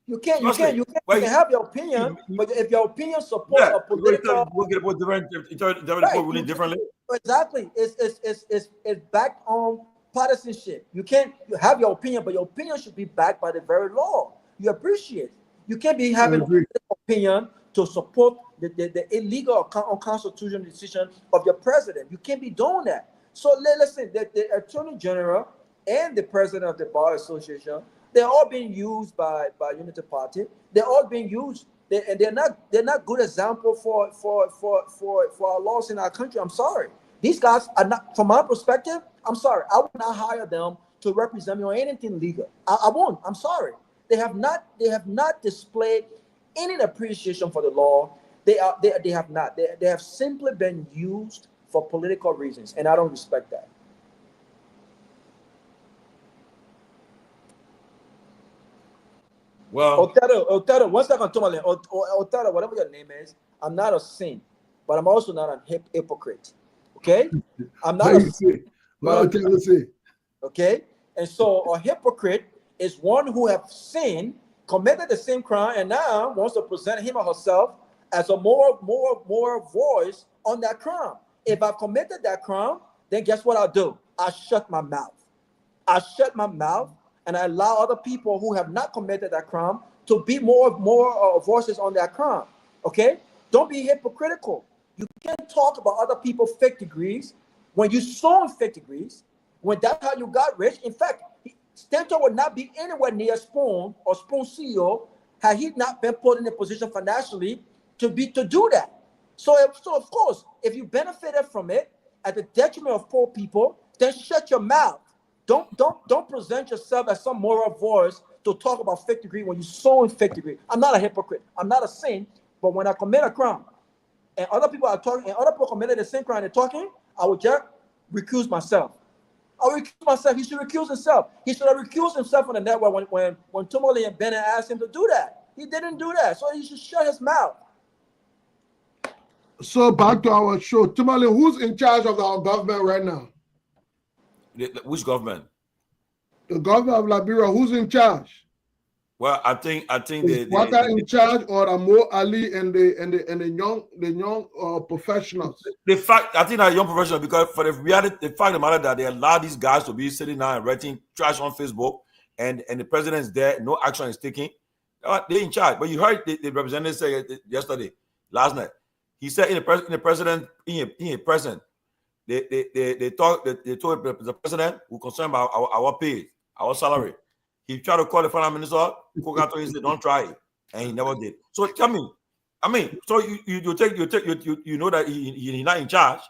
You can have your opinion, but if your opinion supports a political, we'll get ruling differently. Exactly, it's backed on partisanship. You can't have your opinion, but your opinion should be backed by the very law. You appreciate. You can't be having an opinion to support the illegal or unconstitutional decision of your president. You can't be doing that. So listen, the Attorney General and the president of the Bar Association, they're all being used by Unity Party. They're all being used, and they're not good example for our laws in our country. I'm sorry. These guys are not, from my perspective, I'm sorry. I would not hire them to represent me on anything legal. I won't. I'm sorry. They have not displayed any appreciation for the law. They have not. They have simply been used for political reasons, and I don't respect that. Well, Otero, 1 second, Tomalin. Otero, whatever your name is, I'm not a saint, but I'm also not a hypocrite. Okay? I'm not a saint. Okay? And so a hypocrite is one who have sinned, committed the same crime, and now wants to present him or herself as a more voice on that crime. If I've committed that crime, then guess what I'll do? I shut my mouth. I shut my mouth, and I allow other people who have not committed that crime to be more voices on that crime. Okay? Don't be hypocritical. You can't talk about other people's fake degrees when you sown fake degrees, when that's how you got rich. In fact, Stanton would not be anywhere near Spoon or Spoon CEO had he not been put in a position financially to do that. So of course, if you benefited from it at the detriment of poor people, then shut your mouth. Don't present yourself as some moral voice to talk about fake degree when you sow in fake degree. I'm not a hypocrite. I'm not a saint. But when I commit a crime and other people are talking and other people committed the same crime and talking, I would just recuse myself. I'll recuse myself. He should recuse himself. He should have recused himself on the network when Tomalin and Bennett asked him to do that. He didn't do that. So he should shut his mouth. So back to our show. Tomalin, who's in charge of our government right now? Which government? The government of Liberia. Who's in charge? Well, I think is Waka in charge, or Amo Ali and the young professionals. The fact, I think that young professionals, because for the reality, the fact of the matter that they allow these guys to be sitting down and writing trash on Facebook, and the president is there, no action is taken. They're in charge. But you heard the representative say last night. He said in the president, they told the president we're concerned about our pay, our salary. He tried to call the finance minister. He said, "Don't try it," and he never did. So tell me, I mean, so you know that he's not in charge.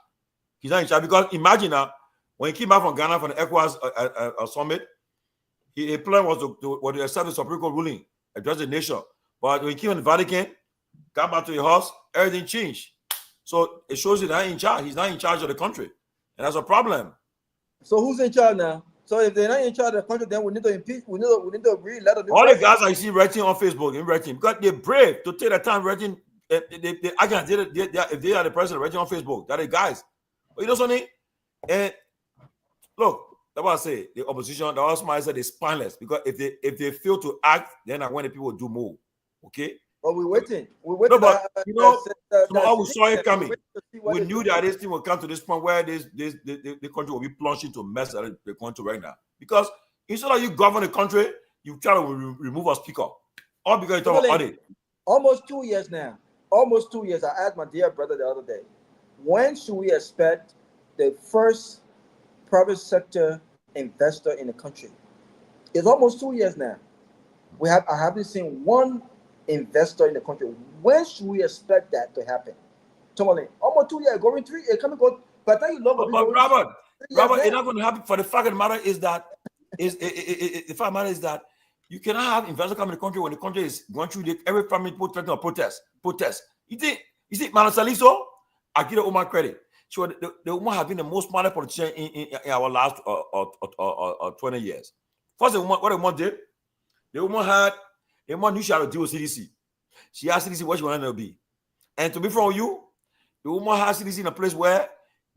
He's not in charge because imagine now when he came back from Ghana from the ECOWAS summit, his plan was to establish a Supreme Court ruling, address the nation. But when he came in the Vatican, got back to the house, everything changed. So it shows you that he's in charge. He's not in charge of the country, and that's a problem. So who's in charge now? So if they're not in charge of the country, then we need to impeach. We need to really let them. All the guys I see writing on Facebook, because they're brave to take the time writing. If they are the president writing on Facebook, that are guys. But you know something? And look, that's what I say. The opposition, the Osman said, is spineless because if they fail to act, then I want the people to do more. Okay. But we're waiting. We're waiting. No, but you know, we saw it coming. We knew that this thing would come to this point where the country will be plunged into mess that they're going to right now. Because instead of you govern the country, you try to remove a speaker. All because you talk about audit. Almost 2 years now. Almost 2 years. I asked my dear brother the other day, when should we expect the first private sector investor in the country? It's almost 2 years now. I haven't seen one investor in the country. When should we expect that to happen? Tomalin, almost 2 years, going 3 years, coming go. But then you love it. But Robert, it's not going to happen. For the fact of the matter is that the fact of the matter is that you cannot have investors come in the country when the country is going through every family protest. You see, Manasaliso, I give the woman credit. So the woman has been the most smart politician in our last 20 years. First, what the woman did, the woman knew she had to deal with CDC. She asked CDC what she wanted to be. And to be from you, the woman has CDC in a place where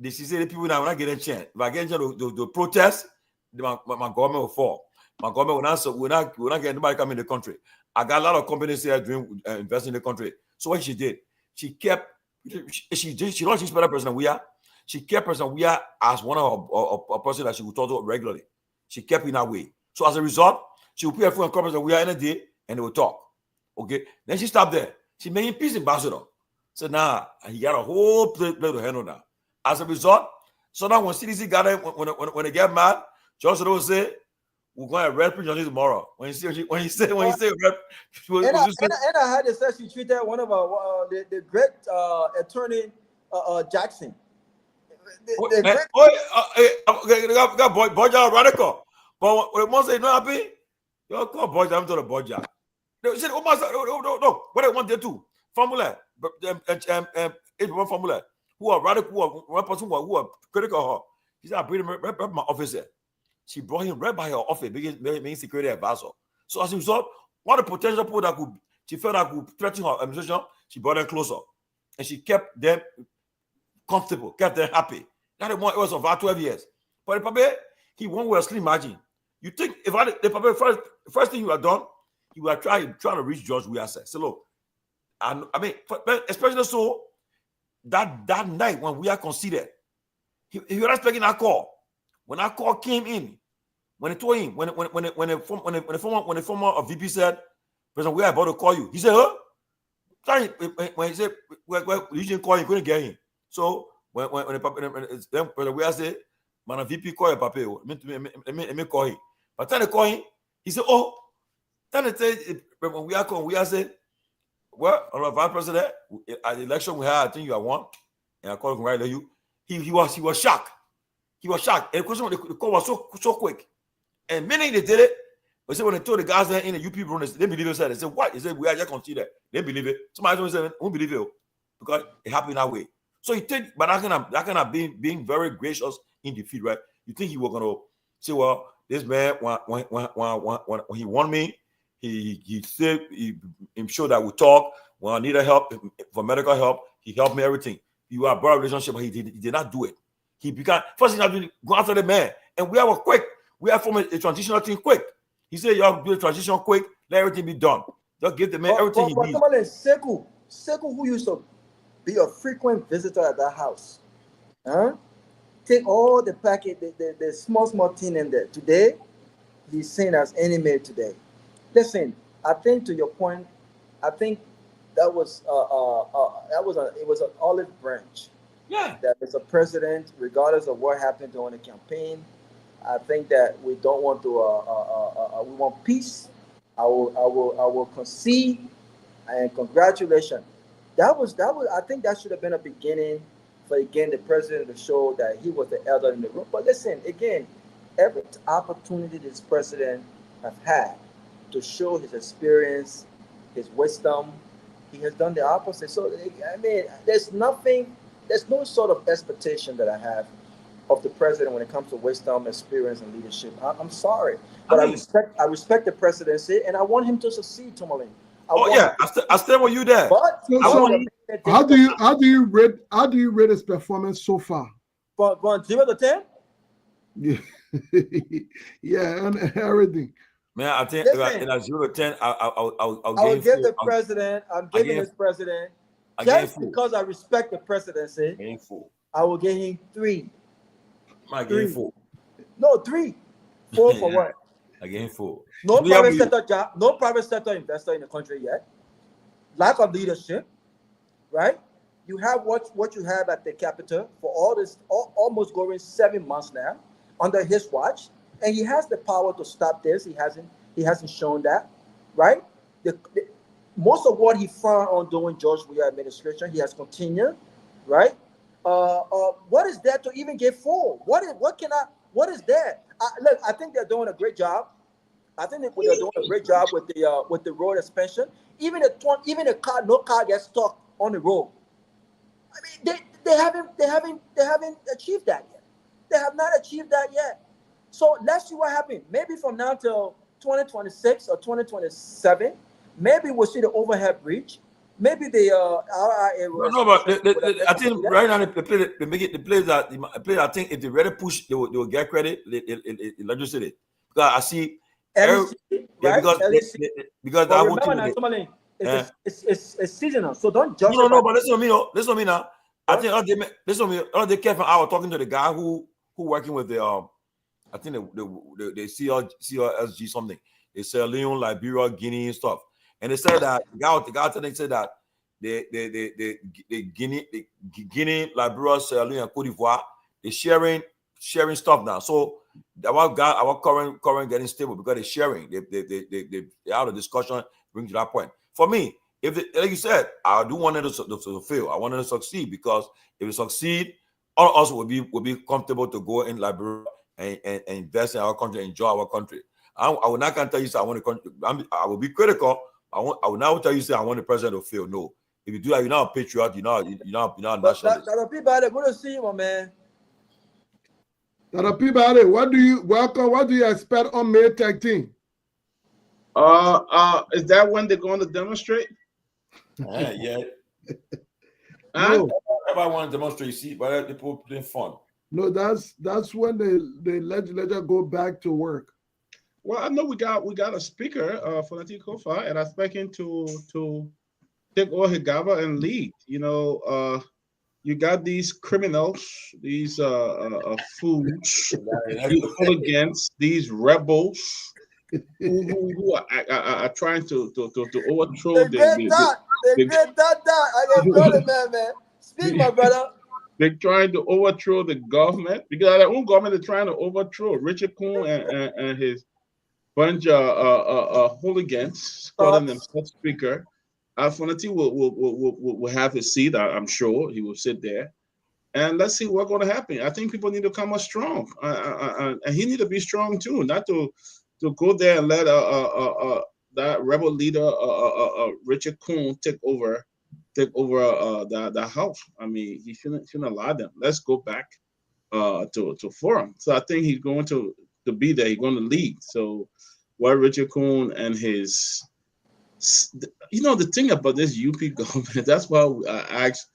she said the people now will not get a chance. If I get a chance to protest, my government will fall. My government will not get anybody coming in the country. I got a lot of companies here doing investing in the country. So what she did, she don't she's better President Weah. She kept President Weah as one of a person that she would talk to regularly. She kept in that way. So as a result, she would put her phone and call President Weah in a day and they would talk. Okay. Then she stopped there. She made him peace ambassador. So now he got a whole plate to handle now. As a result, so now when CDC got it, when they get mad, Johnson will say, we're going to arrest Johnson tomorrow. When he say arrest, and I heard that she treated one of the great attorney Jackson. Boja radical. But when one say no happy, you call Boja, I'm to the Boja. They said, no, what I want there too. Formula, formula. Who are radical, one person who are critical of her. He said, I bring him right my officer. She brought him right by her office, being security advisor. So as a result, one of the potential people that she felt that could threaten her administration, she brought them closer. And she kept them comfortable, kept them happy. That it was about 12 years. But the Pape, he won with a slim margin. You think if the Pape first thing you have done, you were trying to reach George Weah said. So look, and I mean, especially so that night when we are considered, he was expecting that call. When that call came in, when they told him, when the former VP said, President, we are about to call you. He said, huh? Sorry, when he said, well, you didn't call him, couldn't get him. So when President Weah said, man, a VP call your papa, let me call him. But then they call him, he said, oh, then they said, when we are calling, we are saying, well, our vice president, at the election we had, I think you are one, and I called him right you. He was shocked. He was shocked. And the call was so quick. And many they did it. But say when they told the guys there in the UP room, they believe it. They said, what? He said, we are just considered. They believe it. Somebody told me, won't believe it because it happened that way. So you think, but that kind of being very gracious in defeat, right? You think he was going to say, well, this man, when he won me, he said, he showed that we talk. When I needed help for medical help, he helped me everything. You are a broad relationship, but he did not do it. He began first thing I do, go after the man, and we are quick. We are forming a transitional thing quick. He said, "You have to do a transition quick. Let everything be done. Just give the man everything he needs." Sekou, who used to be a frequent visitor at that house, take all the packet, the small thing in there. Today, he's seen as enemy today. Listen, I think to your point, I think that was it was an olive branch. Yeah, that as a president, regardless of what happened during the campaign, I think that we don't want to. We want peace. I will concede, and congratulations that was. I think that should have been a beginning for again the president to show that he was the elder in the room. But listen, again, every opportunity this president have had to show his experience, his wisdom, he has done the opposite. So I mean, there's no sort of expectation that I have of the president when it comes to wisdom, experience, and leadership. I'm sorry, but I respect the presidency, and I want him to succeed, Tomalin. I stand with you there. But how do you rate his performance so far? From 0 to 10? Yeah, yeah, and everything. Man, I think in a 0 to 10, I'll give the president. I'm giving this president just because I respect the presidency. I will give him 3. I gave him 4. No, 3. 4 for what? I gave him 4. No private sector job. No private sector investor in the country yet. Lack of leadership, right? You have what you have at the Capitol for all this, almost going 7 months now, under his watch, and he has the power to stop this. He hasn't shown that, right? Most of what he found on doing George Weah administration, he has continued, right? What is there to even get 4? What is there? Look, I think they're doing a great job. I think they're doing a great job with the road expansion. Even no car gets stuck on the road. I mean, they haven't achieved that yet. They have not achieved that yet. So let's see what happens. Maybe from now till 2026 or 2027, maybe we'll see the overhead bridge. Maybe the RIA. No, but I think right now they make it the players that I think if they really push, they will get credit. They legislate it because I see. LEC, right? Because I want to. It's seasonal, so don't judge. No, but listen to me now. I think all they care from. I was talking to the guy who working with the I think the CRSG something. They say Leon, Liberia, Guinea and stuff. And they said that the guy said that the Guinea, Liberia, Sierra Leone, and Cote d'Ivoire, they sharing stuff now. So our current getting stable because they're sharing. They out of discussion bring to that point. For me, if like you said, I do want it to fail. I want it to succeed because if it succeed, all of us will be comfortable to go in Liberia and invest in our country, enjoy our country. I will not tell you say I want the country. I will be critical. I will not tell you say I want the president to fail. No, if you do that, you're not a patriot. You're not a nationalist. Dr. Peabody, good to see you, my man. Dr. Peabody, what do you expect on May 13th? Is that when they're going to demonstrate? Yeah. No. Everybody want to demonstrate, see, but people playing fun. No, that's when the legislature go back to work. Well, I know we got a speaker for the Kofa, and I expect him to take all his gaba and lead. You know, you got these criminals, these fools, against these rebels who are trying to overthrow the great dot. I get brother, man. Speak, my brother. They're trying to overthrow the government because their own government is trying to overthrow Richard Kuhn and his bunch of hooligans, calling themselves speaker. Alfonati will have his seat. I'm sure he will sit there, and let's see what's going to happen. I think people need to come up strong, and he need to be strong too, not to go there and let that rebel leader Richard Kuhn take over the house. I mean, he shouldn't allow them. Let's go back to forum. So I think he's going to be there. He's going to lead. So what Richard Kuhn and his, the thing about this UP government, that's why I asked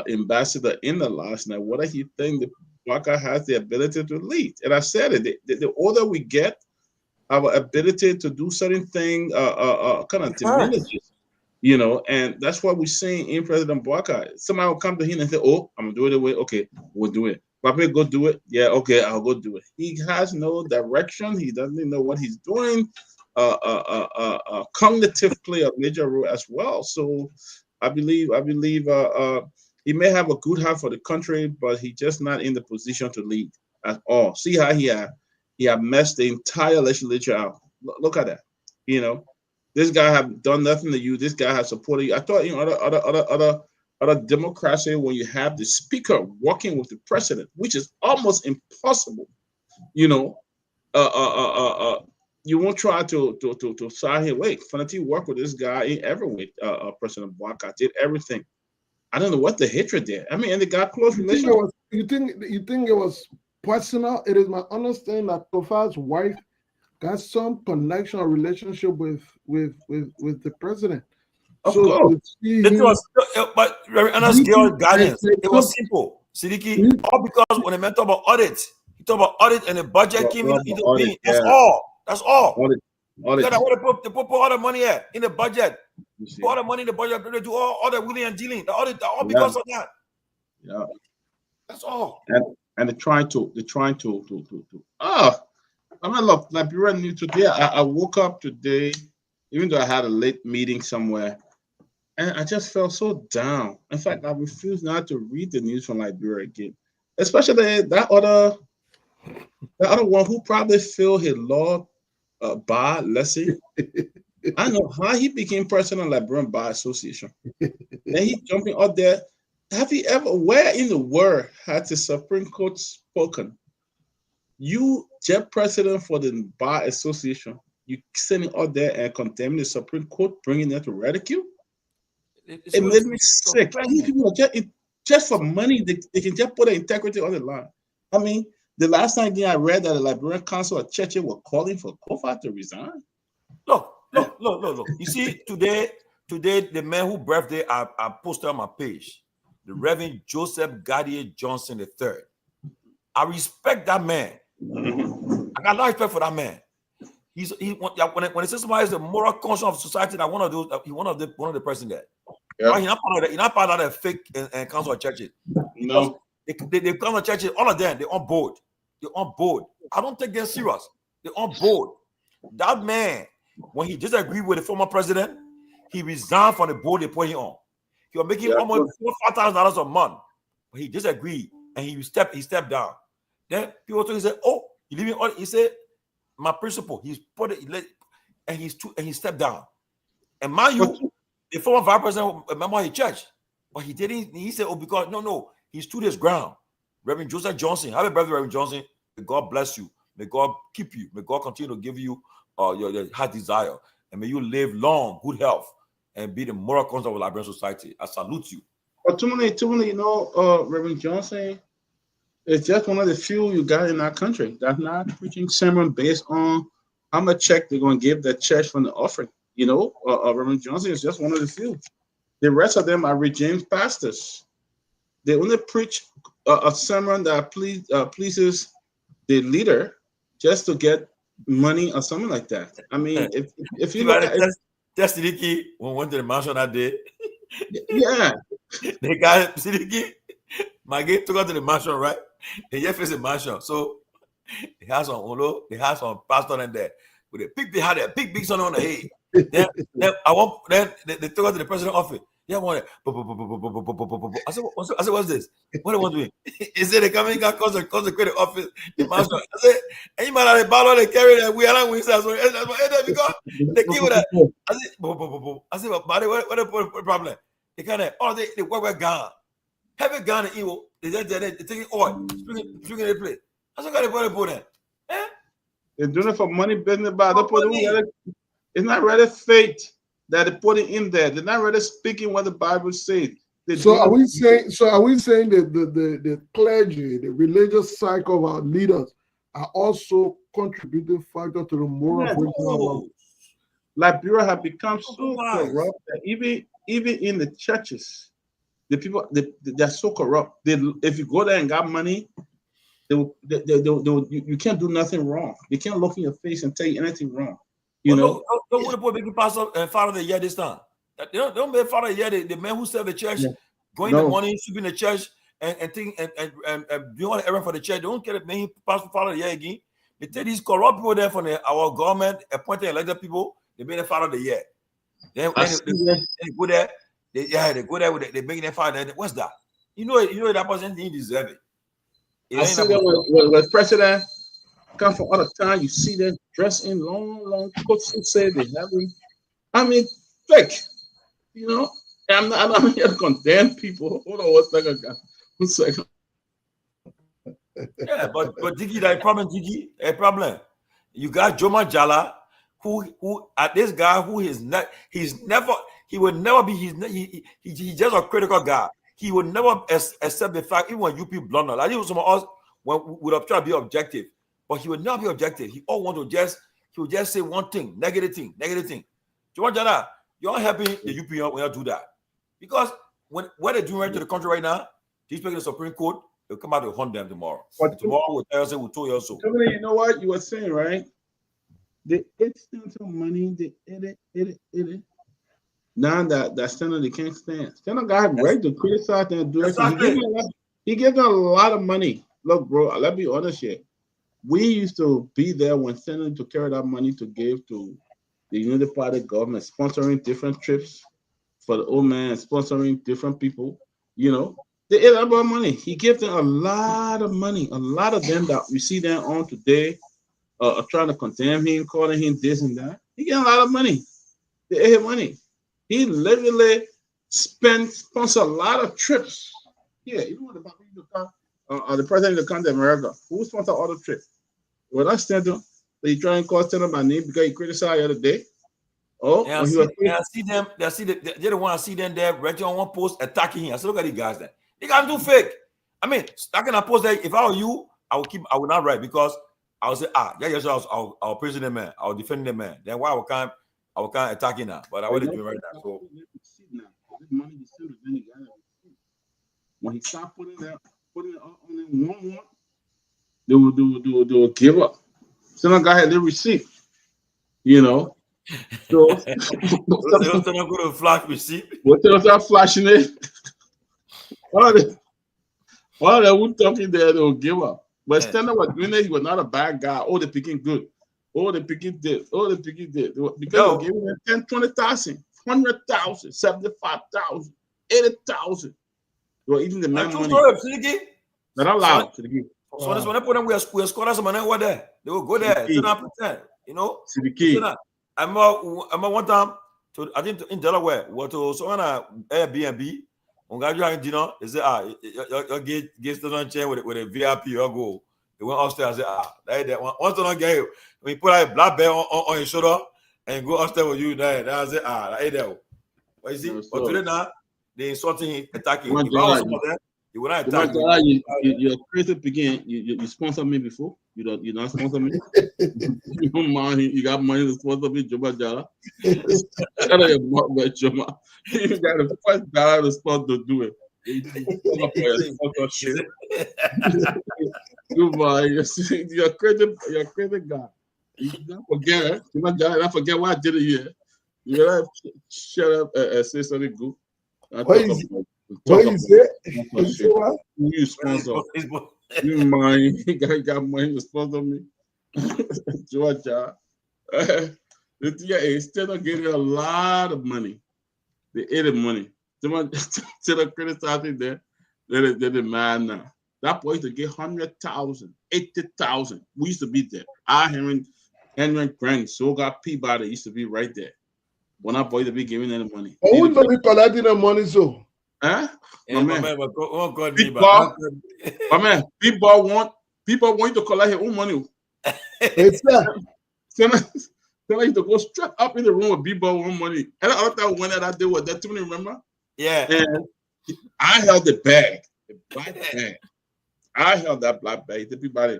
Ambassador in the last night, what do he think the Baka has the ability to lead? And I said it, the older we get, our ability to do certain things kind of diminishes. And that's what we're seeing in President Baka. Somebody will come to him and say, "Oh, I'm gonna do it the way. Okay, we'll do it. Papa, go do it. Yeah, okay, I'll go do it." He has no direction. He doesn't know what he's doing. Cognitive play a major role as well. So, I believe he may have a good heart for the country, but he's just not in the position to lead at all. See how he had messed the entire legislature out. Look at that. This guy have done nothing to you. This guy has supported you. I thought, you know, other democracy, when you have the speaker working with the president, which is almost impossible, you know, you won't try to side him. Wait, Fanati worked with this guy in every President Bouaka did everything. I don't know what the hatred there. I mean, and they got close relationship. You think it was personal? It is my understanding that Tofa's wife got some connection or relationship with the president. Of course. It was, but Reverend Girl guidance. It was simple, Sidiki. All because when they talk about audit, he talked about audit and the budget came into being. That's all. That's all. Audit. They put all the money here in the budget. Put all the money in the budget. They do all the wheeling and dealing. The audit, all because of that. Yeah. That's all. And they're trying to. I mean, look, Liberia News today. I woke up today, even though I had a late meeting somewhere, and I just felt so down. In fact, I refuse not to read the news from Liberia again, especially that other one who probably feel his law bar lesson. I know how he became president of Liberian Bar Association. Then he jumping out there. Have you ever, where in the world has the Supreme Court spoken? You, jet president for the Bar Association, you sitting out there and condemning the Supreme Court, bringing them to ridicule? It made me sick. These people just for money, they can just put their integrity on the line. I mean, the last time I read that the Liberian Council of Churches were calling for Kofa to resign. Look. You see, today, the man who birthday I posted on my page, the Reverend Joseph Gadier Johnson III. I respect that man. I got a lot of respect for that man. When it says somebody is the moral conscience of society, that one of the person there. Yeah. Right? He's not part of the fake and council of churches. No. They come to churches, all of them, they're on board. They're on board. I don't take them serious. They're on board. That man, when he disagreed with the former president, he resigned from the board they put him on. He was making almost $4,000 a month, but he disagreed and he stepped down. Then people told him, he said, "Oh, you leaving?" He said, "My principal." He's put it and he stepped down. And mind you, the former vice president, a member of his church, but he didn't. He said, "Oh, because no, he stood his ground." Reverend Joseph Johnson, happy birthday, Reverend Johnson. May God bless you. May God keep you. May God continue to give you your heart desire, and may you live long, good health, and be the moral conscience of Liberian society. I salute you. But too many, Reverend Johnson is just one of the few you got in our country that's not preaching sermon based on how much check they're going to give the church from the offering. Reverend Johnson is just one of the few. The rest of them are redeemed pastors. They only preach a sermon that pleases the leader just to get money or something like that. I mean, if you look at just Sidiki when we went to the mansion that day. Yeah. The guy Sidiki, my gate took out to the mansion, right? They just faced the mansion. So they had some Olo, they had some pastor in there. With they had a big sun on the head. Then they took out to the president's office. Yeah, one. I said, what's this? What do you want to do? He said they come in, got consecrated office. The master. I said, and you might have a bottle they carry that we are not because they keep with that. I said, but what the problem? They kind of they work gone. Heavy gone and evil. They taking oil, springing the plate. I said, got to put that. They're doing it for money business, but it's not really faith that they put it in there. They're not really speaking what the Bible says. So are we saying that the clergy, the religious cycle of our leaders are also contributing factor to the moral breakdown? Liberia have become so corrupt that even in the churches, the people they're so corrupt. If you go there and got money, you can't do nothing wrong. They can't look in your face and tell you anything wrong. Don't want to put making pastor and father of the year this time. They don't make father of the year. The man who served the church, going in the morning, sweeping the church, and doing all the errand for the church. They don't care if making pastor father of the year again. They take these corrupt people there from our government, appointed elected people. They made them father of the year. Then they go there. They go there with they making them father. What's that? You know that person didn't deserve it. I see them when president come from all the time. You see them dressed in long coats. Say they having I mean, fake. You know, I'm not here to condemn people. Hold on 1 second, guys. 1 second. Yeah, but Diggy, that problem, Diggy, a problem. You got Joma Jala, who at this guy who is not, he will never be, he's just a critical guy. He will never accept the fact, even when UP blunder. Like even some of us would have tried to be objective, but he would not be objective. He will just say one thing, negative thing. Joma Jala, you're helping the UP when you do that. Because what they're doing right to the country right now, he's making the Supreme Court. They'll come out to hunt them tomorrow. But tomorrow we'll tell us we'll tell you also. You know what you were saying, right? They stand some money, they it. Now that Senator they can't stand. Senator got right to criticize and do it. He gives them a lot of money. Look, bro, let's be honest here. We used to be there when Senator to carry that money to give to the United Party government, sponsoring different trips for the old man, sponsoring different people, you know. They ate about money. He gives them a lot of money. A lot of them that we see them on today are trying to condemn him, calling him this and that. He get a lot of money. They ate his money. He literally sponsor a lot of trips. Yeah, you know what the president to come to America. Who sponsored all the trips? Well, that's Stanton. They try and call Stanton by name because he criticized the other day. Oh, yeah, I see them. They don't want to see them there. Right on one post attacking him. I said, look at these guys there. They got do fake. I mean, I can post that. If I were you, I would not write because I would say, I'll praise the man, I'll defend the man. Then why I will kind attacking now? But I wouldn't do right now. So when he stopped putting it on one, they will give up. So I got the receipt, you know. So what's not going to flash receipt? What's flashing it? All that who talking there, they will give up. But Stanley was doing it, he was not a bad guy. Oh, the picking good. Oh, the picking did. Oh, the picking did. Because they gave him 10, 20,000, 100,000, 75,000, 80,000. They were eating the man money. Not allowed to give. So that's when they put them, we scored some money over there. They will go there. They not pretend, you know. I'm one time to I think in Delaware, what to someone Airbnb. On got you dinner, they say, you get the chair with a VIP, you go. They went upstairs and say, that once don't get you. When you put a black bear on your shoulder and go upstairs with you, that's it. That. But you see, but today now, they insulting him, attacking him. If I was someone there, you would not attack me. You're a crazy begin. You sponsored me before. You not sponsor me. You don't mind. You got money to sponsor me, Joma Jala. I don't know about Joma. You got the first dollar to sponsor to do it. You're a crazy guy. You don't forget. Joma Jala, I forget why I did it here. You gotta shut up and say something good. What you say? You sponsor. You mind? You got money to sponsor me, Georgia. The thing is, still not getting a lot of money. They ate the money. Someone still criticizing there. They're mad now. That boy used to get 100,000, 80,000. We used to be there. Henry Grant, so got Peabody used to be right there. When that boy to be giving them the money. Oh, who don't be collecting the money so? Huh? Yeah, my man, people want you to collect your own money. Tell you to go straight up in the room with people want money. And the other time when that day was that too many, remember? Yeah. And I held the bag, the black bag. I held that black bag. The people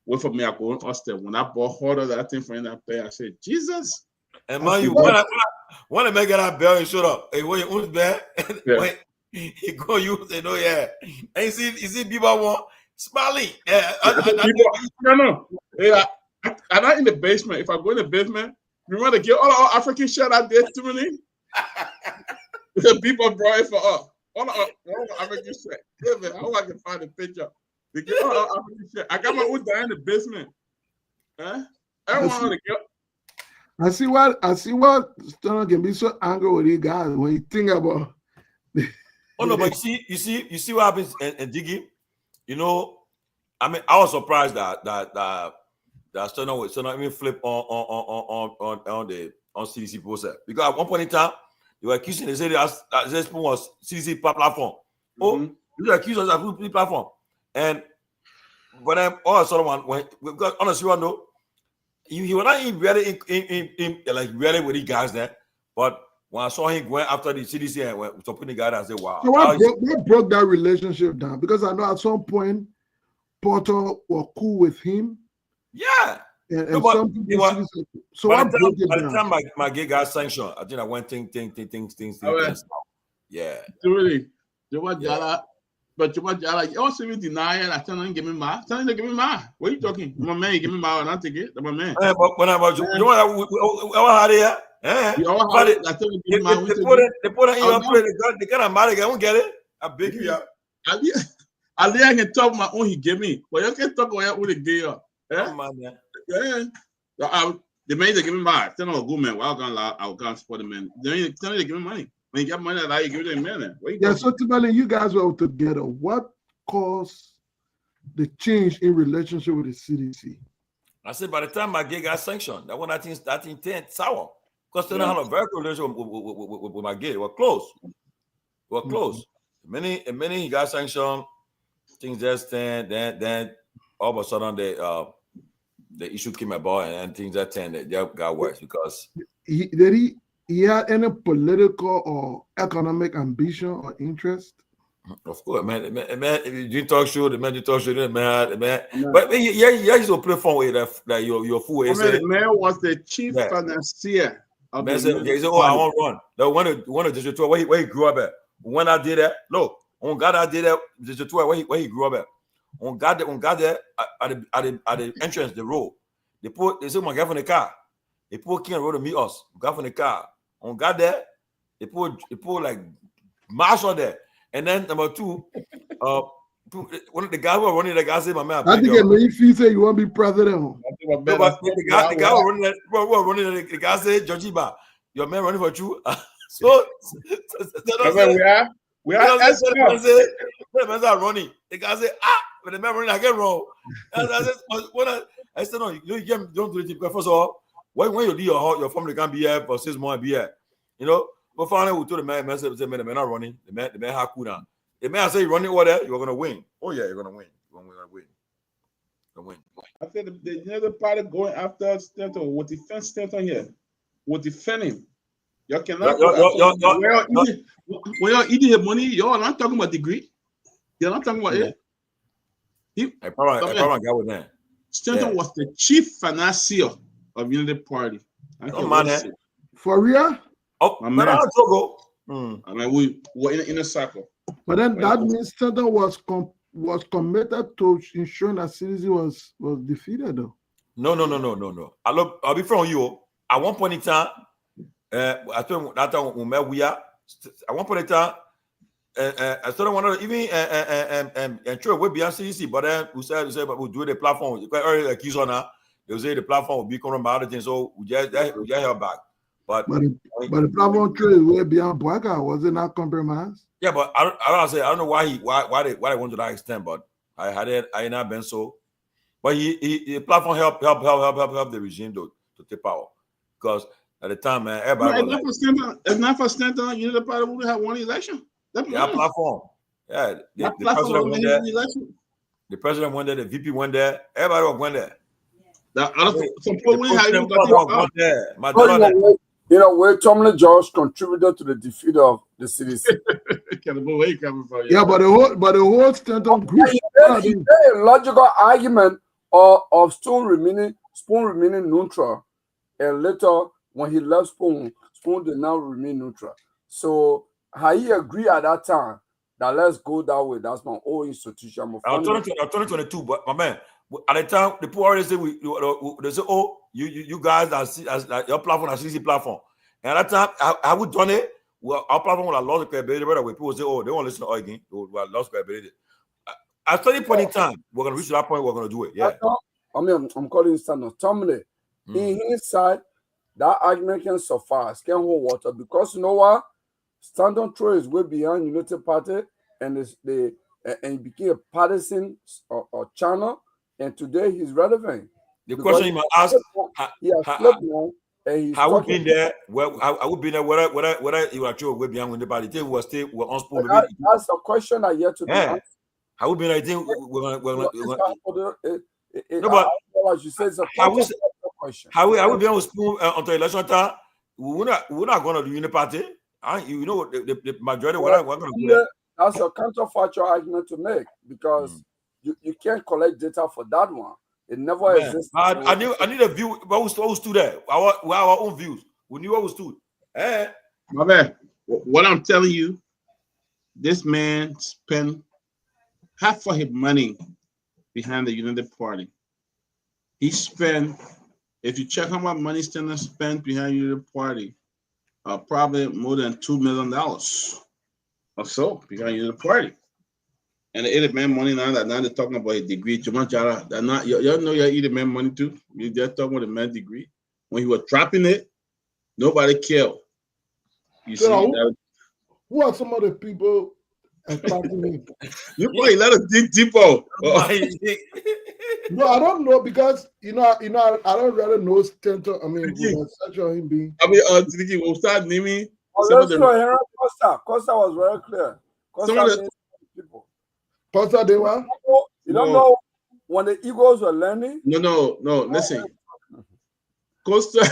wait for me. I go on Austin. When I bought harder that thing for in that bag, I said, Jesus. And man, you want to make that bell and shut up. Hey, when you own bag, he go use it. Oh yeah. And you see people want smiling. Yeah. No. Yeah. I'm not in the basement. If I go in the basement, you want to get all our African shit out there to me? The people brought it for us. All our African shit. Yeah, man. I hope I can find a picture. They get all our African shit. I got my own down in the basement. Huh? I don't want to get. I see what Stunner can be so angry with you guys when you think about. Oh no, but you see what happens in Diggy. You know, I mean, I was surprised that Stunner even flip on on CDC process. Because at one point in time, they were accusing, they said this was CDC platform. Oh, you accuse us of CDC platform. And but then all of a sudden, because honestly, you know, he was not really like really with the guys there. But when I saw him going after the CDC and went to put the guy, I said, wow. So what broke that relationship down? Because I know at some point Porter were cool with him. Yeah. And No, some people so by what broke it the down? time my gig got sanctioned, I think I went things. Yeah. Really. But you also deny it. I tell him, give me my. Tell him to give me my. What are you talking? My man, give me my and I'll take it. My man. But when I was, you know what I had here? You all had it. I tell him, give me my. They put it in your plate. They got a marriage. I won't get it. I beg you. I can talk my own. He gave me. But you can't talk about what he gave you. Yeah. The man they give me money. Tell them a good man. Well, I'll go support the man. They tell me they give me money. When you get money, you give them money. Yeah, so Tomalin, you guys were together. What caused the change in relationship with the CDC? I said by the time my gig got sanctioned, that one I think 10 sour. Because they don't have a very good relationship with my gig. We're close. We're close. Many he got sanctioned, things just then all of a sudden the issue came about and things that got worse because he had any political or economic ambition or interest? Of course, man. You talk show, the man you talk show, man. But yeah, he's a platform with that your fool. The man was the chief financier of the man. He said, "Oh, I want to run." The one of the where he grew up at. When I did that, look, on God, I did that. The where he grew up at. On God there at the entrance, the road. They said, "My guy from the car." They put King Road to meet us. Guy from the car. On God there, they put like marshal there. And then number two, one of the guys who are running the guy said, "My man." I think if you say you want to be president, the guy who are running the guy said, "Jojiba, your man running for you." So we are running. The guy said, but the man running, I get wrong. I said, no, you don't do it because first of all, when you leave your family can't be here for 6 months, be here. You know, but finally we told the man said, the man not running. The man had cool down. The man said, running over there, you're gonna win. Oh yeah, you're gonna win. You're gonna win. I think the party going after Stanton with defense Stanton here. With defending. You cannot when you're eating your money, you're not talking about degree. You're not talking about it. I probably got with that. Stanton was the chief financier of Unity Party. Oh man, for real? Oh, my man. I mean, we were in a circle. But then that means Stanton was committed to ensuring that CDC was defeated, though. No. I'll be from you. At one point in time, I told that time we met. At one point in time, I started wanting to even and try way beyond CDC, but then we said but we'll do the platform. Quite early accused on that. They say the platform will be coming about things, so we just held back. But the platform trade is way beyond Boaga. Was it not compromised? Yeah, but I don't know why they went to that extent, but I not been so. But the platform help the regime to take power. Because at the time, man, everybody if not for Stanton, you know the party would have won the election. That platform. Yeah. The president went there. The president went there, the VP went there, everybody was going there. You know, where Tomalin just contributed to the defeat of the CDC. Yeah, but the whole Stanton group. He made a logical argument of Spoon remaining neutral, and later when he left Spoon did not remain neutral. So he agreed at that time that let's go that way. That's my old institution. I'm 2022, but my man, at the time the people already say they say, oh, you guys as your platform, as CDC platform. And at that time, have we done it? Well, our platform would have lost the credibility right away. People say, oh, they won't listen to us again. We have lost credibility. At 30 point in time, we're gonna reach that point. We're gonna do it. Yeah. I'm calling Stanton Tomalin. In his side, that argument can suffice, can hold water, because you know what? Stanton Troy is way beyond United Party, and he became a partisan or channel, and today he's relevant. The question you must ask: he has flipped now. And he's I would talking. be there. Well, I would be there. Whether you are true, behind when the party was still on spoon. That's a question I yet to be answered. I would be there. I think we're gonna. No, but as you said, it's a question. How we be on spoon until election time? We're not going to do unity party. You know the majority. We're going to do that. That's a counterfactual argument to make because you can't collect data for that one. It never exists. I need a view. What was stood there? Our own views. We knew what was stood. My man, what I'm telling you, this man spent half of his money behind the United Party. He spent, if you check how much money Stenton spent behind the United Party, probably more than $2 million or so behind the United Party. And the 80 man money now they're talking about a degree. They're not, y'all know your 80 man money too. You just talking about the man degree. When he was dropping it, nobody cared. You so see, who are some of the people attacking him? You probably let us dig deeper. No, I don't know because I don't really know Stenton. I mean, such a him being. I mean, we'll start naming. Costa was very clear. Costa people. Costa, they were. You don't know when the Eagles were learning. No. Listen, Costa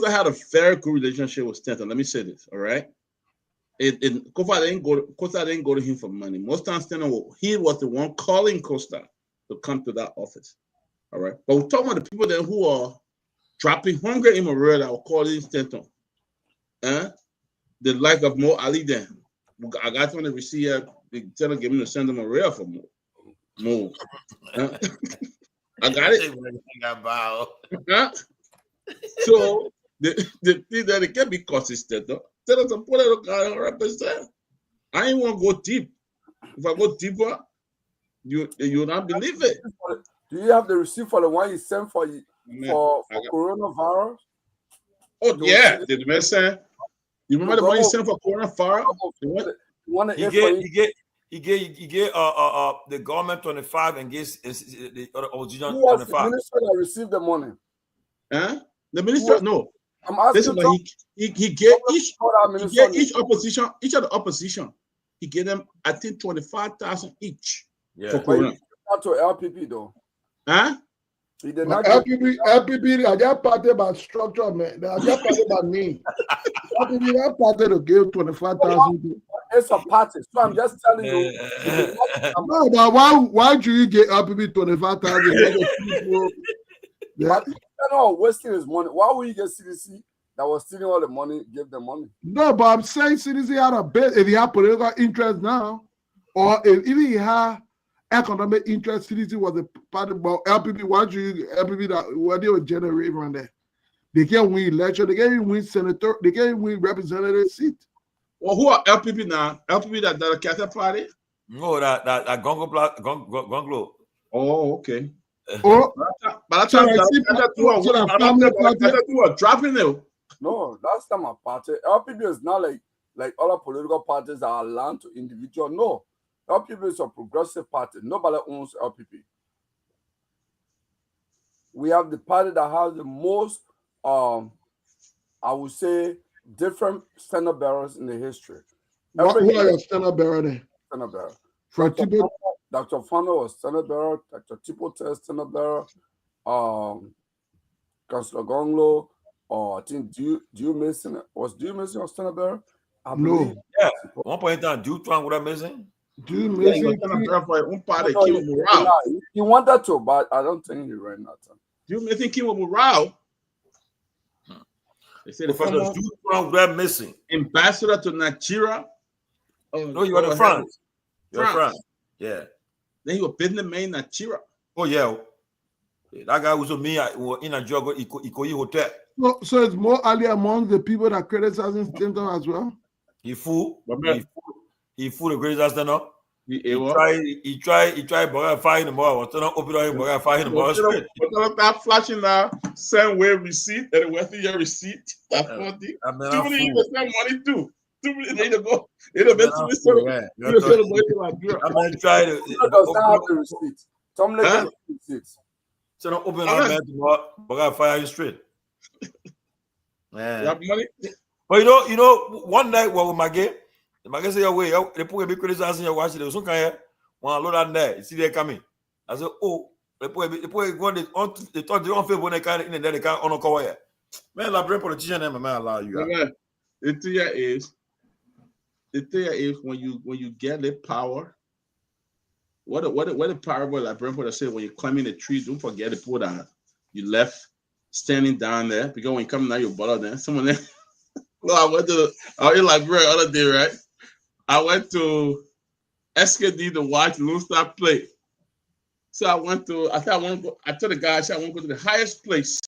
had a very good relationship with Stenton. Let me say this, all right? Costa didn't go to him for money. Most times, he was the one calling Costa to come to that office. All right. But we're talking about the people then who are dropping hunger in Maria that are calling Stenton. The like of Mo Ali then. I got on the receiver, the tenor gave me to send them Maria for Mo. I got it. So the thing that it can be consistent. Tell us to put it on 100%. I ain't want to go deep. If I go deeper, you not believe it. Do you have the receipt for the one you sent for coronavirus? Oh yeah, the medicine. You remember the one you sent for coronavirus? He gave the government 25 and gave the other opposition 25. Who was the minister that received the money? The minister, no. I'm asking he gave each opposition, each of the opposition, he gave them, I think, 25,000 each for corona. Not to LPP though. He did not LPP, I just party about structure, man. I just party about me. LPP, I party to give 25,000. It's a party, so I'm just telling you. No, but why do you get LPP 25,000? But not wasting his money. Why would you get CDC that was stealing all the money, give them money? No, but I'm saying CDC had a bet if he had political interest now, or if he had economic interest, CDC was a part of LPP. Why do you LPP that what they were generating around there? They can't win election, they can't win senator, they can't win representative seat. Well, who are LPP now? LPP that the Catholic Party? No, that Gongloe. Oh, okay. Oh, but I dropping it. No, that's not my party. LPP is not like other political parties that are aligned to individual. No, LPP is a progressive party. Nobody owns LPP. We have the party that has the most, I would say, different standard bearers in the history. Who are your standard bearer there? Standard bearer. Dr. Fano was standard bearer. Dr. Tipo standard bearer. Councillor Gongloe. I think Dew Mason was Dew Mason a standard bearer? I believe. Yeah. One point in time, Dew Trang would have missing. He wanted to, but I don't think he ran that time. Dew Mason came with morale. They said Professor Dew Trang would have missing. Ambassador to Nigeria. No, you are in France. You're France. Yeah. Then he was businessman in Nigeria. Oh yeah. That guy was with me in Nigeria, Ikoyi Hotel. So it's more early among the people that criticizing Stenton as well. He fool the criticize them up. He tried Boga fire him more. Was not open on Boga fire him more. That flashing now, same way receipt and whether your receipt. That's 40. Too many people send money too. Too many they go. It'll be too many. I'm gonna try to. Does not have the receipt. Tomalin has the receipt. So don't open our man tomorrow. Boga fire you straight. Yeah. have money. But you know, one night while with my game, say your way, they put a big criticizing your watch. There was some kind of one load on there. You see they coming. I said, oh, they put on they thought they don't feel when they can't in and then they can't on cover here. Man, like bring politician and man allow you. The thing is when you get the power. What the parable like Brentford said when you're climbing the tree, don't forget to put that you left standing down there because when you come down your butt there, someone there. Well, I went to in Liberia the other day, right? I went to SKD to watch Lone Star play. So I told the guy I said I want to go to the highest place.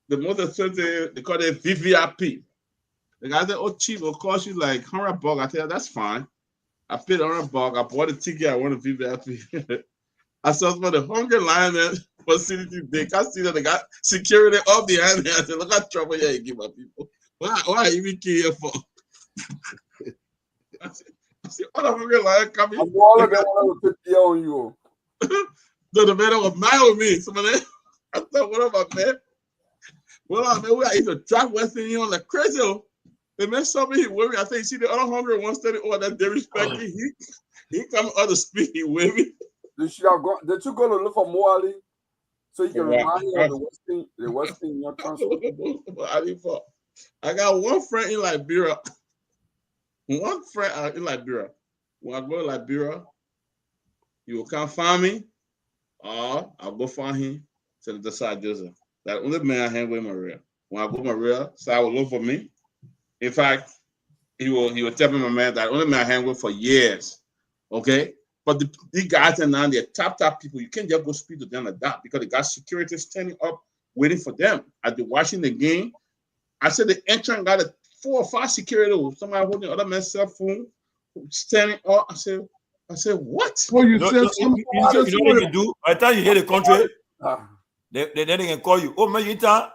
The most expensive, they call it VVIP. The guy said, oh, cheap, it'll cost you like $100. I said, that's fine. I paid $100. I bought a ticket. I want a VVIP. I saw for the hunger line for CDT. They can't see that they got security up behind me. I said, look at trouble here you give my people. Why are you even here for? I said, what the hunger line coming? I'm all of them want to put on you. So the man was mad with me. Somebody, I thought, what about man? Well, man, we are either track Western Union like crazy. The man saw me, he worried. I think, see the other hungry one study, oh, that they respect me. He come out of speed, he with me. Did you go to look for Moali so you can remind me of the Western Union transfer? I got one friend in Liberia. One friend in Liberia. When I go to Liberia, he will come find me, or I'll go find him to the side Joseph. That only man I hang with Maria. When I go Maria, so I will look for me. In fact, he will tell me my man that only man I hang with for years. Okay? But these guys are now they're top people. You can't just go speak to them like that because they got security standing up waiting for them. As they're watching the game, I said the entrance got 4 or 5 security. Somebody holding other man's cell phone, standing up. I said, what? Oh, you know said what you do? By the time you hear the country, then they can call you. Oh man, you in town?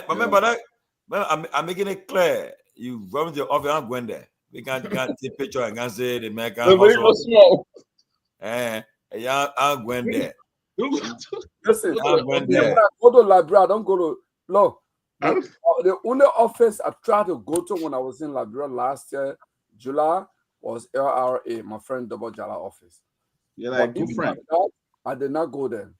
Remember that? Man, I'm making it clear. You run to your office, I'm going there. We can't take picture and can't say the man can't hustle. I'm going there. Listen, when I go to Liberia, I don't go to look. The only office I tried to go to when I was in Liberia last year, July, was LRA, my friend Double Jala office. Yeah, like good friend. I did not go there.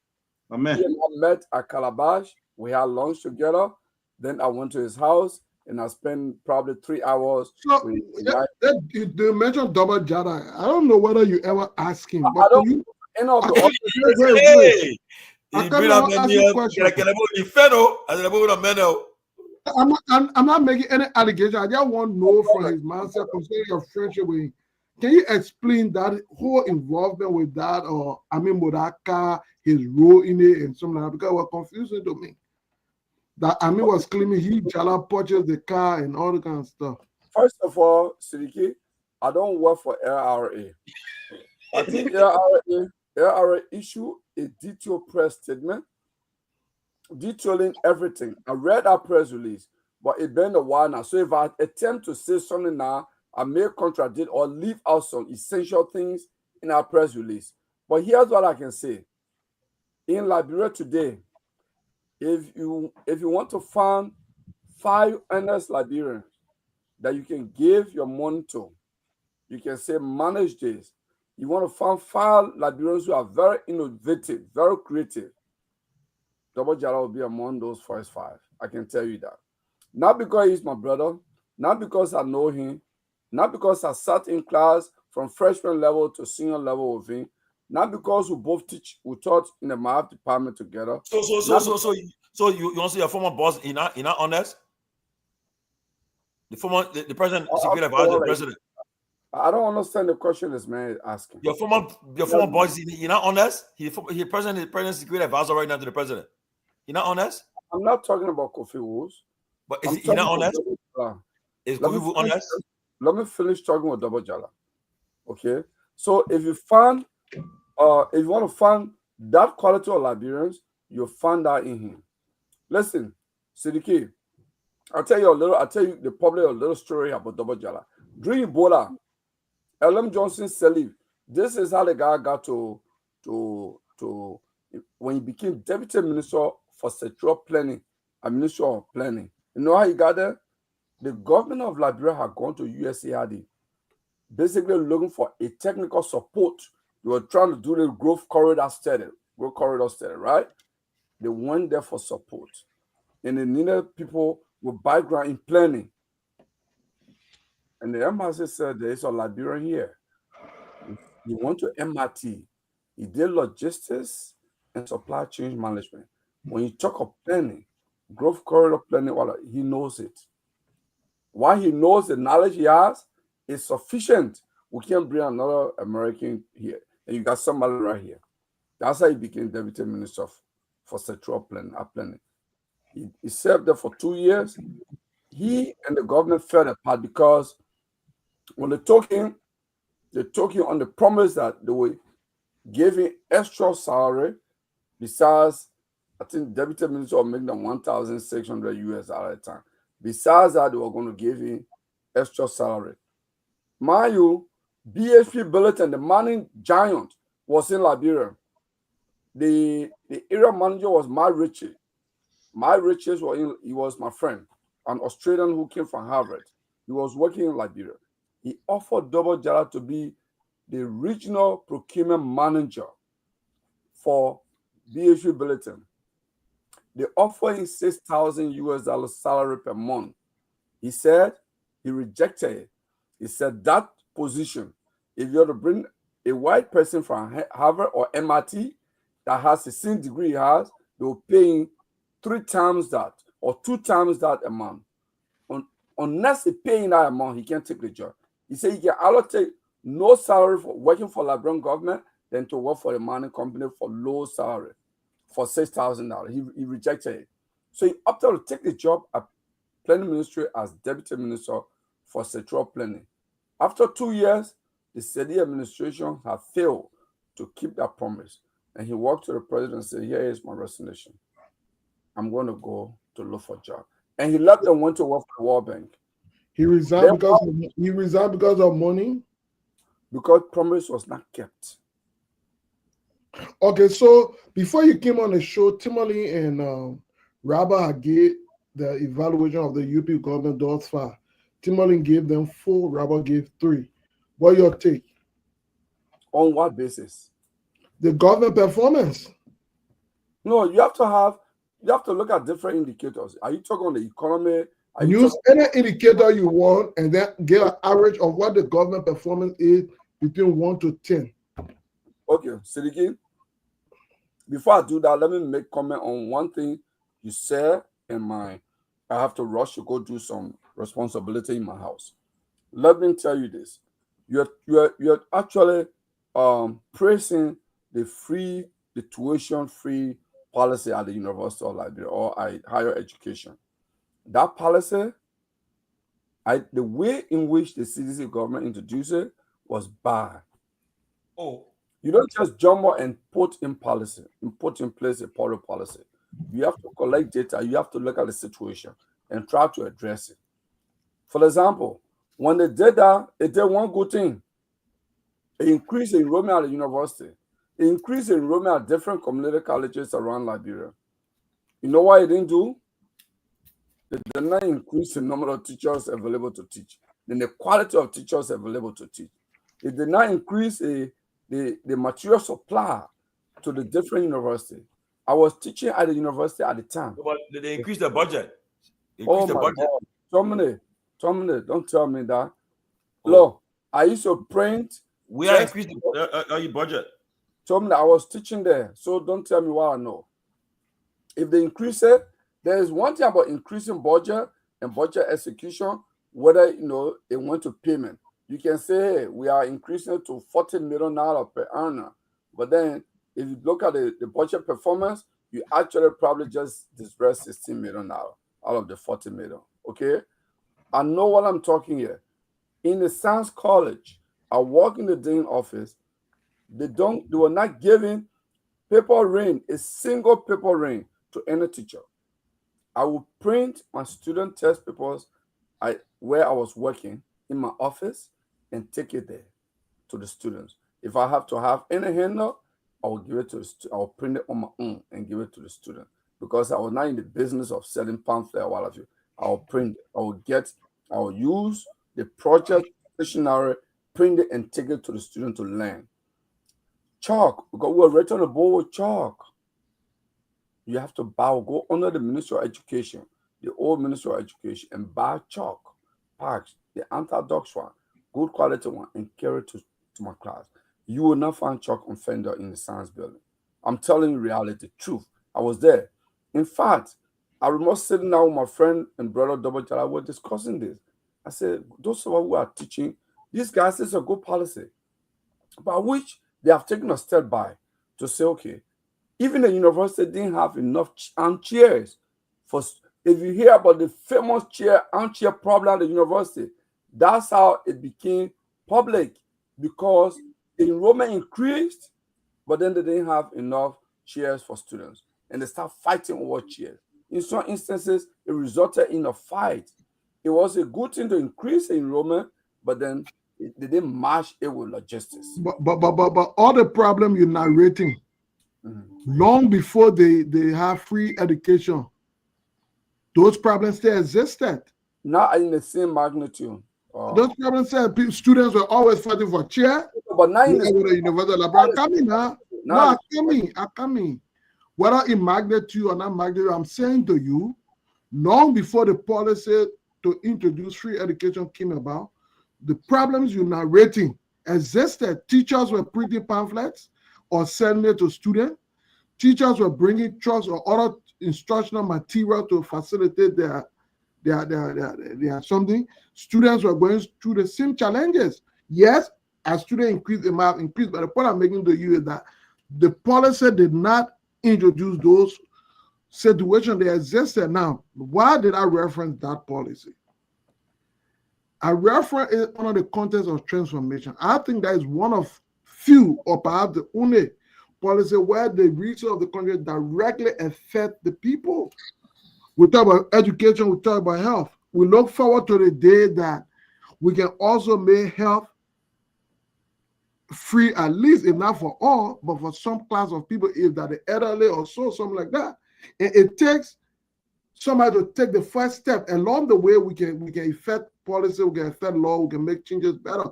Amen. I met at Calabash. We had lunch together. Then I went to his house and I spent probably 3 hours. So you mentioned Double Jada. I don't know whether you ever ask him. But I don't. You, end of the office. I'm not making any allegation. I just want to know from his mindset concerning your friendship with him. Can you explain that whole involvement with that, or with that car, his role in it, and something like that? Because it was confusing to me. That was claiming he Jala purchased the car and all the kind of stuff. First of all, Sidiki, I don't work for LRA. I think LRA issue a detailed press statement detailing everything. I read our press release, but it's been a while now. So if I attempt to say something now, I may contradict or leave out some essential things in our press release. But here's what I can say. In Liberia today, if you want to find 5 honest Liberians that you can give your money to, you can say manage this. You want to find 5 Liberians who are very innovative, very creative. Double Jala will be among those first 5. I can tell you that. Not because he's my brother, not because I know him, not because I sat in class from freshman level to senior level with him, not because we both taught in the math department together. So you want to say your former boss, you're not honest? The president, secretary advisor, the president. I don't understand the question this man is asking. Your former boss, you're not honest? He president secretary advisor right now to the president. You're not honest? I'm not talking about Kofi Woods. But is he not honest? Is Kofi Woods honest? Let me finish talking with Double Jala. Okay. So if you want to find that quality of Liberians, you'll find that in him. Listen, Sidiki, I'll tell you the public a little story about Double Jala. During Ebola, L.M. Johnson Salif, this is how the guy got to when he became deputy minister for sectoral planning and minister of planning. You know how he got there? The government of Liberia had gone to USAID, basically looking for a technical support. They were trying to do the growth corridor study, right? They went there for support. And they needed people with background in planning. And the embassy said, there's a Liberian here. He went to MIT. He did logistics and supply chain management. When you talk of planning, growth corridor planning, he knows it. Why he knows the knowledge he has is sufficient. We can't bring another American here. And you got somebody right here. That's how he became deputy minister for sectoral planning. He served there for 2 years. He and the government fell apart because when they took him on the promise that they would give him extra salary, besides, I think deputy minister will make them $1,600 US at a time. Besides that, they were going to give him extra salary. Mind you, BHP Billiton, the mining giant, was in Liberia. The area manager was Mike Ritchie. Mike Ritchie he was my friend, an Australian who came from Harvard. He was working in Liberia. He offered Double Jara to be the regional procurement manager for BHP Billiton. They offered him $6,000 US salary per month. He said he rejected it. He said that position, if you have to bring a white person from Harvard or MIT that has the same degree he has, they will pay him 3 times that or 2 times that amount. Unless he paying that amount, he can't take the job. He said he can allocate no salary for working for Liberian government than to work for the mining company for low salary for $6,000. He rejected it. So he opted to take the job at Planning Ministry as Deputy Minister for Sectoral Planning. After 2 years, the city administration had failed to keep that promise. And he walked to the president and said, here is my resignation. I'm going to go to look for a job. And he left and went to work for the World Bank. He resigned because of money? Because promise was not kept. Okay, so before you came on the show, Tomalin and Rabba gave the evaluation of the UP government thus far. Tomalin gave them 4, Rabba gave 3. What your take? On what basis? The government performance. No, you have to look at different indicators. Are you talking on the economy? Use any indicator you want and then get an average of what the government performance is between 1 to 10. Okay, Siddiqui, before I do that, let me make comment on one thing you said in my, I have to rush to go do some responsibility in my house. Let me tell you this. You're actually praising the tuition-free policy at the University of Liberia or higher education. That policy, the way in which the CDC government introduced it was bad. Oh. You don't just jump on and put in place a public policy. You have to collect data. You have to look at the situation and try to address it. For example, when they did that, it did one good thing. It increased enrollment at the university. It increased enrollment at different community colleges around Liberia. You know what it didn't do? It did not increase the number of teachers available to teach. Then the quality of teachers available to teach. It did not increase the material supply to the different universities. I was teaching at the university at the time. But did they increase the budget? Oh my God. Tomalin, don't tell me that. Look, I used to print. We are increasing your budget. Tomalin, I was teaching there, so don't tell me what I know. If they increase it, there is one thing about increasing budget and budget execution, whether it went to payment. You can say, hey, we are increasing it to $40 million per annum. But then if you look at the budget performance, you actually probably just disburse $16 million out of the $40 million. Okay? I know what I'm talking here. In the Science College, I work in the dean office. They were not giving paper ring, a single paper ring to any teacher. I would print my student test papers where I was working in my office and take it there to the students. If I have to have any handout, I will give it to the student. I will print it on my own and give it to the student because I was not in the business of selling pamphlets or what have you. I I'll print it. I'll use the project stationery, print it, and take it to the student to learn. Chalk, because we're written on the board with chalk. You have to go under the Ministry of Education, the old Ministry of Education, and buy chalk packs, the anti-dox one, good quality one, and carry it to my class. You will not find chalk on fender in the science building. I'm telling you reality, truth. I was there. In fact, I remember sitting down with my friend and brother Double Jala. We were discussing this. I said, those of us who are teaching, these guys, this is a good policy, by which they have taken a step by to say, okay, even the university didn't have enough armchairs. If you hear about the famous armchair problem at the university, that's how it became public, because the enrollment increased, but then they didn't have enough chairs for students, and they start fighting over chairs. In some instances, it resulted in a fight. It was a good thing to increase the enrollment, but then they didn't match it with logistics. But all the problem you're narrating, long before they have free education, those problems still existed. Not in the same magnitude. Those problems said students were always fighting for chair. But now in the university, I'm coming. Whether in magnitude or not magnitude, I'm saying to you, long before the policy to introduce free education came about, the problems you're narrating existed. Teachers were printing pamphlets or sending it to students. Teachers were bringing trucks or other instructional material to facilitate their something. Students were going through the same challenges. Yes, as students increased, they might have increased, but the point I'm making to you is that the policy did not introduce those situations that existed. Now, why did I reference that policy? I reference it under the context of transformation. I think that is one of few, or perhaps the only policy where the resources of the country directly affect the people. We talk about education, we talk about health. We look forward to the day that we can also make health free, at least, if not for all, but for some class of people, if that the elderly or so, something like that. And it takes somebody to take the first step. Along the way, we can affect policy, we can affect law, we can make changes better.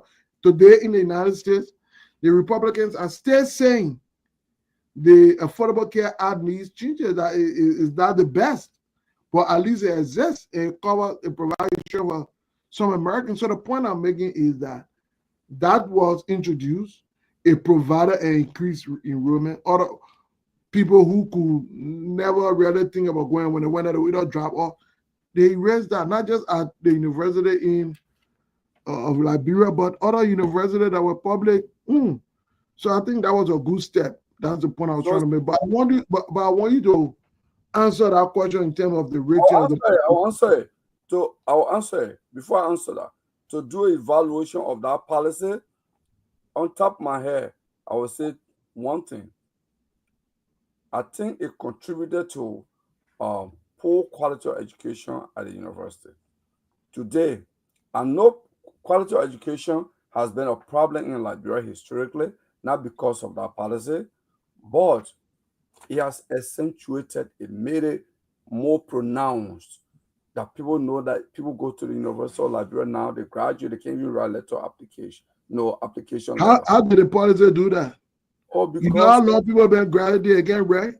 Today in the United States, the Republicans are still saying the Affordable Care Act needs changes. That is not the best, but at least it exists. It provides insurance for some Americans. So the point I'm making is that was introduced. It provided an increased enrollment. Other people who could never really think about going, when they went out, they would drop off. They raised that, not just at the university of Liberia, but other universities that were public. So I think that was a good step. That's the point I was trying to make. But I want you to answer that question in terms of the rating. I'll answer it. Before I answer that, to do an evaluation of that policy, on top of my head, I will say one thing. I think it contributed to poor quality of education at the university. Today, I know quality of education has been a problem in Liberia historically, not because of that policy, but it has accentuated, it made it more pronounced that people know that people go to the University of Liberia now, they graduate, they can't even write letter application. No application. How did the policy do that? Oh, because you know how long people have been graduating again, right?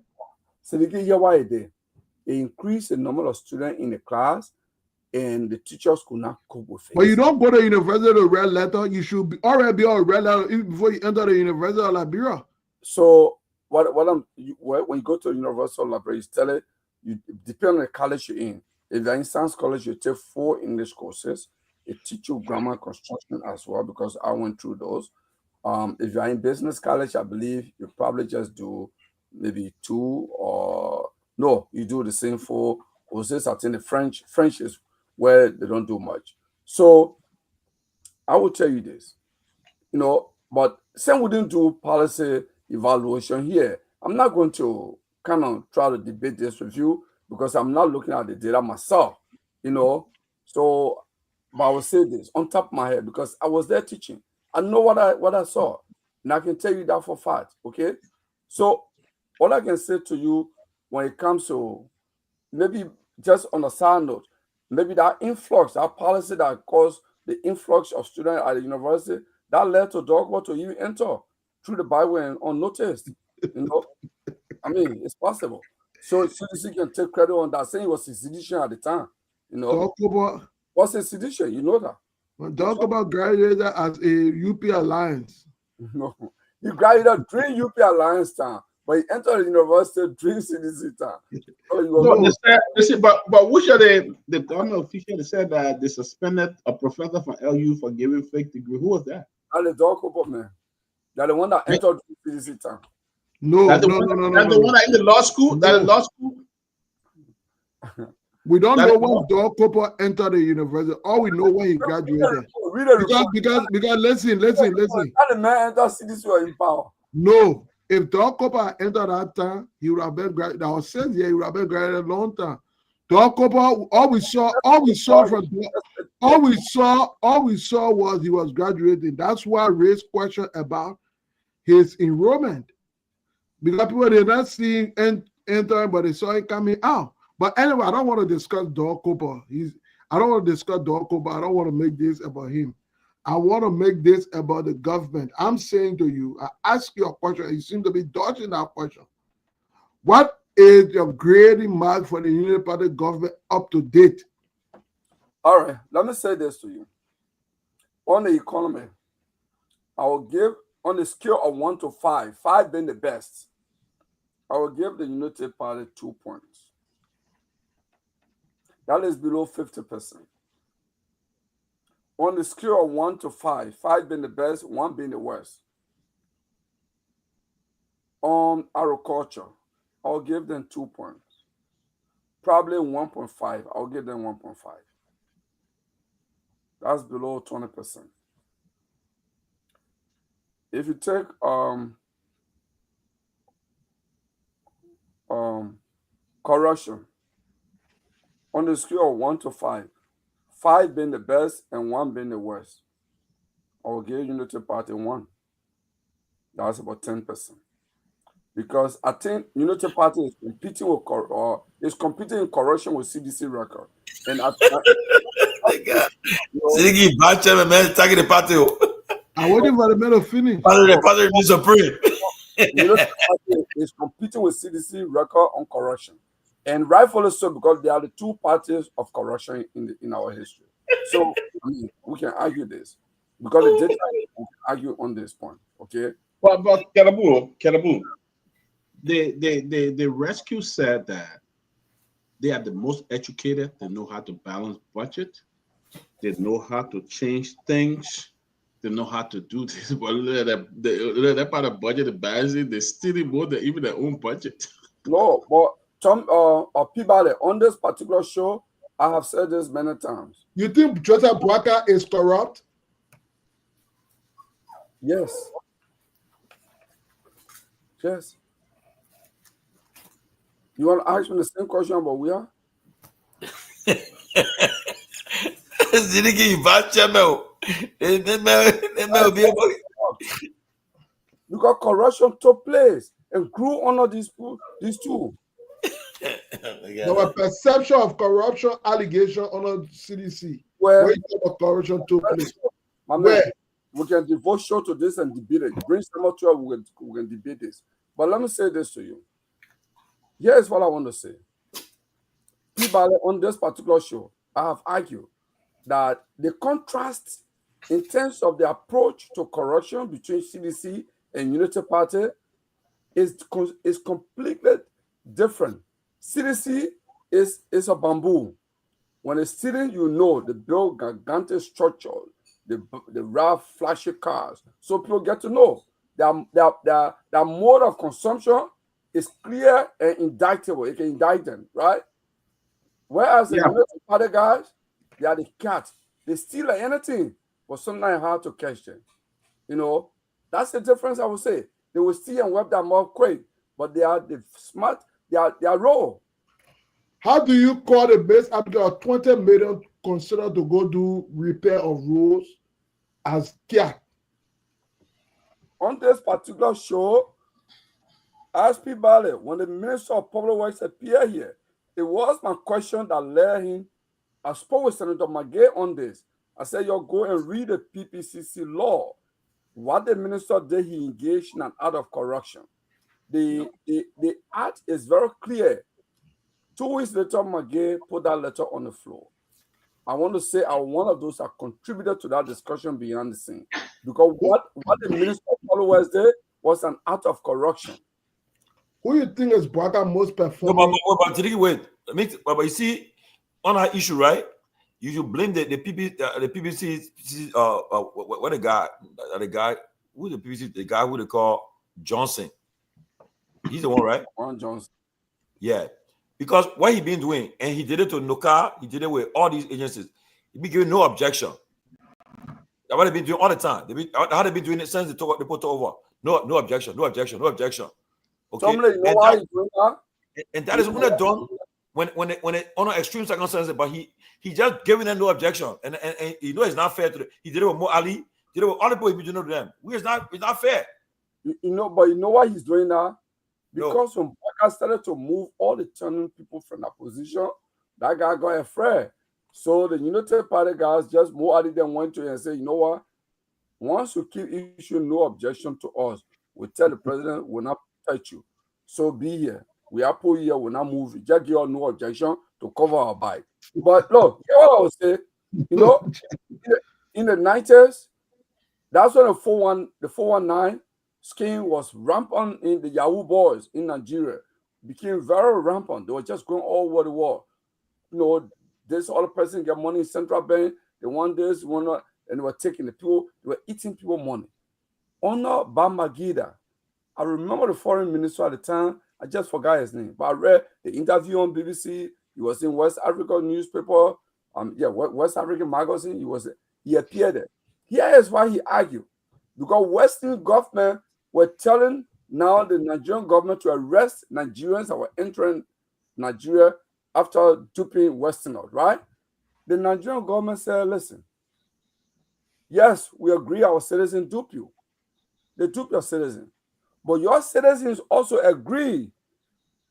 So they can hear why it did. It increased the number of students in the class, and the teachers could not cope with it. But you don't go to university to read letter. You should already be on a red letter even before you enter the University of Liberia. So when you go to the University of Liberia, you tell it, you depend on the college you're in. If you're in science college, you take 4 English courses. It teach you grammar and construction as well, because I went through those. If you're in business college, I believe you probably just do maybe 2, or no, you do the same 4 courses. I think the French is where they don't do much. So I will tell you this, but same we didn't do policy evaluation here. I'm not going to kind of try to debate this with you because I'm not looking at the data myself, So, but I will say this on top of my head because I was there teaching. I know what I saw, and I can tell you that for fact. Okay, so all I can say to you when it comes to maybe just on a side note, maybe that influx, that policy that caused the influx of students at the university, that led to Garguah to even enter through the byway and unnoticed. You know, I mean, it's possible. So CDC can take credit on that, saying it was a sedition at the time. You know, Garguah, what's a sedition? You know that. Garguah graduated as a UP Alliance. No, he graduated during UP Alliance time, but he entered the university during CDC time. So no, they said, but which are the government official that said that they suspended a professor from LU for giving fake degree? Who was that? And the Garguah man. They're the one that entered CDC time. No. That's the one that in the law school. That in law school. We don't know when Garguah entered the university. All we know when he graduated. Because listen. That the man entered CDC in power. No, if Garguah entered that time, he would have been graduated. That was 6 years. He would have been graduated a long time. Garguah, all we saw was he was graduating. That's why I raised question about his enrollment, because people did not see him entering, but they saw him coming out. But anyway, I don't want to discuss Garguah. I don't want to discuss Garguah. I don't want to make this about him. I want to make this about the government. I'm saying to you, I ask you a question, and you seem to be dodging that question. What is your grading mark for the Unity Party government up to date? All right, let me say this to you. On the economy, I will give, on the scale of 1 to 5, 5 being the best, I will give the Unity Party 2 points. That is below 50%. On the scale of 1 to 5, 5 being the best, 1 being the worst. On agriculture, I'll give them 2 points. Probably 1.5. I'll give them 1.5. That's below 20%. If you take corruption, on the scale of 1 to 5, 5 being the best and 1 being the worst, I will give Unity Party 1. That's about 10%. Because I think Unity Party is competing with in corruption with CDC record. And CDC bad chairman, man, taking the party. I'm waiting for the man to finish. The party is supreme. Unity Party is competing with CDC record on corruption. And rightfully so, because they are the 2 parties of corruption in our history. So I mean, we can argue this. Because the data, we can argue on this point. Okay? But Kehleboe, the rescue said that they are the most educated. They know how to balance budget. They know how to change things. They know how to do this. But that part of budget, the balancing, they still more than even their own budget. No, but Peabody, on this particular show, I have said this many times. You think Joseph Boakai is corrupt? Yes. Yes. You want to ask me the same question about we are? Because corruption took place and grew under these two. There was perception of corruption allegation under CDC. Where corruption took place. We can devote show to this and debate it. Bring some more to we can debate this. But let me say this to you. Here's what I want to say. Peabody, on this particular show, I have argued that the contrast in terms of the approach to corruption between CDC and Unity Party is completely different. CDC is a bamboo. When it's sitting, you know, they build gigantic structures, the rough, flashy cars. So people get to know their mode of consumption is clear and indictable. You can indict them, right? Whereas the Unity Party guys, they are the cats. They steal anything, but sometimes hard to catch them. You know, that's the difference, I would say. They will steal and wipe their mouth quick, but they are the smart, they are raw. How do you call the base after 20 million considered to go do repair of roads as cat? On this particular show, ask Peabody, when the Minister of Public Works appeared here, it was my question that led him I spoke with Senator Magay on this. I said, you go and read the PPCC law. What the minister did, he engaged in an act of corruption. The act is very clear. 2 weeks later, Magay put that letter on the floor. I want to say I'm one of those that contributed to that discussion behind the scene. Because what the minister followers did was an act of corruption. Who you think is Bwaka most performing? No, but wait. But you see, on that issue, right? You should blame the PBC. What the guy who the PBC, the guy who they call Johnson. He's the one, right? Warren Johnson. Yeah, because what he been doing, and he did it to Noka, he did it with all these agencies. He been giving no objection. That's what they've been doing all the time. How they've been doing it since they put over. No objection. Okay. Tomalin, you know why he's doing that? And that is when they're done when on extreme circumstances, but he just giving them no objection. And you know it's not fair to them. He did it with Mo Ali, did it with all the people he been doing to them. It's not fair. You know why he's doing that? Because when Bwaka started to move all the turning people from that position, that guy got afraid. So the United Party guys just Mo Ali then went to him and said, you know what? Once you keep issuing no objection to us, we tell the president we'll not touch you. So be here. We are put here, we'll not move. Just give us no objection to cover our bike. But look, you know what I would say? You know, in the 90s, that's when the 419 scheme was rampant in the Yahoo boys in Nigeria. It became very rampant. They were just going all over the world. You know, this other person get money in central bank. They want this, one not, and they were taking the people, they were eating people money. Honor Bamagida. I remember the foreign minister at the time. I just forgot his name, but I read the interview on BBC. He was in West African newspaper, West African magazine. He appeared there. Here is why he argued. Because Western government were telling now the Nigerian government to arrest Nigerians that were entering Nigeria after duping Westerners, right? The Nigerian government said, listen, yes, we agree our citizens dupe you. They dupe your citizens. But your citizens also agree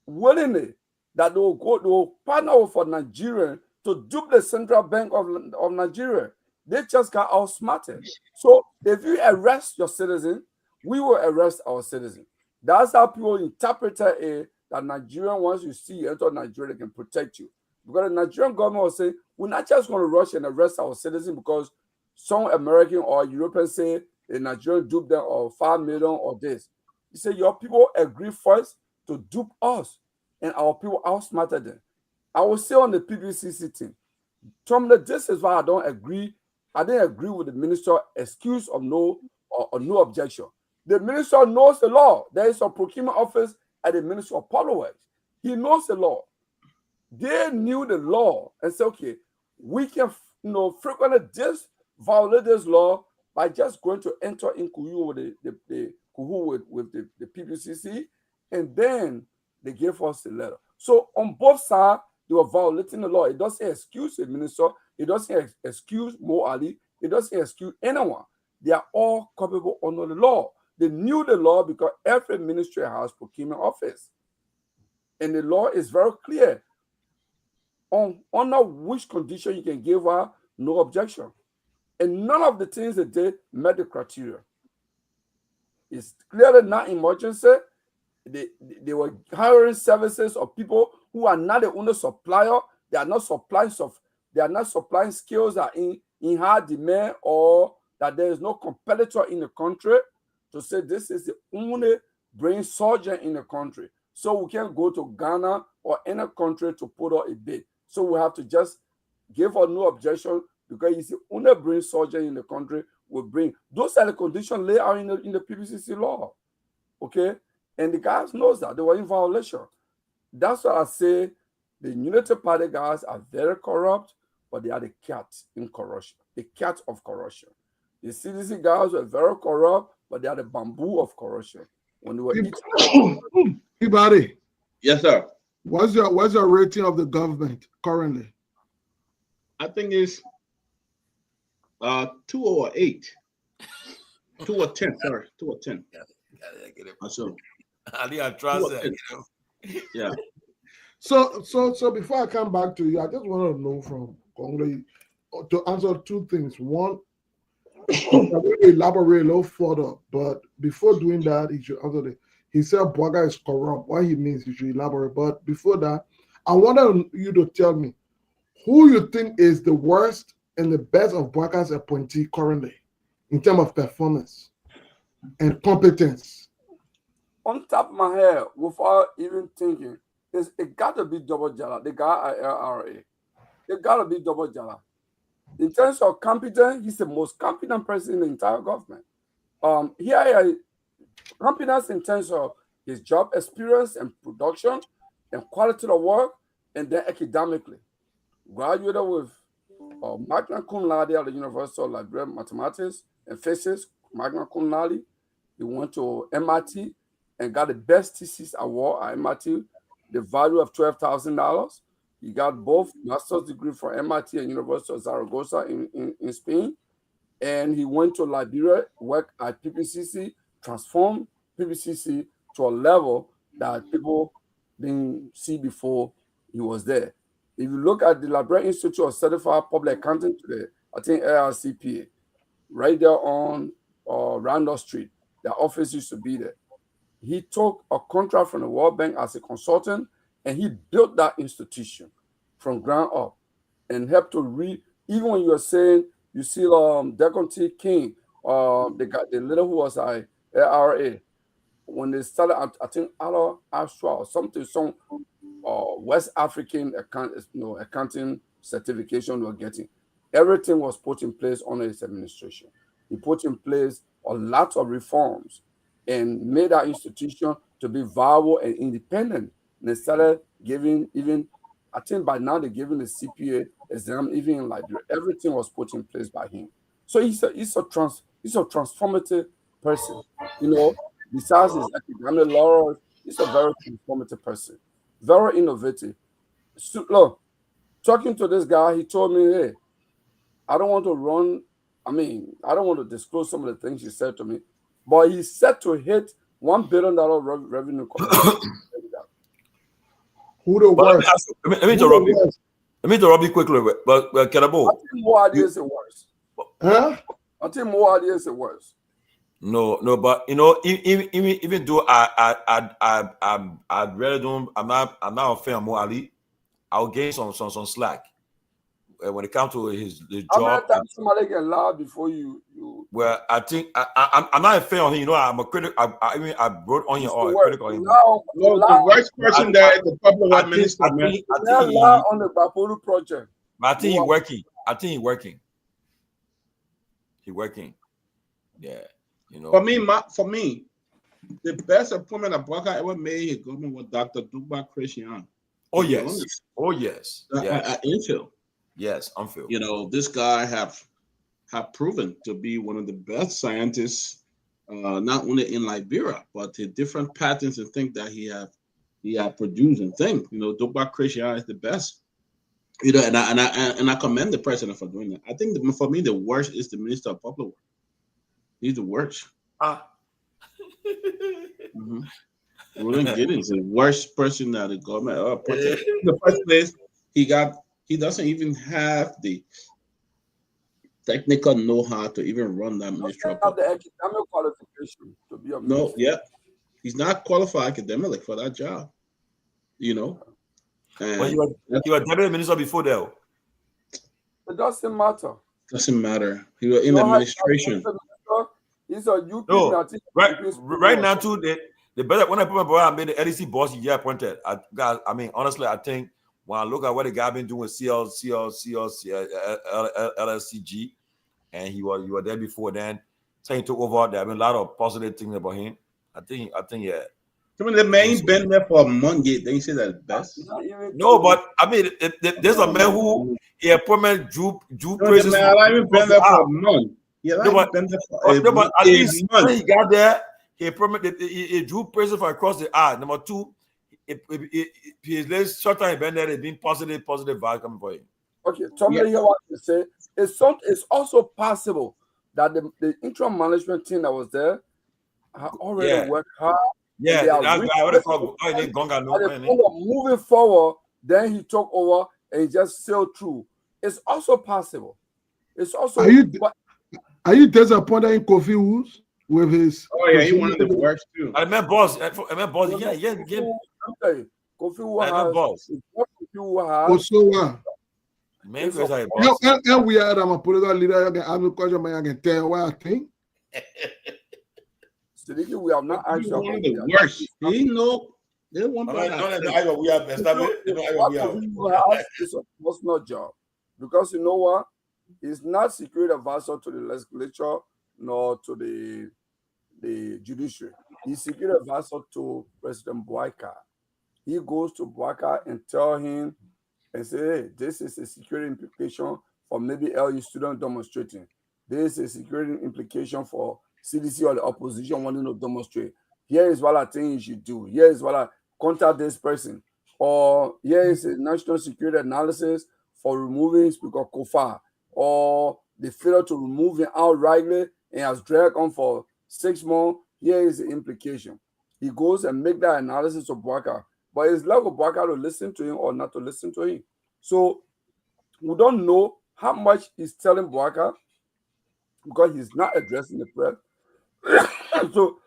willingly that they will partner for Nigeria to dupe the Central Bank of Nigeria. They just got outsmarted. So if you arrest your citizen, we will arrest our citizen. That's how people interpret it, that Nigerian, once you see you enter Nigeria, they can protect you. Because the Nigerian government will say, we're not just going to rush and arrest our citizen because some American or European say the Nigerian dupe them or 5 million or this. He said, your people agree first to dupe us, and our people outsmarted them. I will say on the PPCC team, Tomalin, this is why I don't agree. I didn't agree with the minister excuse of no or no objection. The minister knows the law. There is a procurement office at the Ministry of Public Works. He knows the law. They knew the law and said, okay, we can frequently violate this law by just going to enter in Kuyu with the PPCC, and then they gave us the letter. So on both sides, they were violating the law. It doesn't excuse the minister. It doesn't excuse Mo Ali. It doesn't excuse anyone. They are all culpable under the law. They knew the law because every ministry has procurement office. And the law is very clear on under which condition you can give her no objection. And none of the things they did met the criteria. It's clearly not emergency. They were hiring services of people who are not the only supplier. They are not supplying skills that are in high demand, or that there is no competitor in the country to say this is the only brain surgeon in the country. So we can't go to Ghana or any country to put out a bid. So we have to just give her no objection because he's the only brain surgeon in the country. Will bring those are the conditions laid out in the PPCC law. Okay, and the guys knows that they were in violation. That's why I say the United Party guys are very corrupt, but they are the cat in corruption, the cat of corruption. The CDC guys were very corrupt, but they are the bamboo of corruption. When they were Peabody. Yes, sir. What's your rating of the government currently? I think it's 2 or 8. 2 or 10, sorry. 2 or 10. So, yeah. So before I come back to you, I just want to know from Gongloe to answer two things. One, I'm going to elaborate a little further, but before doing that, he should answer the. He said Bwaga is corrupt. What he means, he should elaborate. But before that, I wanted you to tell me who you think is the worst and the best of Bwaga's appointee currently in terms of performance and competence. On top of my head, without even thinking, it got to be Double Jala, the guy at LRA. It got to be Double Jala. In terms of competence, he's the most competent person in the entire government. Competence in terms of his job experience and production and quality of work, and then academically. Graduated with magna cum laude at the University of Liberia Mathematics and Physics, magna cum laude. He went to MIT and got the best thesis award at MIT, the value of $12,000. He got both master's degree from MIT and University of Zaragoza in Spain. And he went to Liberia, worked at PPCC, transformed PPCC to a level that people didn't see before he was there. If you look at the Liberia Institute of Certified Public Accounting today, I think ARCPA, right there on Randolph Street, their office used to be there. He took a contract from the World Bank as a consultant, and he built that institution from ground up and helped to even when you're saying, you see Decon T. King, the little who was at LRA, when they started, I think Astra or something, some West African accounting certification we were getting. Everything was put in place under his administration. He put in place a lot of reforms and made that institution to be viable and independent. And they started giving, even, I think by now they're giving the CPA exam, even in Liberia. Everything was put in place by him. So he's a transformative person. Besides his academic laurels, he's a very transformative person. Very innovative. So, look, talking to this guy, he told me, hey, I don't want to disclose some of the things he said to me, but he's set to hit $1 billion revenue. Who the worst? Let me interrupt you quickly, but Kehleboe. I think more ideas are worse. Huh? I think more ideas are worse. No, but even though I really don't, I'm not a fan of Mo Ali. I'll gain some slack when it comes to his job. How many times somebody get loud before you? Well, I think I'm not a fan of him. I'm a critic. I wrote on your critical. No, the worst person there is the public minister. I think on the Bapolu project. But I think he's working. He's working. Yeah. For me, the best appointment that Bwaga ever made his government was Dr. Dugba Christian. Oh yes. At Infield. Yes, I'm Phil. This guy have proven to be one of the best scientists, not only in Liberia, but the different patents and things that he have produced and things. Dugba Christian is the best. And I commend the president for doing that. I think for me the worst is the Minister of Public Works. He's the worst. Roland Giddens is the worst person that the government put in the first place. He doesn't even have the technical know-how to even run that ministry. Have the academic qualification to be a minister. He's not qualified academically for that job. But you were deputy minister before that. It doesn't matter. Doesn't matter. He was in the administration. He's a UP. No, right now too. The better when I put my boy, I made the LEC boss. He appointed. Honestly, I think when I look at what the guy been doing with LSCG, and he was there before then. So he took over. There have been a lot of positive things about him. I think, yeah. The man been there for a month. Then you say that best. No, but there's a man who he appointed drew praises. Man, I haven't been there for a month. Yeah, been there for but at least when he got there, he drew praises from across the aisle. Number two, his short time been there, it's been positive vibes coming for him. Okay, somebody here wants to say it's also possible that the interim management team that was there already worked hard. Yeah, moving forward, then he took over and he just sailed through. It's also possible. It's also. Are you disappointed in Kofi Woods with his? Oh yeah, he wanted the worst too. I remember boss. Yeah. Kofi Woods has. Kofi Woods has. Also, man, because and we are a political leader. I'm not question. I can tell what I think. Sidiki, we have not answered. One of the worst. He know. They want It's a personal job because you know what? He's not security advisor to the legislature nor to the judiciary. He's security advisor to President Boyka. He goes to Boyka and tell him and say, hey, this is a security implication for maybe LU student demonstrating. This is a security implication for CDC or the opposition wanting to demonstrate. Here is what I think you should do. Here is what I contact this person. Or here is a national security analysis for removing Speaker Kofa. Or the failure to remove him outrightly and has dragged on for 6 months. Here is the implication. He goes and make that analysis of Boyka. But it's left for Boyka to listen to him or not to listen to him. So we don't know how much he's telling Boyka because he's not addressing the press. So,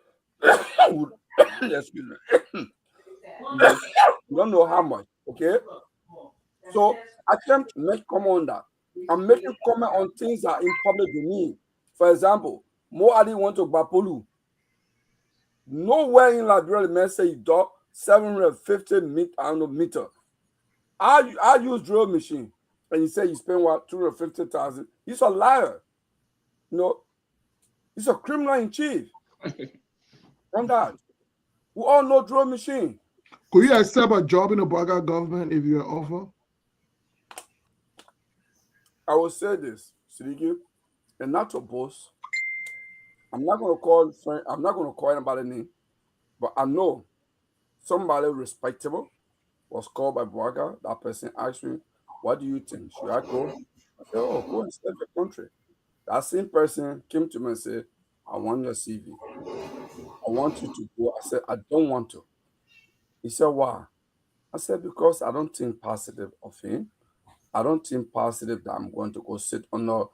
excuse me. We don't know how much, okay? So I can't make comment on that. I'm making comment on things that are in public domain. For example, Mo Ali went to Bapolu. Nowhere in Liberia the man say he dug 750 meter. I use drill machine, and he said he spent what 250,000. He's a liar. You know, he's a criminal in chief. On that, we all know drill machine. Could you accept a job in the Boyka government if you are offered? I will say this, Sidiki, and not to boast. I'm not going to call anybody name, but I know somebody respectable was called by Boyka. That person asked me, "What do you think? Should I go?" I said, "Oh, go and serve the country." That same person came to me and said, "I want your CV. I want you to go." I said, "I don't want to." He said, "Why?" I said, "Because I don't think positive of him. I don't think positive that I'm going to go sit under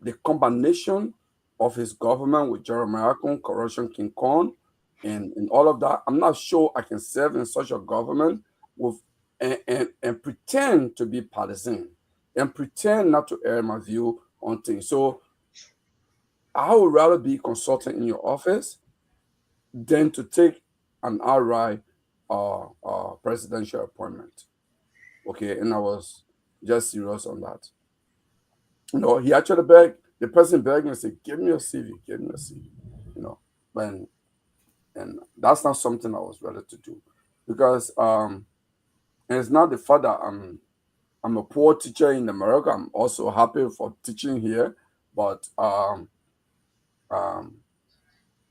the combination of his government with Jeremiah Corruption King Kong and all of that. I'm not sure I can serve in such a government with and pretend to be partisan and pretend not to air my view on things. So I would rather be consultant in your office than to take an outright presidential appointment." Okay, and I was just serious on that. You know, he actually begged, the person begged me and said, "Give me your CV, give me your CV." You know, and that's not something I was ready to do. Because and it's not the fact that I'm a poor teacher in America. I'm also happy for teaching here, but I'm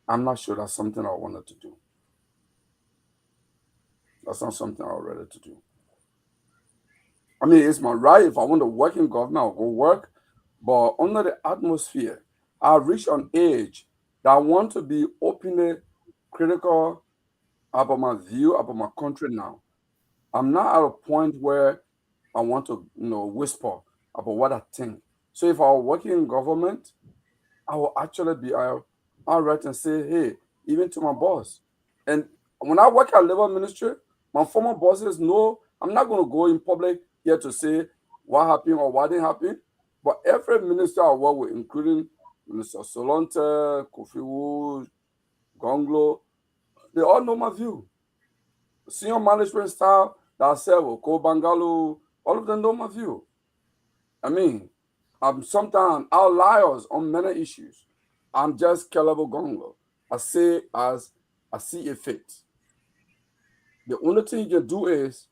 not sure that's something I wanted to do. That's not something I was ready to do. I mean, it's my right. If I want to work in government, I'll go work. But under the atmosphere, I reach an age that I want to be openly critical about my view, about my country now. I'm not at a point where I want to, whisper about what I think. So if I were working in government, I will actually be all right and say, hey, even to my boss. And when I work at Labor Ministry, my former bosses know I'm not going to go in public here to say what happened or what didn't happen. But every minister I work with, including Minister Solonte, Kehleboe Gongloe, they all know my view. Senior management staff, Bangalo, all of them know my view. I mean, I'm sometimes outliers on many issues. I'm just Kehleboe Gongloe. I say as I see a fit. The only thing you can do is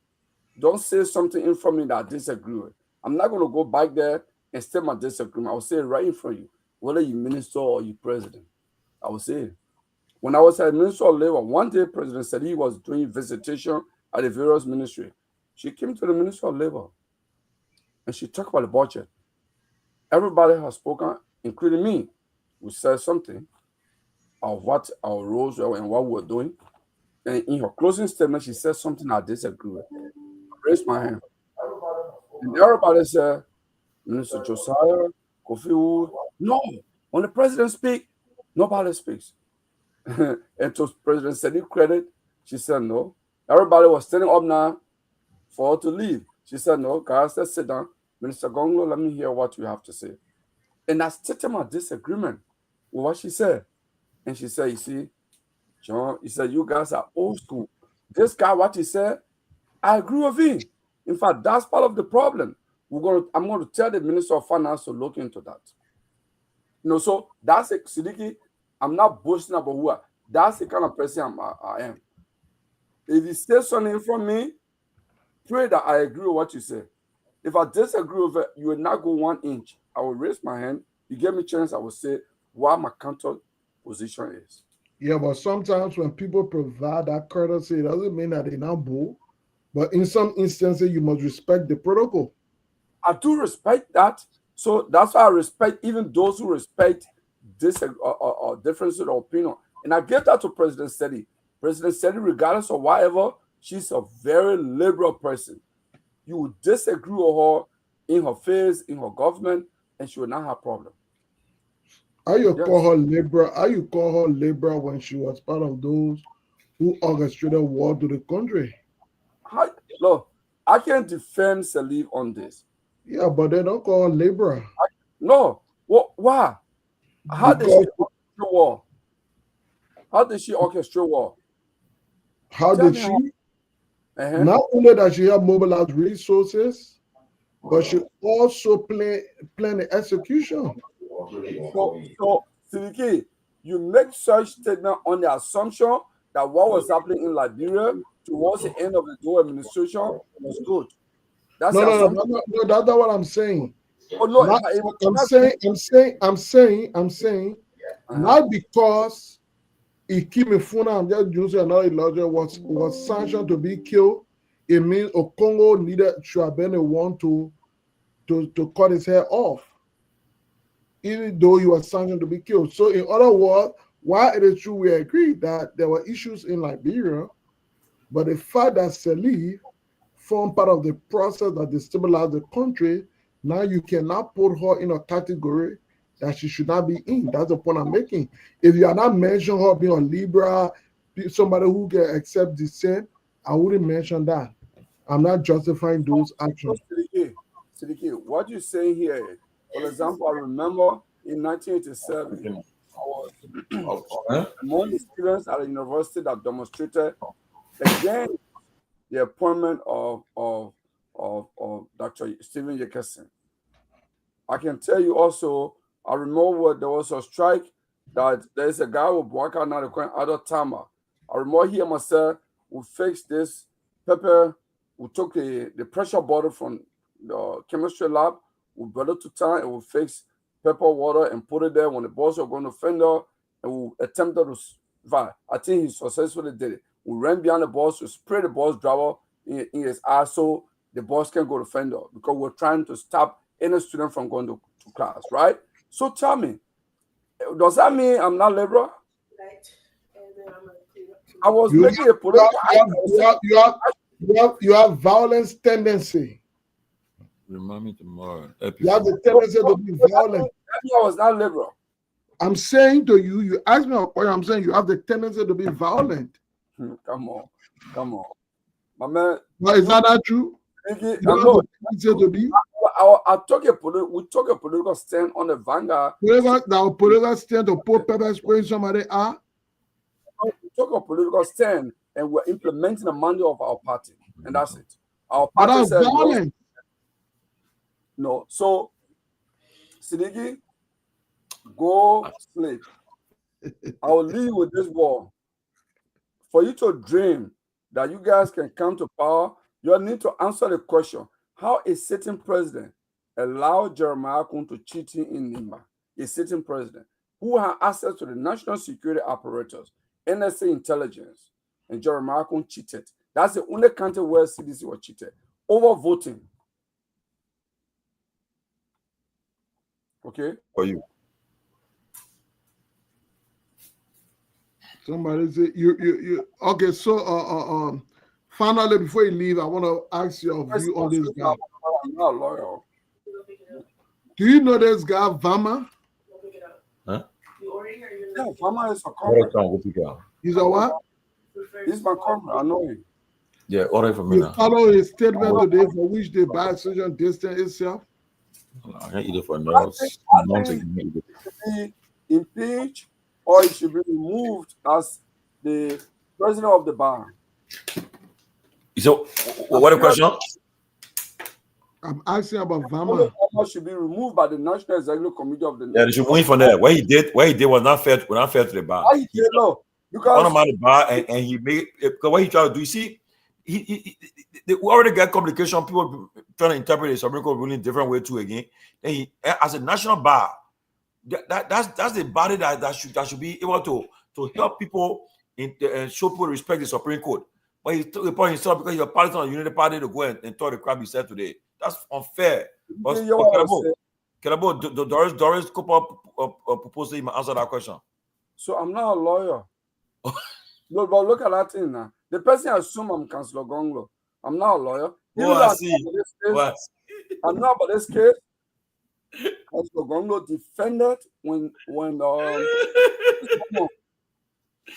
don't say something in front of me that I disagree with. I'm not going to go back there and state my disagreement. I will say it right in front of you, whether you minister or you president. I will say it. When I was at Minister of Labor, one day President said he was doing visitation at the various ministry. She came to the Minister of Labor and she talked about the budget. Everybody has spoken, including me. We said something of what our roles were and what we were doing. And in her closing statement, she said something I disagree with. I raised my hand. And everybody said, Minister Josiah, Kofi Wood. No. When the president speaks, nobody speaks. And to President Sadiq credit, she said no. Everybody was standing up now for her to leave. She said no. Guys, let's sit down. Minister Gongloe, let me hear what you have to say. And I stated my disagreement with what she said. And she said, you see, John, he said, you guys are old school. This guy, what he said, I agree with him. In fact, that's part of the problem. I'm going to tell the Minister of Finance to look into that. So that's a Siddiqui. I'm not boasting about who that's the kind of person I am. If you say something from me, pray that I agree with what you say. If I disagree with it, you will not go 1 inch. I will raise my hand. You give me a chance, I will say what my counter position is. Yeah, but sometimes when people provide that courtesy, it doesn't mean that they're not bold. But in some instances, you must respect the protocol. I do respect that. So that's why I respect even those who respect this difference of opinion. And I give that to President Sedi. President Sedi, regardless of whatever, she's a very liberal person. You would disagree with her in her face, in her government, and she will not have problem. How you call her liberal? How you call her liberal when she was part of those who orchestrated war to the country? Look, I can't defend Salif on this. Yeah, but they don't call her liberal. No. Why? How did she orchestrate war? How did she orchestrate war? How did she? Not only that she had mobilized resources, but she also plan the execution. So Siddiqui, you make such statement on the assumption that what was happening in Liberia towards the end of the Doe administration was good. That's no, that's not what I'm saying. Oh, no, I'm saying, not because Ikimifuna, I'm just using another logic, was sanctioned to be killed. It means Okongo should have been the one to cut his hair off, even though he was sanctioned to be killed. So, in other words, while it is true we agree that there were issues in Liberia, but the fact that Salif formed part of the process that destabilized the country, now you cannot put her in a category that she should not be in. That's the point I'm making. If you are not mentioning her being a liberal, somebody who can accept dissent, I wouldn't mention that. I'm not justifying those actions. Siddiqui, what you're saying here, for example, I remember in 1987, I was among the students at a university that demonstrated against the appointment of Dr. Stephen Yekesen. I can tell you also, I remember there was a strike that there's a guy who work out now the other timer. I remember here myself, we fixed this pepper, we took the pressure bottle from the chemistry lab, we brought it to town and we fixed pepper water and put it there when the boss were going to fender, and we attempted to, I think he successfully did it. We ran behind the boss, we sprayed the boss driver in his eye so the boss can go to fender, because we're trying to stop any student from going to class, right? So tell me, does that mean I'm not liberal? I was making a political. You have violence tendency. Remind me tomorrow. You have the tendency to be violent. I was not liberal. I'm saying to you, you ask me a question, I'm saying you have the tendency to be violent. Come on. My man. Well, is that not true? I took we took a political stand on the vanguard. Political stand to put pepper spray in somebody eye? We took a political stand and we're implementing the mandate of our party. And that's it. Our party said violent. No. So, Siddiqui, go sleep. I will leave with this war. For you to dream that you guys can come to power, you need to answer the question: how a sitting president allowed Jeremiah Kun to cheat in Nimba? A sitting president who had access to the national security apparatus, NSA intelligence, and Jeremiah Kun cheated. That's the only country where CDC was cheated over voting. Okay. For you. Somebody say you okay. So finally, before you leave, I want to ask your view on this guy. I'm not a lawyer. Do you know this guy Vama? Huh? Yeah, Vama is a comrade. He's a what? He's my comrade. I know him. Yeah, order for me You now. follow his statement today for which they by social distance itself? I can't eat it for I no think he should be impeached or he should be removed as the president of the bar. So, what a question? I'm asking about Vama. Vama should be removed by the National Executive Committee of the. Yeah, they should move from there. What he did was not fair. To the bar. Why he did no? Because on the bar and he made because what he tried to do. You see, we already got complication. People trying to interpret the Supreme Court ruling different way too again. And he, as a national bar, that's the body that should be able to help people and show people respect the Supreme Court. But he took the point himself because you're part of the Unity Party to go and talk the crap he said today. That's unfair. But Kehleboe, Doris Cooper proposed he might answer that question. So I'm not a lawyer. No, but look at that thing now. The person assume I'm Councillor Gongloe. I'm not a lawyer. I see. I'm not about this case. Councillor Gongloe defended when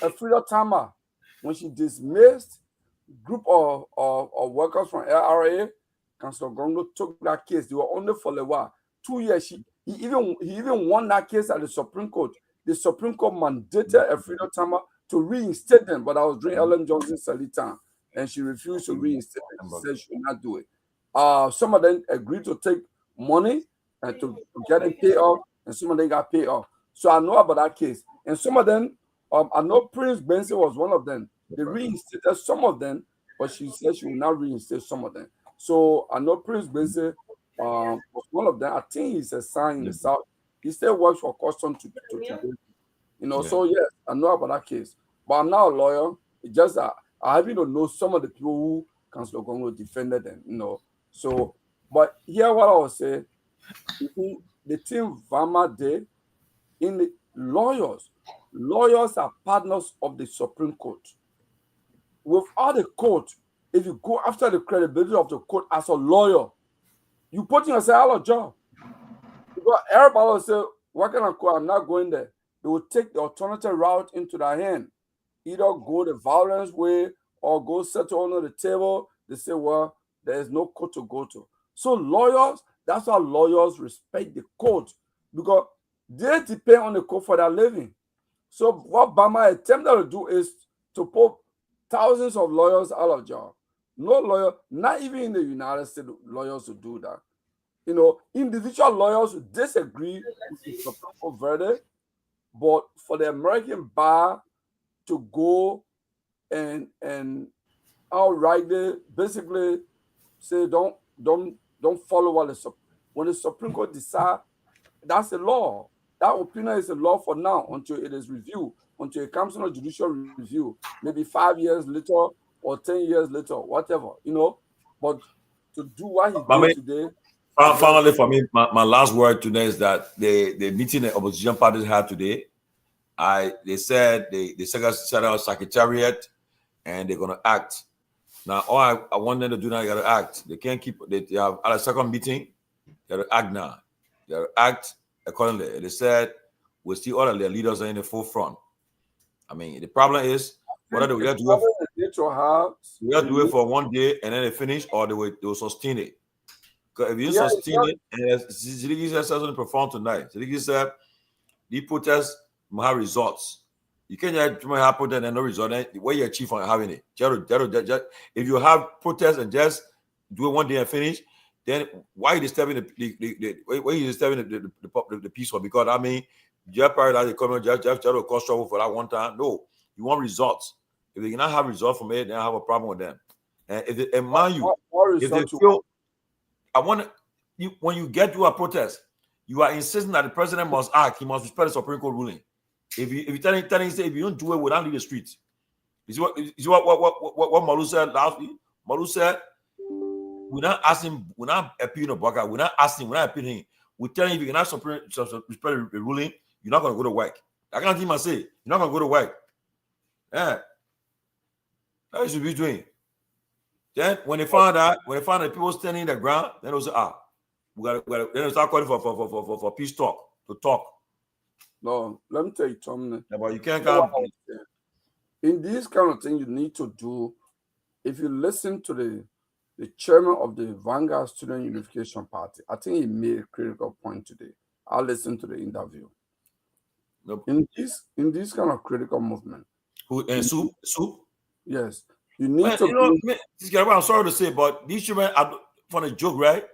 a freedom timer, when she dismissed group of workers from LRA, Councillor Gongloe took that case. They were only for a while. 2 years. He even won that case at the Supreme Court. The Supreme Court mandated a freedom timer to reinstate them, but I was during Ellen Johnson's time, and she refused to reinstate them. She said she would not do it. Some of them agreed to take money and to get them paid off, and some of them got paid off. So I know about that case. And some of them, I know Prince Benson was one of them. They reinstated some of them, but she said she will not reinstate some of them. So I know Prince Benson was one of them. I think he's a sign in the South. He still works for custom to So yes, I know about that case. But I'm not a lawyer. It's just that I happen to know some of the people who Councillor Gongloe defended them, So, but here what I was saying, the team Vama did, in the lawyers are partners of the Supreme Court. Without the court, if you go after the credibility of the court as a lawyer, you put yourself out of job. Because everybody will say, what kind of court? I'm not going there. They will take the alternative route into their hand. Either go the violence way or go settle under the table. They say, well, there is no court to go to. So lawyers, that's why lawyers respect the court, because they depend on the court for their living. So what Bama attempted to do is to put thousands of lawyers out of job. No lawyer, not even in the United States, lawyers will do that. Individual lawyers who disagree with the Supreme Court verdict, but for the American bar to go and outrightly basically say don't follow what when the Supreme Court decide, that's the law. That opinion is a law for now until it is reviewed, until it comes to a judicial review, maybe 5 years later or 10 years later, whatever, But to do what he did today. Finally, for me, my last word today is that the meeting the opposition parties had today, they said they set out secretariat and they're going to act. Now, all I want them to do now, they got to act. They can't keep, they have at a second meeting, they got to act now. They got to act accordingly. They said, we'll see all of their leaders are in the forefront. I mean, the problem is, whether we have to do it for 1 day and then they finish, or they will sustain it. Because if you sustain it, and Sidiki said doesn't perform tonight. Sidiki said the protests will have results. You can't have protest and no result. Where you achieve on having it? If you have protests and just do it 1 day and finish, then why are you disturbing the peaceful? Because I mean, your paradise economy just to cause trouble for that one time. No, you want results. If they cannot have results from it, then I have a problem with them. And if they feel, when you get to a protest, you are insisting that the president must act. He must respect the Supreme Court ruling. If you tell him, say, if you don't do it, we don't leave the streets. You see what Malu said last week? Malu said, we're not asking, we're not appealing to Baka, we're not asking, we're not appealing. We're telling you, if you cannot respect the ruling, you're not going to go to work. I can't even say, you're not going to go to work. Yeah. That you should be doing. Then when they find out, people standing in the ground, then they'll say, we got then start calling for peace talk to talk. No, let me tell you, Tom. Yeah, but you can't come. In this kind of thing, you need to do. If you listen to the chairman of the Vanguard Student Unification Party, I think he made a critical point today. I listened to the interview. Nope. In this kind of critical movement, Who and soup? Yes, you need man, to. You know, this guy, I'm sorry to say, but these children are for a joke, right?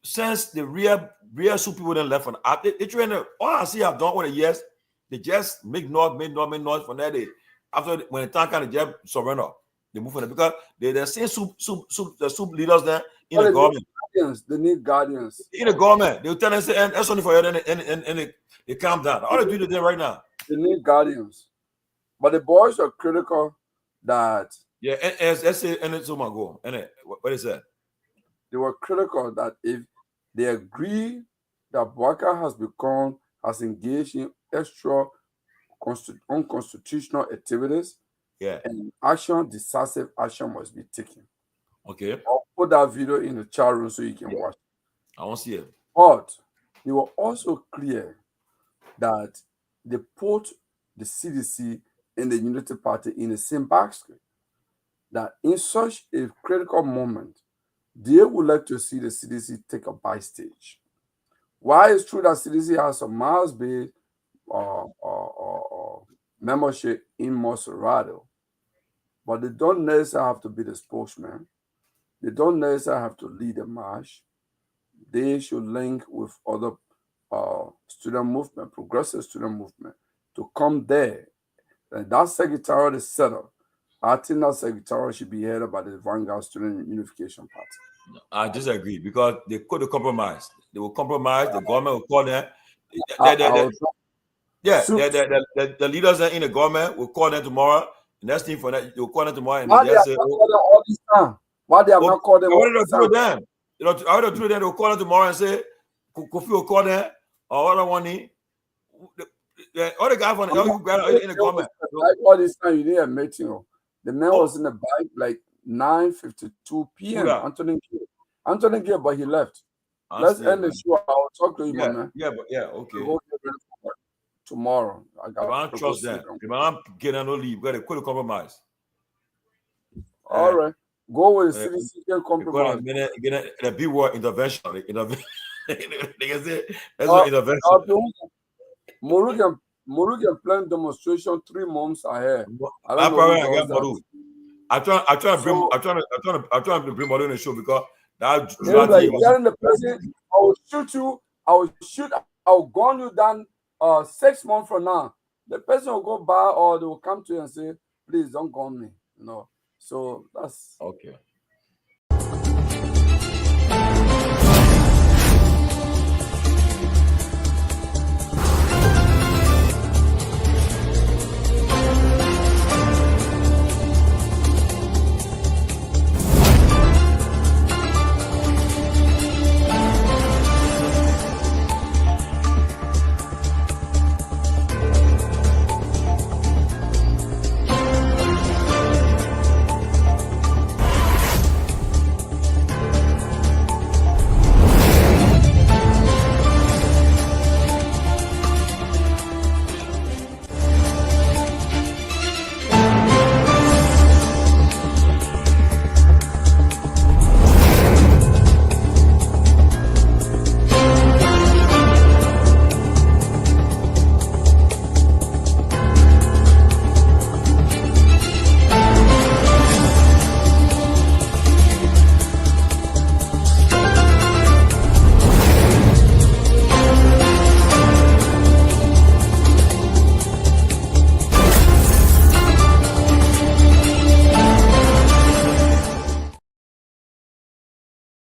Since the real soup people then left, they trying to all I see have done over the years, they just make noise from that day. After when the time kind of just surrender, they move from it because they're saying the soup leaders there in the government. They need guardians in the government. They'll tell us and that's only for you, and they calm down. All they do today right now. They need guardians, but the boys are critical that let's say and it's go and what is that? They were critical that if they agree that Bouaka has engaged in extra unconstitutional activities, and decisive action must be taken. Okay. I'll put that video in the chat room so you can watch it. I won't see it. But they were also clear that they put the CDC and the Unity Party in the same basket. That in such a critical moment, they would like to see the CDC take a by stage. Why it's true that CDC has a mass-based membership in Monserrado, but they don't necessarily have to be the spokesman. They don't necessarily have to lead a march. They should link with other student movement, progressive student movement, to come there. And that secretariat is set up. I think that secretariat should be headed by the Vanguard Student Unification Party. I disagree because they could compromise. They will compromise. The government will call them. The leaders in the government will call them tomorrow. The next thing for that, you'll call them tomorrow. And why they have not called them all this time? Why they have not called them all this time? I would have them. They'll call them tomorrow and say, Kofi will call them or other one. All the guys from in the government. Like all this time, you didn't admit, the man was in the bike like 9:52 p.m. Anthony Gill, but he left. Let's end the show. I'll talk to you, man. Okay. Tomorrow. I don't trust them. If I don't get no leave, we got to quit compromise. All right. Go with the CDC compromise. The B word intervention. They can say that's what intervention. Moru can plan demonstration 3 months ahead. I'm trying to bring Moru in the show because that telling the president, I will shoot you. I'll gun you down 6 months from now. The person will go by or they will come to you and say, please don't gun me. So that's okay.